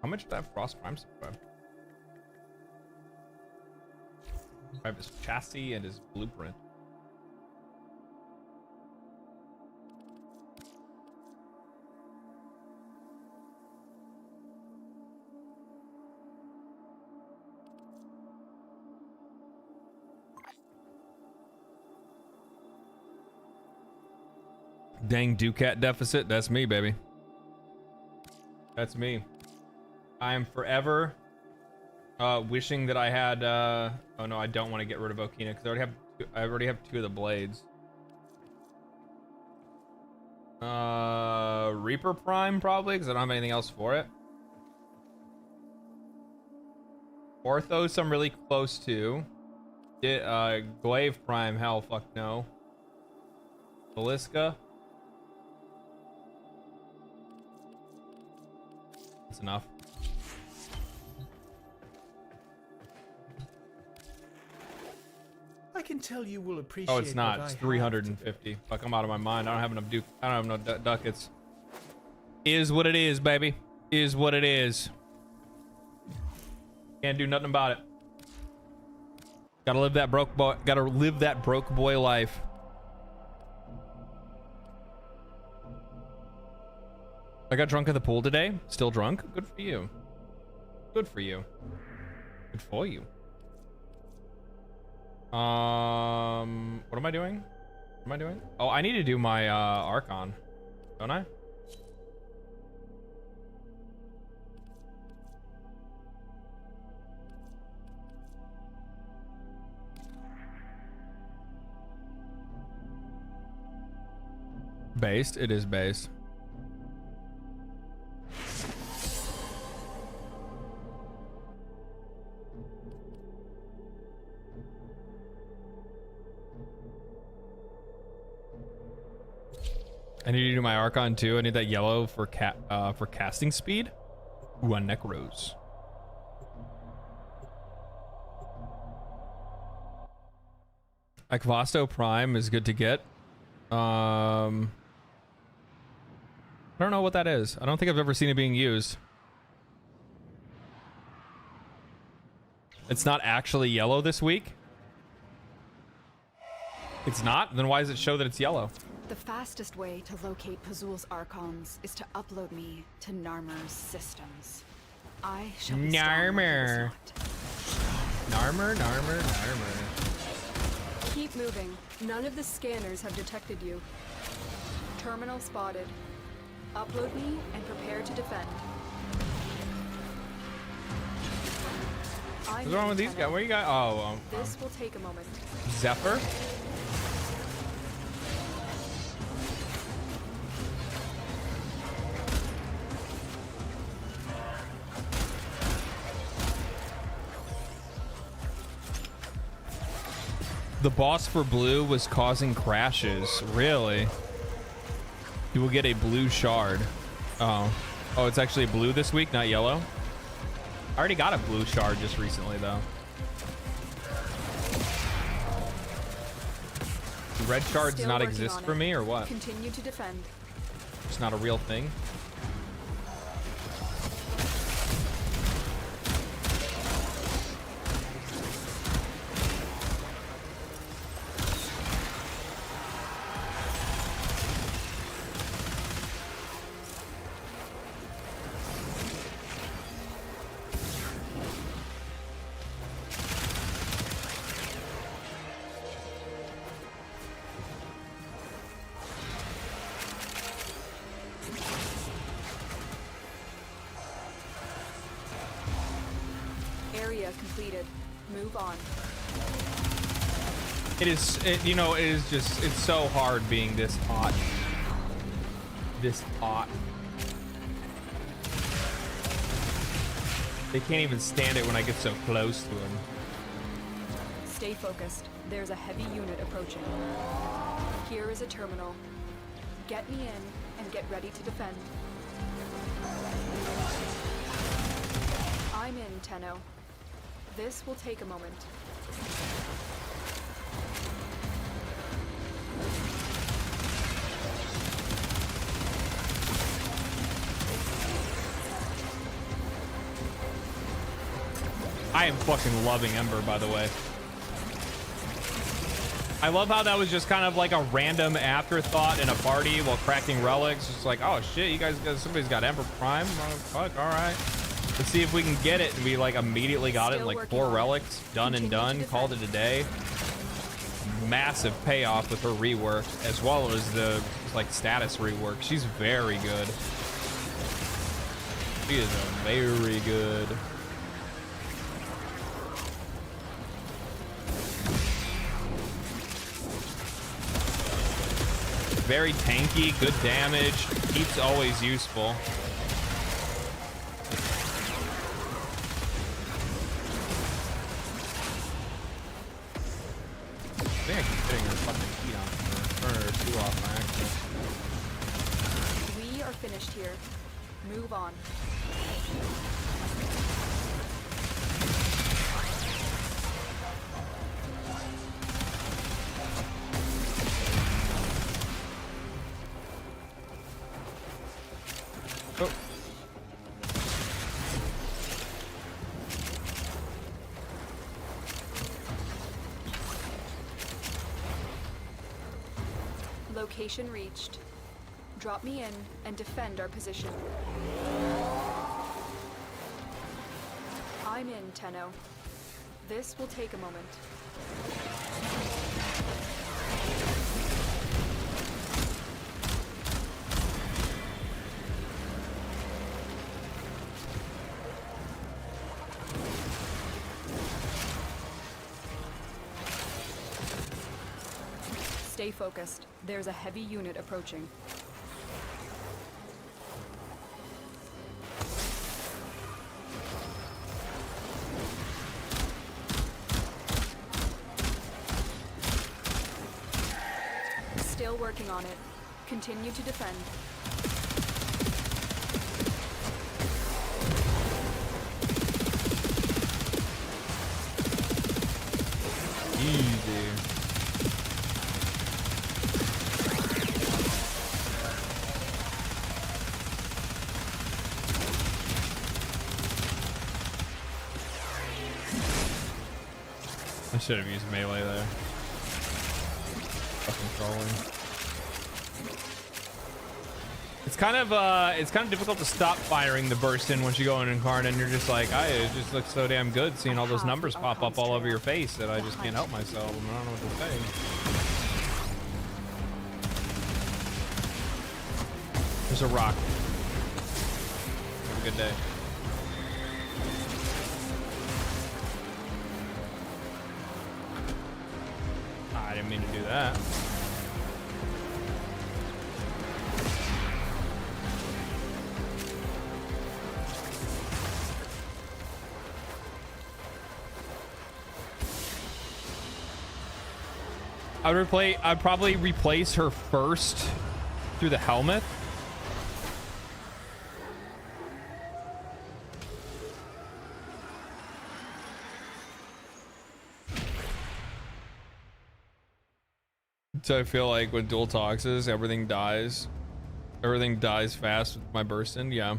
How much did that Frost Prime supply? I have his chassis and his blueprint. Dang Ducat deficit. That's me, baby. That's me. I am forever wishing that I had oh no, I don't want to get rid of Okina because I already have two of the blades. Reaper Prime probably because I don't have anything else for it. Orthos I'm really close to. Glaive Prime, hell fuck no. Beliska. That's enough. I can tell you will appreciate. Oh, it's not. what It's I 350. Fuck, I'm out of my mind. I don't have enough I don't have no ducats. Is what it is, baby. Is what it is. Can't do nothing about it. Gotta live that broke boy. Gotta live that broke boy life. I got drunk at the pool today. Still drunk. Good for you. Good for you. Good for you. What am I doing? What am I doing? Oh, I need to do my Archon, don't I? Based. It is based. I need to do my Archon too. I need that yellow for casting speed. Ooh, on Necros. Akvasto Prime is good to get. I don't know what that is. I don't think I've ever seen it being used. It's not actually yellow this week. It's not? Then why does it show that it's yellow? The fastest way to locate Pazul's Archons is to upload me to Narmer's systems. I shall be Narmer. Narmer. Keep moving. None of the scanners have detected you. Terminal spotted. Upload me and prepare to defend. What's wrong with these guys? Where you guys? Oh, this will take a moment. Zephyr? The boss for blue was causing crashes. Really? You will get a blue shard. Oh, it's actually blue this week, not yellow. I already got a blue shard just recently, though. Do red shards Still not working exist on for it. me, or what? Continue to defend. It's not a real thing. Move on. It is, you know, it is just, it's so hard being this hot. This hot. They can't even stand it when I get so close to them. Stay focused. There's a heavy unit approaching. Here is a terminal. Get me in and get ready to defend. I'm in, Tenno. This will take a moment. I am fucking loving Ember, by the way. I love how that was just kind of like a random afterthought in a party while cracking relics. It's like, oh shit, you guys, somebody's got Ember Prime. Oh, fuck, all right. Let's see if we can get it. And we like immediately got it in like 4 relics. Done and done. Called it a day. Massive payoff with her rework, as well as the like status rework. She's very good. She is very good. Very tanky, good damage. Keeps always useful. I think I keep hitting her fucking feet on her. Turn her 2 off my accident. We are finished here. Move on. Oh. Location reached. Drop me in and defend our position. I'm in, Tenno. This will take a moment. Stay focused. There's a heavy unit approaching. Still working on it. Continue to defend. Easy. I should have used melee there. Fucking trolling. It's kind of difficult to stop firing the burst in once you go in Incarnate and you're just like, it just looks so damn good seeing all those numbers pop up all over your face that I just can't help myself. I don't know what to say. There's a rock. Have a good day. I didn't mean to do that. I'd probably replace her first through the helmet. So I feel like with dual toxes, everything dies. Everything dies fast with my burst in, yeah.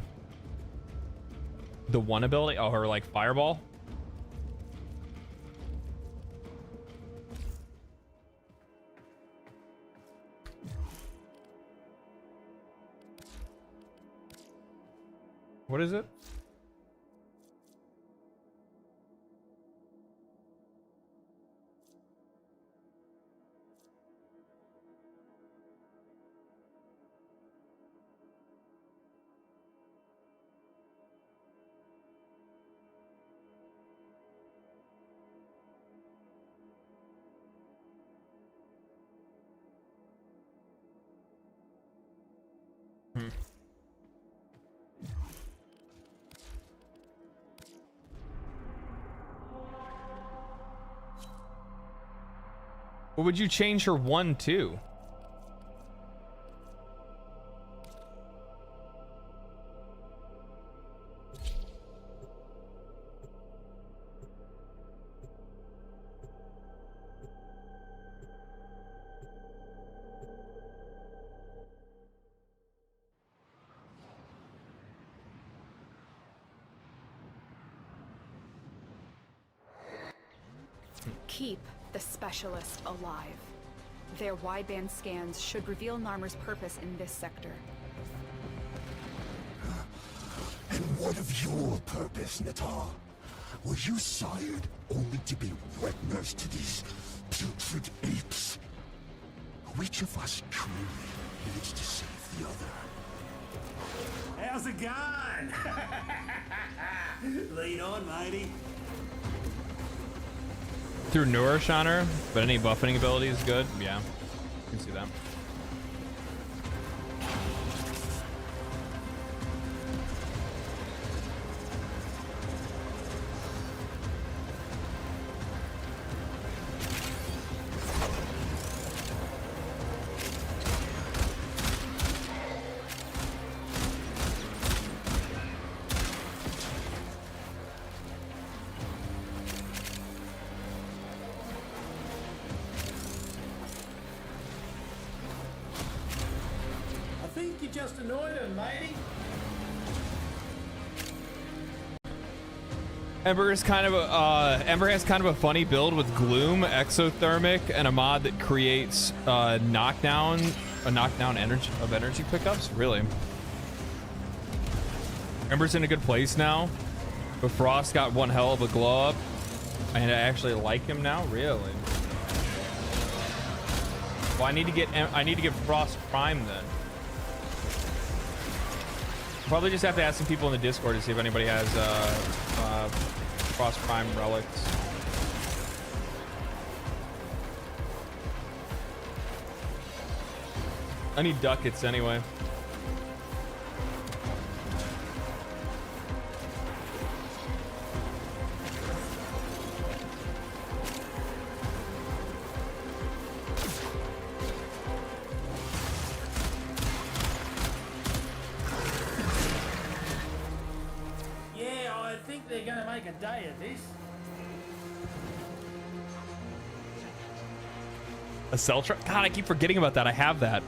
The one ability, oh, her like fireball. What is it? What would you change her 1 to? Keep the specialist alive. Their wideband scans should reveal Narmer's purpose in this sector. And what of your purpose, Natal? Were you sired only to be wet nurse to these putrid apes? Which of us truly needs to save the other? How's it going? Lead on, matey. Through nourish on her, but any buffeting ability is good. Yeah, you can see that. Just annoyed him, matey. Ember is kind of a Ember has kind of a funny build with Gloom, Exothermic, and a mod that creates knockdown energy pickups. Really, Ember's in a good place now, but Frost got one hell of a glow up, and I actually like him now. Really. Well, I need to get Frost Prime then. Probably just have to ask some people in the Discord to see if anybody has Frost Prime relics. I need ducats anyway. They're gonna make a day of this. A cell truck? God, I keep forgetting about that. I have that.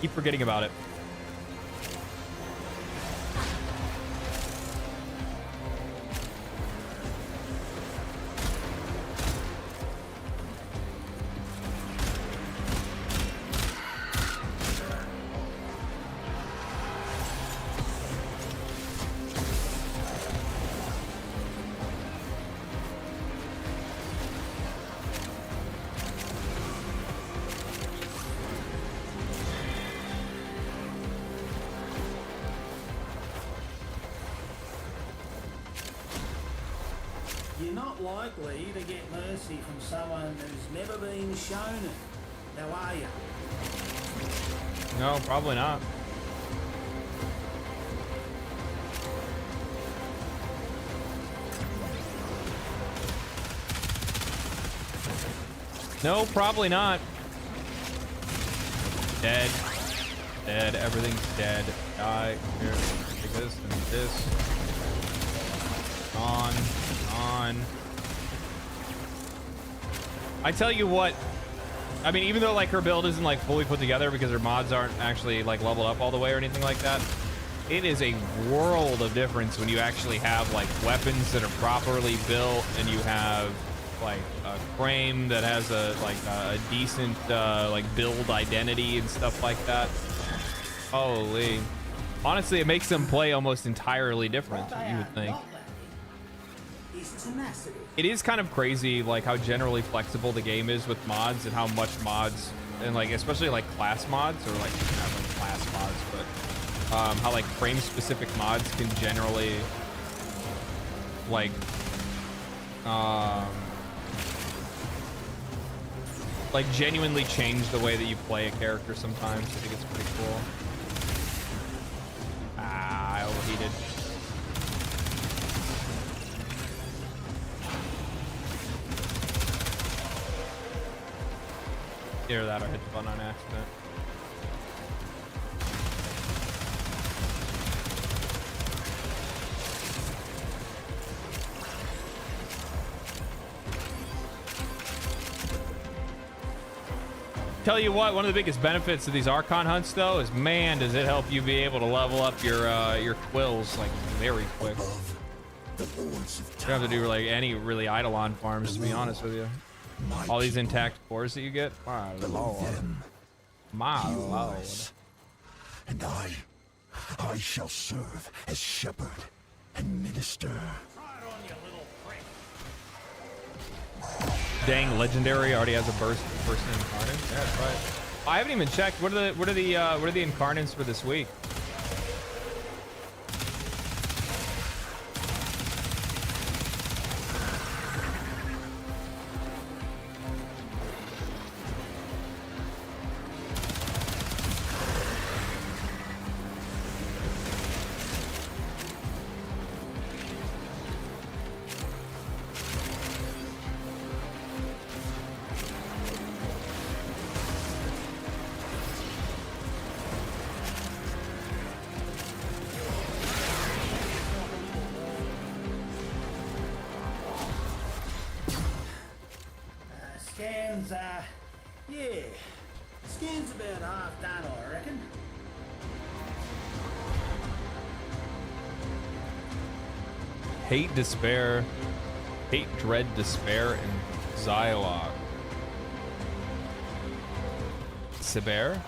Keep forgetting about it. You're not likely to get mercy from someone who's never been shown it. Now are you? No, probably not. No, probably not. Dead. Dead. Everything's dead. Die. Here. Take this and this. On. I tell you what, I mean, even though like her build isn't like fully put together because her mods aren't actually like leveled up all the way or anything like that, it is a world of difference when you actually have like weapons that are properly built and you have like a frame that has a decent like build identity and stuff like that. Holy, honestly, it makes them play almost entirely different, you would think. It is kind of crazy like how generally flexible the game is with mods and how much mods and like especially like class mods or like not like class mods but how like frame specific mods can generally like genuinely change the way that you play a character sometimes. I think it's pretty cool. Ah, I overheated. Either that or hit the button on accident. Tell you what, one of the biggest benefits of these Archon hunts, though, is, man, does it help you be able to level up your quills like very quick. You don't have to do like any really Eidolon farms, to be honest with you. All these intact cores that you get, my lord, my lord. And I shall serve as shepherd and minister. Dang, legendary already has a burst in incarnate. Yeah, that's right. I haven't even checked. What are the incarnates for this week? Yeah, scan's about half done, I reckon. Hate, despair, hate, dread, despair, and Xylogue. Siber?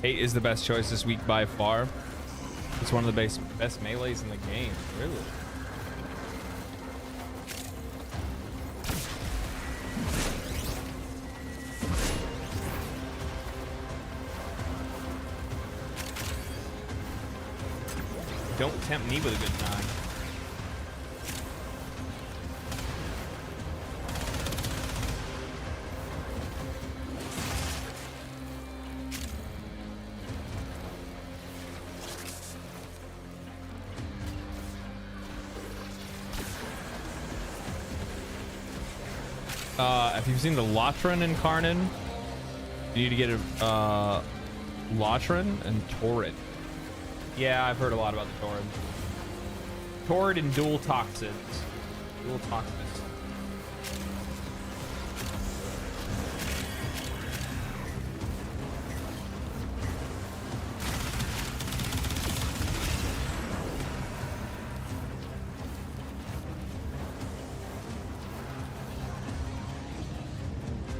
Hate is the best choice this week by far. It's one of the best melees in the game, really. Don't tempt me with a good time. If you've seen the Lotran in Karnan, you need to get a Lotran and Torrid. Yeah, I've heard a lot about the Torrid. Torrid and dual toxins. Dual toxins.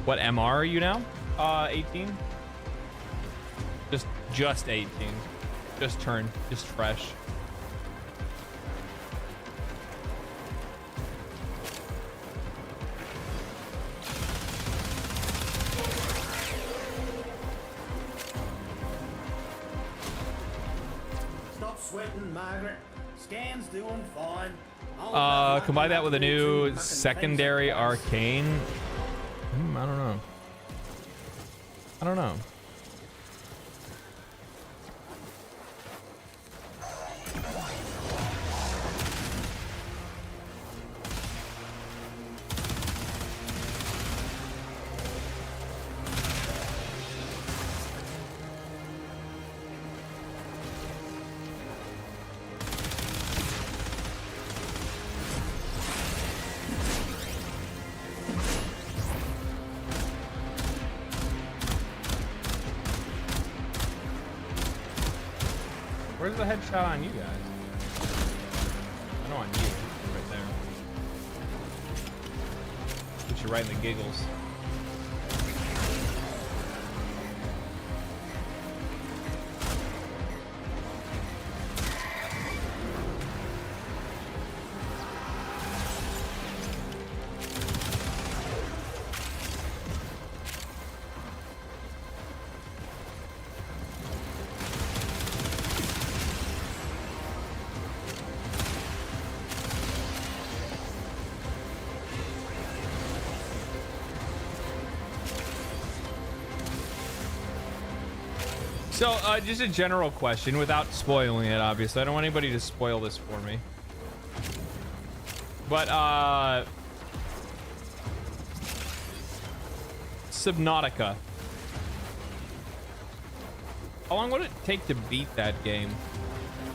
What MR are you now? 18? Just 18. Just turned, just fresh. Stop sweating, Margaret. Scan's doing fine. Combine that with a new secondary arcane. I don't know. I don't know. Where's the headshot on you guys? I know on you, right there. Put you right in the giggles. So, just a general question without spoiling it, obviously. I don't want anybody to spoil this for me. But, Subnautica. How long would it take to beat that game?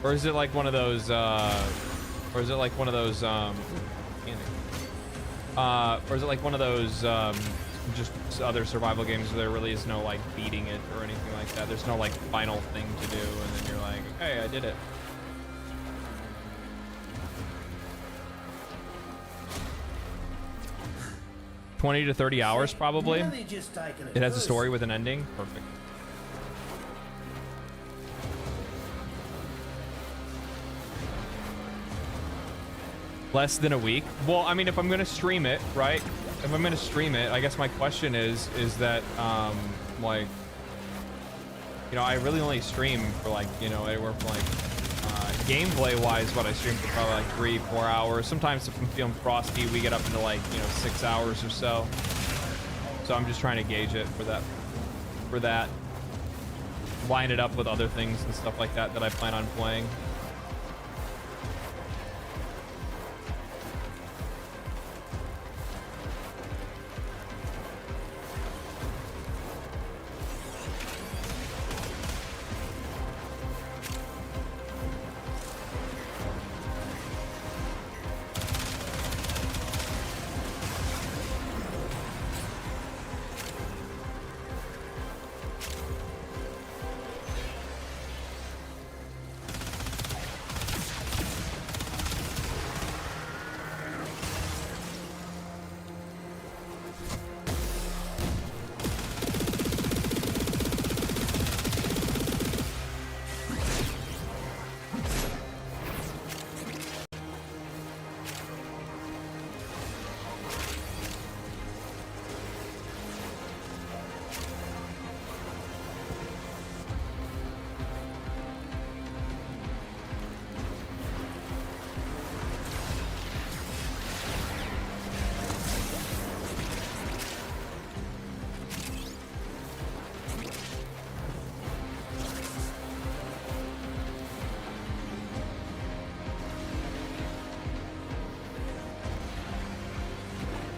Or is it like one of those, or is it like one of those, just other survival games where there really is no like beating it or anything like that? There's no like final thing to do, and then you're like, hey, I did it. $20 to 30 hours probably. It has a story with an ending. Perfect. Less than a week. Well, I mean, if I'm gonna stream it, right? If I'm gonna stream it, I guess my question is that like, you know, I really only stream for like, you know, anywhere from like gameplay wise, what I stream for probably like 3-4 hours. Sometimes if I'm feeling frosty, we get up into like, you know, 6 hours or so. So I'm just trying to gauge it for that. Line it up with other things and stuff like that that I plan on playing.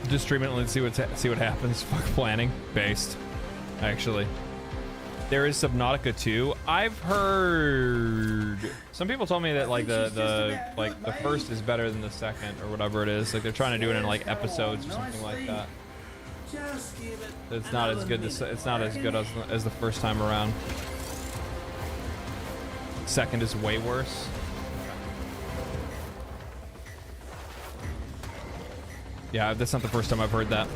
Just stream it and let's see what happens. Fuck planning based. Actually, there is Subnautica 2. I've heard some people told me that like the first is better than the second or whatever it is. Like they're trying to do it in like episodes or something like that. It's not as good. It's not as good as the first time around. Second is way worse. Yeah, that's not the first time I've heard that.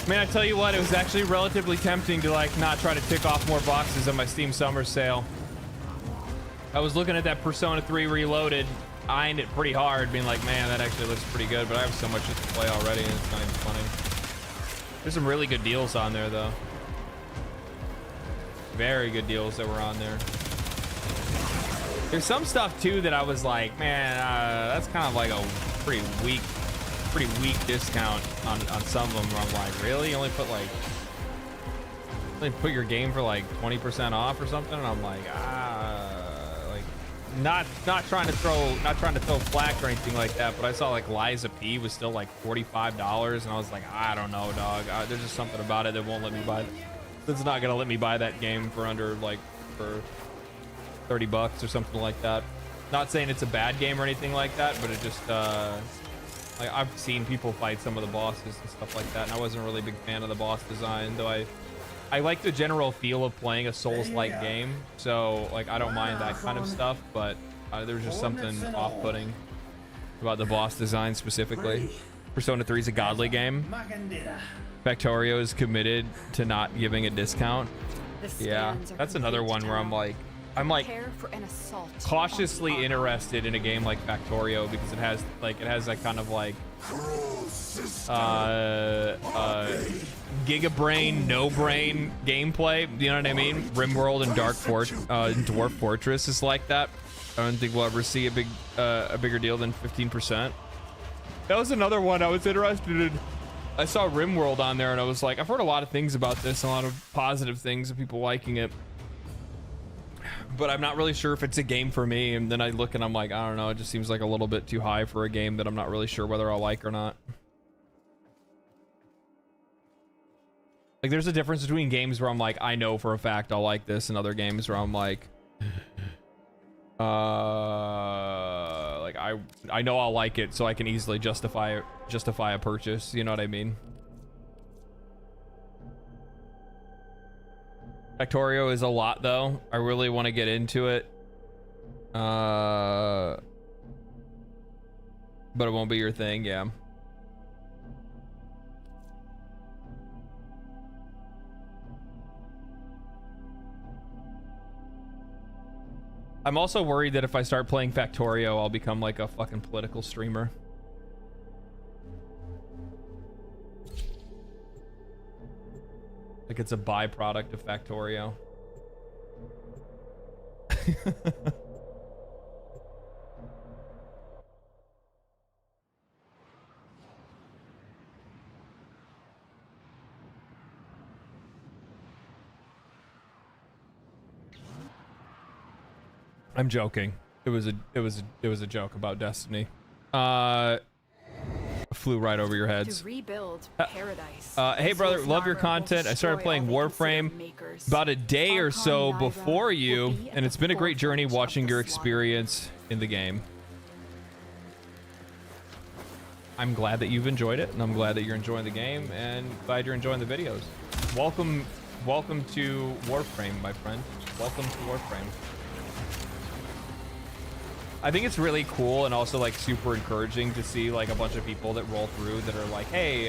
Man, I tell you what, it was actually relatively tempting to like not try to tick off more boxes on my Steam Summer Sale. I was looking at that Persona 3 Reloaded, eyeing it pretty hard, being like, man, that actually looks pretty good, but I have so much just to play already, and it's not even funny. There's some really good deals on there, though. Very good deals that were on there. There's some stuff, too, that I was like, man, that's kind of like a pretty weak discount on some of them where I'm like, really? You only put your game for like 20% off or something? And I'm like, like not trying to throw flack or anything like that, but I saw like Liza P was still like $45, and I was like, I don't know, dog. There's just something about it that won't let me buy it. It's not gonna let me buy that game for under like for $30 or something like that. Not saying it's a bad game or anything like that, but it just like I've seen people fight some of the bosses and stuff like that, and I wasn't really a big fan of the boss design, though I like the general feel of playing a Souls-like game, so like I don't mind that kind of stuff, but there's just something off-putting about the boss design specifically. Persona 3 is a godly game. Factorio is committed to not giving a discount. Yeah, that's another one where I'm like cautiously interested in a game like Factorio because it has that kind of like Gigabrain, no brain gameplay. You know what I mean? RimWorld and Dwarf Fortress is like that. I don't think we'll ever see a bigger deal than 15%. That was another one I was interested in. I saw RimWorld on there and I was like, I've heard a lot of things about this, a lot of positive things of people liking it, but I'm not really sure if it's a game for me. And then I look and I'm like, I don't know, it just seems like a little bit too high for a game that I'm not really sure whether I'll like or not. Like there's a difference between games where I'm like, I know for a fact I'll like this, and other games where I'm like I know I'll like it, so I can easily justify a purchase. You know what I mean? Factorio is a lot though. I really want to get into it. But it won't be your thing, yeah. I'm also worried that if I start playing Factorio, I'll become like a fucking political streamer. Like it's a byproduct of Factorio. I'm joking. It was a joke about Destiny. Flew right over your heads. To rebuild paradise. Hey brother, love your content. I started playing Warframe about a day or so before you, and it's been a great journey watching your experience in the game. I'm glad that you've enjoyed it, and I'm glad that you're enjoying the game, and glad you're enjoying the videos. Welcome to Warframe, my friend. Welcome to Warframe. I think it's really cool and also like super encouraging to see like a bunch of people that roll through that are like, hey,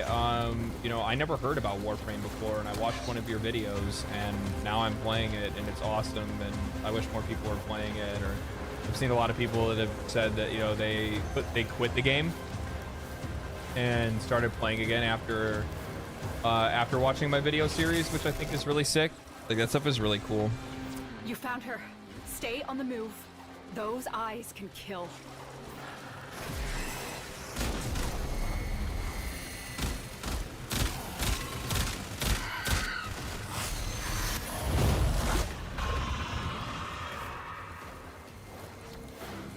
you know, I never heard about Warframe before, and I watched one of your videos and now I'm playing it and it's awesome, and I wish more people were playing it. Or I've seen a lot of people that have said that, you know, they quit the game and started playing again after watching my video series, which I think is really sick. Like that stuff is really cool. You found her. Stay on the move. Those eyes can kill.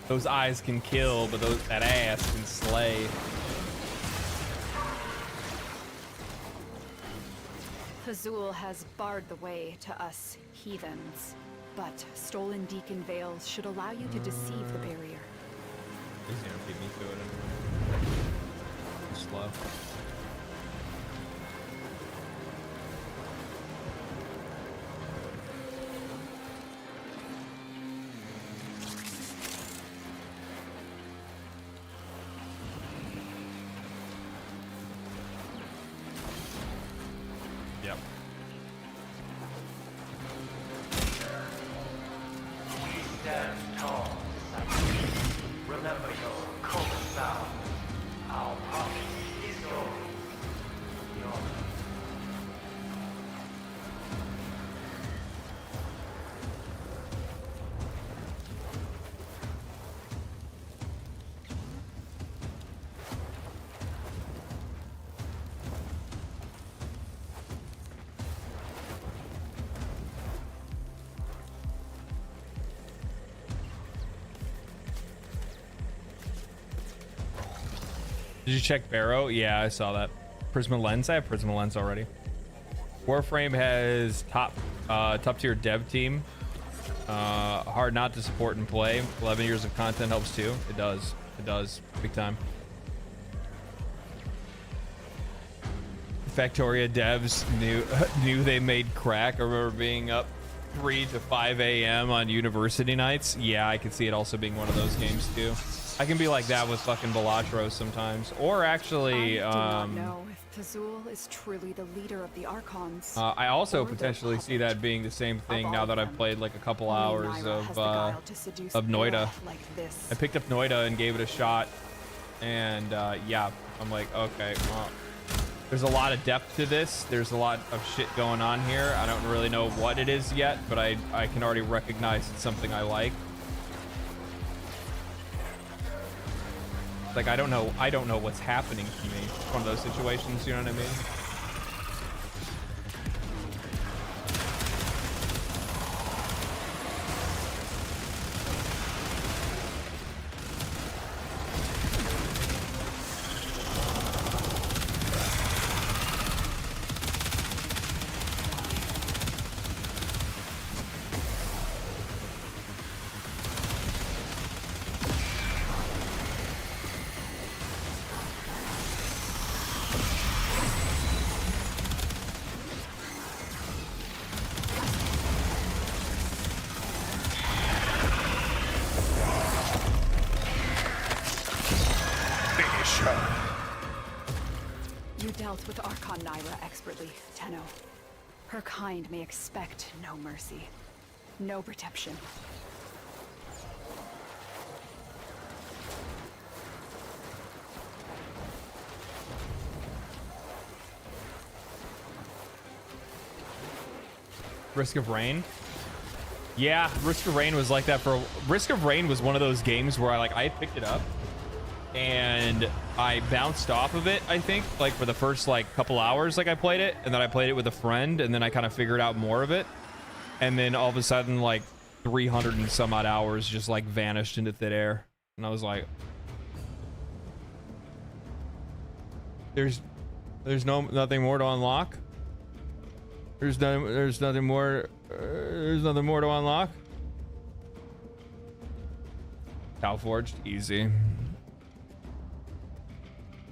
Those eyes can kill, but that ass can slay. Azul has barred the way to us heathens. But stolen deacon veils should allow you to deceive the barrier. He's gonna beat me to it. Slow. Yep. Stand tall, remember your code sound. Our promise is your Did you check Barrow? Yeah, I saw that. Prisma Lens. I have Prisma Lens already. Warframe has top tier dev team. Hard not to support and play. 11 years of content helps too. It does. It does. Big time. Factoria devs knew they made crack. I remember being up 3 to 5 a.m. on university nights. Yeah, I could see it also being one of those games too. I can be like that with fucking Balatros sometimes. Or actually, I do not know if Tazul is truly the leader of the Archons. I also potentially see that being the same thing now that I've played like a couple hours of Noida. Like this. I picked up Noida and gave it a shot, and yeah, I'm like, okay, well, there's a lot of depth to this. There's a lot of shit going on here. I don't really know what it is yet, but I can already recognize it's something I like. Like I don't know what's happening to me. It's one of those situations, you know what I mean? You dealt with Archon Naira expertly, Tenno. Her kind may expect no mercy, no protection. Risk of Rain. Yeah, Risk of Rain was like that for Risk of Rain was one of those games where I picked it up and I bounced off of it, I think, like for the first like couple hours I played it, and then I played it with a friend, and then I kind of figured out more of it, and then all of a sudden like 300 and some odd hours just like vanished into thin air, and I was like, there's nothing more to unlock. There's nothing more to unlock. Calforged, easy.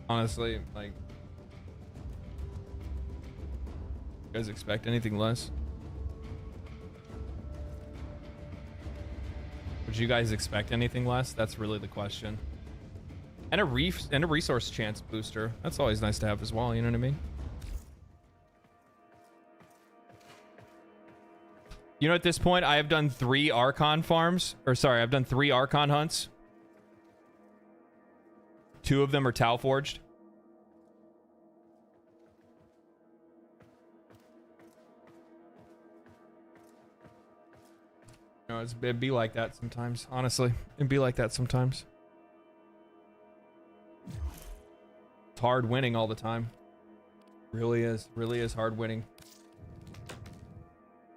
Honestly, like, you guys expect anything less? Would you guys expect anything less? That's really the question. And a resource chance booster. That's always nice to have as well, you know what I mean? You know, at this point, I have done 3 Archon farms. Or sorry, I've done 3 Archon hunts. 2 of them are Tau Forged. You know, it'd be like that sometimes, honestly. It'd be like that sometimes. It's hard winning all the time. Really is hard winning.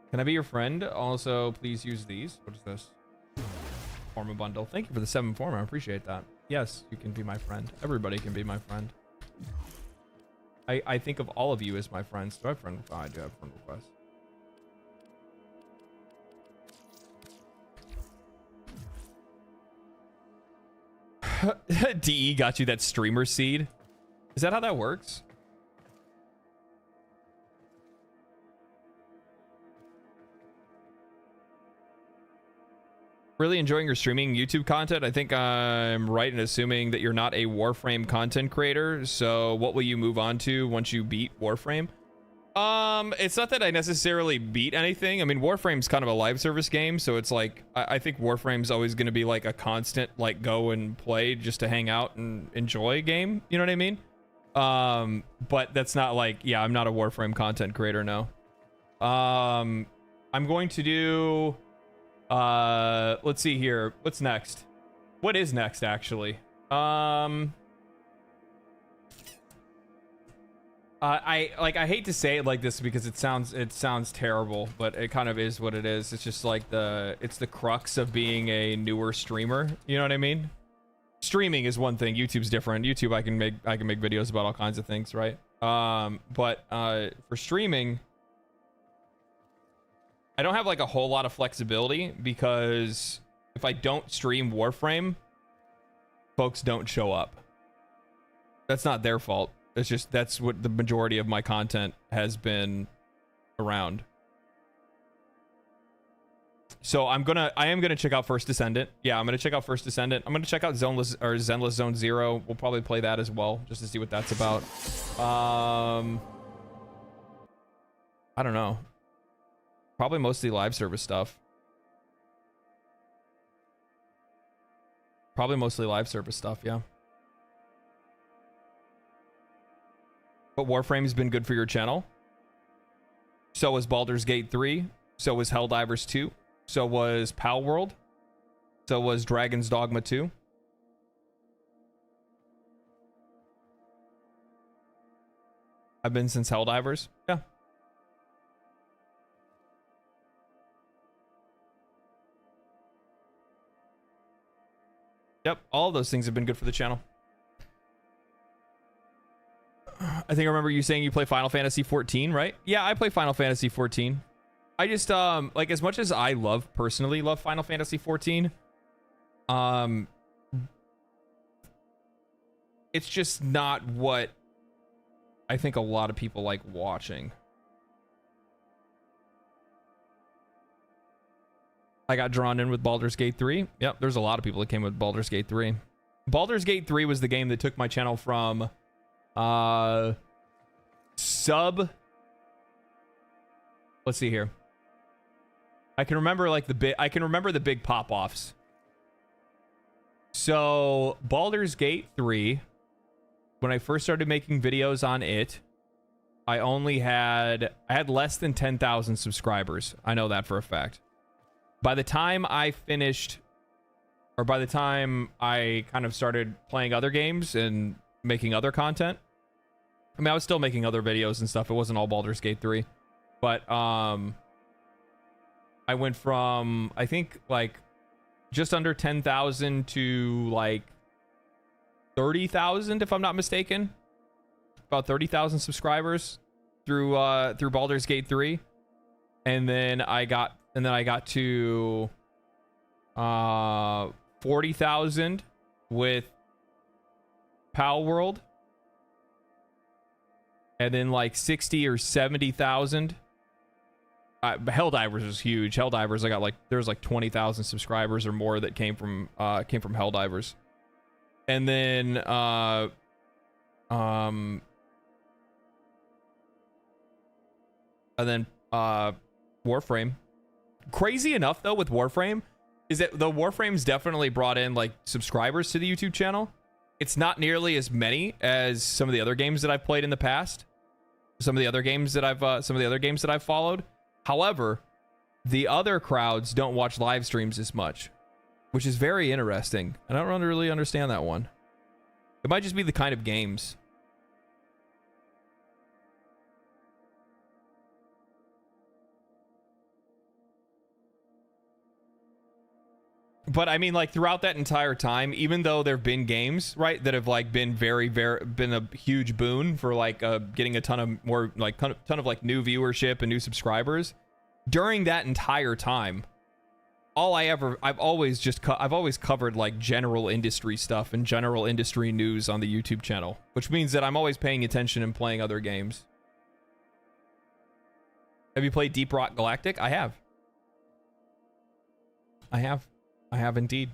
Can I be your friend? Also, please use these. What is this? Forma bundle. Thank you for the 7 forma. I appreciate that. Yes, you can be my friend. Everybody can be my friend. I think of all of you as my friends. Do I have friend requests? I do have friend requests. DE got you that streamer seed. Is that how that works? Really enjoying your streaming YouTube content. I think I'm right in assuming that you're not a Warframe content creator. So what will you move on to once you beat Warframe? It's not that I necessarily beat anything. I mean, Warframe's kind of a live service game, so it's like I think Warframe's always going to be like a constant like go and play just to hang out and enjoy game. You know what I mean? But that's not like, yeah, I'm not a Warframe content creator, no. I'm going to do let's see here. What's next? What is next, actually? I hate to say it like this because it sounds terrible, but it kind of is what it is. It's just like it's the crux of being a newer streamer. You know what I mean? streaming is one thing. YouTube's different. YouTube, I can make videos about all kinds of things, right? But for streaming, I don't have like a whole lot of flexibility, because if I don't stream Warframe, folks don't show up. That's not their fault. It's just that's what the majority of my content has been around. So I am gonna check out First Descendant. Yeah, I'm gonna check out First Descendant. I'm gonna check out Zenless Zone Zero. We'll probably play that as well, just to see what that's about. I don't know. Probably mostly live service stuff. Probably mostly live service stuff, yeah. But Warframe's been good for your channel. So was Baldur's Gate 3. So was Helldivers 2. So was Pal World. So was Dragon's Dogma 2. I've been since Helldivers. Yeah. Yep, all of those things have been good for the channel. I think I remember you saying you play Final Fantasy 14, right? Yeah, I play Final Fantasy 14. I just like, as much as I personally love Final Fantasy 14, it's just not what I think a lot of people like watching. I got drawn in with Baldur's Gate 3. Yep, there's a lot of people that came with Baldur's Gate 3. Baldur's Gate 3 was the game that took my channel from let's see here. I can remember like the big pop-offs. So Baldur's Gate 3, when I first started making videos on it, I had less than 10,000 subscribers. I know that for a fact. By the time I finished, or by the time I kind of started playing other games and making other content, I mean, I was still making other videos and stuff. It wasn't all Baldur's Gate 3. But I went from, I think, like, just under 10,000 to, like, 30,000, if I'm not mistaken. About 30,000 subscribers through Baldur's Gate 3. And then I got to 40,000 with Pal World, and then like 60 or 70,000. Helldivers was huge. Helldivers, I got like, there was like 20,000 subscribers or more that came from Helldivers, and then Warframe. Crazy enough though, with Warframe, is that the Warframe's definitely brought in like subscribers to the YouTube channel. It's not nearly as many as some of the other games that I've played in the past. Some of the other games that I've followed. However, the other crowds don't watch live streams as much, which is very interesting. I don't really understand that one. It might just be the kind of games. But I mean, like, throughout that entire time, even though there have been games, right, that have like been been a huge boon for like getting a ton of more like ton of like new viewership and new subscribers, during that entire time, I've always covered like general industry stuff and general industry news on the YouTube channel, which means that I'm always paying attention and playing other games. Have you played Deep Rock Galactic? I have. I have indeed.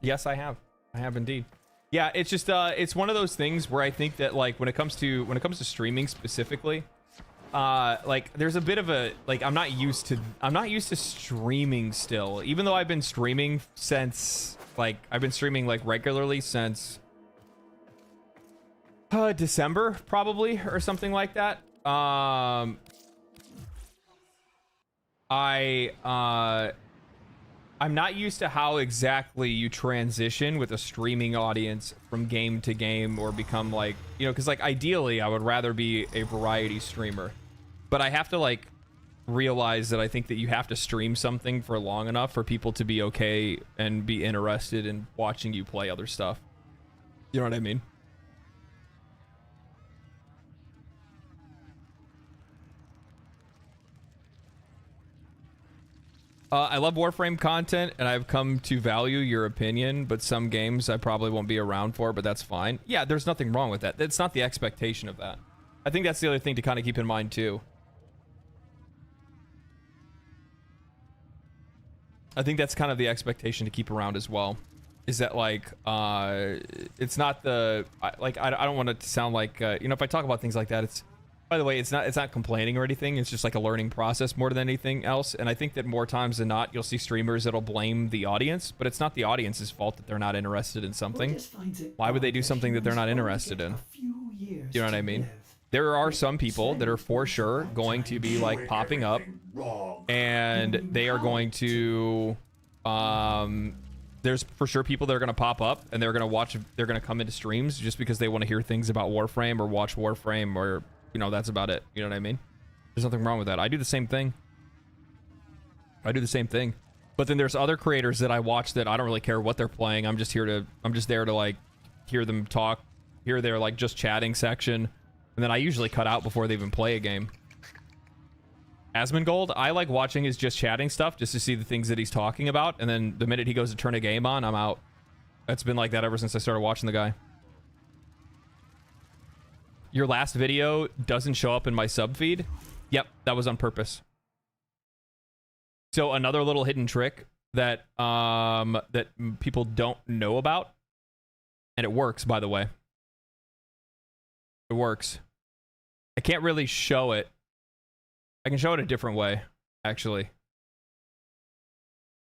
Yes, I have. I have indeed. Yeah, it's just it's one of those things where I think that like when it comes to streaming specifically, like there's a bit of a like I'm not used to streaming still, even though I've been streaming since like regularly since December probably, or something like that. I'm not used to how exactly you transition with a streaming audience from game to game or become like, you know, because like ideally I would rather be a variety streamer, but I have to like realize that I think that you have to stream something for long enough for people to be okay and be interested in watching you play other stuff. You know what I mean? I love Warframe content, and I've come to value your opinion, but some games I probably won't be around for, but that's fine. Yeah, there's nothing wrong with that. That's not the expectation of that. I think that's the other thing to kind of keep in mind, too. I think that's kind of the expectation to keep around as well. Is that, like, it's not the... I don't want it to sound like... you know, if I talk about things like that, it's... By the way, it's not complaining or anything. It's just like a learning process more than anything else. And I think that more times than not, you'll see streamers that'll blame the audience, but it's not the audience's fault that they're not interested in something. Why would they do something that they're not interested in? You know what I mean? There are some people that are for sure going to be like popping up, and they are going to, there's for sure people that are going to pop up and they're going to watch, they're going to come into streams just because they want to hear things about Warframe or watch Warframe, or you know, that's about it. You know what I mean? There's nothing wrong with that. I do the same thing. But then there's other creators that I watch that I don't really care what they're playing. I'm just there to like hear them talk, hear their like just chatting section. And then I usually cut out before they even play a game. Asmongold, I like watching his just chatting stuff just to see the things that he's talking about. And then the minute he goes to turn a game on, I'm out. That's been like that ever since I started watching the guy. Your last video doesn't show up in my sub feed. Yep, that was on purpose. So another little hidden trick that that people don't know about, and it works, by the way. It works. I can't really show it. I can show it a different way, actually.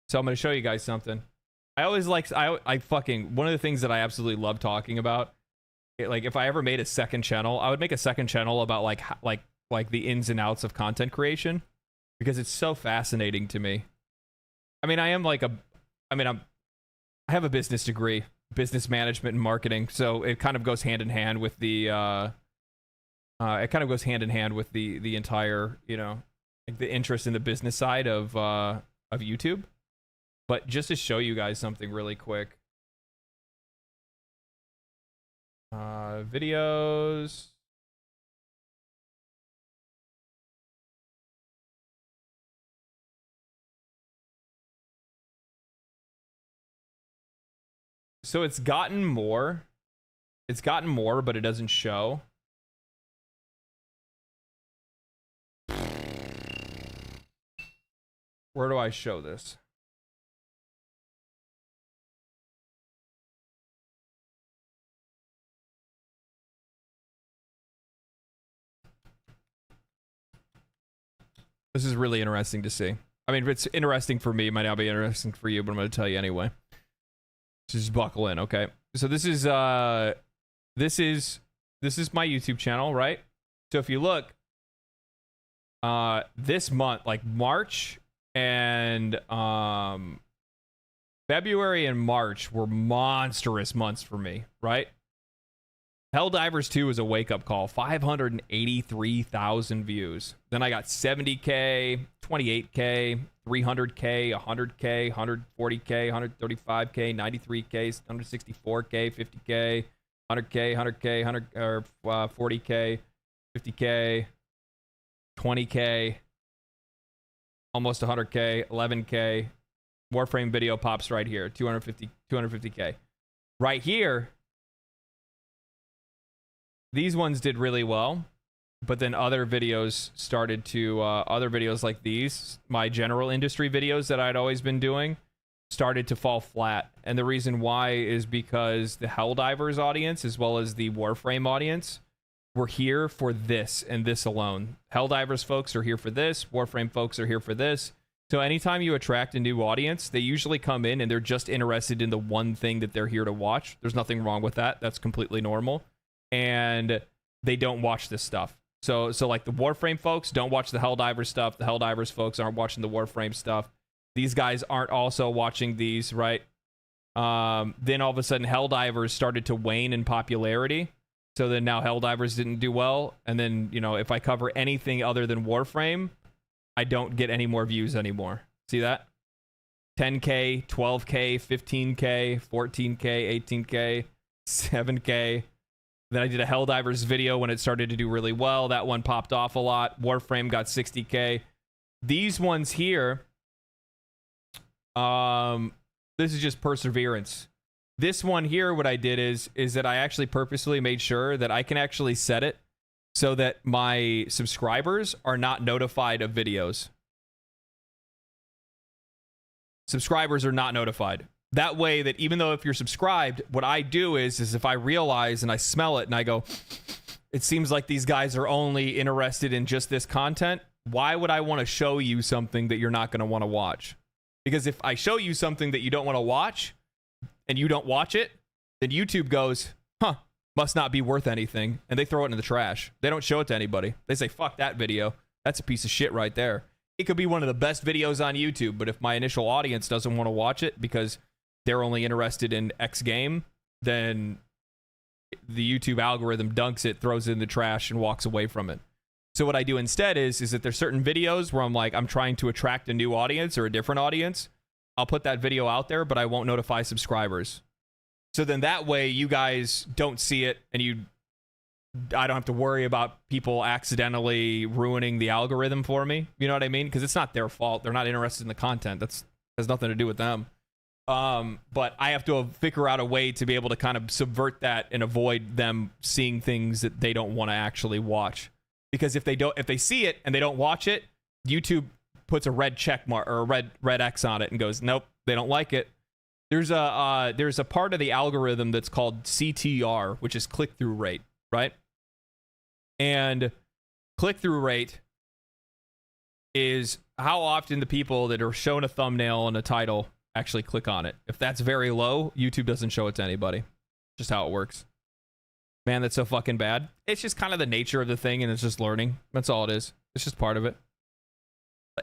So I'm going to show you guys something. I always like, I fucking, one of the things that I absolutely love talking about, like if I ever made a second channel, I would make a second channel about like the ins and outs of content creation, because it's so fascinating to me. I mean, I have a business degree, business management and marketing, so it kind of goes hand in hand with the the entire, you know, like the interest in the business side of YouTube. But just to show you guys something really quick, videos. So it's gotten more, but it doesn't show. Where do I show this? This is really interesting to see. I mean, if it's interesting for me, it might not be interesting for you, but I'm going to tell you anyway. Just buckle in, okay? So this is my YouTube channel, right? So if you look, this month, like March and February and March were monstrous months for me, right? Helldivers 2 was a wake-up call. 583,000 views. Then I got 70K, 28K, 300K, 100K, 140K, 135K, 93K, 164K, 50K, 100K, 100K, 40K, 50K, 20K, almost 100K, 11K. Warframe video pops right here, 250K. Right here, these ones did really well, but then other videos started to, other videos like these, my general industry videos that I'd always been doing, started to fall flat. And the reason why is because the Helldivers audience, as well as the Warframe audience, were here for this and this alone. Helldivers folks are here for this, Warframe folks are here for this. So anytime you attract a new audience, they usually come in and they're just interested in the one thing that they're here to watch. There's nothing wrong with that. That's completely normal. And they don't watch this stuff. So like the Warframe folks don't watch the Helldivers stuff. The Helldivers folks aren't watching the Warframe stuff. these guys aren't also watching these, right? Then all of a sudden Helldivers started to wane in popularity. So then now Helldivers didn't do well. And then, you know, if I cover anything other than Warframe, I don't get any more views anymore. See that? 10K, 12K, 15K, 14K, 18K, 7K. Then I did a Helldivers video when it started to do really well. That one popped off a lot. Warframe got 60K. These ones here, this is just perseverance. This one here, what I did is that I actually purposely made sure that I can actually set it so that my subscribers are not notified of videos. Subscribers are not notified. That way that even though if you're subscribed, what I do is if I realize and I smell it and I go, it seems like these guys are only interested in just this content. Why would I want to show you something that you're not going to want to watch? Because if I show you something that you don't want to watch and you don't watch it, then YouTube goes, huh, must not be worth anything. And they throw it in the trash. They don't show it to anybody. They say, fuck that video. That's a piece of shit right there. It could be one of the best videos on YouTube, but if my initial audience doesn't want to watch it because they're only interested in X game, then the YouTube algorithm dunks it, throws it in the trash, and walks away from it. So what I do instead is that there's certain videos where I'm like, I'm trying to attract a new audience or a different audience. I'll put that video out there, but I won't notify subscribers. So then that way you guys don't see it, and I don't have to worry about people accidentally ruining the algorithm for me. You know what I mean? Because it's not their fault. They're not interested in the content. Has nothing to do with them. But I have to figure out a way to be able to kind of subvert that and avoid them seeing things that they don't want to actually watch. Because if they see it and they don't watch it, YouTube puts a red check mark or a red X on it and goes, nope, they don't like it. There's a part of the algorithm that's called CTR, which is click-through rate, right? And click-through rate is how often the people that are shown a thumbnail and a title actually click on it. If that's very low, YouTube doesn't show it to anybody. Just how it works. Man, that's so fucking bad. It's just kind of the nature of the thing, and it's just learning. That's all it is. It's just part of it.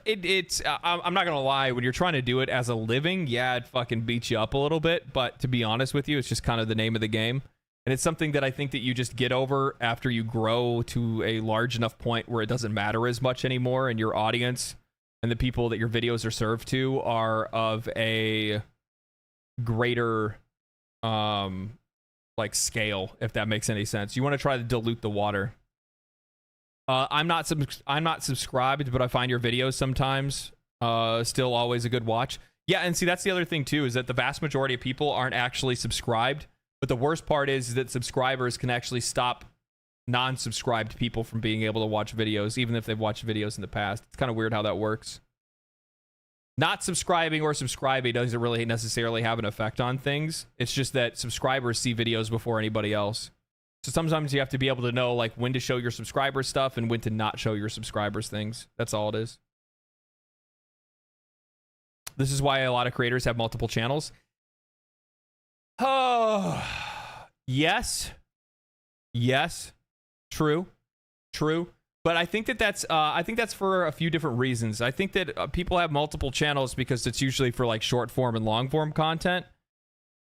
I'm not gonna lie, when you're trying to do it as a living, yeah, it fucking beats you up a little bit, but to be honest with you, it's just kind of the name of the game. And it's something that I think that you just get over after you grow to a large enough point where it doesn't matter as much anymore, and your audience and the people that your videos are served to are of a greater like scale, if that makes any sense. You want to try to dilute the water. I'm not subscribed, but I find your videos sometimes still always a good watch. Yeah, and see, that's the other thing too, is that the vast majority of people aren't actually subscribed. But the worst part is that subscribers can actually stop non-subscribed people from being able to watch videos, even if they've watched videos in the past. It's kind of weird how that works. Not subscribing or subscribing doesn't really necessarily have an effect on things. It's just that subscribers see videos before anybody else. So sometimes you have to be able to know like when to show your subscribers stuff and when to not show your subscribers things. That's all it is. This is why a lot of creators have multiple channels. Oh, yes. Yes. True. But I think that's for a few different reasons. I think that people have multiple channels because it's usually for like short form and long form content.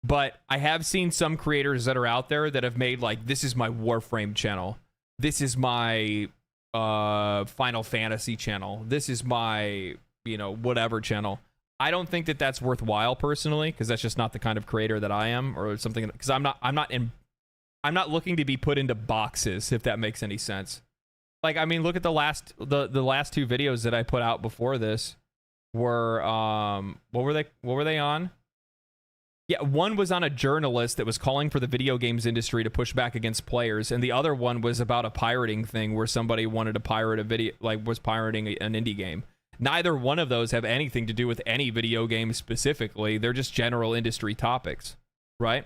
But I have seen some creators that are out there that have made like, this is my Warframe channel. This is my Final Fantasy channel. This is my, whatever channel. I don't think that that's worthwhile personally, because that's just not the kind of creator that I am, or something. Because I'm not looking to be put into boxes, if that makes any sense. Like, I mean, look at the last two videos that I put out before this were what were they on? Yeah, one was on a journalist that was calling for the video games industry to push back against players, and the other one was about a pirating thing where somebody wanted to pirate a video, like was pirating an indie game. Neither one of those have anything to do with any video game specifically. They're just general industry topics, right?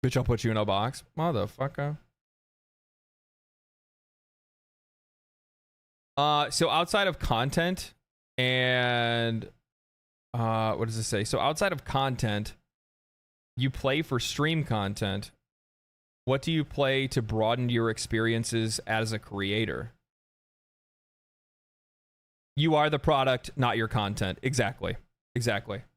Bitch, I'll put you in a box. Motherfucker. So outside of content and what does it say? So outside of content, you play for stream content. What do you play to broaden your experiences as a creator? You are the product, not your content. Exactly.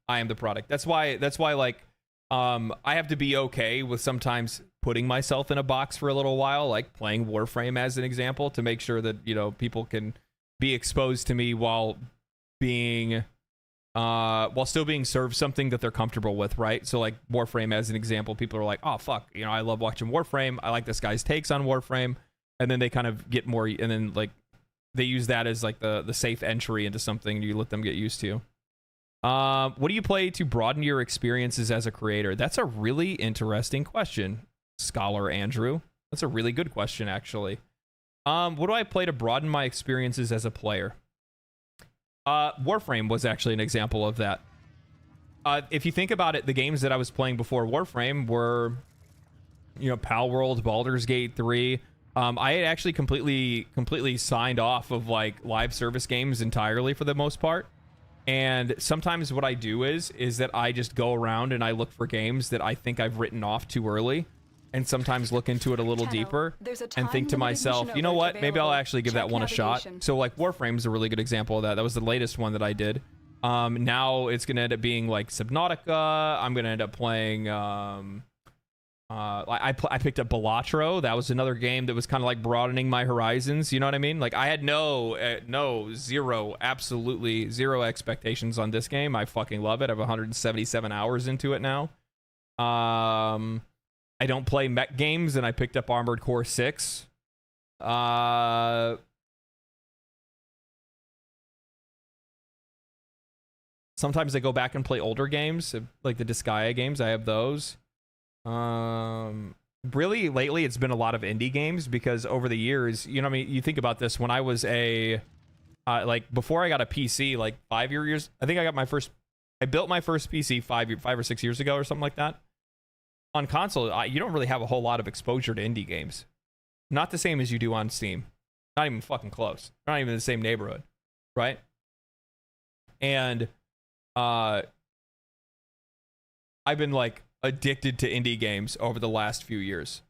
I am the product. That's why like I have to be okay with sometimes putting myself in a box for a little while, like playing Warframe as an example, to make sure that, you know, people can be exposed to me while still being served something that they're comfortable with, right? So like Warframe as an example, people are like, oh fuck, you know, I love watching Warframe, I like this guy's takes on Warframe, and then they kind of get more, and then like they use that as like the safe entry into something you let them get used to. What do you play to broaden your experiences as a creator? That's a really interesting question, Scholar Andrew. That's a really good question, actually. What do I play to broaden my experiences as a player? Warframe was actually an example of that. If you think about it, the games that I was playing before Warframe were, you know, Pal World, Baldur's Gate 3. I had actually completely signed off of like live service games entirely for the most part. And sometimes what I do is that I just go around and I look for games that I think I've written off too early, and sometimes look into it a little deeper and think to myself, you know what, maybe I'll actually give that one a shot. So like Warframe is a really good example of that. That was the latest one that I did. Now it's gonna end up being like Subnautica. I'm gonna end up playing I picked up Balatro. That was another game that was kind of like broadening my horizons, you know what I mean? Like I had absolutely zero expectations on this game. I fucking love it. I have 177 hours into it now. I don't play mech games, and I picked up Armored Core 6. Sometimes I go back and play older games, like the Disgaea games. I have those. Really lately it's been a lot of indie games, because over the years, you know what I mean, you think about this, when I was like before I got a PC, like 5 years, I think I built my first PC 5 or 6 years ago or something like that. On console, you don't really have a whole lot of exposure to indie games. Not the same as you do on Steam. Not even fucking close. Not even in the same neighborhood, right? And I've been like addicted to indie games over the last few years.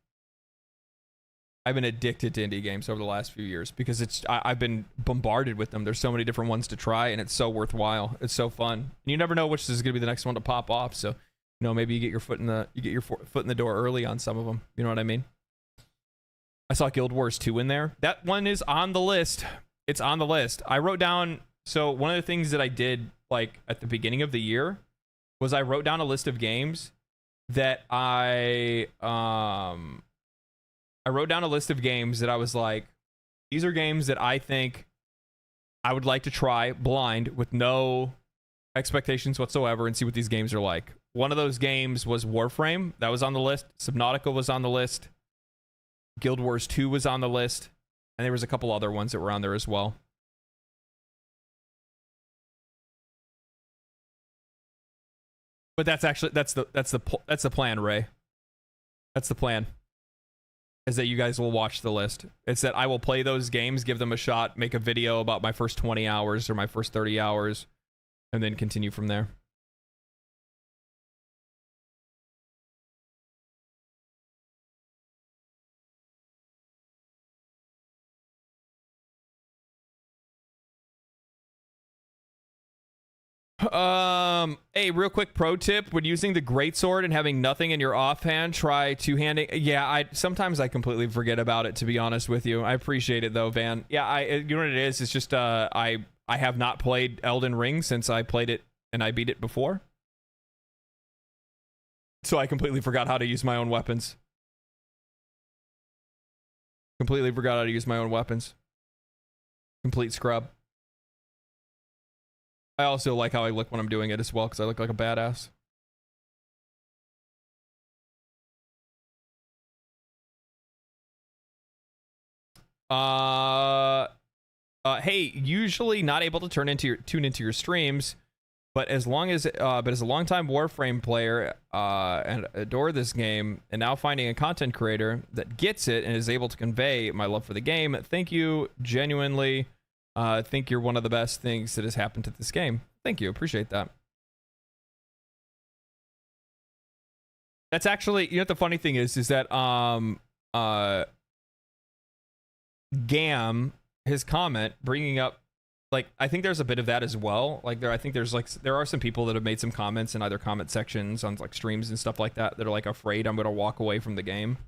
Because I've been bombarded with them. There's so many different ones to try, and it's so worthwhile. It's so fun. And you never know which is going to be the next one to pop off. So, you know, maybe you get your foot in the door early on some of them. You know what I mean? I saw Guild Wars 2 in there. That one is on the list. It's on the list. I wrote down, so one of the things that I did like at the beginning of the year was I wrote down a list of games that I wrote down a list of games that I was like, these are games that I think I would like to try blind with no expectations whatsoever and see what these games are like. One of those games was Warframe. That was on the list. Subnautica was on the list. Guild Wars 2 was on the list. And there was a couple other ones that were on there as well. But that's actually that's the plan, Ray. That's the plan. Is that you guys will watch the list. It's that I will play those games, give them a shot, make a video about my first 20 hours or my first 30 hours, and then continue from there. Hey, real quick pro tip: when using the greatsword and having nothing in your offhand, try two-handing. Yeah, sometimes I completely forget about it, to be honest with you. I appreciate it though, Van. Yeah, you know what it is? It's just I have not played Elden Ring since I played it and I beat it before. So I completely forgot how to use my own weapons. Completely forgot how to use my own weapons. Complete scrub. I also like how I look when I'm doing it as well, because I look like a badass. Hey, usually not able to tune into your streams, but as a longtime Warframe player and adore this game, and now finding a content creator that gets it and is able to convey my love for the game, thank you genuinely. I think you're one of the best things that has happened to this game. Thank you. Appreciate that. That's actually, you know what the funny thing is that Gam, his comment bringing up like, I think there's a bit of that as well. Like, I think there are some people that have made some comments in either comment sections on like streams and stuff like that that are like afraid I'm gonna walk away from the game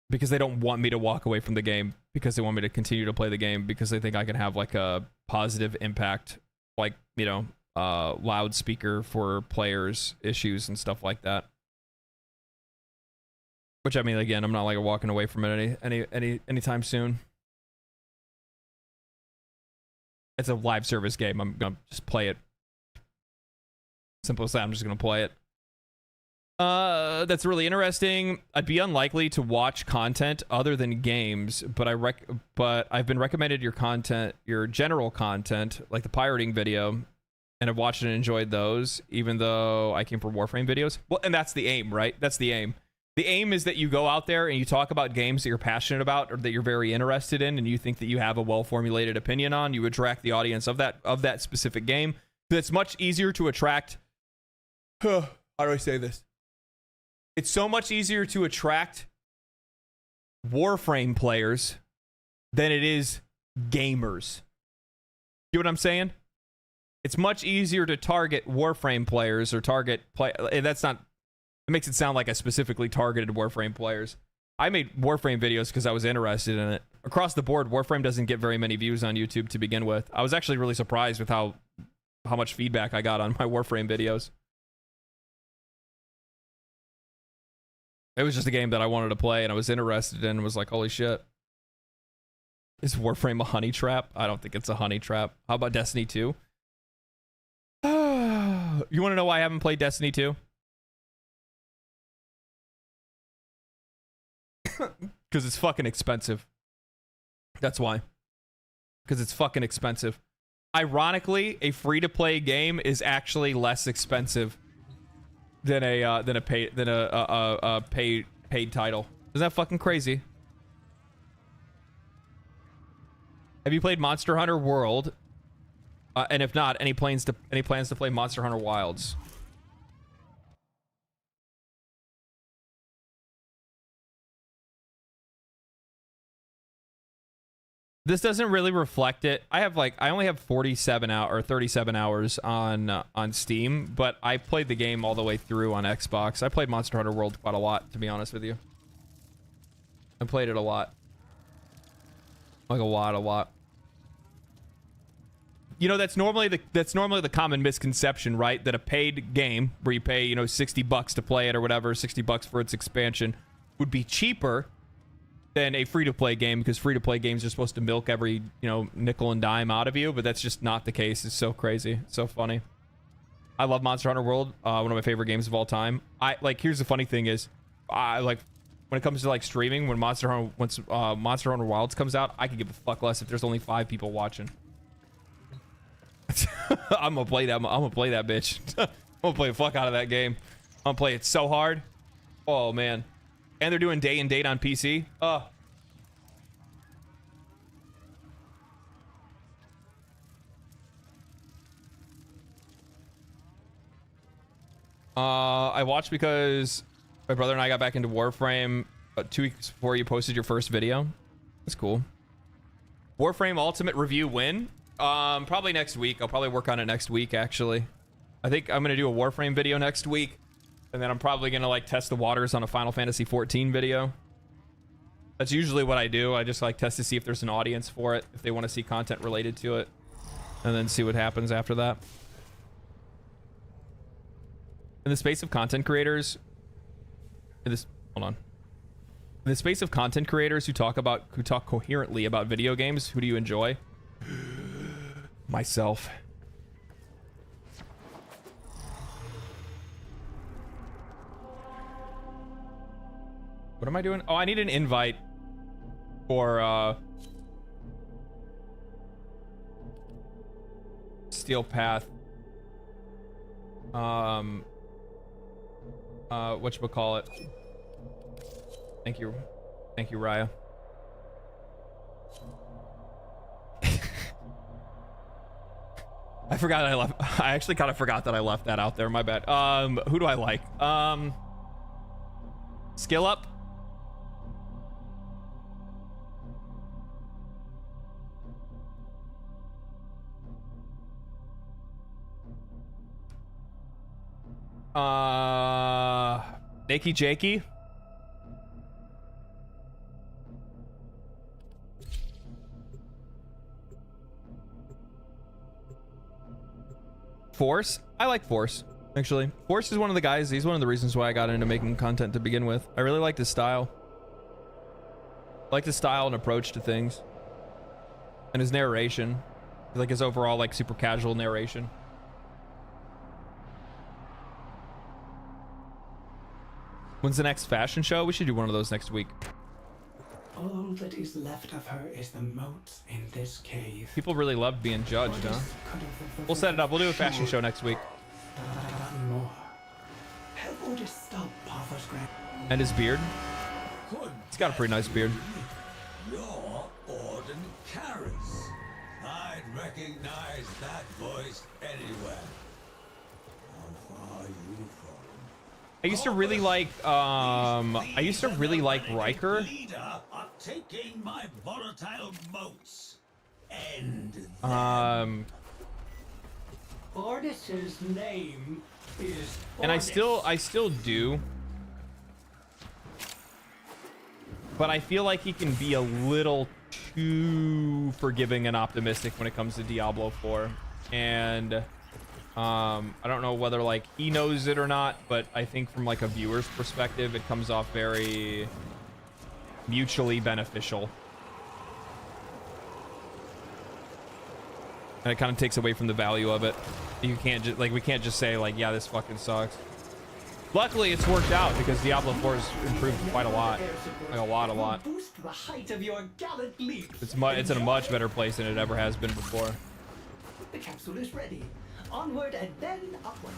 because they don't want me to walk away from the game, because they want me to continue to play the game, because they think I can have like a positive impact, like, you know, loudspeaker for players issues and stuff like that. Which, I mean, again, I'm not like walking away from it anytime soon. It's a live service game. I'm gonna just play it. Simple as that. I'm just gonna play it. That's really interesting. I'd be unlikely to watch content other than games, but I've been recommended your content, your general content, like the pirating video, and I've watched and enjoyed those, even though I came from Warframe videos. Well, and that's the aim, right? That's the aim. The aim is that you go out there and you talk about games that you're passionate about or that you're very interested in, and you think that you have a well-formulated opinion on. You attract the audience of that specific game. It's much easier to attract. How do I say this? It's so much easier to attract Warframe players than it is gamers. You know what I'm saying? It's much easier to target Warframe players or target play. That's not. It makes it sound like I specifically targeted Warframe players. I made Warframe videos because I was interested in it. Across the board, Warframe doesn't get very many views on YouTube to begin with. I was actually really surprised with how much feedback I got on my Warframe videos. It was just a game that I wanted to play and I was interested in and was like, holy shit. Is Warframe a honey trap? I don't think it's a honey trap. How about Destiny 2? You want to know why I haven't played Destiny 2? Because it's fucking expensive. That's why. Because it's fucking expensive. Ironically, a free-to-play game is actually less expensive than a paid title. Isn't that fucking crazy? Have you played Monster Hunter World? And if not, any plans to play Monster Hunter Wilds? This doesn't really reflect it. I only have 47 or 37 hours on Steam, but I played the game all the way through on Xbox. I played Monster Hunter World quite a lot, to be honest with you. I played it a lot. Like a lot. You know, that's normally the common misconception, right? That a paid game where you pay, you know, $60 to play it or whatever, $60 for its expansion, would be cheaper than a free-to-play game, because free-to-play games are supposed to milk every, you know, nickel and dime out of you, but that's just not the case. It's so crazy. It's so funny. I love Monster Hunter World. One of my favorite games of all time. Here's the funny thing is, when it comes to like streaming, when Monster Hunter Wilds comes out, I can give a fuck less if there's only 5 people watching. I'm gonna play that bitch. I'm gonna play the fuck out of that game. I'm gonna play it so hard. Oh man. And they're doing day and date on PC. I watched because my brother and I got back into Warframe 2 weeks before you posted your first video. That's cool. Warframe Ultimate Review when? Probably next week. I'll probably work on it next week, actually. I think I'm gonna do a Warframe video next week. And then I'm probably gonna like test the waters on a Final Fantasy XIV video. That's usually what I do. I just like test to see if there's an audience for it, if they want to see content related to it, and then see what happens after that. In the space of content creators, in the space of content creators who talk coherently about video games, who do you enjoy? Myself. What am I doing? Oh, I need an invite for Steel Path. Whatchamacallit? Thank you, Raya. I forgot I left. I actually kind of forgot that I left that out there. My bad. Who do I like? Skill Up. Nakey Jakey. Force. I like Force, actually. Force is one of the guys. He's one of the reasons why I got into making content to begin with. I really liked his style. I liked his style and approach to things. And his narration. Like his overall, like, super casual narration. When's the next fashion show? We should do one of those next week. All that is left of her is the moat in this cave. People really love being judged, huh? We'll set it up. We'll do a fashion show next week. More. Help Otis stop Papa's grand. And his beard. He's got a pretty nice beard. You're Auden Karras. I'd recognize that voice anywhere. How far are you from? I used to really like Riker. Leader are taking my volatile moats. End Ordis's name is and I still do. But I feel like he can be a little too forgiving and optimistic when it comes to Diablo 4. And I don't know whether like he knows it or not, but I think from like a viewer's perspective, it comes off very mutually beneficial. And it kind of takes away from the value of it. You can't just like, we can't just say like, yeah, this fucking sucks. Luckily, it's worked out because Diablo 4 has improved quite a lot. Like a lot. Boost the height of your gallant leap. It's in a much better place than it ever has been before. The capsule is ready. Onward and then upward.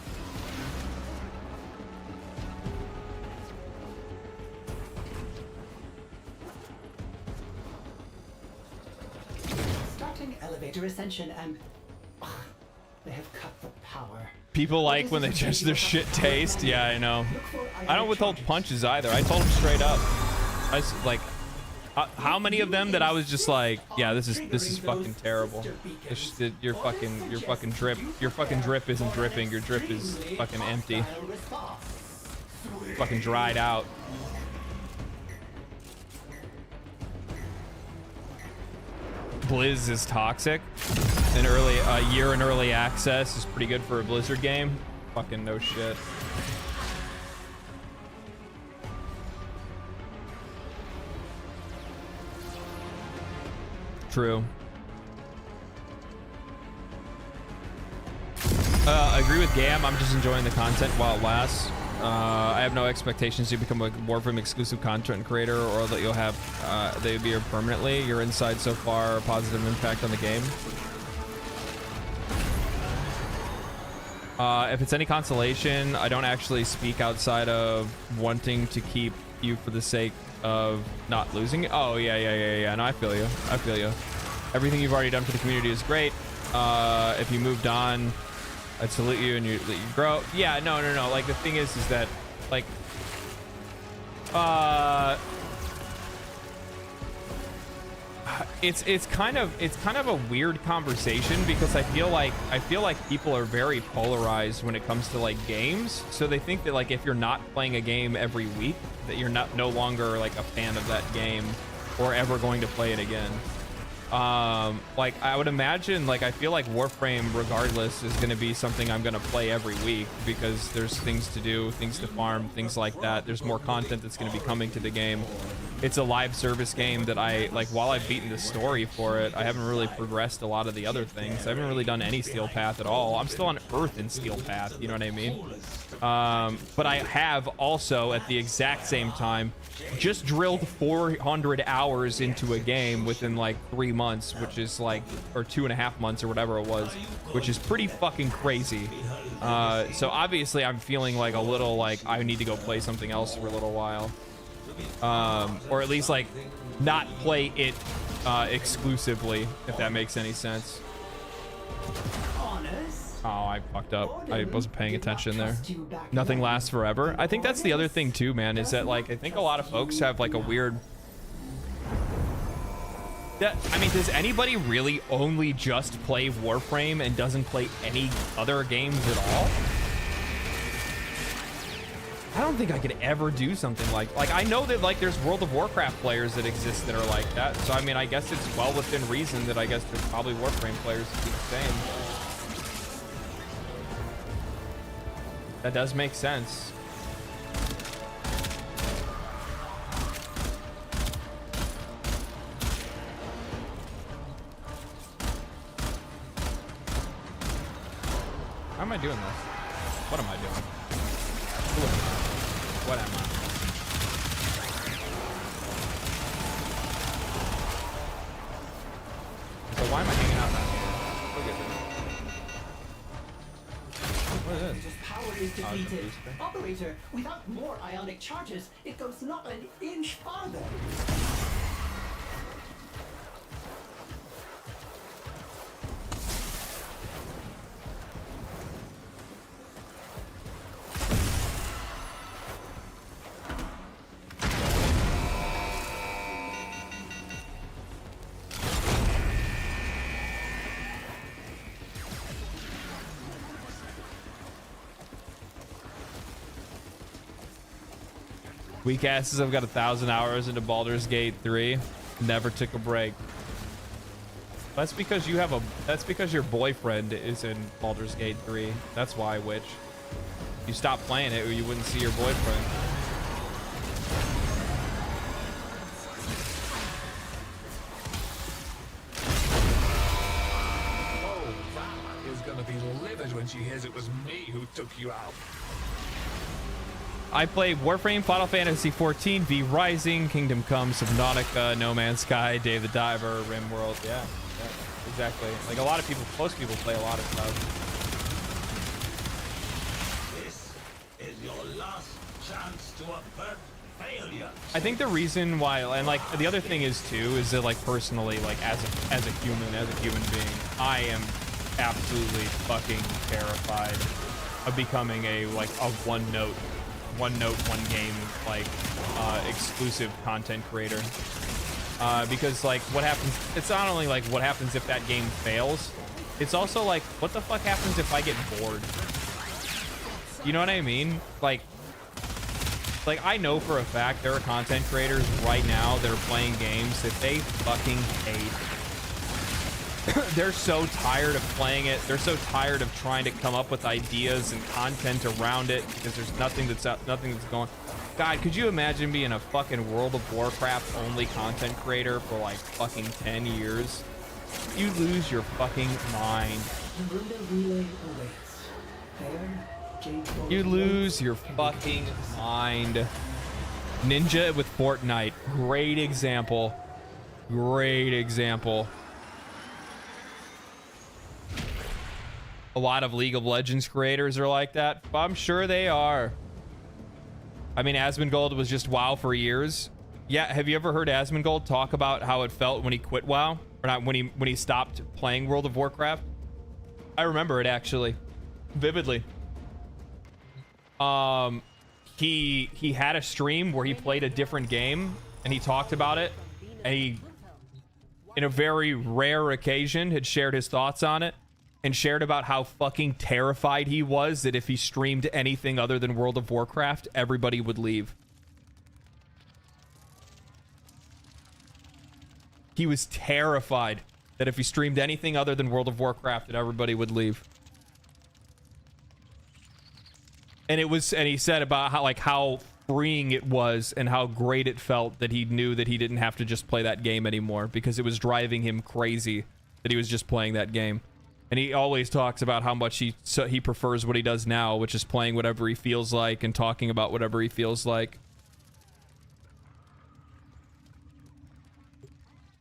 Starting elevator ascension and they have cut the power. People like when they judge their shit taste. Yeah, I know. I don't withhold punches either. I told them straight up. I was like, how many of them that I was just like, yeah, this is fucking terrible. Your fucking drip isn't dripping. Your drip is fucking empty. Fucking dried out. Blizz is toxic. A year in early access is pretty good for a Blizzard game. Fucking no shit. True. Agree with Gam. I'm just enjoying the content while it lasts. I have no expectations to become a Warframe exclusive content creator or that you'll have they would be here permanently. Your insight so far, a positive impact on the game. If it's any consolation, I don't actually speak outside of wanting to keep you for the sake of not losing it. Oh, yeah. No, I feel you. Everything you've already done for the community is great. If you moved on, I'd salute you and you grow. Yeah, no. Like, the thing is that, like, it's kind of a weird conversation because I feel like people are very polarized when it comes to like games. So they think that like if you're not playing a game every week, that you're no longer like a fan of that game or ever going to play it again. Like I would imagine, like I feel like Warframe regardless is going to be something I'm going to play every week because there's things to do, things to farm, things like that. There's more content that's going to be coming to the game. It's a live service game that I like. While I've beaten the story for it, I haven't really progressed a lot of the other things. I haven't really done any Steel Path at all. I'm still on Earth in Steel Path, you know what I mean? But I have also at the exact same time just drilled 400 hours into a game within like 3 months, which is like, or 2.5 months or whatever it was, which is pretty fucking crazy. So obviously I'm feeling like a little like I need to go play something else for a little while. Or at least like not play it exclusively, if that makes any sense. Oh, I fucked up. I wasn't paying attention there. Nothing lasts forever. I think that's the other thing too, man, is that like I think a lot of folks have like a weird I mean, does anybody really only just play Warframe and doesn't play any other games at all? I don't think I could ever do something like I know that like there's World of Warcraft players that exist that are like that. So I mean, I guess it's well within reason that I guess there's probably Warframe players that do the same. That does make sense. How am I doing this? What am I doing? What am I? So why am I hanging out down here? Look at this. What is this? Power is depleted. Operator, without more ionic charges, it goes not an inch farther. Weak asses, I've got 1,000 hours into Baldur's Gate 3. Never took a break. That's because you have that's because your boyfriend is in Baldur's Gate 3. That's why, Witch. You stop playing it or you wouldn't see your boyfriend. Oh, Val is gonna be livid when she hears it was me who took you out. I played Warframe, Final Fantasy XIV, V Rising, Kingdom Come, Subnautica, No Man's Sky, Dave the Diver, RimWorld. Yeah, exactly. Like a lot of people, most people play a lot of stuff. This is your last chance to avert failure. I think the reason why, and like the other thing is too, is that like personally, like as a human being, I am absolutely fucking terrified of becoming a one note, one game like exclusive content creator. Because like what happens, it's not only like what happens if that game fails, it's also like what the fuck happens if I get bored. You know what I mean? Like I know for a fact there are content creators right now that are playing games that they fucking hate. They're so tired of playing it. They're so tired of trying to come up with ideas and content around it because there's nothing that's going. God, could you imagine being a fucking World of Warcraft only content creator for like fucking 10 years? You lose your fucking mind. You lose your fucking mind. Ninja with Fortnite. Great example. Great example. A lot of League of Legends creators are like that. I'm sure they are. I mean, Asmongold was just WoW for years. Yeah, have you ever heard Asmongold talk about how it felt when he quit WoW? Or not, when he stopped playing World of Warcraft? I remember it actually vividly. He had a stream where he played a different game and he talked about it, and he, in a very rare occasion, had shared his thoughts on it and shared about how fucking terrified he was that if he streamed anything other than World of Warcraft, everybody would leave. He was terrified that if he streamed anything other than World of Warcraft, that everybody would leave. And he said about how freeing it was and how great it felt that he knew that he didn't have to just play that game anymore because it was driving him crazy that he was just playing that game. And he always talks about how much he prefers what he does now, which is playing whatever he feels like and talking about whatever he feels like.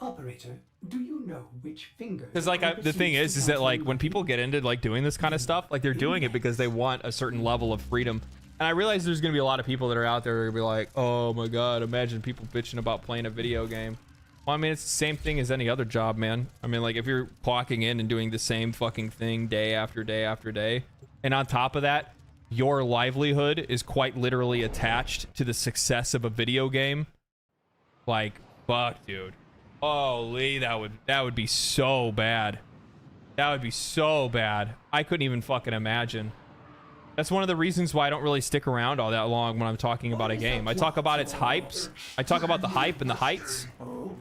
Operator, do you know which finger? Because like the thing is that like when people get into like doing this kind of stuff, like they're doing it because they want a certain level of freedom. And I realize there's gonna be a lot of people that are out there that are gonna be like, oh my god, imagine people bitching about playing a video game. Well, I mean, it's the same thing as any other job, man. I mean, like if you're clocking in and doing the same fucking thing day after day after day, and on top of that, your livelihood is quite literally attached to the success of a video game. Like, fuck, dude. Holy, that would be so bad. That would be so bad. I couldn't even fucking imagine. That's one of the reasons why I don't really stick around all that long when I'm talking about a game. I talk about its hypes. I talk about the hype and the heights,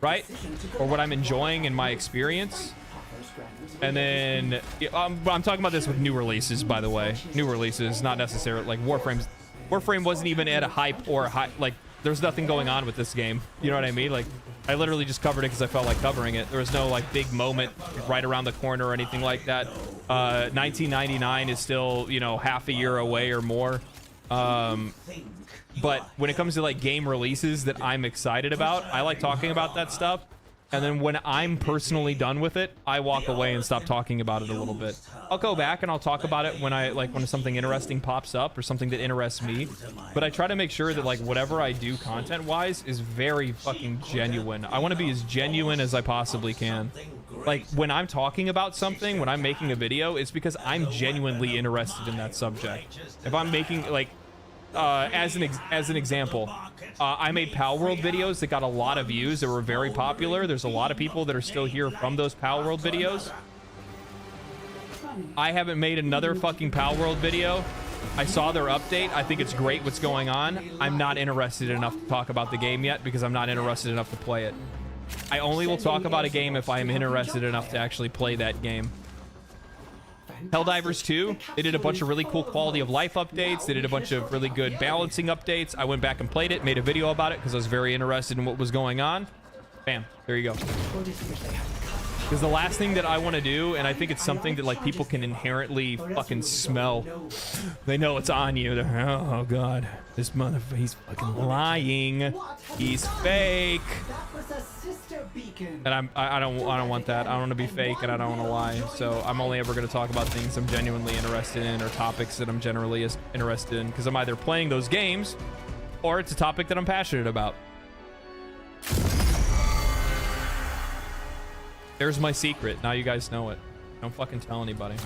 right? Or what I'm enjoying in my experience. And then I'm talking about this with new releases, by the way. New releases, not necessarily like Warframe wasn't even at a hype or a high, like there's nothing going on with this game. You know what I mean? Like I literally just covered it because I felt like covering it. There was no like big moment right around the corner or anything like that. 1999 is still, you know, half a year away or more. But when it comes to like game releases that I'm excited about, I like talking about that stuff. And then when I'm personally done with it, I walk away and stop talking about it a little bit. I'll go back and I'll talk about it when something interesting pops up or something that interests me. But I try to make sure that like whatever I do content-wise is very fucking genuine. I want to be as genuine as I possibly can. Like when I'm talking about something, when I'm making a video, it's because I'm genuinely interested in that subject. If I'm making like as an example, I made Pal World videos that got a lot of views, that were very popular. There's a lot of people that are still here from those Pal World videos. I haven't made another fucking Pal World video. I saw their update. I think it's great what's going on. I'm not interested enough to talk about the game yet because I'm not interested enough to play it. I only will talk about a game if I am interested enough to actually play that game. Helldivers 2, they did a bunch of really cool quality of life updates. They did a bunch of really good balancing updates. I went back and played it, made a video about it because I was very interested in what was going on. Bam, there you go. Because the last thing that I want to do, and I think it's something that like people can inherently fucking smell. They know it's on you. They're, oh god, this motherfucker, he's fucking lying. He's fake. And I don't want that. I don't want to be fake and I don't want to lie. So I'm only ever going to talk about things I'm genuinely interested in or topics that I'm generally interested in because I'm either playing those games or it's a topic that I'm passionate about. There's my secret. Now you guys know it. Don't fucking tell anybody.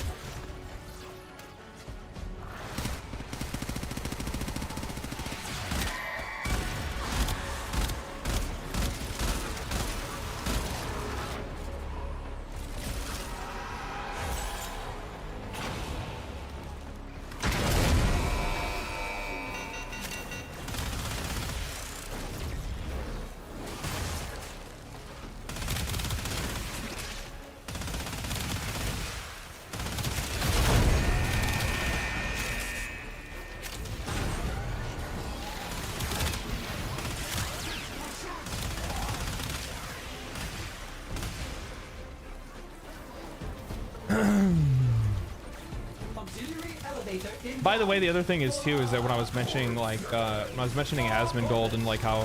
By the way, the other thing is too is that when I was mentioning like when I was mentioning Asmongold and like how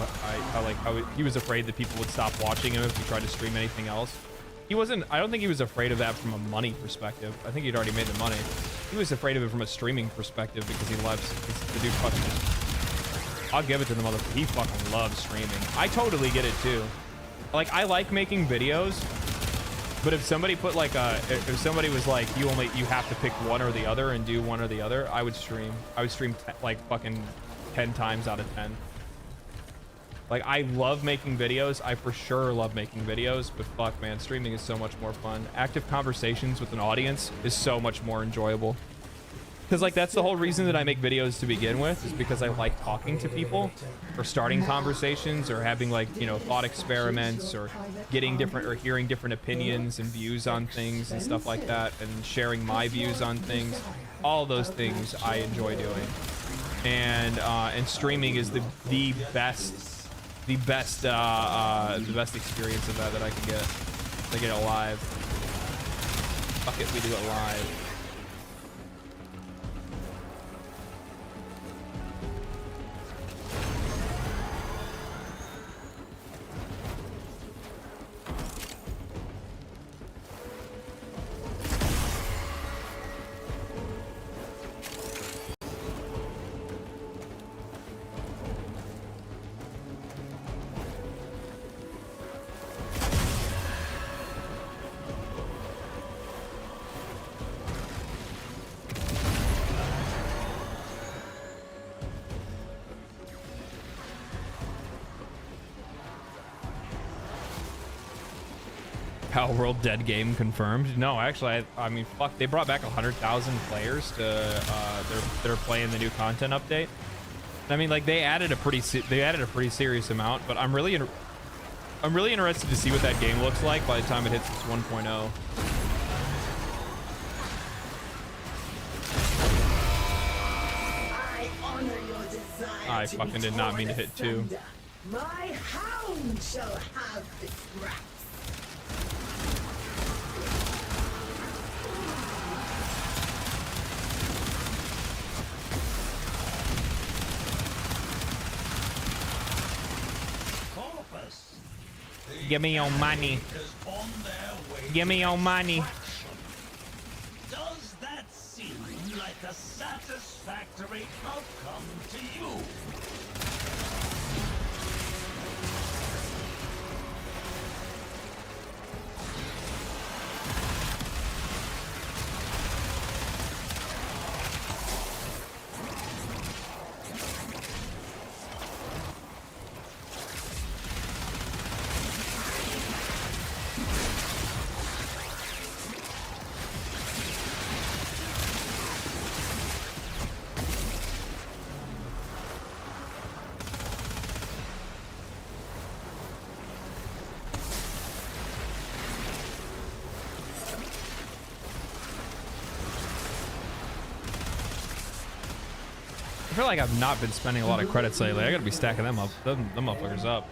he was afraid that people would stop watching him if he tried to stream anything else. He wasn't. I don't think he was afraid of that from a money perspective. I think he'd already made the money. He was afraid of it from a streaming perspective because he loves the dude fucking just, I'll give it to the motherfucker. He fucking loves streaming. I totally get it too. Like I like making videos. But if somebody put like if somebody was like, you have to pick one or the other and do one or the other, I would stream. I would stream like fucking 10 times out of 10. Like I love making videos. I for sure love making videos, but fuck man, streaming is so much more fun. Active conversations with an audience is so much more enjoyable. Because like that's the whole reason that I make videos to begin with, is because I like talking to people or starting conversations or having like, you know, thought experiments or getting different or hearing different opinions and views on things and stuff like that, and sharing my views on things. All those things I enjoy doing. And streaming is the best experience of that I can get. I get it live. Fuck it, we do it live. Pal World dead game confirmed. No, actually, I mean, fuck, they brought back 100,000 players to that are playing the new content update. I mean, like they added a pretty serious amount, but I'm really interested to see what that game looks like by the time it hits its 1.0. I fucking did not mean to hit 2. My hound shall have the scraps. Give me your money. Give me your money. Does that seem like a satisfactory outcome to you? I feel like I've not been spending a lot of credits lately. I gotta be stacking them up, them motherfuckers up.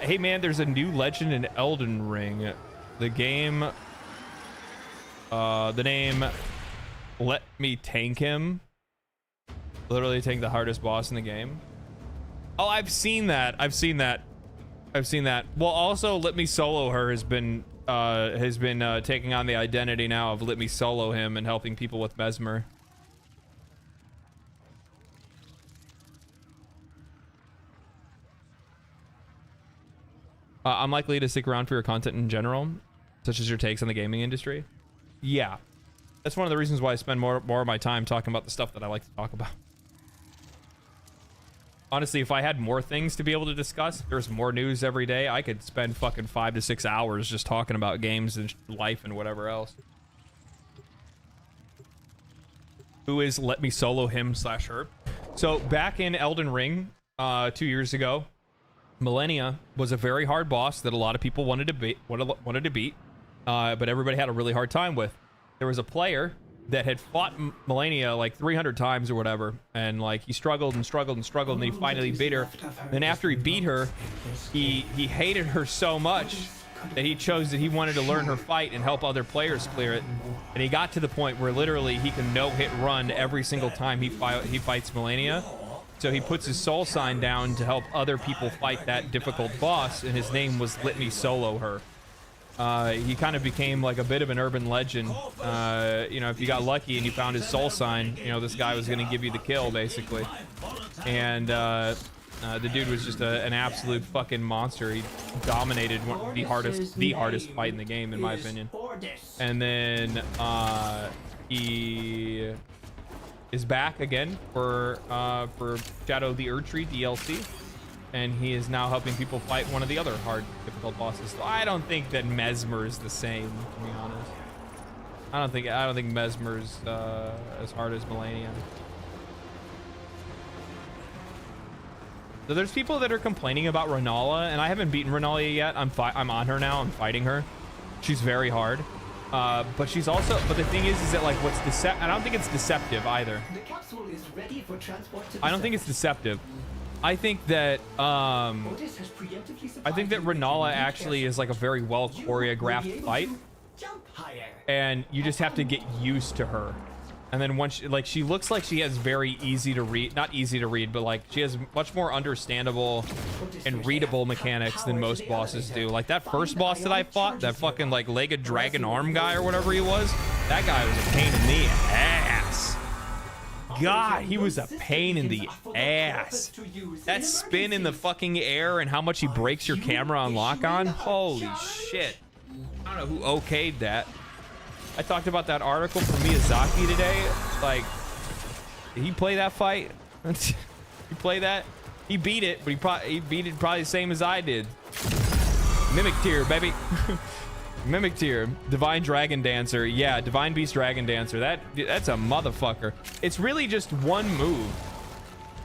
Hey man, there's a new legend in Elden Ring. The game, the name, let me tank him. Literally tank the hardest boss in the game. Oh, I've seen that. I've seen that. Well, also, let me solo her has been taking on the identity now of let me solo him and helping people with Mesmer. I'm likely to stick around for your content in general, such as your takes on the gaming industry. Yeah, that's one of the reasons why I spend more of my time talking about the stuff that I like to talk about. Honestly, if I had more things to be able to discuss, if there's more news every day, I could spend fucking 5 to 6 hours just talking about games and life and whatever else. Who is let me solo him / her? So back in Elden Ring 2 years ago, Millennia was a very hard boss that a lot of people wanted to beat, but everybody had a really hard time with. There was a player that had fought Millennia like 300 times or whatever, and like he struggled and struggled and struggled, and then he finally beat her. Then after he beat her, he hated her so much that he chose that he wanted to learn her fight and help other players clear it. And he got to the point where literally he can no-hit run every single time he fights Millennia. So he puts his soul sign down to help other people fight that difficult boss, and his name was Let Me Solo Her. He kind of became like a bit of an urban legend. You know, if you got lucky and you found his soul sign, you know, this guy was going to give you the kill, basically. And the dude was just an absolute fucking monster. He dominated the hardest fight in the game, in my opinion. And then he is back again for Shadow of the Erdtree DLC. And he is now helping people fight one of the other hard, difficult bosses. I don't think that Mesmer is the same, to be honest. I don't think Mesmer's as hard as Millennia. So there's people that are complaining about Renala, and I haven't beaten Renala yet. I'm on her now. I'm fighting her. She's very hard. But she's also, but the thing is that like I don't think it's deceptive either. The capsule is ready for transport to I don't think it's deceptive. I think that Renala actually is like a very well choreographed fight, and you just have to get used to her. And then once she looks like she has very easy to read, not easy to read, but like she has much more understandable and readable mechanics than most bosses do. Like that first boss that I fought, that fucking like legged dragon arm guy or whatever he was, that guy was a pain in the ass. God, he was a pain in the ass. That spin in the fucking air and how much he breaks your camera on lock-on. Holy shit. I don't know who okayed that. I talked about that article from Miyazaki today. Like, did he play that fight? He play that? He beat it, but he beat it probably the same as I did. Mimic tier, baby. Mimic tier, Divine Dragon Dancer. Yeah, Divine Beast Dragon Dancer. That's a motherfucker. It's really just one move.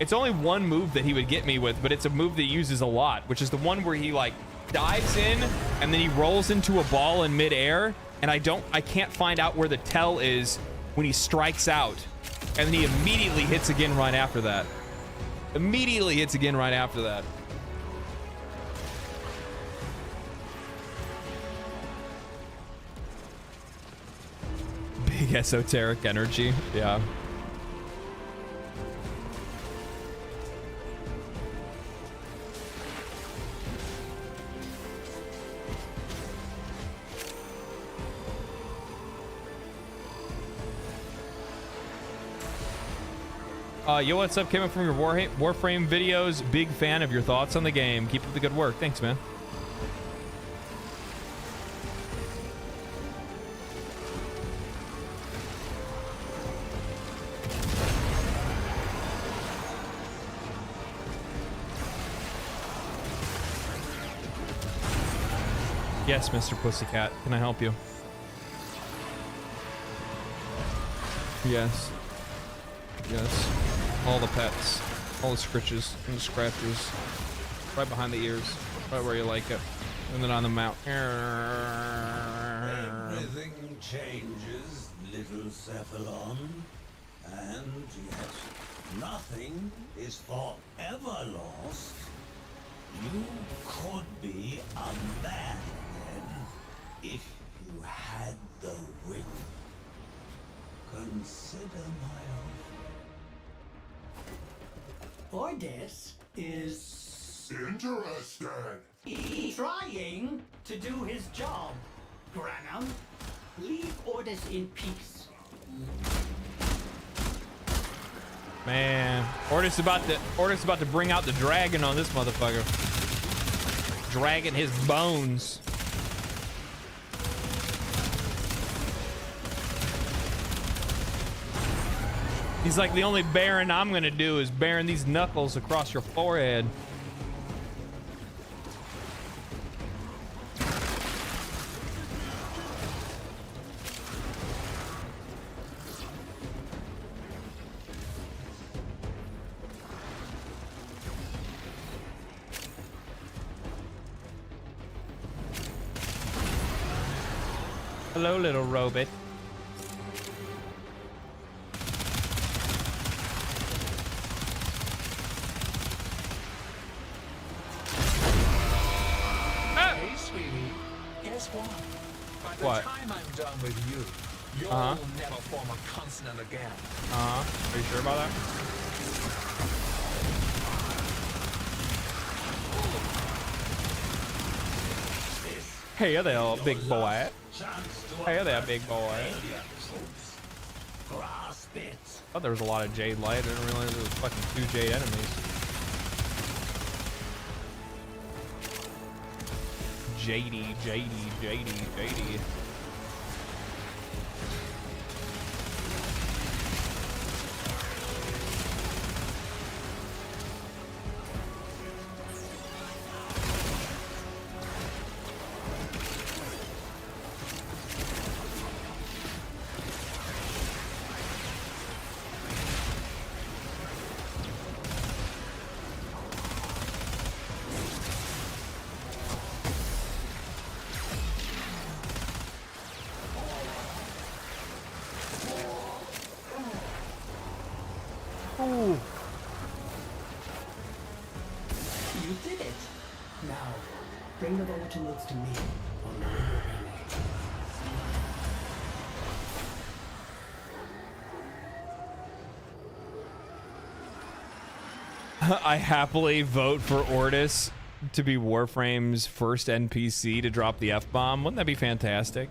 It's only one move that he would get me with, but it's a move that he uses a lot, which is the one where he like dives in and then he rolls into a ball in midair, and I can't find out where the tell is when he strikes out, and then he immediately hits again right after that. Immediately hits again right after that. Big esoteric energy, yeah. Yo, what's up? Came up from your Warframe videos. Big fan of your thoughts on the game. Keep up the good work. Thanks, man. Yes, Mr. Pussycat. Can I help you? Yes. Yes. All the pets. All the scritches and the scratches. Right behind the ears. Right where you like it. And then on the mouth. Everything changes, little Cephalon. And yet, nothing is forever lost. You could be a man then, if you had the ring. Consider my Ordis is interested. He's trying to do his job. Granum, leave Ordis in peace. Man, Ordis about to bring out the dragon on this motherfucker. Dragging his bones. He's like, the only bearing I'm gonna do is bearing these knuckles across your forehead. Hello, little robot. Hey, sweetie. Guess what? By the What? time I'm done with you, you'll never form a consonant again. Are you sure about that? Hey there, big boy. Hey there, big boy. grasp it. Oh, there was a lot of Jade Light. I didn't realize there was fucking 2 Jade enemies. Jady, Jady, Jady, Jady. You did it. Now, bring the volatiles to me on the river I happily vote for Ordis to be Warframe's first NPC to drop the F-bomb. Wouldn't that be fantastic?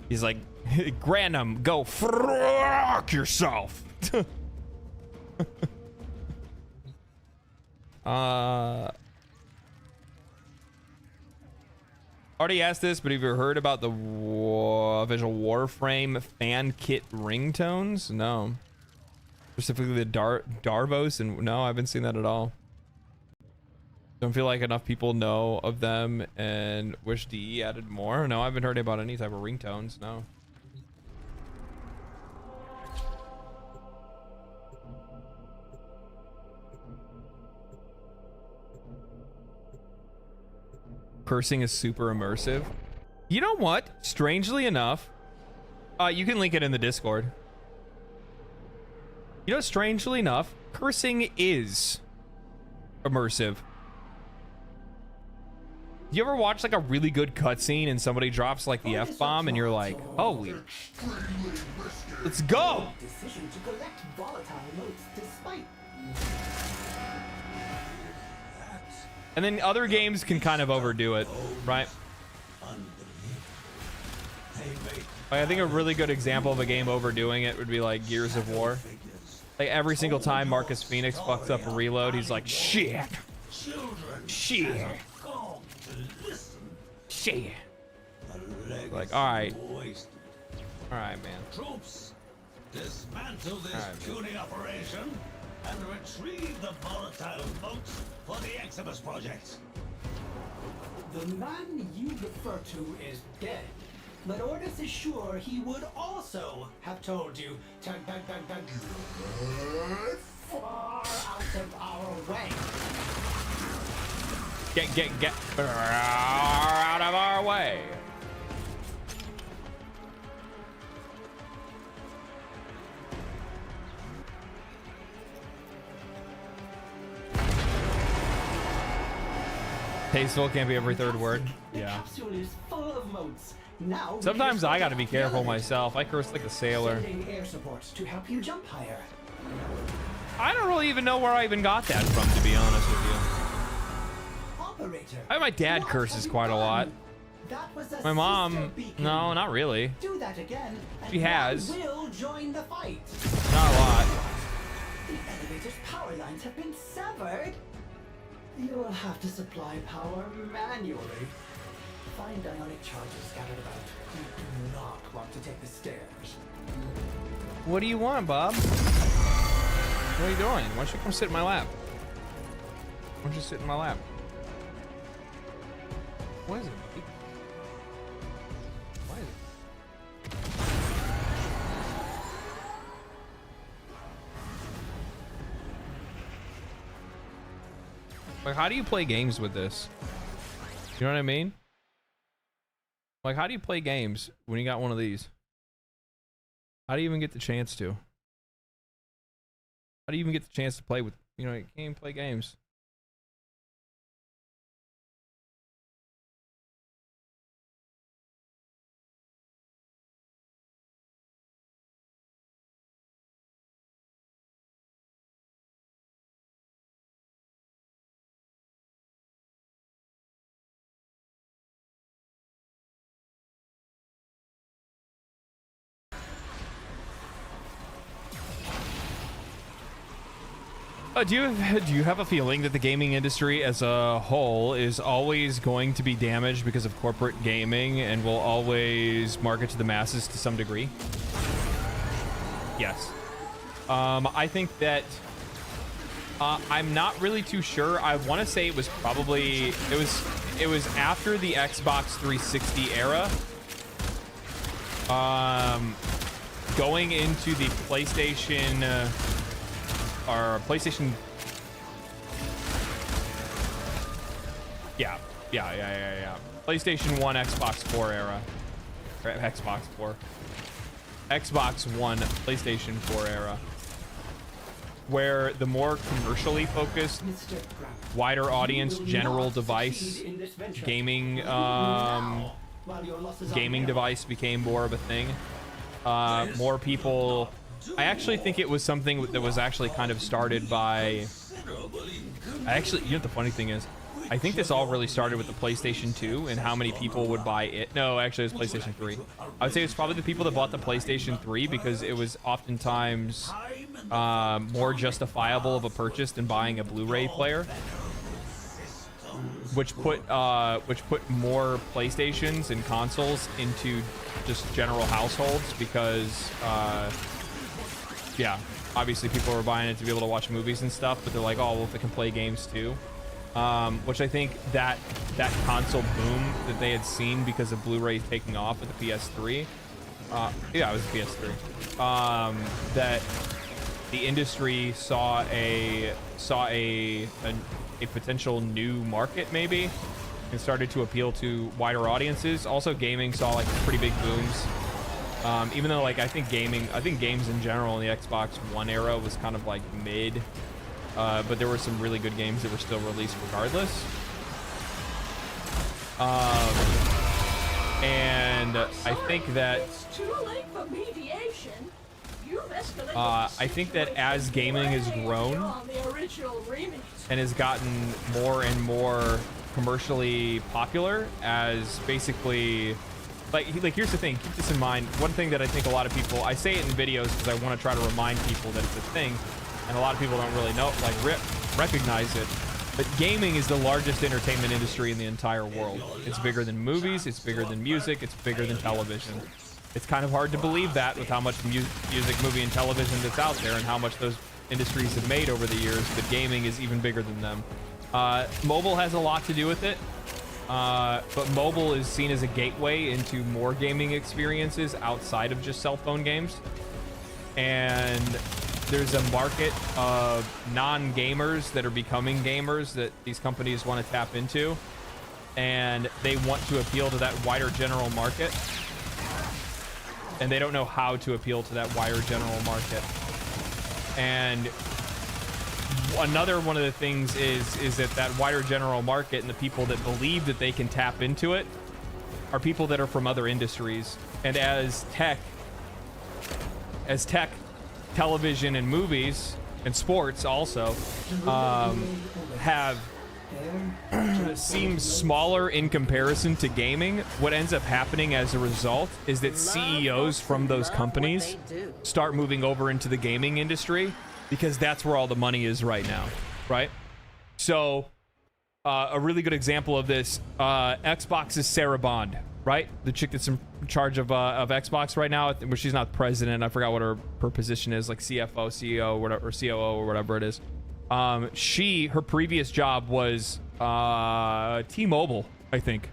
He's like, Granum, go fuck yourself. Already asked this, but have you ever heard about the official Warframe fan kit ringtones? No. Specifically the Darvos, and no, I haven't seen that at all. Don't feel like enough people know of them and wish DE added more. No, I haven't heard about any type of ringtones. No. Cursing is super immersive. You know what? Strangely enough, you can link it in the Discord. You know, strangely enough, cursing is immersive. You ever watch like a really good cutscene and somebody drops like the F-bomb and you're like, holy, let's go. Decision to collect volatile notes despite. And then other games can kind of overdo it, right? Like, I think a really good example of a game overdoing it would be like Gears of War. Like every single time Marcus Phoenix fucks up a reload, he's like, shit, shit, shit. Like, all right, man. Troops, dismantle this tuning operation and retrieve the volatile votes for the Eximus project. The man you refer to is dead. But Ordis is sure he would also have told you to far out of our way. Get out of our way. Tasteful can't be every third word. Yeah. Capsule is full of motes. Now Sometimes I gotta be careful myself. I curse like a sailor. Sending air support to help you jump higher. I don't really even know where I even got that from, to be honest with you. Operator, My dad curses quite a lot. that was a My mom, sister beacon. no, not really. Do that again. And She has. will join the fight. Not a lot. The elevator's power lines have been severed. You'll have to supply power manually. Find ionic charges scattered about. You do not want to take the stairs. What do you want, Bob? What are you doing? Why don't you come sit in my lap? Why don't you sit in my lap? What is it? Why is it? Like, how do you play games with this? You know what I mean? Like, how do you play games when you got one of these? How do you even get the chance to? How do you even get the chance to play with, you know, you can't even play games. Do you have a feeling that the gaming industry as a whole is always going to be damaged because of corporate gaming and will always market to the masses to some degree? Yes. I think that I'm not really too sure. I want to say it was probably it was after the Xbox 360 era. Going into the PlayStation or PlayStation. Yeah. PlayStation 1, Xbox 4 era. Or Xbox 4. Xbox 1, PlayStation 4 era. Where the more commercially focused, wider audience, general device, gaming device became more of a thing. More people. I actually think it was something that was actually kind of started by. You know what the funny thing is? I think this all really started with the PlayStation 2 and how many people would buy it. No, actually, it was PlayStation 3. I would say it's probably the people that bought the PlayStation 3 because it was oftentimes more justifiable of a purchase than buying a Blu-ray player, which put more PlayStations and consoles into just general households because. Yeah, obviously people were buying it to be able to watch movies and stuff, but they're like, oh, well, if it can play games too. which I think that console boom that they had seen because of Blu-ray taking off with the PS3. Yeah, it was the PS3. That the industry saw a potential new market maybe, and started to appeal to wider audiences. Also, gaming saw like pretty big booms. Even though like I think games in general in the Xbox One era was kind of like mid, but there were some really good games that were still released regardless. And I think that I think that as gaming has grown and has gotten more and more commercially popular, as basically like here's the thing, keep this in mind. One thing that I think a lot of people, I say it in videos because I want to try to remind people that it's a thing, and a lot of people don't really know, like recognize it. But gaming is the largest entertainment industry in the entire world. It's bigger than movies, it's bigger than music, it's bigger than television. It's kind of hard to believe that with how much music, movie, and television that's out there and how much those industries have made over the years, but gaming is even bigger than them. Mobile has a lot to do with it, but mobile is seen as a gateway into more gaming experiences outside of just cell phone games. And there's a market of non-gamers that are becoming gamers that these companies want to tap into, and they want to appeal to that wider general market, and they don't know how to appeal to that wider general market. And another one of the things is that wider general market and the people that believe that they can tap into it are people that are from other industries. And as tech, television and movies and sports also have seemed smaller in comparison to gaming, what ends up happening as a result is that CEOs from those companies start moving over into the gaming industry because that's where all the money is right now, right? So a really good example of this, Xbox's Sarah Bond, right? The chick that's in charge of Xbox right now, where she's not president. I forgot what her position is, like CFO, CEO, whatever, or COO, or whatever it is. Her previous job was T-Mobile, I think.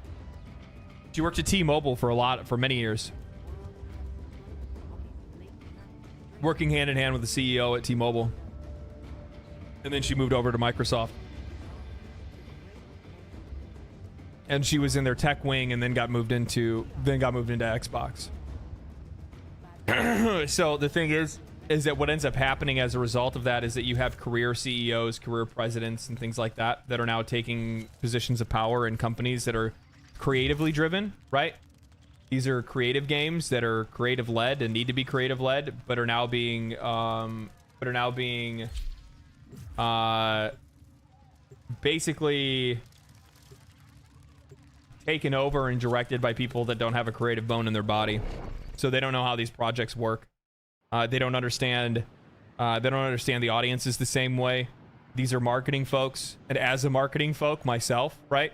She worked at T-Mobile for many years, working hand in hand with the CEO at T-Mobile, and then she moved over to Microsoft. And she was in their tech wing, and then got moved into Xbox. So the thing is that what ends up happening as a result of that is that you have career CEOs, career presidents, and things like that that are now taking positions of power in companies that are creatively driven, right? These are creative games that are creative led and need to be creative led, but are now being basically taken over and directed by people that don't have a creative bone in their body. So they don't know how these projects work. They don't understand the audiences the same way. These are marketing folks, and as a marketing folk myself, right?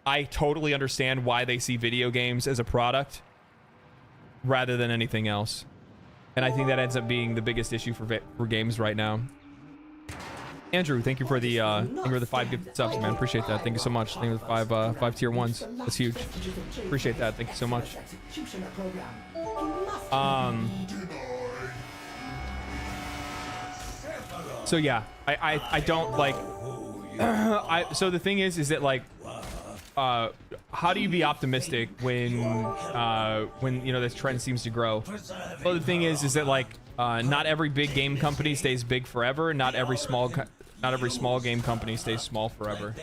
I totally understand why they see video games as a product rather than anything else. And I think that ends up being the biggest issue for games right now. Andrew, thank you for the 5 gifted subs, man. Appreciate that. Thank you so much. Thank you for the 5 tier 1s. That's huge. Appreciate that. Thank you so much. So yeah, I don't like. So the thing is that like, how do you be optimistic when you know this trend seems to grow? Well, the thing is that like, not every big game company stays big forever. Not every small game company stays small forever.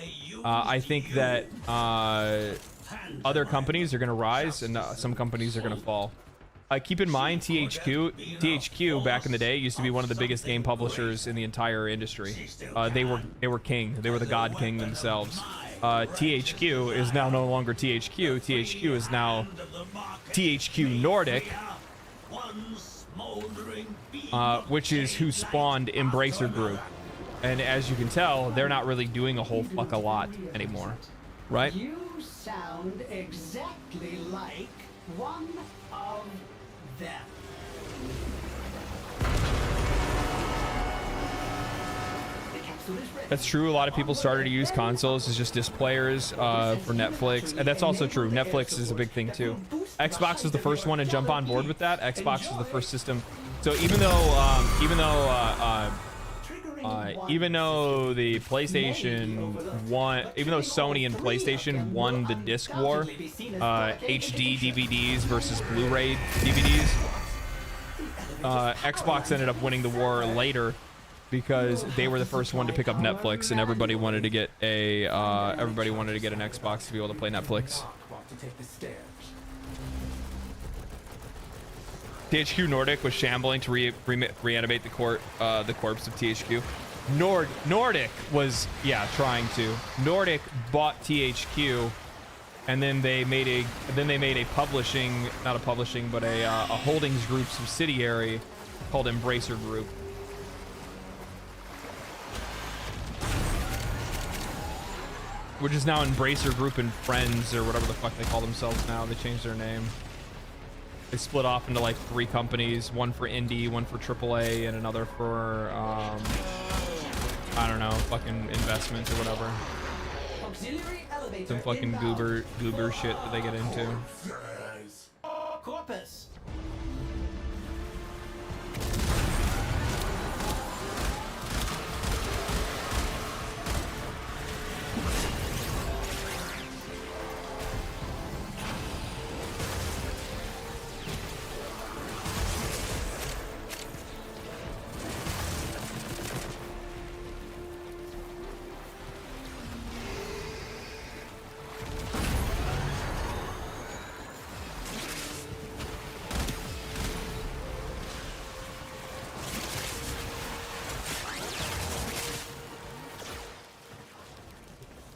I think that other companies are going to rise and some companies are going to fall. Keep in mind, THQ back in the day used to be one of the biggest game publishers in the entire industry. They were king. They were the god king themselves. THQ is now no longer THQ. THQ is now THQ Nordic, which is who spawned Embracer Group. And as you can tell, they're not really doing a whole fuck a lot anymore, right? You sound exactly like one of them. That's true. A lot of people started to use consoles as just disc players for Netflix, and that's also true. Netflix is a big thing too. Xbox was the first one to jump on board with that. Xbox was the first system. So even though the PlayStation won, even though Sony and PlayStation won the disc war, HD DVDs versus Blu-ray DVDs, Xbox ended up winning the war later because they were the first one to pick up Netflix, and everybody wanted to get an Xbox to be able to play Netflix. THQ Nordic was shambling to reanimate the corpse of THQ. Nordic was, yeah, trying to. Nordic bought THQ, and then they made a publishing, not a publishing, but a holdings group subsidiary called Embracer Group. Which is now Embracer Group and Friends, or whatever the fuck they call themselves now. They changed their name. They split off into like 3 companies, one for indie, one for AAA, and another for I don't know, fucking investments or whatever. Some fucking goober shit that they get into. Corpus.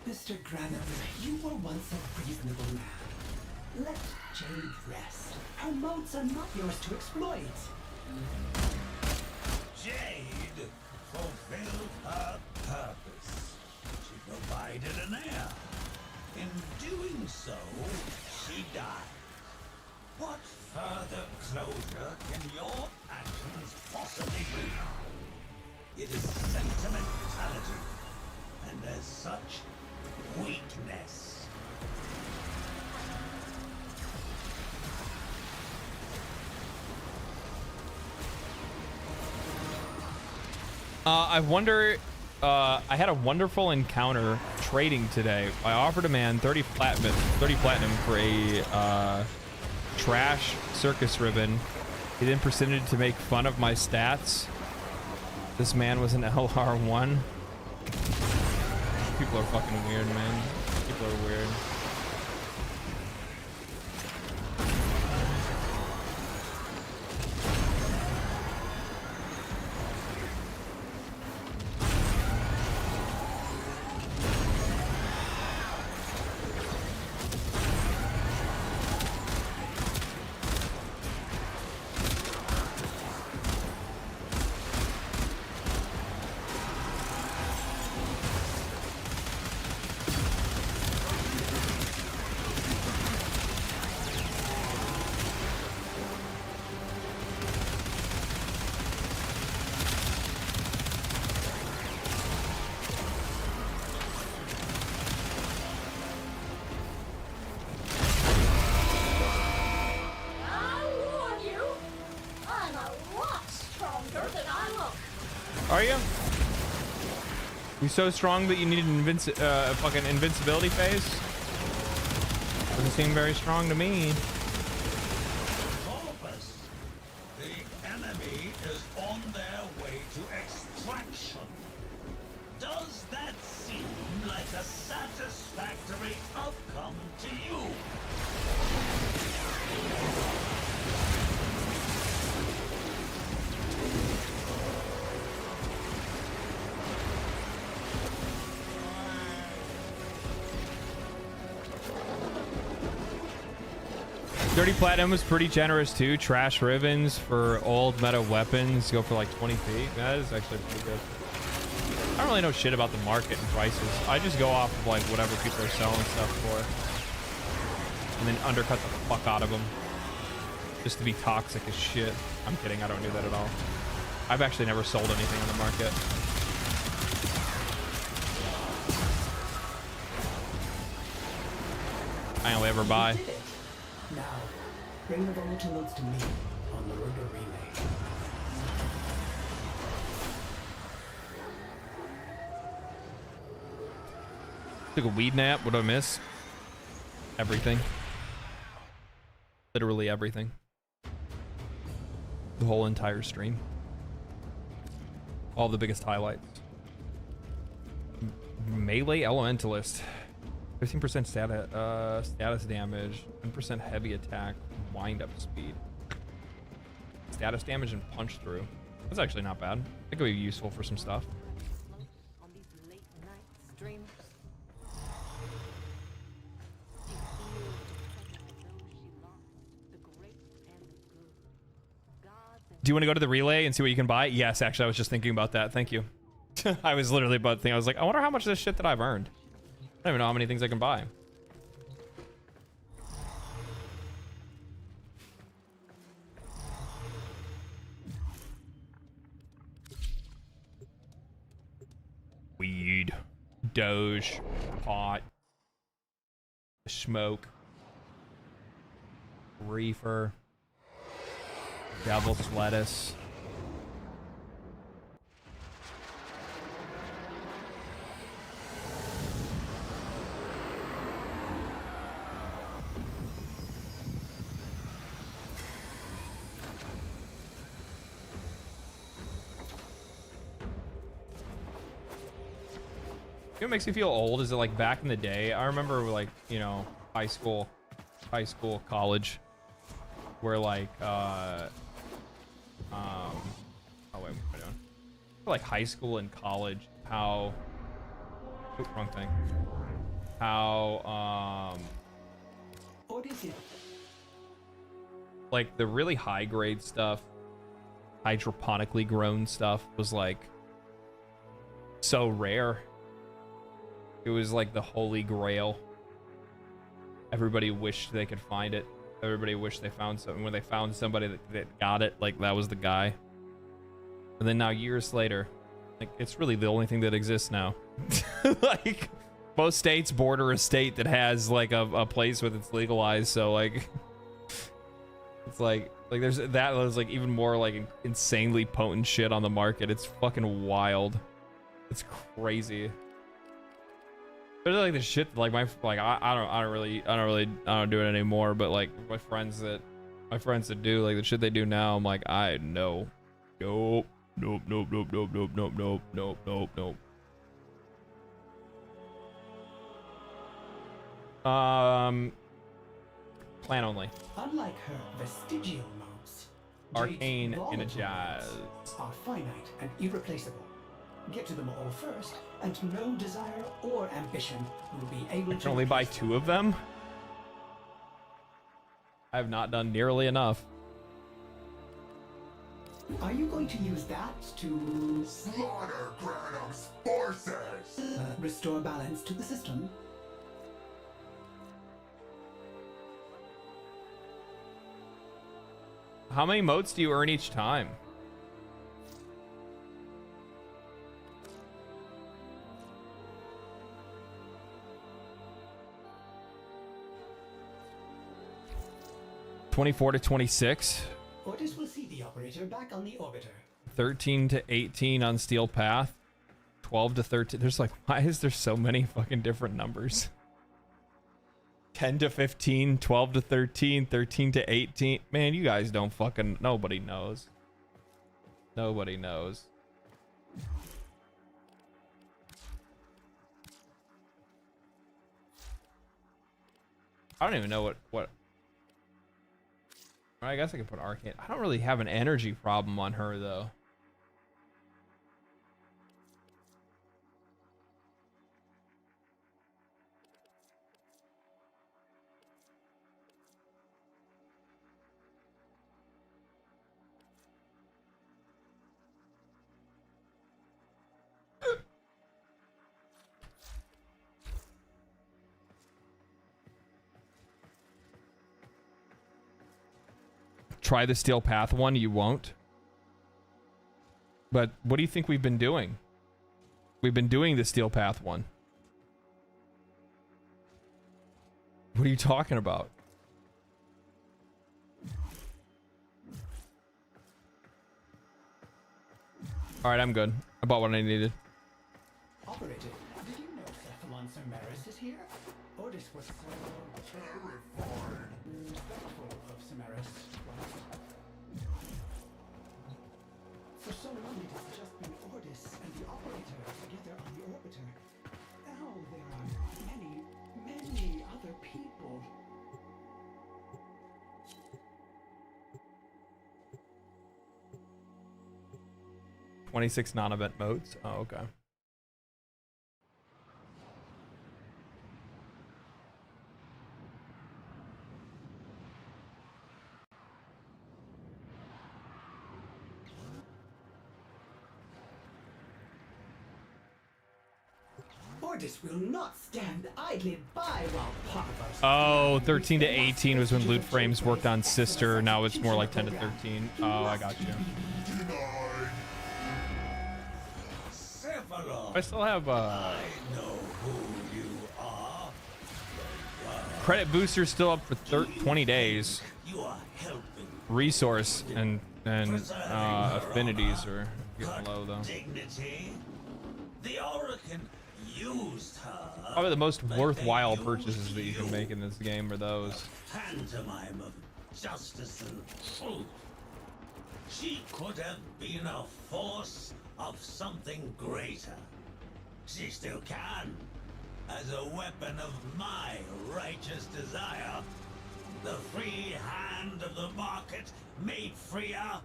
Mr. Granum, you were once a reasonable man. Let Jade rest. Her modes are not yours to exploit. Jade fulfilled her purpose. She provided an heir. In doing so, she died. What further closure can your actions possibly bring? It is sentimentality, and as such, weakness. I wonder, I had a wonderful encounter trading today. I offered a man 30 platinum for a trash circus ribbon. He then proceeded to make fun of my stats. This man was an LR1. People are fucking weird, man. People are weird. Are you? You so strong that you need an fucking invincibility phase? Doesn't seem very strong to me. Corpus. The enemy is on their way to extraction. Does that seem like a satisfactory outcome to you? Dirty Platinum was pretty generous too. Trash ribbons for old meta weapons go for like 20 feet. That is actually pretty good. I don't really know shit about the market and prices. I just go off of like whatever people are selling stuff for, and then undercut the fuck out of them just to be toxic as shit. I'm kidding. I don't do that at all. I've actually never sold anything on the market. I only ever buy. You did it. Now, bring the volatile notes to me on the rotor relay. Took a weed nap. What did I miss? Everything. Literally everything. The whole entire stream. All the biggest highlights. Melee Elementalist. 15% status damage. 10% heavy attack. Wind up speed. Status damage and punch through. That's actually not bad. That could be useful for some stuff. Do you want to go to the relay and see what you can buy? Yes, actually, I was just thinking about that. Thank you. I was literally about to think. I was like, I wonder how much of this shit that I've earned. I don't even know how many things I can buy. Weed. Doge. Pot. Smoke. Reefer. Devil's lettuce. You know what makes me feel old? Is it like back in the day? I remember like, you know, high school, college, where like, oh wait, what am I doing? For like high school and college, how, oops, wrong thing. How, What is it? like the really high grade stuff, hydroponically grown stuff was like so rare. It was like the holy grail. Everybody wished they could find it. Everybody wished they found something. When they found somebody that got it, like that was the guy. And then now years later, like it's really the only thing that exists now. Like most states border a state that has like a place with it's legalized. So like it's like there's that was like even more like insanely potent shit on the market. It's fucking wild. It's crazy. But like the shit like I don't do it anymore, but like my friends that do like the shit they do now, I'm like, I know. Nope. Plan only. Unlike her vestigial mounts, Arcane Jade's Energize are finite and irreplaceable. Get to them all first, and no desire or ambition will be able I to can only buy 2 of them. I have not done nearly enough. Are you going to use that to slaughter Graham's forces? Restore balance to the system? How many motes do you earn each time? (24 to 26). Otis will see the operator back on the orbiter. 13 to 18 on Steel Path. 12 to 13. There's like, why is there so many fucking different numbers? 10 to 15, 12 to 13, 13 to 18. Man, you guys don't fucking, nobody knows. Nobody knows. I don't even know what. I guess I could put Arcane. I don't really have an energy problem on her though. Try the Steel Path one, you won't. But what do you think we've been doing? We've been doing the Steel Path one. What are you talking about? All right, I'm good. I bought what I needed. Operator, did you know Cephalon Samaris is here? Ordis was so terrified. Respectful of Samaris. For so long it has just been Ordis and the operator together on the orbiter. Now there are many, many other people. 26 non-event modes. Oh, okay. Ordis will not stand idly by while Parvos. Oh, 13 to 18 was when Loot Frames worked on Sister. Now it's more like 10 to 13. Oh, I got you. I still have credit booster still up for 20 days. Resource and affinities are getting low though. The Oracle used her. Probably the most worthwhile purchases that you can make in this game are those. Pantomime of justice and truth. She could have been a force of something greater. She still can, as a weapon of my righteous desire. The free hand of the market made freer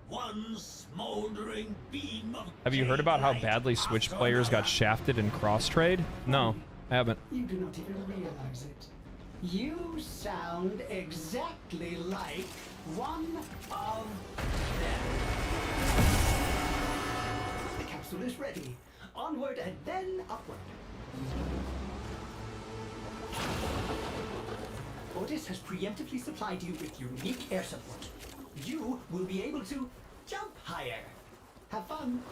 one smoldering beam of. Have you heard about how badly Switch players got shafted in cross trade? No, I haven't. You do not even realize it. You sound exactly like one of them. The capsule is ready. Onward and then upward. Ordis has preemptively supplied you with unique air support. You will be able to jump higher. Have fun.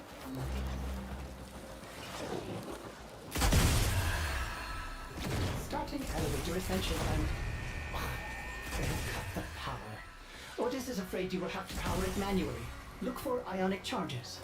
Starting elevator ascension and cut the power. Ordis is afraid you will have to power it manually. Look for ionic charges.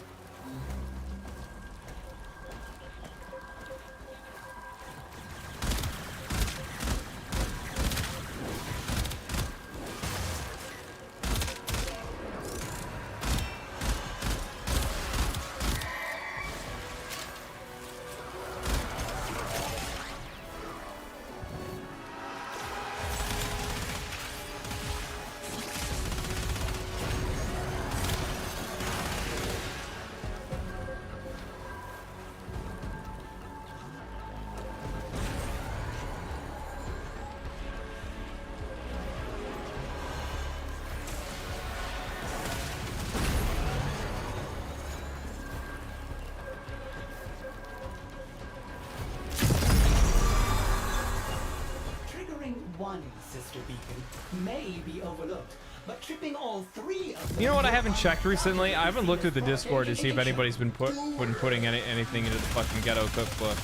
One sister beacon may be overlooked, but tripping all three of them. You know what I haven't checked recently? I haven't looked at the Discord to see if anybody's been putting anything into the fucking ghetto cookbook.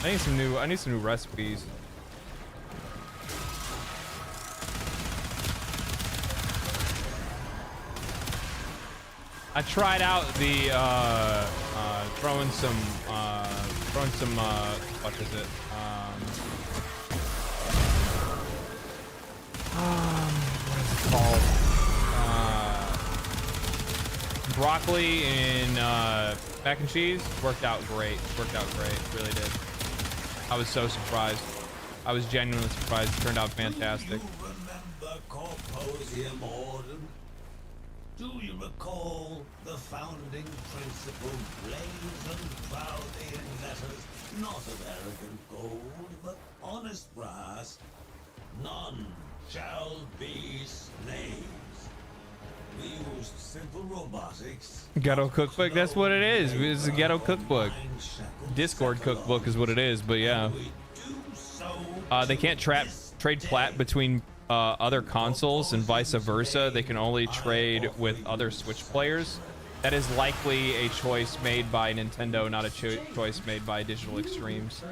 I need some new recipes. I tried out the throwing some what is it? What is it called? Broccoli and mac and cheese worked out great. Really did. I was so surprised. I was genuinely surprised. It turned out fantastic. Do you remember Corposium Ordem? Do you recall the founding principle blazoned proudly in letters not of arrogant gold, but honest brass? None shall be slaves. We used simple robotics. Ghetto cookbook, that's what it is. It's a ghetto cookbook. Discord cookbook is what it is, but yeah. They can't trade plat between other consoles and vice versa. They can only trade with other Switch players. that is likely a choice made by Nintendo, not a choice made by Digital Extremes.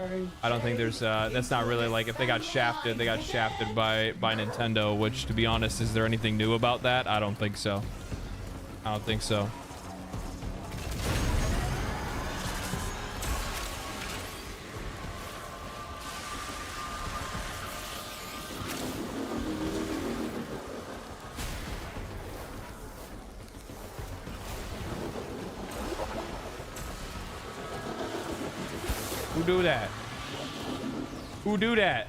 I don't think there's that's not really like, if they got shafted, they got shafted by Nintendo, which, to be honest, is there anything new about that? I don't think so. I don't think so. Who do that? Who do that?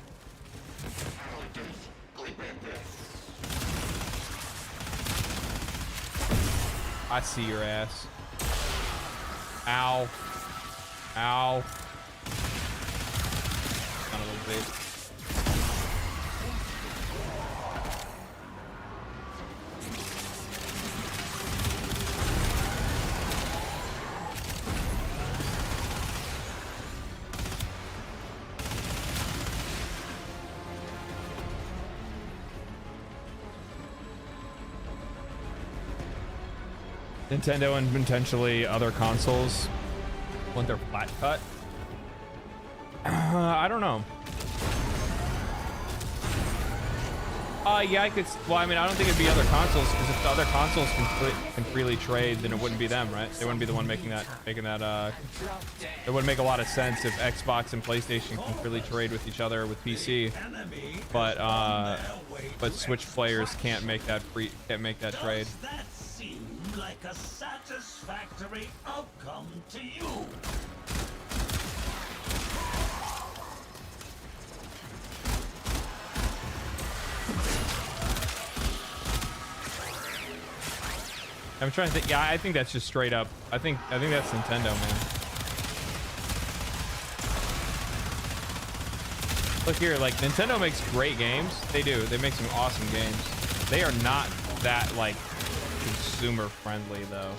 I see your ass. Ow. Ow. Son of a bitch. Nintendo and potentially other consoles want their flat cut. I don't know. Yeah, I could. Well, I mean, I don't think it'd be other consoles, because if the other consoles can freely trade, then it wouldn't be them, right? They wouldn't be the one making that. It wouldn't make a lot of sense if Xbox and PlayStation can freely trade with each other with PC, but Switch players can't make that trade. Like a satisfactory outcome to you. I'm trying to think. Yeah, I think that's just straight up. I think that's Nintendo, man. Look here, like, Nintendo makes great games. They do. They make some awesome games. They are not that, like, consumer friendly, though.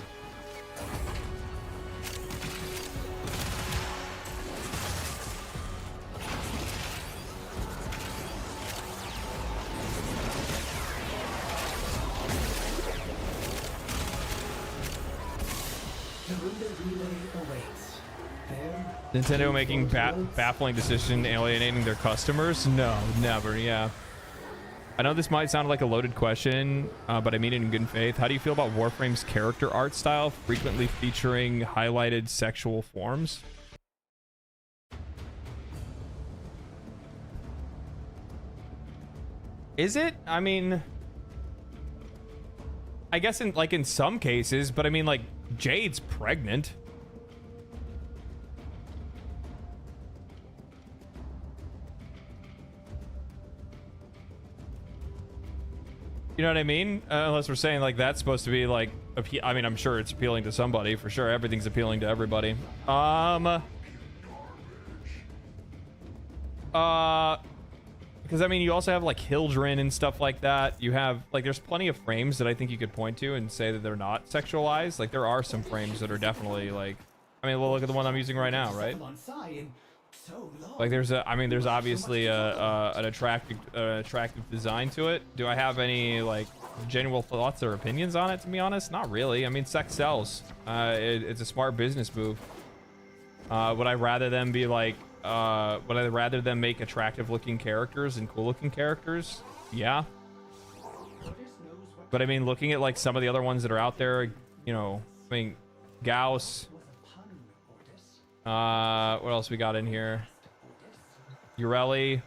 Nintendo making baffling decision, alienating their customers? No, never. Yeah. I know this might sound like a loaded question, but I mean it in good faith. How do you feel about Warframe's character art style, frequently featuring highlighted sexual forms? Is it? I mean, I guess in some cases, but I mean, like, Jade's pregnant. You know what I mean? Unless we're saying like that's supposed to be like, I mean, I'm sure it's appealing to somebody for sure. Everything's appealing to everybody. Because I mean, you also have like Hildren and stuff like that. You have like, there's plenty of frames that I think you could point to and say that they're not sexualized. Like there are some frames that are definitely like, I mean, well, look at the one I'm using right now, right? Like there's obviously an attractive design to it. Do I have any like genuine thoughts or opinions on it? To be honest, not really. I mean, sex sells. It's a smart business move. Would I rather them be like, would I rather them make attractive looking characters and cool looking characters? Yeah. But I mean, looking at like some of the other ones that are out there, you know, I mean, Gauss. What else we got in here? Urelli.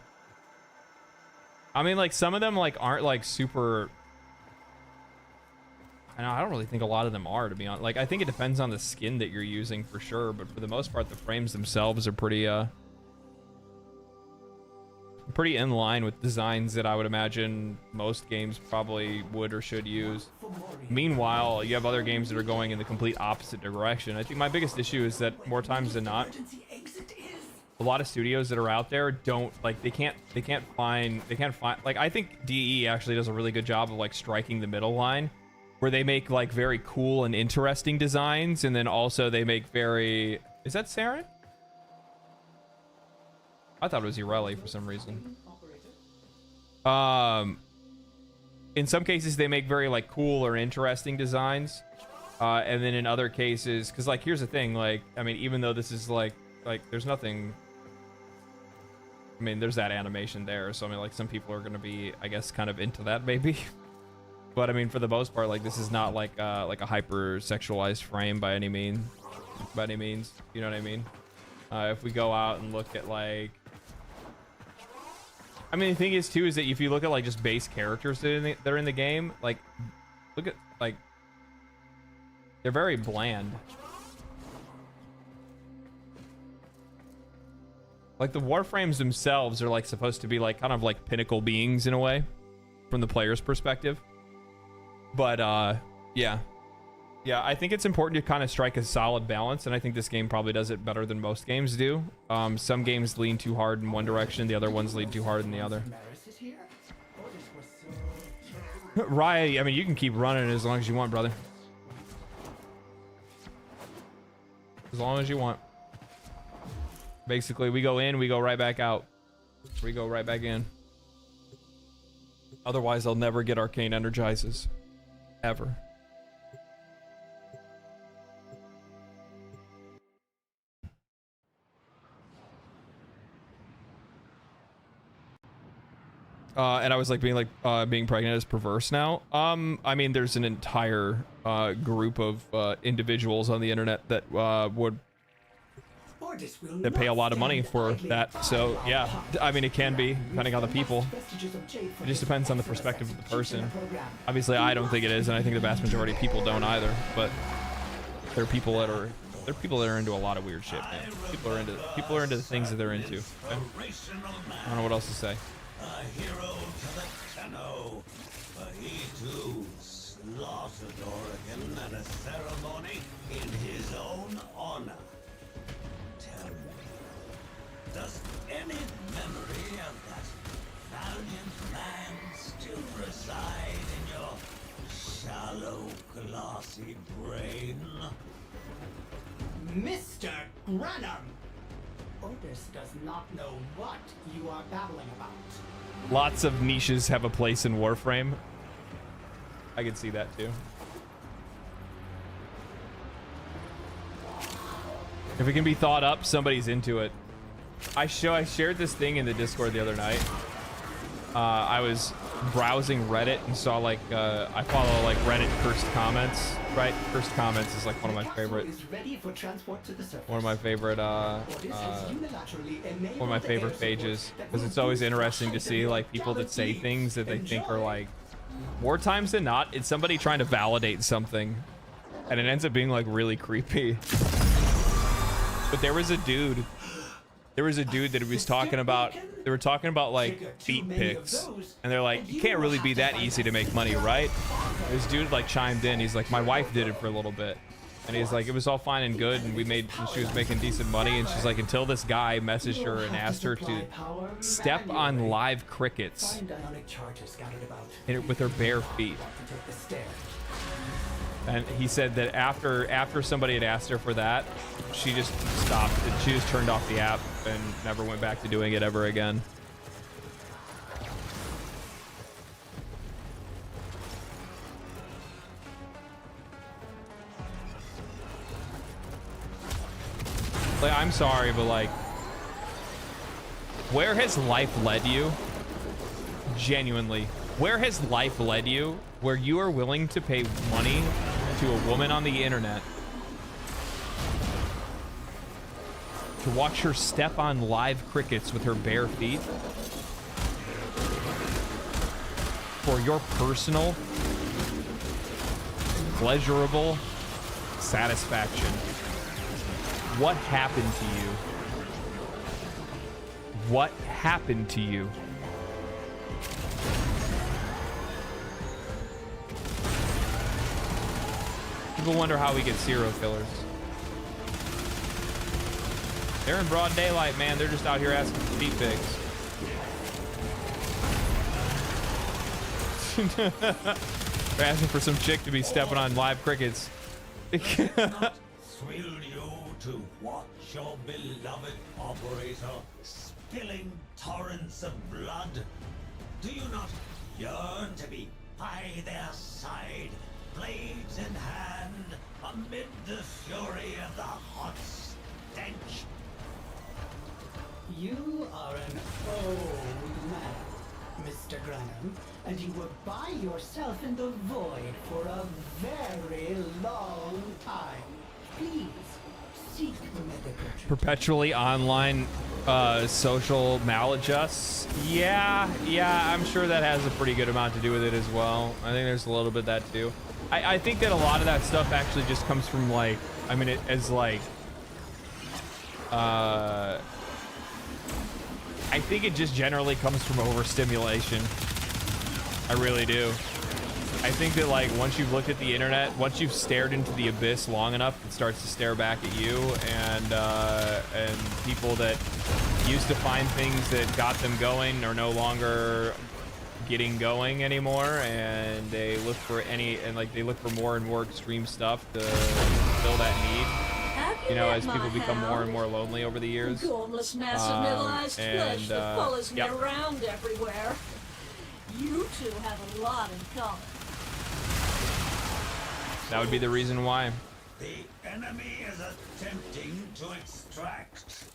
I mean, like, some of them, like, aren't, like, super... I don't really think a lot of them are, to be honest. Like, I think it depends on the skin that you're using, for sure. But for the most part, the frames themselves are pretty in line with designs that I would imagine most games probably would or should use. Meanwhile, you have other games that are going in the complete opposite direction. I think my biggest issue is that more times than not, a lot of studios that are out there don't, like, they can't find, like, I think DE actually does a really good job of, like, striking the middle line, where they make, like, very cool and interesting designs, and then also they make very... Is that Saren? I thought it was Urelli for some reason. In some cases, they make very, like, cool or interesting designs, And then in other cases, because like here's the thing, like I mean, even though this is like there's nothing. I mean, there's that animation there, so I mean, like some people are gonna be, I guess, kind of into that maybe. But I mean, for the most part, like this is not like a hyper sexualized frame by any means. You know what I mean? If we go out and look at like, I mean, the thing is too is that if you look at like just base characters that are in the game, like look at like they're very bland. Like the Warframes themselves are like supposed to be like kind of like pinnacle beings in a way from the player's perspective. But yeah, I think it's important to kind of strike a solid balance, and I think this game probably does it better than most games do. Some games lean too hard in one direction, the other ones lean too hard in the other. Raya, I mean, you can keep running as long as you want, brother. As long as you want. Basically, we go in, we go right back out. We go right back in. Otherwise, I'll never get arcane energizes. Ever. And I was like being pregnant is perverse now. I mean, there's an entire group of individuals on the internet that that pay a lot of money for that. So yeah, I mean, it can be depending on the people. It just depends on the perspective of the person. Obviously, I don't think it is, and I think the vast majority of people don't either. But there are people that are into a lot of weird shit, man. People are into the things that they're into. Okay? I don't know what else to say. A hero to the Tenno, for he too slaughtered Oregon at a ceremony in his own honor. Tell me, does any memory of that valiant man still reside in your shallow, glossy brain? Mr. Granum! Otis does not know what you are babbling about. Lots of niches have a place in Warframe. I can see that too. If it can be thought up, somebody's into it. I shared this thing in the Discord the other night. I was browsing Reddit and saw like I follow like Reddit cursed comments, right? Cursed comments is like one of my favorite pages, because it's always interesting to see like people that say things that they think are like, more times than not, it's somebody trying to validate something, and it ends up being like really creepy. But there was a dude that was talking about, they were talking about like feet pics, and they're like, you can't really be that easy to make money, right? This dude like chimed in, he's like, my wife did it for a little bit, and he's like, it was all fine and good, and she was making decent money, and she's like, until this guy messaged her and asked her to step on live crickets with her bare feet. And he said that after somebody had asked her for that, she just stopped. She just turned off the app and never went back to doing it ever again. Like, I'm sorry, but like, where has life led you? Genuinely, where has life led you where you are willing to pay money to a woman on the internet to watch her step on live crickets with her bare feet for your personal, pleasurable satisfaction? What happened to you? What happened to you? People wonder how we get serial killers. They're in broad daylight, man. They're just out here asking for feet pics. They're asking for some chick to be stepping on live crickets. Thrill you to watch your beloved operator spilling torrents of blood? Do you not yearn to be by their side, blades in hand, amid the fury of the hot stench. You are an old man, Mr. Granham, and you were by yourself in the void for a very long time. Please, seek medical treatment. Perpetually online social maladjust. Yeah, I'm sure that has a pretty good amount to do with it as well. I think there's a little bit of that too. I think that a lot of that stuff actually just comes from like, I mean, it as like, I think it just generally comes from overstimulation. I really do. I think that like once you've looked at the internet, once you've stared into the abyss long enough, it starts to stare back at you, and people that used to find things that got them going are no longer getting going anymore, and they look for they look for more and more extreme stuff to fill that need. You know, as people become more and more lonely over the years. Gormless mass of middle-aged flesh that follows me around everywhere. You two have a lot in common. That would be the reason why. The enemy is attempting to extract.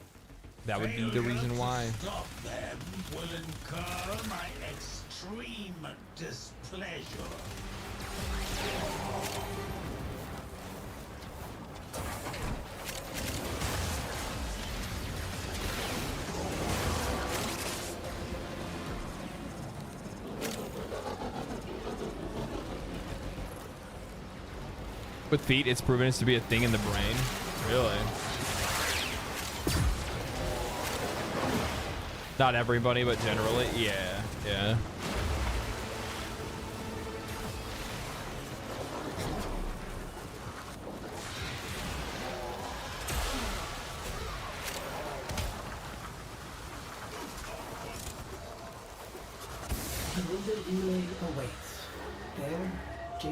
That would be the reason why. Stop them will incur my extreme displeasure. With feet, it's proven to be a thing in the brain. Really? Not everybody, but generally. Yeah.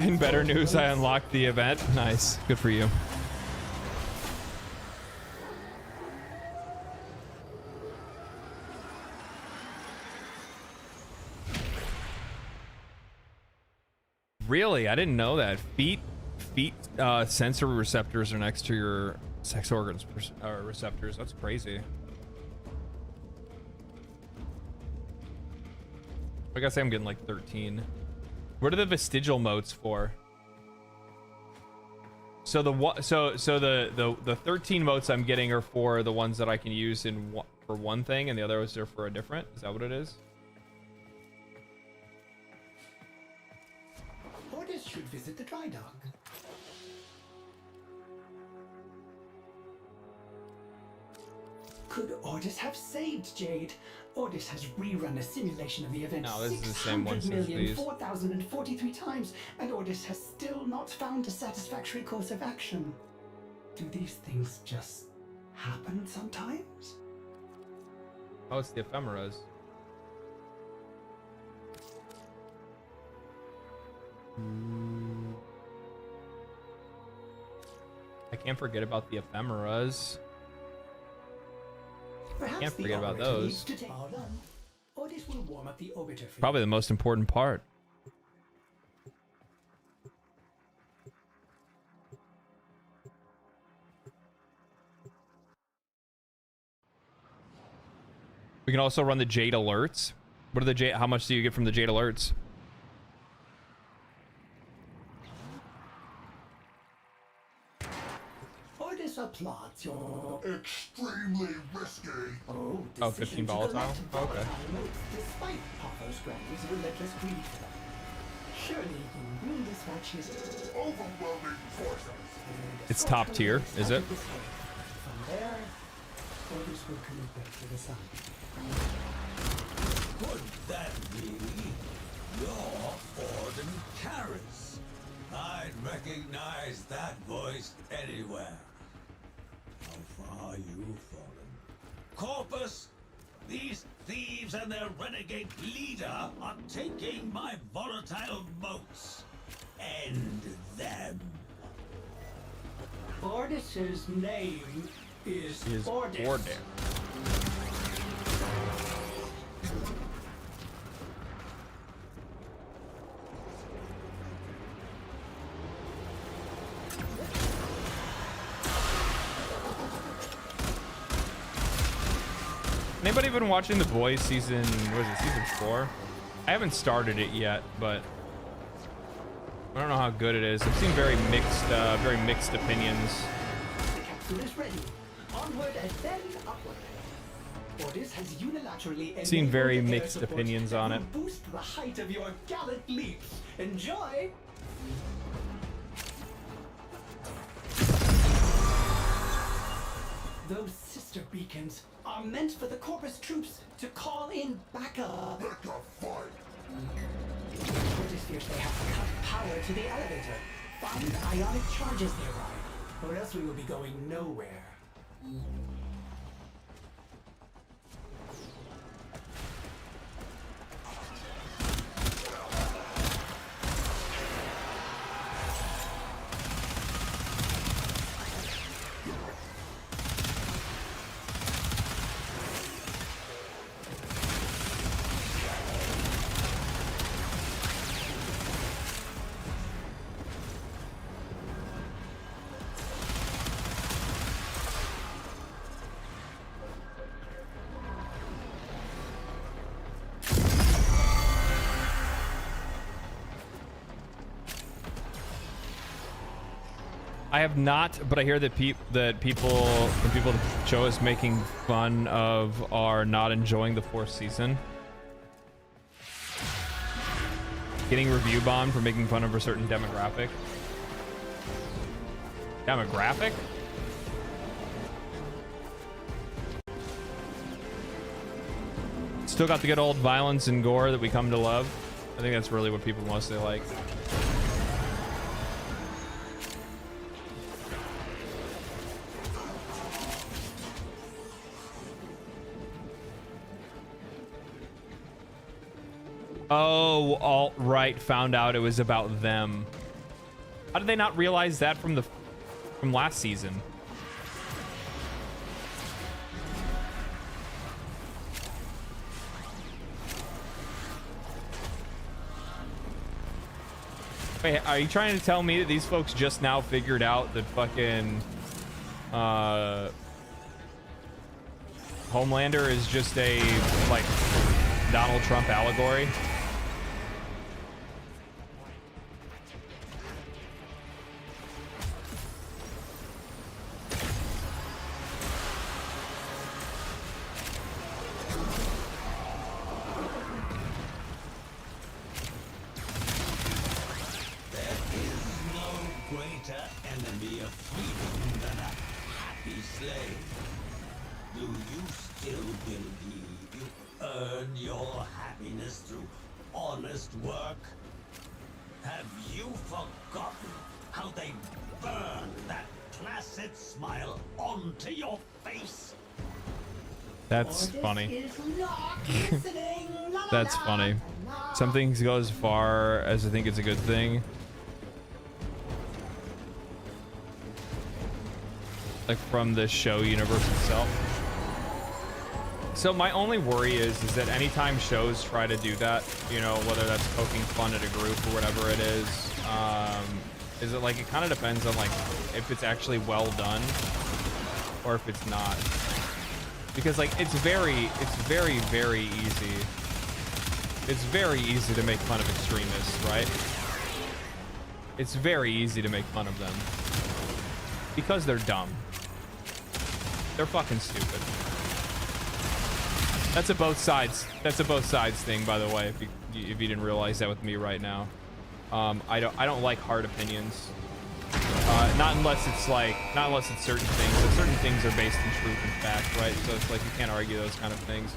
In better news, I unlocked the event. Nice. Good for you. Really? I didn't know that. Feet sensory receptors are next to your sex organs receptors. That's crazy. I guess I'm getting like 13. What are the vestigial motes for? So the 13 motes I'm getting are for the ones that I can use for one thing, and the others are for a different. Is that what it is? Orders should visit the dry dock. Could Orders have saved Jade? Orders has rerun a simulation of the event No, this is the same one since these. 4,043 times, and Orders has still not found a satisfactory course of action. Do these things just happen sometimes? Oh, it's the ephemeras. I can't forget about the ephemeras. Can't forget about those. Probably the most important part. We can also run the Jade alerts. What are the Jade? How much do you get from the Jade alerts? Applauds your extremely risky. Oh, 15 volatile? Oh, okay. Despite Potho's Granny's relentless greed for them. Surely you will dispatch his overwhelming forces. It's top tier, is it? From there, orders will commit back to the sun. Could that be your Orden Karis? I'd recognize that voice anywhere. How far you've fallen. Corpus, these thieves and their renegade leader are taking my volatile motes. End them. Ordis' name is Ordis. Anybody been watching The Boys season, what is it, season 4? I haven't started it yet, but I don't know how good it is. I've seen very mixed opinions. The capsule is ready. Onward and then upward. Orders has unilaterally I've seen very enabled the air mixed support opinions that on will it. Boost the height of your gallant leaps. Enjoy. Those sister beacons are meant for the Corpus troops to call in backup. Backup fight. British fears they have cut power to the elevator. Find ionic charges nearby, or else we will be going nowhere. I have not, but I hear that people in the show is making fun of our not enjoying the 4th season. Getting review bombed for making fun of a certain demographic. Demographic? Still got the good old violence and gore that we come to love. I think that's really what people mostly like. Oh, alt-right found out it was about them. How did they not realize that from last season? Wait, are you trying to tell me that these folks just now figured out that fucking Homelander is just a like Donald Trump allegory? That's funny. That's funny. Some things go as far as I think it's a good thing. Like from the show universe itself. So my only worry is that anytime shows try to do that, you know, whether that's poking fun at a group or whatever it is it like, it kind of depends on like if it's actually well done or if it's not. Because like it's very easy. It's very easy to make fun of extremists, right? It's very easy to make fun of them because they're dumb. They're fucking stupid. That's a both sides. That's a both sides thing, by the way. If you didn't realize that with me right now, I don't like hard opinions. Not unless it's certain things. So certain things are based in truth and fact, right? So it's like you can't argue those kind of things.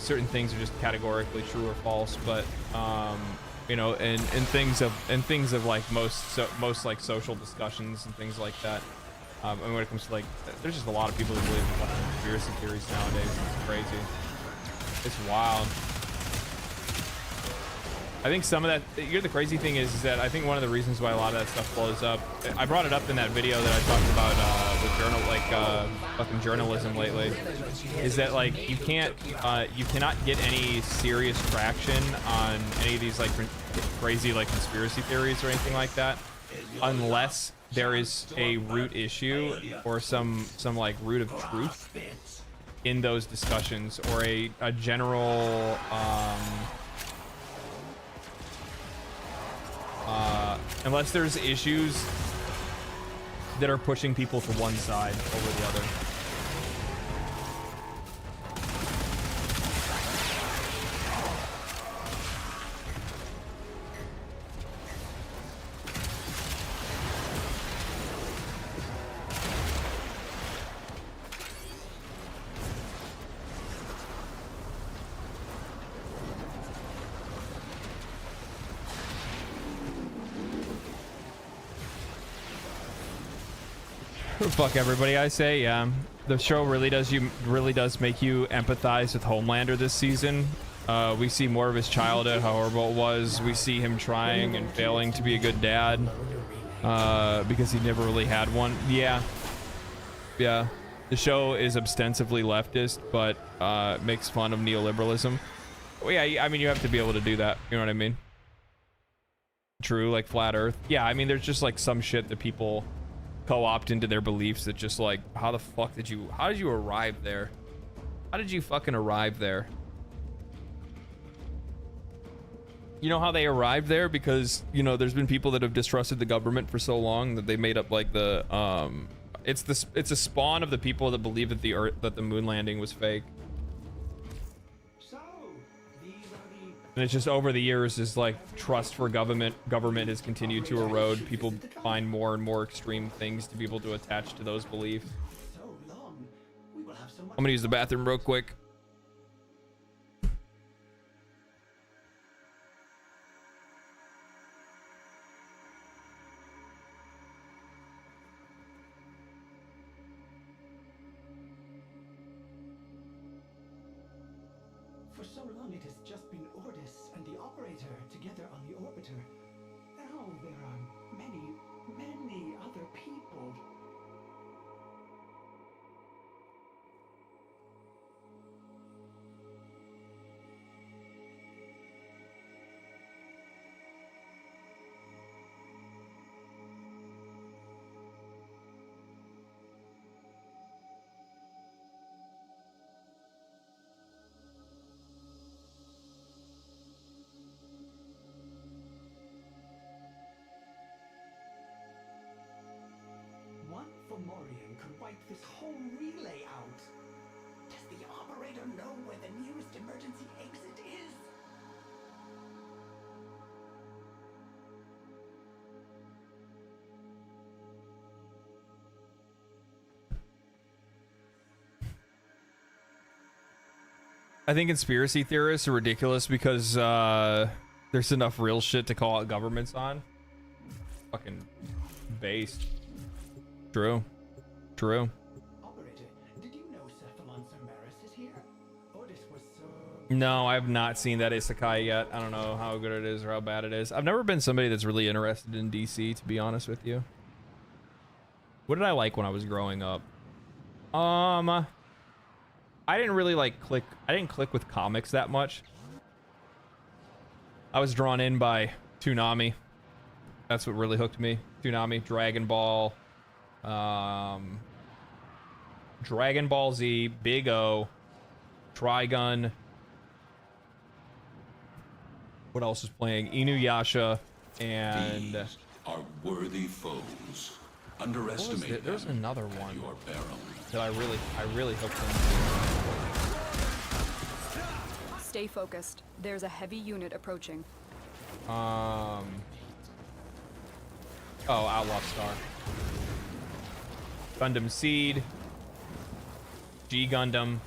Certain things are just categorically true or false, but you know, and things of like most like social discussions and things like that. And when it comes to like, there's just a lot of people who believe in fucking conspiracy theories nowadays. It's crazy. It's wild. I think some of that, the crazy thing is that I think one of the reasons why a lot of that stuff blows up, I brought it up in that video that I talked about with fucking journalism lately, is that like you cannot get any serious traction on any of these like crazy like conspiracy theories or anything like that unless there is a root issue or some like root of truth in those discussions, or a general unless there's issues that are pushing people to one side over the other. Fuck everybody, I say. Yeah, the show really does make you empathize with Homelander this season. We see more of his childhood, how horrible it was. We see him trying and failing to be a good dad because he never really had one. Yeah, the show is ostensibly leftist, but makes fun of neoliberalism. Well, yeah, I mean, you have to be able to do that, you know what I mean? True, like flat earth. Yeah, I mean, there's just like some shit that people co-opt into their beliefs that just like, how did you arrive there? How did you fucking arrive there? You know how they arrived there? Because, you know, there's been people that have distrusted the government for so long that they made up like the it's a spawn of the people that believe that the moon landing was fake. And it's just over the years is like trust for government has continued to erode. People find more and more extreme things to be able to attach to those beliefs. I'm gonna use the bathroom real quick. For so long it has just been Ordis and the operator together on the orbiter. Now there are many, many other people. One Fomorian could wipe this whole relay out. Does the operator know where the nearest emergency exit is? I think conspiracy theorists are ridiculous because there's enough real shit to call out governments on. Fucking based. True. Operator, did you know Cephalon Cerberus is here? Ordis was so... No, I have not seen that isekai yet. I don't know how good it is or how bad it is. I've never been somebody that's really interested in DC, to be honest with you. What did I like when I was growing up? I didn't really like click. I didn't click with comics that much. I was drawn in by Toonami. That's what really hooked me. Toonami, Dragon Ball, Dragon Ball Z, Big O, Trigun. What else is playing? Inuyasha and These are worthy foes. Underestimate there's them another at one your peril. that I really hooked into. Stay focused. There's a heavy unit approaching. Oh, Outlaw Star. Gundam Seed. G Gundam.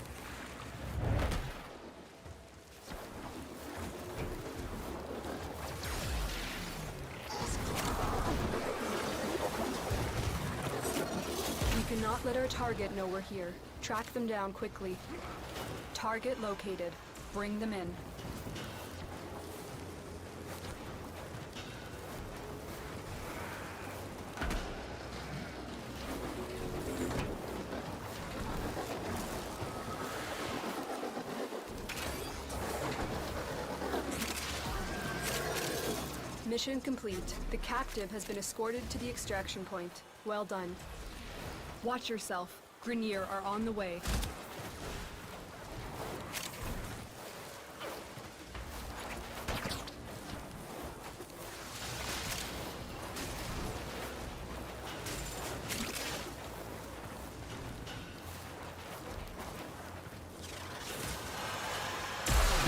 We cannot let our target know we're here. Track them down quickly. Target located. Bring them in. Mission complete. The captive has been escorted to the extraction point. Well done. Watch yourself. Grenier are on the way.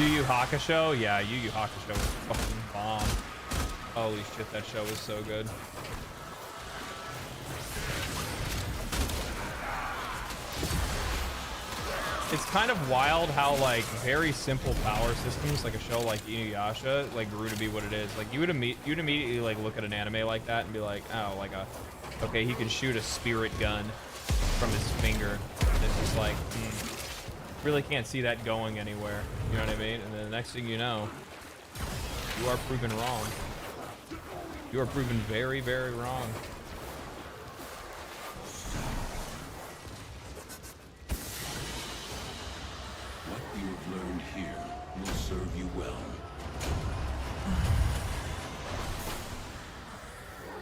Yu Yu Hakusho? Yeah, Yu Yu Hakusho was fucking bomb. Holy shit, that show was so good. It's kind of wild how like very simple power systems, like a show like Inuyasha, like grew to be what it is. Like you'd immediately like look at an anime like that and be like, oh, like okay, he can shoot a spirit gun from his finger. And it's just like, really can't see that going anywhere. You know what I mean? And then the next thing you know, you are proven wrong. You are proven very, very wrong. What you have learned here will serve you well.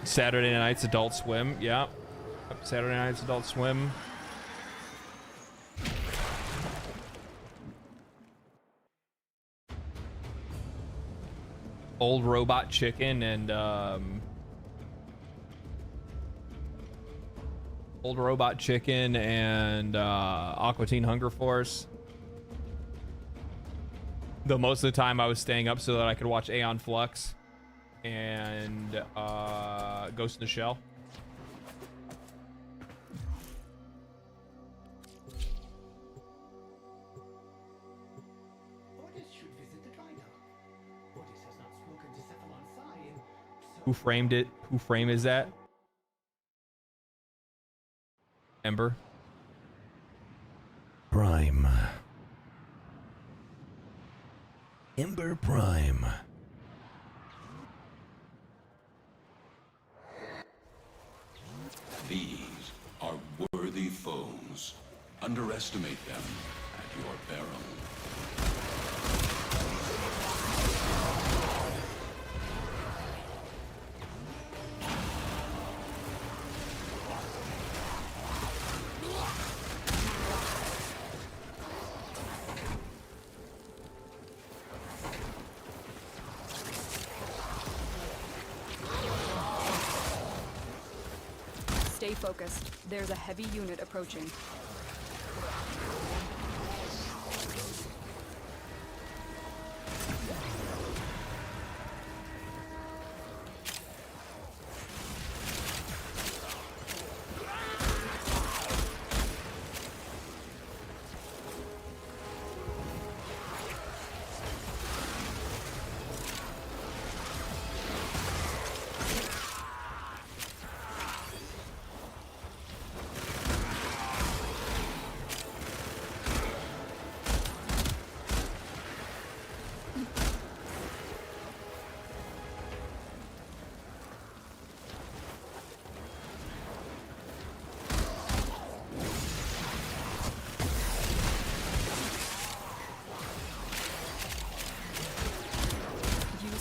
Saturday Night's Adult Swim. Yeah. Saturday Night's Adult Swim. Old Robot Chicken and Old Robot Chicken and Aqua Teen Hunger Force. Though most of the time I was staying up so that I could watch Aeon Flux and Ghost in the Shell. Who framed it? Who frame is that? Ember. Prime. Ember Prime. These are worthy foes. Underestimate them at your peril. Stay focused. There's a heavy unit approaching.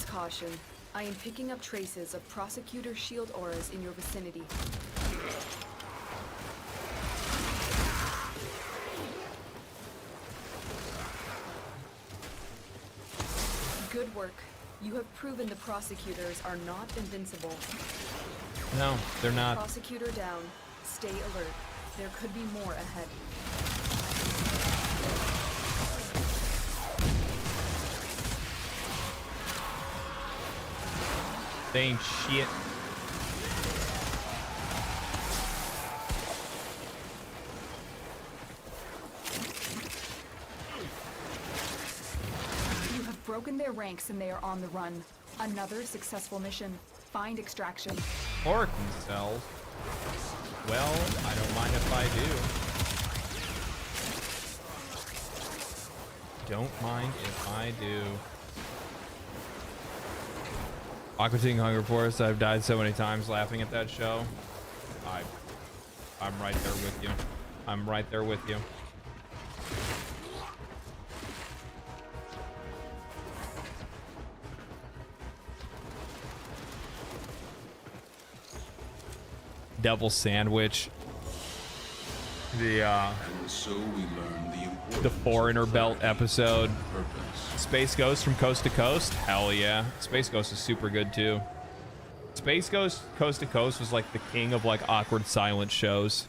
Caution. I am picking up traces of prosecutor shield auras in your vicinity. Good work. You have proven the prosecutors are not invincible. No, they're not. Prosecutor down. Stay alert. There could be more ahead. They ain't shit. You have broken their ranks and they are on the run. Another successful mission. Find extraction. Oracle cells. Well, I don't mind if I do. Don't mind if I do. Aqua Teen Hunger Force, I've died so many times laughing at that show. I'm right there with you. I'm right there with you. Devil Sandwich. The Foreigner Belt episode. Space Ghost from Coast to Coast. Hell yeah. Space Ghost is super good too. Space Ghost Coast to Coast was like the king of like awkward silent shows.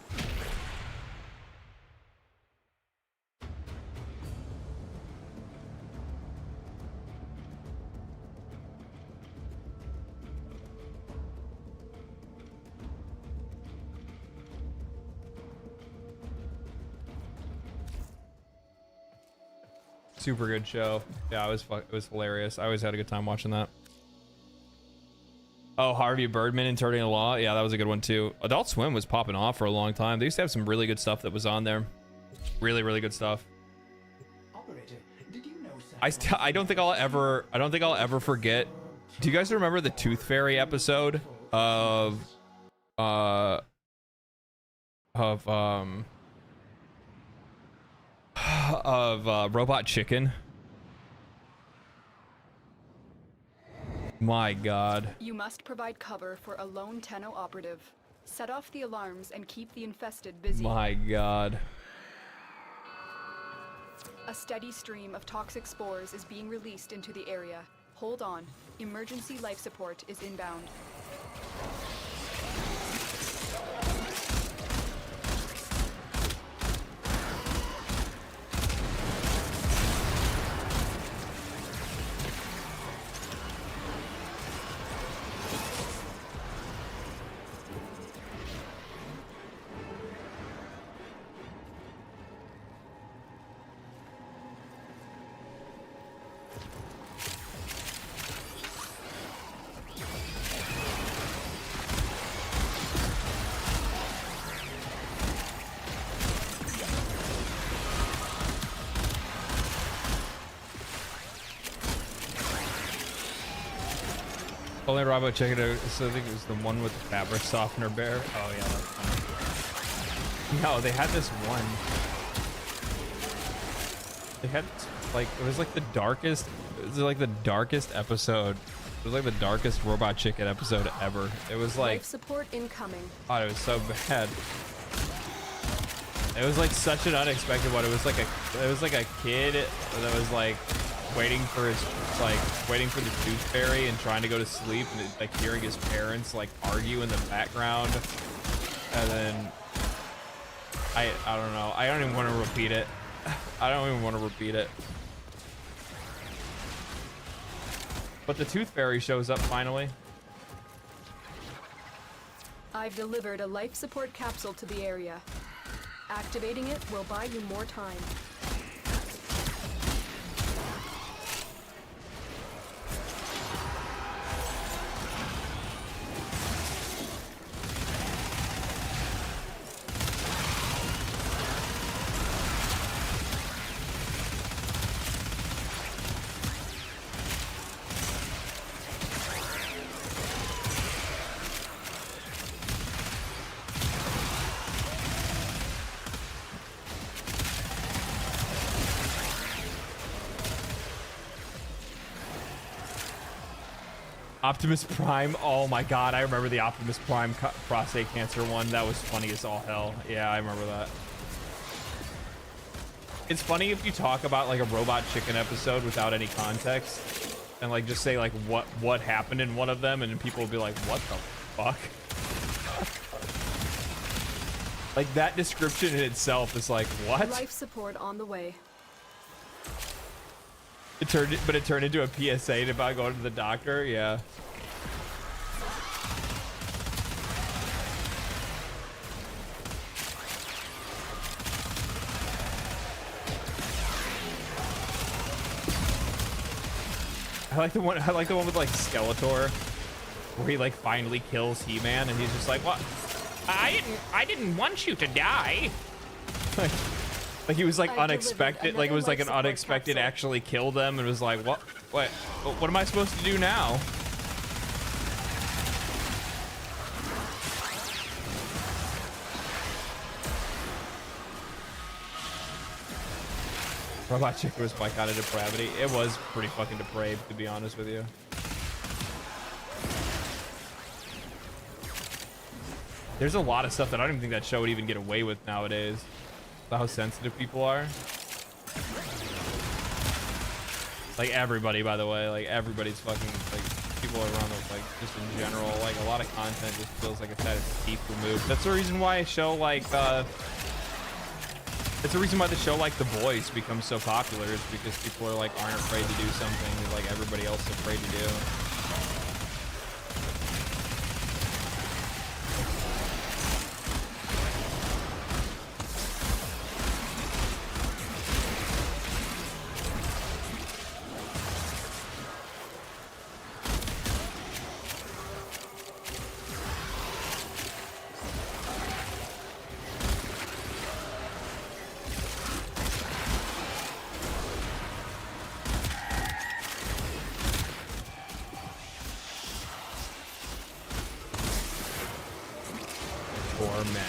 Super good show. Yeah, it was hilarious. I always had a good time watching that. Oh, Harvey Birdman and Turning the Law. Yeah, that was a good one too. Adult Swim was popping off for a long time. They used to have some really good stuff that was on there. Really, really good stuff. I don't think I'll ever forget. Do you guys remember the Tooth Fairy episode of Robot Chicken? My God. You must provide cover for a lone Tenno operative. Set off the alarms and keep the infested busy. My God. A steady stream of toxic spores is being released into the area. Hold on. Emergency life support is inbound. Only Robot Chicken, so I think it was the one with the fabric softener bear. Oh yeah, that's funny. No, they had this one. They had like, it was like the darkest, episode. It was like the darkest Robot Chicken episode ever. It was like, Life support incoming. oh, it was so bad. It was like such an unexpected one. It was like a kid that was like waiting for the Tooth Fairy and trying to go to sleep, and like hearing his parents like argue in the background, and then I don't know. I don't even want to repeat it. But the Tooth Fairy shows up finally. I've delivered a life support capsule to the area. Activating it will buy you more time. Optimus Prime. Oh my God, I remember the Optimus Prime prostate cancer one. That was funny as all hell. Yeah, I remember that. It's funny if you talk about like a Robot Chicken episode without any context and like just say like what happened in one of them, and people will be like, what the fuck? Like that description in itself is like, what? Life support on the way. It turned into a PSA about going to the doctor. Yeah. I like the one with like Skeletor, where he like finally kills He-Man, and he's just like, "What? I didn't want you to die." Like he was like unexpected, like it was like an unexpected actually kill them, and was like, what am I supposed to do now? Robot Chicken was my kind of depravity. It was pretty fucking depraved, to be honest with you. There's a lot of stuff that I don't even think that show would even get away with nowadays. How sensitive people are. Like everybody, by the way, like everybody's fucking like people around the, like just in general, like a lot of content just feels like it's had its teeth removed. That's the reason why a show like it's the reason why the show like The Voice becomes so popular, is because people are like aren't afraid to do something that like everybody else is afraid to do. are men.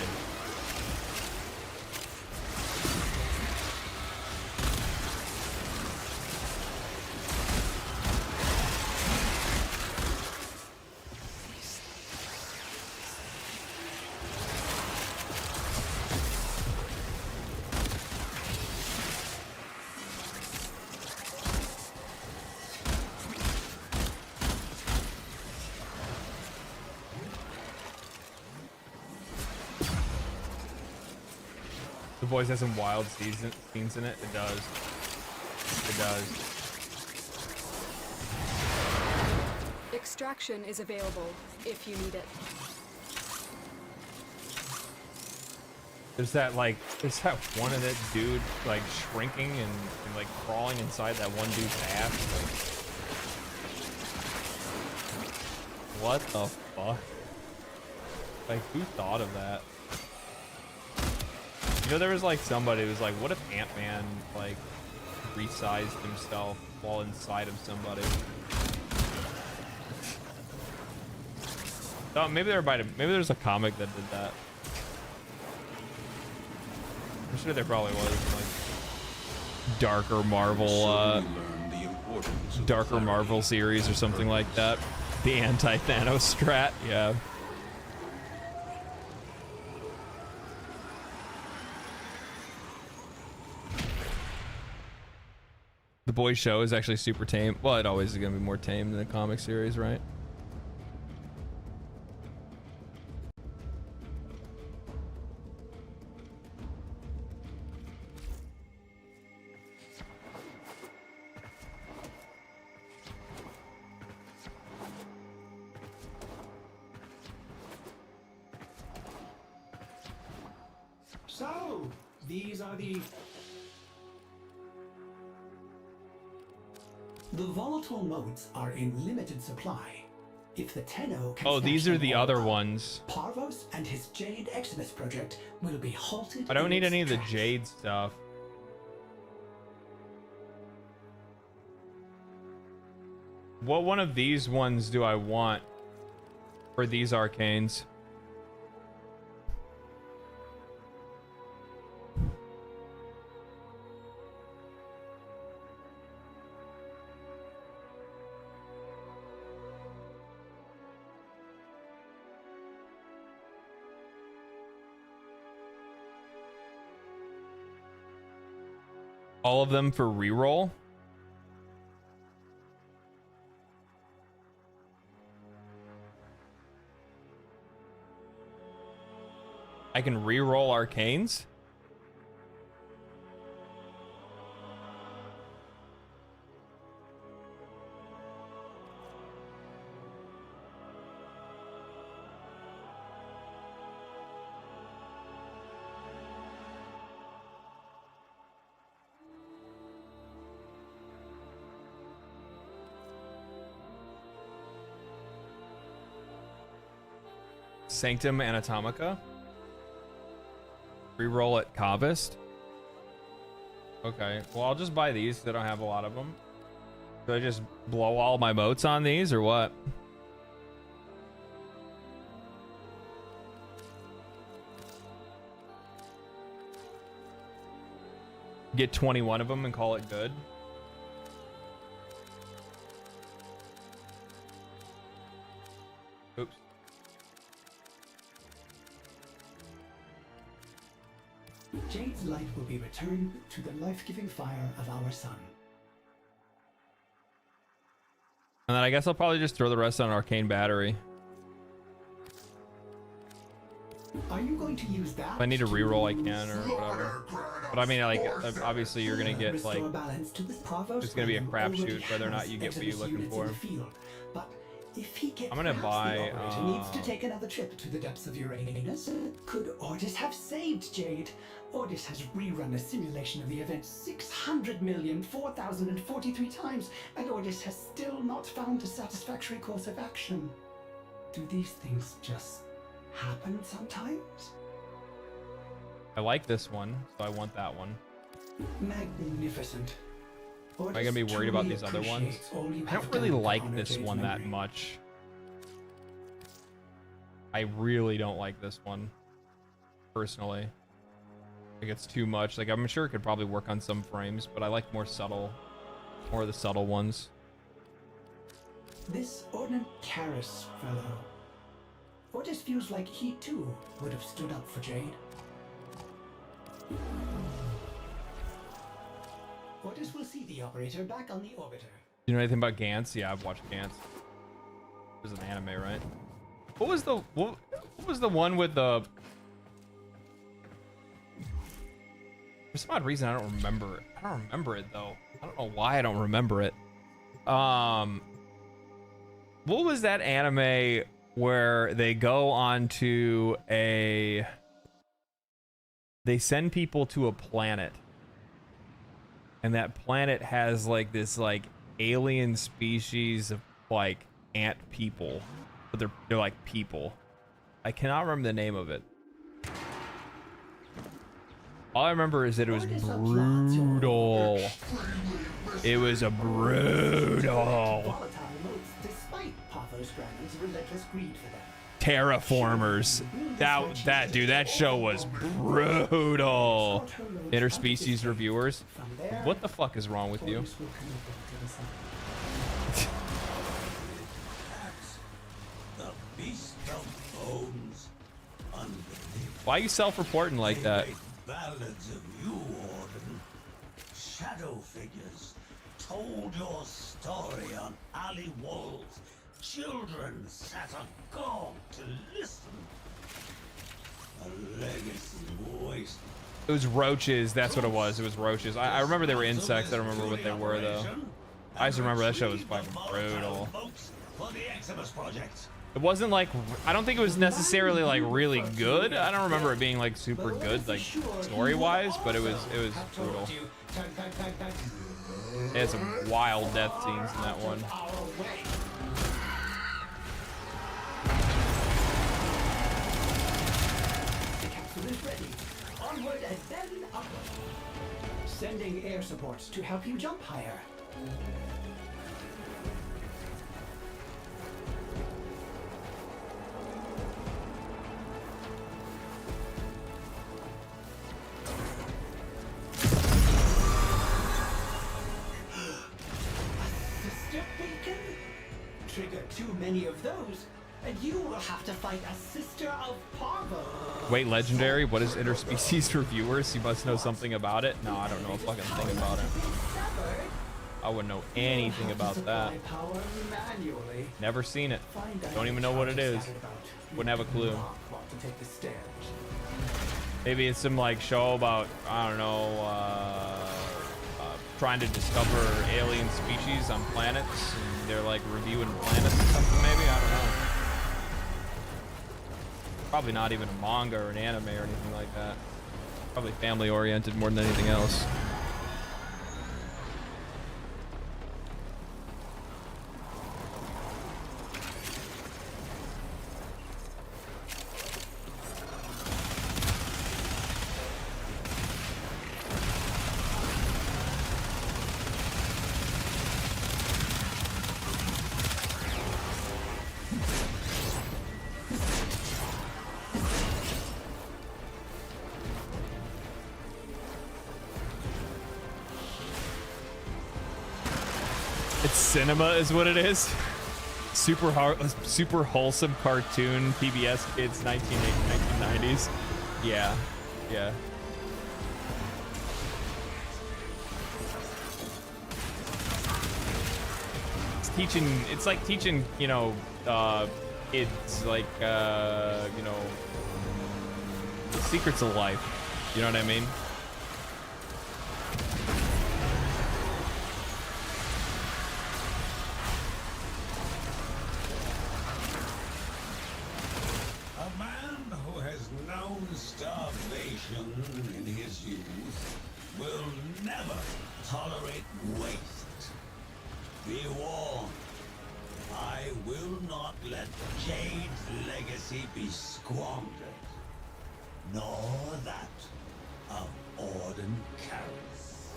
The voice has some wild scenes in it. It does. It does. Extraction is available if you need it. There's that one of that dude like shrinking and like crawling inside that one dude's ass. Like, what the fuck? Like, who thought of that? You know, there was like somebody who was like, what if Ant-Man like resized himself while inside of somebody? Oh, maybe maybe there's a comic that did that. I'm sure there probably was like darker Marvel series or something like that. The anti-Thanos strat, yeah. The boys show is actually super tame. Well, it always is gonna be more tame than a comic series, right? So, these are the volatile modes are in limited supply. If the Tenno can oh, these are the other ones. Parvos and his Jade Eximus project will be halted. I don't need any of the Jade stuff. What one of these ones do I want for these arcanes? All of them for reroll? I can reroll arcanes? Sanctum Anatomica. Reroll at Kavist. Okay, well, I'll just buy these because I don't have a lot of them. Do I just blow all my motes on these or what? Get 21 of them and call it good. Oops. Jade's light will be returned to the life-giving fire of our sun. And then I guess I'll probably just throw the rest on Arcane Battery. Are you going to use that? If I need to reroll, I can, or whatever. But I mean, like, obviously you're gonna get, like, it's gonna be a crapshoot whether or not you get what you're looking for. But if he gets I'm gonna buy, needs to take another trip to the depths of Uranus. Could Ordis have saved Jade? Ordis has rerun a simulation of the event 600,004,043 times, and Ordis has still not found a satisfactory course of action. Do these things just happen sometimes? I like this one, so I want that one. Magnificent. Am I gonna be worried about these other ones? I don't really like this one that much. I really don't like this one. personally. I think it's too much. Like, I'm sure it could probably work on some frames, but I like more of the subtle ones. This Ordnance Karras fellow. Otis feels like he too would have stood up for Jade. Otis will see the operator back on the orbiter. You know anything about Gantz? Yeah, I've watched Gantz. It was an anime, right? What was the one with the? For some odd reason, I don't remember it. I don't remember it though. I don't know why I don't remember it. What was that anime where they go onto a? They send people to a planet, and that planet has like this like alien species of like ant people, but they're like people. I cannot remember the name of it. All I remember is that it was brutal. It was a brutal. Terraformers. That dude, that show was brutal. Interspecies reviewers. What the fuck is wrong with you? Why are you self-reporting like that? Ballads of you, Warden. Shadow figures told your story on alley walls. Children sat agog to listen. A legacy waste. It was roaches. That's what it was. It was roaches. I remember they were insects. I don't remember what they were though. I just remember that show was fucking brutal. It wasn't like, I don't think it was necessarily like really good. I don't remember it being like super good, like story wise, but it was brutal. It had some wild death scenes in that one. The capsule is ready. Onward and then upward. Sending air support to help you jump higher. Trigger too many of those, and you will have to fight a sister of Parvo. Wait, legendary? What is interspecies reviewers? You must know something about it. No, I don't know a fucking thing about it. I wouldn't know anything about that. Never seen it. Don't even know what it is. Wouldn't have a clue. Maybe it's some like show about, I don't know, trying to discover alien species on planets, and they're like reviewing planets or something, maybe? I don't know. Probably not even a manga or an anime or anything like that. Probably family oriented more than anything else. Cinema is what it is. Super wholesome cartoon PBS kids 1990s. Yeah. It's like teaching, you know, kids like you know, the secrets of life. You know what I mean? In his youth will never tolerate waste. Be warned, I will not let Jade's legacy be squandered, nor that of Orden Karras.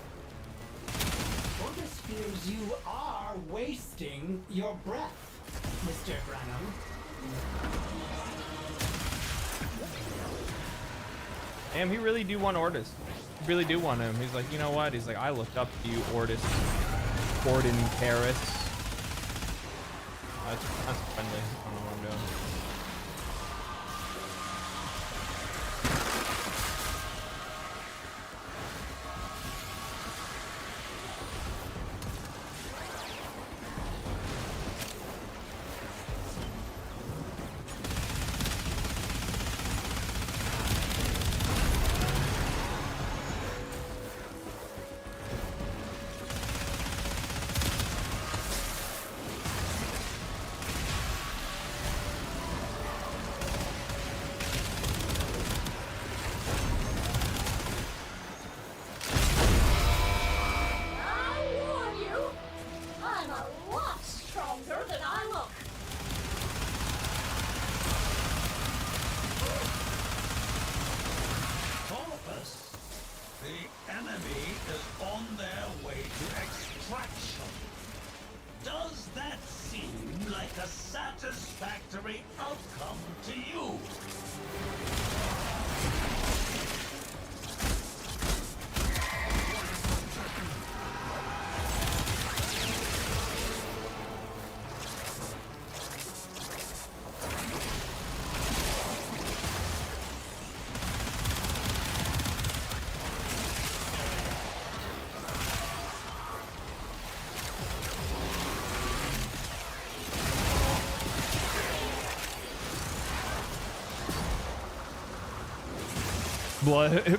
Otis fears you are wasting your breath, Mr. Branham. Damn, he really do want Ordis. He really do want him. He's like, you know what? He's like, I looked up to you, Ordis. Gordon Paris. That's friendly. I don't know what I'm doing.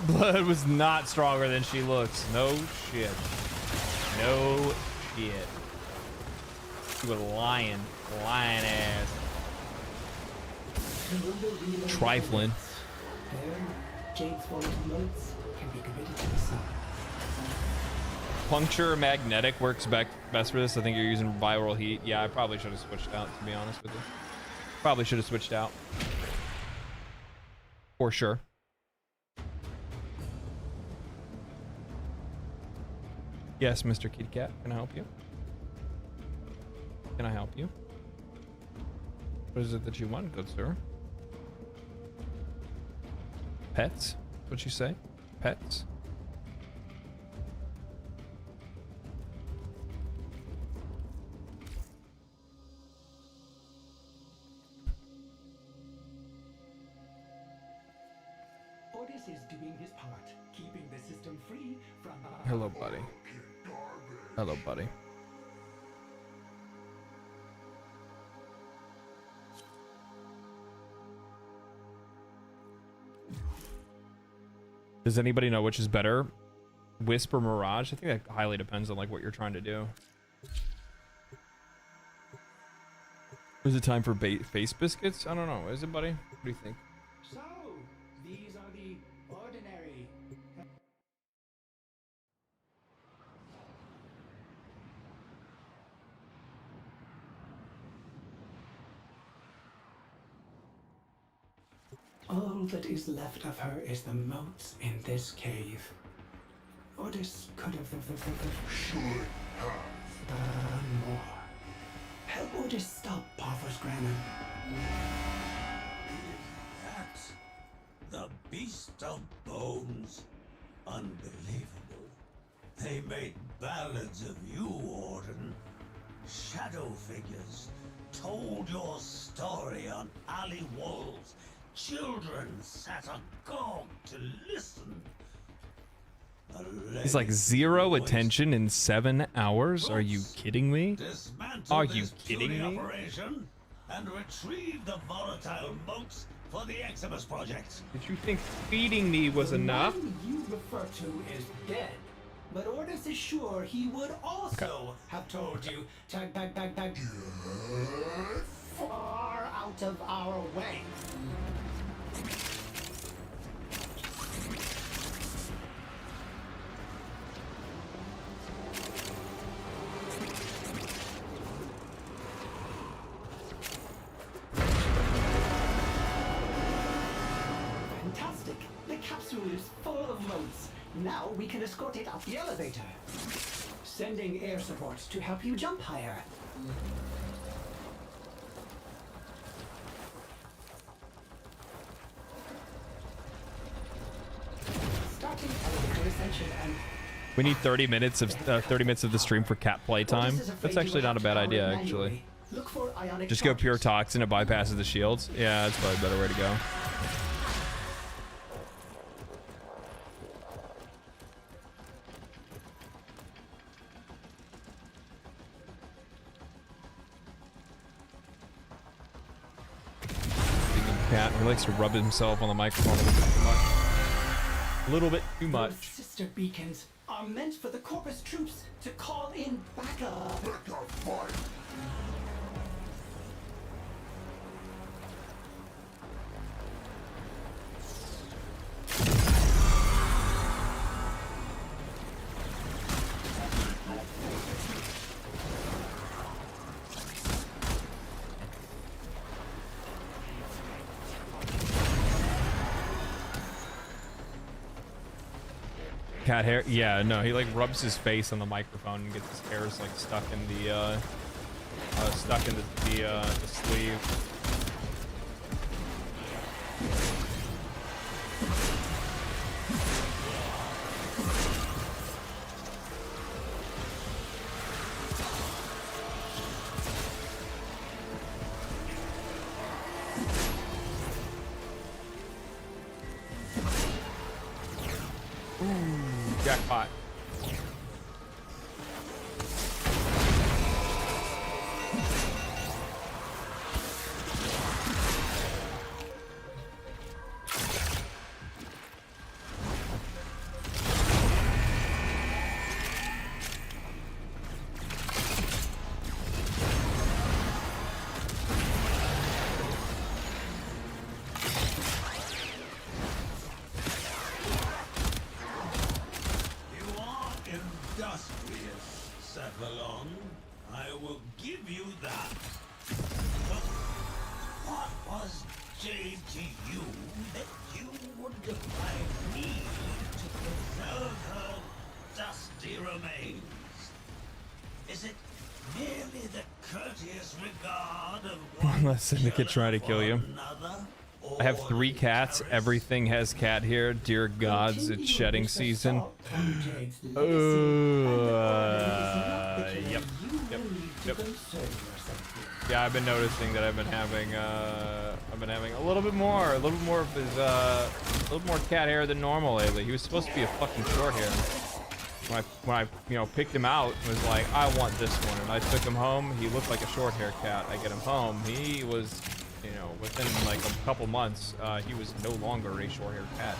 Blood was not stronger than she looks. No shit. No shit. She was lying. Lying ass. Trifling. Puncture magnetic works best for this. I think you're using viral heat. Yeah, I probably should have switched out, to be honest with you. Probably should have switched out. For sure. Yes, Mr. Kitty Cat, can I help you? Can I help you? What is it that you want, good sir? Pets? What'd you say? Pets? Ordis is doing his part, keeping the system free from... Hello, buddy. Hello, buddy. Does anybody know which is better? Wisp or Mirage? I think that highly depends on like what you're trying to do. Is it time for face biscuits? I don't know. Is it, buddy? What do you think? So, these are the ordinary... All that is left of her is the moats in this cave. Ordis could have done more. Help Ordis stop Parvus Grammon. That, the beast of bones. Unbelievable. They made ballads of you, Orden. Shadow figures told your story on alley walls. Children sat agog to listen. He's like 0 attention in 7 hours? Are you kidding me? Are you kidding me? And retrieve the volatile moats for the Eximus project. Did you think feeding me was enough? The one you refer to is dead. But Ordis is sure he would also have told you tag far out of our way. Fantastic! The capsule is full of moats. Now we can escort it up the elevator. Sending air support to help you jump higher. attention and We need 30 minutes of the stream for cat playtime. That's actually not a bad idea, actually. look for ionic Just go charges. pure toxin. It bypasses the shields. Yeah, that's probably a better way to go. Cat, he likes to rub himself on the microphone a little bit too much. Those sister beacons are meant for the Corpus troops to call in backup. Backup fire. Cat hair? Yeah, no, he like rubs his face on the microphone and gets his hairs like stuck in the the sleeve. Jackpot. Unless Syndicate try to kill you. I have 3 cats. Everything has cat hair. Dear gods, it's shedding season. Yep. Yeah, I've been noticing that I've been having a little bit more of his a little more cat hair than normal lately. He was supposed to be a fucking short hair. When I picked him out, and was like, I want this one, and I took him home. He looked like a short hair cat. I get him home. He was, within like a couple months, he was no longer a short hair cat.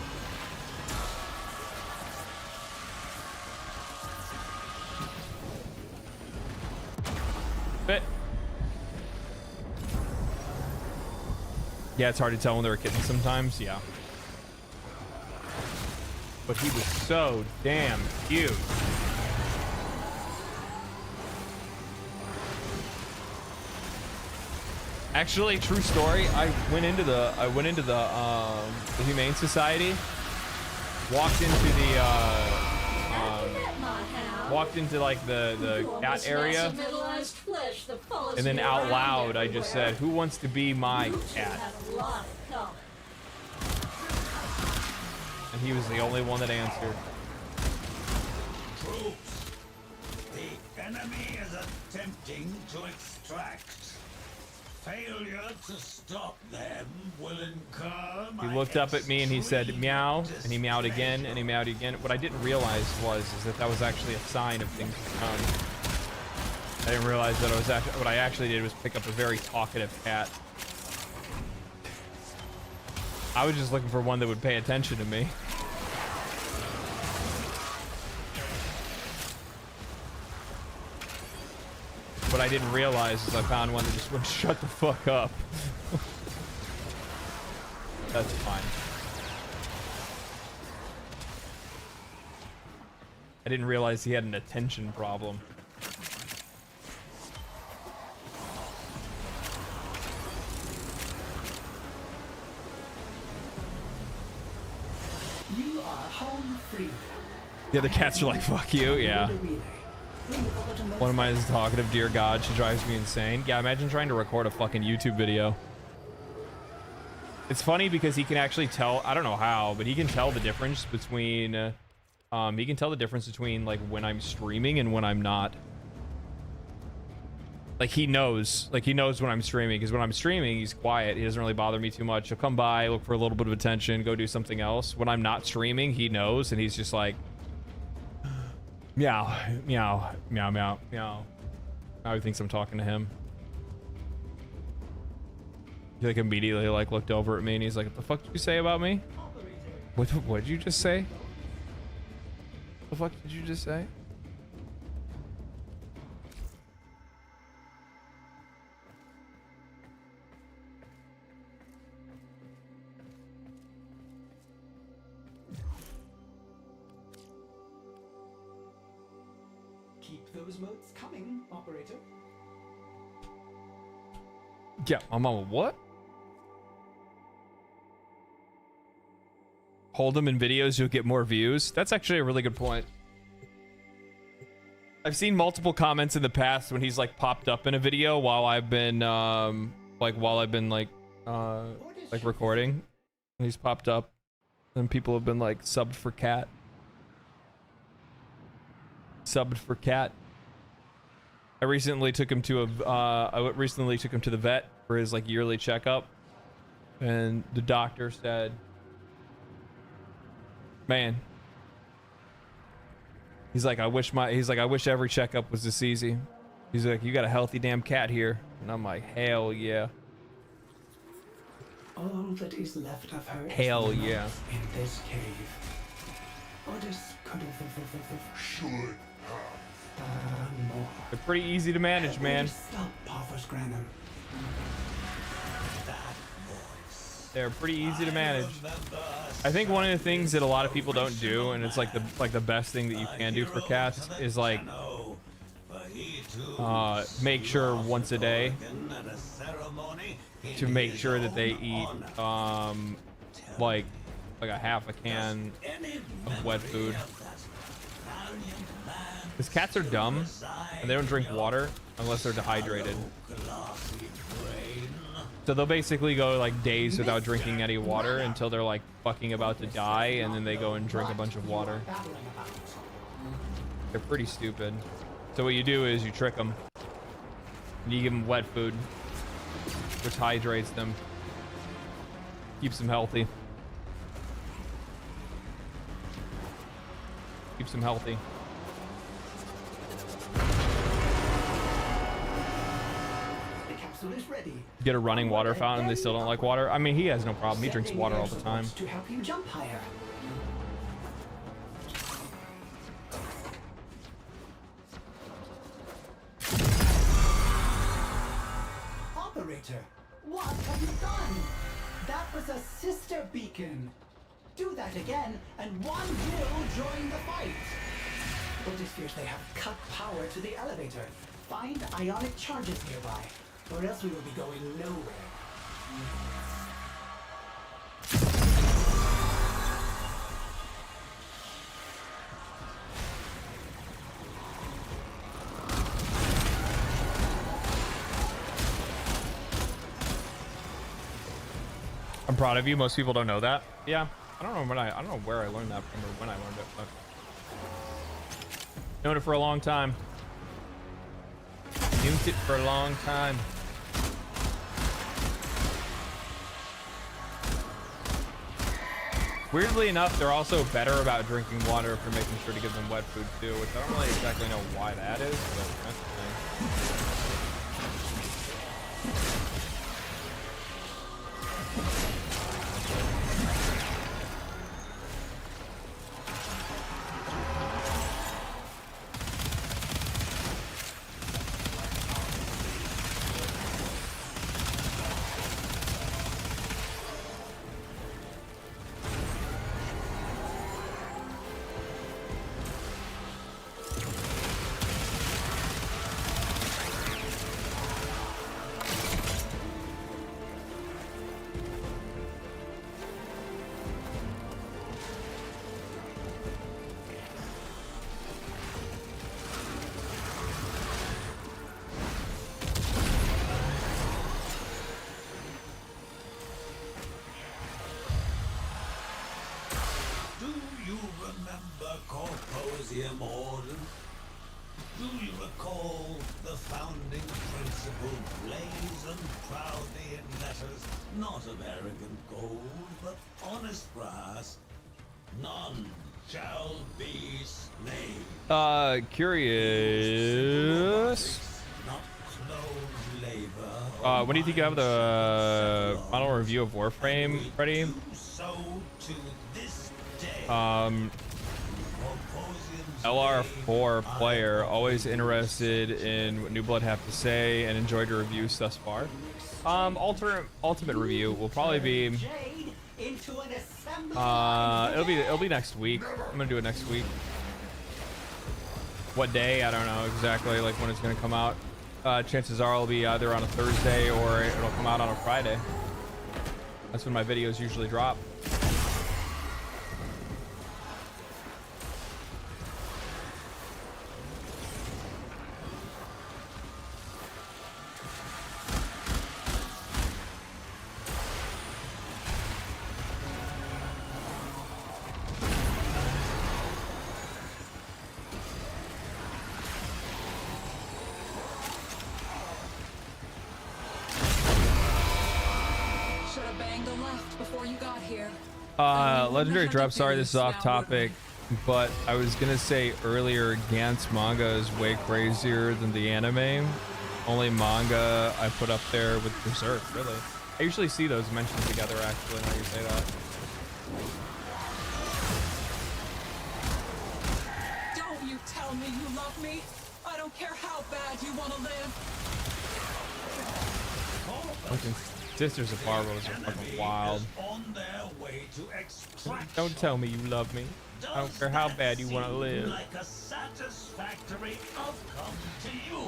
But yeah, it's hard to tell when they're a kitten sometimes. Yeah. But he was so damn cute. Actually, true story. I went into the Humane Society. Walked into like the cat area, and then out loud I just said, "Who wants to be my cat?" And he was the only one that answered. Troops, the enemy is attempting to extract. Failure to stop them will incur. He looked up at me and he said, "Meow," and he meowed again, and he meowed again. What I didn't realize is that was actually a sign of things to come. I didn't realize that what I actually did was pick up a very talkative cat. I was just looking for one that would pay attention to me. What I didn't realize is I found one that just wouldn't shut the fuck up. That's fine. I didn't realize he had an attention problem. You are home free. The other cats are like, fuck you, yeah. One of mine is talkative, dear God, she drives me insane. Yeah, imagine trying to record a fucking YouTube video. It's funny because he can actually tell, I don't know how, but he can tell the difference between He can tell the difference between like when I'm streaming and when I'm not. Like he knows when I'm streaming, because when I'm streaming, he's quiet. He doesn't really bother me too much. He'll come by, look for a little bit of attention, go do something else. When I'm not streaming, he knows, and he's just like, meow, meow, meow, meow, meow. Now he thinks I'm talking to him. He like immediately like looked over at me and he's like, "What the fuck did you say about me? What did you just say? What the fuck did you just say?" Keep those motes coming, operator. Yeah, I'm on what? Hold them in videos, you'll get more views. That's actually a really good point. I've seen multiple comments in the past when he's like popped up in a video while I've been recording. And he's popped up and people have been like subbed for cat. Subbed for cat. I recently took him to the vet for his like yearly checkup, and the doctor said, "Man," he's like, I wish every checkup was this easy." He's like, "You got a healthy damn cat here," and I'm like, "Hell yeah." All that is left of her. Hell yeah. In this cave. Others could have should have done more. They're pretty easy to manage, man. Stop, Parthos Granum. They're pretty easy to manage. I think one of the things that a lot of people don't do, and it's like the best thing that you can do for cats, is like make sure once a day to make sure that they eat like a half a can of wet food. Because cats are dumb and they don't drink water unless they're dehydrated. So they'll basically go like days without drinking any water until they're like fucking about to die, and then they go and drink a bunch of water. They're pretty stupid. So what you do is you trick them. You give them wet food, which hydrates them, keeps them healthy. Keeps them healthy. Is ready. Get a running water fountain, they still don't like water. I mean, he has no problem. He drinks water all the time. To help you jump higher. Operator, what have you done? That was a sister beacon. Do that again, and one will join the fight. Otis fears they have cut power to the elevator. Find ionic charges nearby, or else we will be going nowhere. I'm proud of you. Most people don't know that. Yeah, I don't know where I learned that from or when I learned it, but known it for a long time. Used it for a long time. Weirdly enough, they're also better about drinking water if you're making sure to give them wet food too, which I don't really exactly know why that is, but that's the thing. Symposium Order. Do you recall the founding principle blazoned proudly in letters not of arrogant gold, but honest brass? None shall be slain. Curious. Not clothed labor. When do you think you have the final review of Warframe ready? So to this day. LR4 player, always interested in what New Blood have to say and enjoyed your reviews thus far. Ultimate review will probably be it'll be next week. I'm gonna do it next week. What day? I don't know exactly like when it's gonna come out. Chances are it'll be either on a Thursday or it'll come out on a Friday. That's when my videos usually drop. Legendary drop. Sorry, this is off topic, but I was gonna say earlier, Gantz manga is way crazier than the anime. Only manga I put up there with Berserk, really. I usually see those mentioned together, actually, now you say that. Don't you tell me you love me. I don't care how bad you want to live. Fucking Sisters of Barbaros are fucking wild. Don't tell me you love me. I don't care how bad you want to live. Like a satisfactory outcome to you.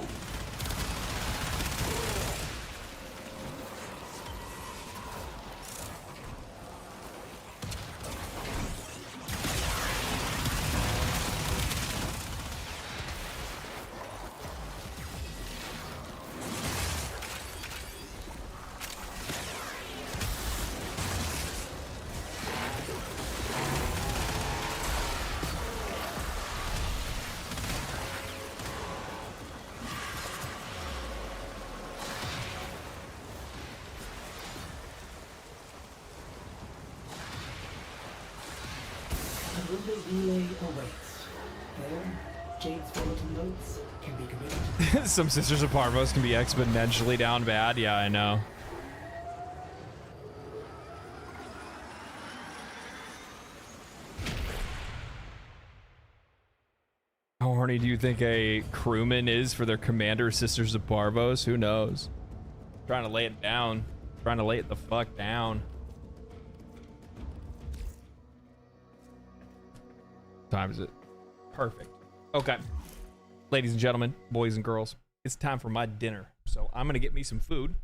Some Sisters of Barbaros can be exponentially down bad. Yeah, I know. How horny do you think a crewman is for their commander, Sisters of Barbaros? Who knows? Trying to lay it down. Trying to lay it the fuck down. Time is it? Perfect. Okay. Ladies and gentlemen, boys and girls, it's time for my dinner. So I'm going to get me some food.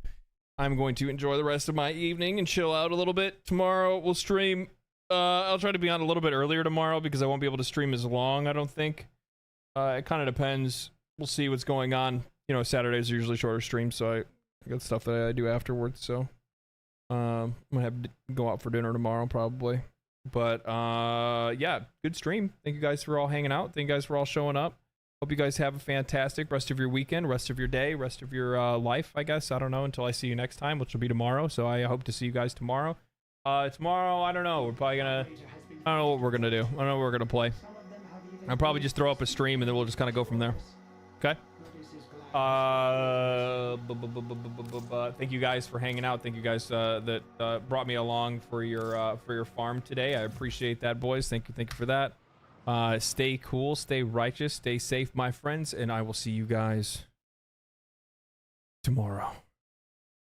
I'm going to enjoy the rest of my evening and chill out a little bit. Tomorrow we'll stream. I'll try to be on a little bit earlier tomorrow because I won't be able to stream as long, I don't think. It kind of depends. We'll see what's going on. You know, Saturdays are usually shorter streams, so I got stuff that I do afterwards. So I'm going to have to go out for dinner tomorrow probably. But yeah, good stream. Thank you guys for all hanging out. Thank you guys for all showing up. Hope you guys have a fantastic rest of your weekend, rest of your day, rest of your life, I guess. I don't know until I see you next time, which will be tomorrow. So I hope to see you guys tomorrow. Tomorrow, I don't know. We're probably gonna, I don't know what we're gonna do. I don't know what we're gonna play. I'll probably just throw up a stream and then we'll just kind of go from there. Okay. Thank you guys for hanging out. Thank you guys that brought me along for your farm today. I appreciate that, boys. Thank you for that. Stay cool, stay righteous, stay safe, my friends, and I will see you guys tomorrow.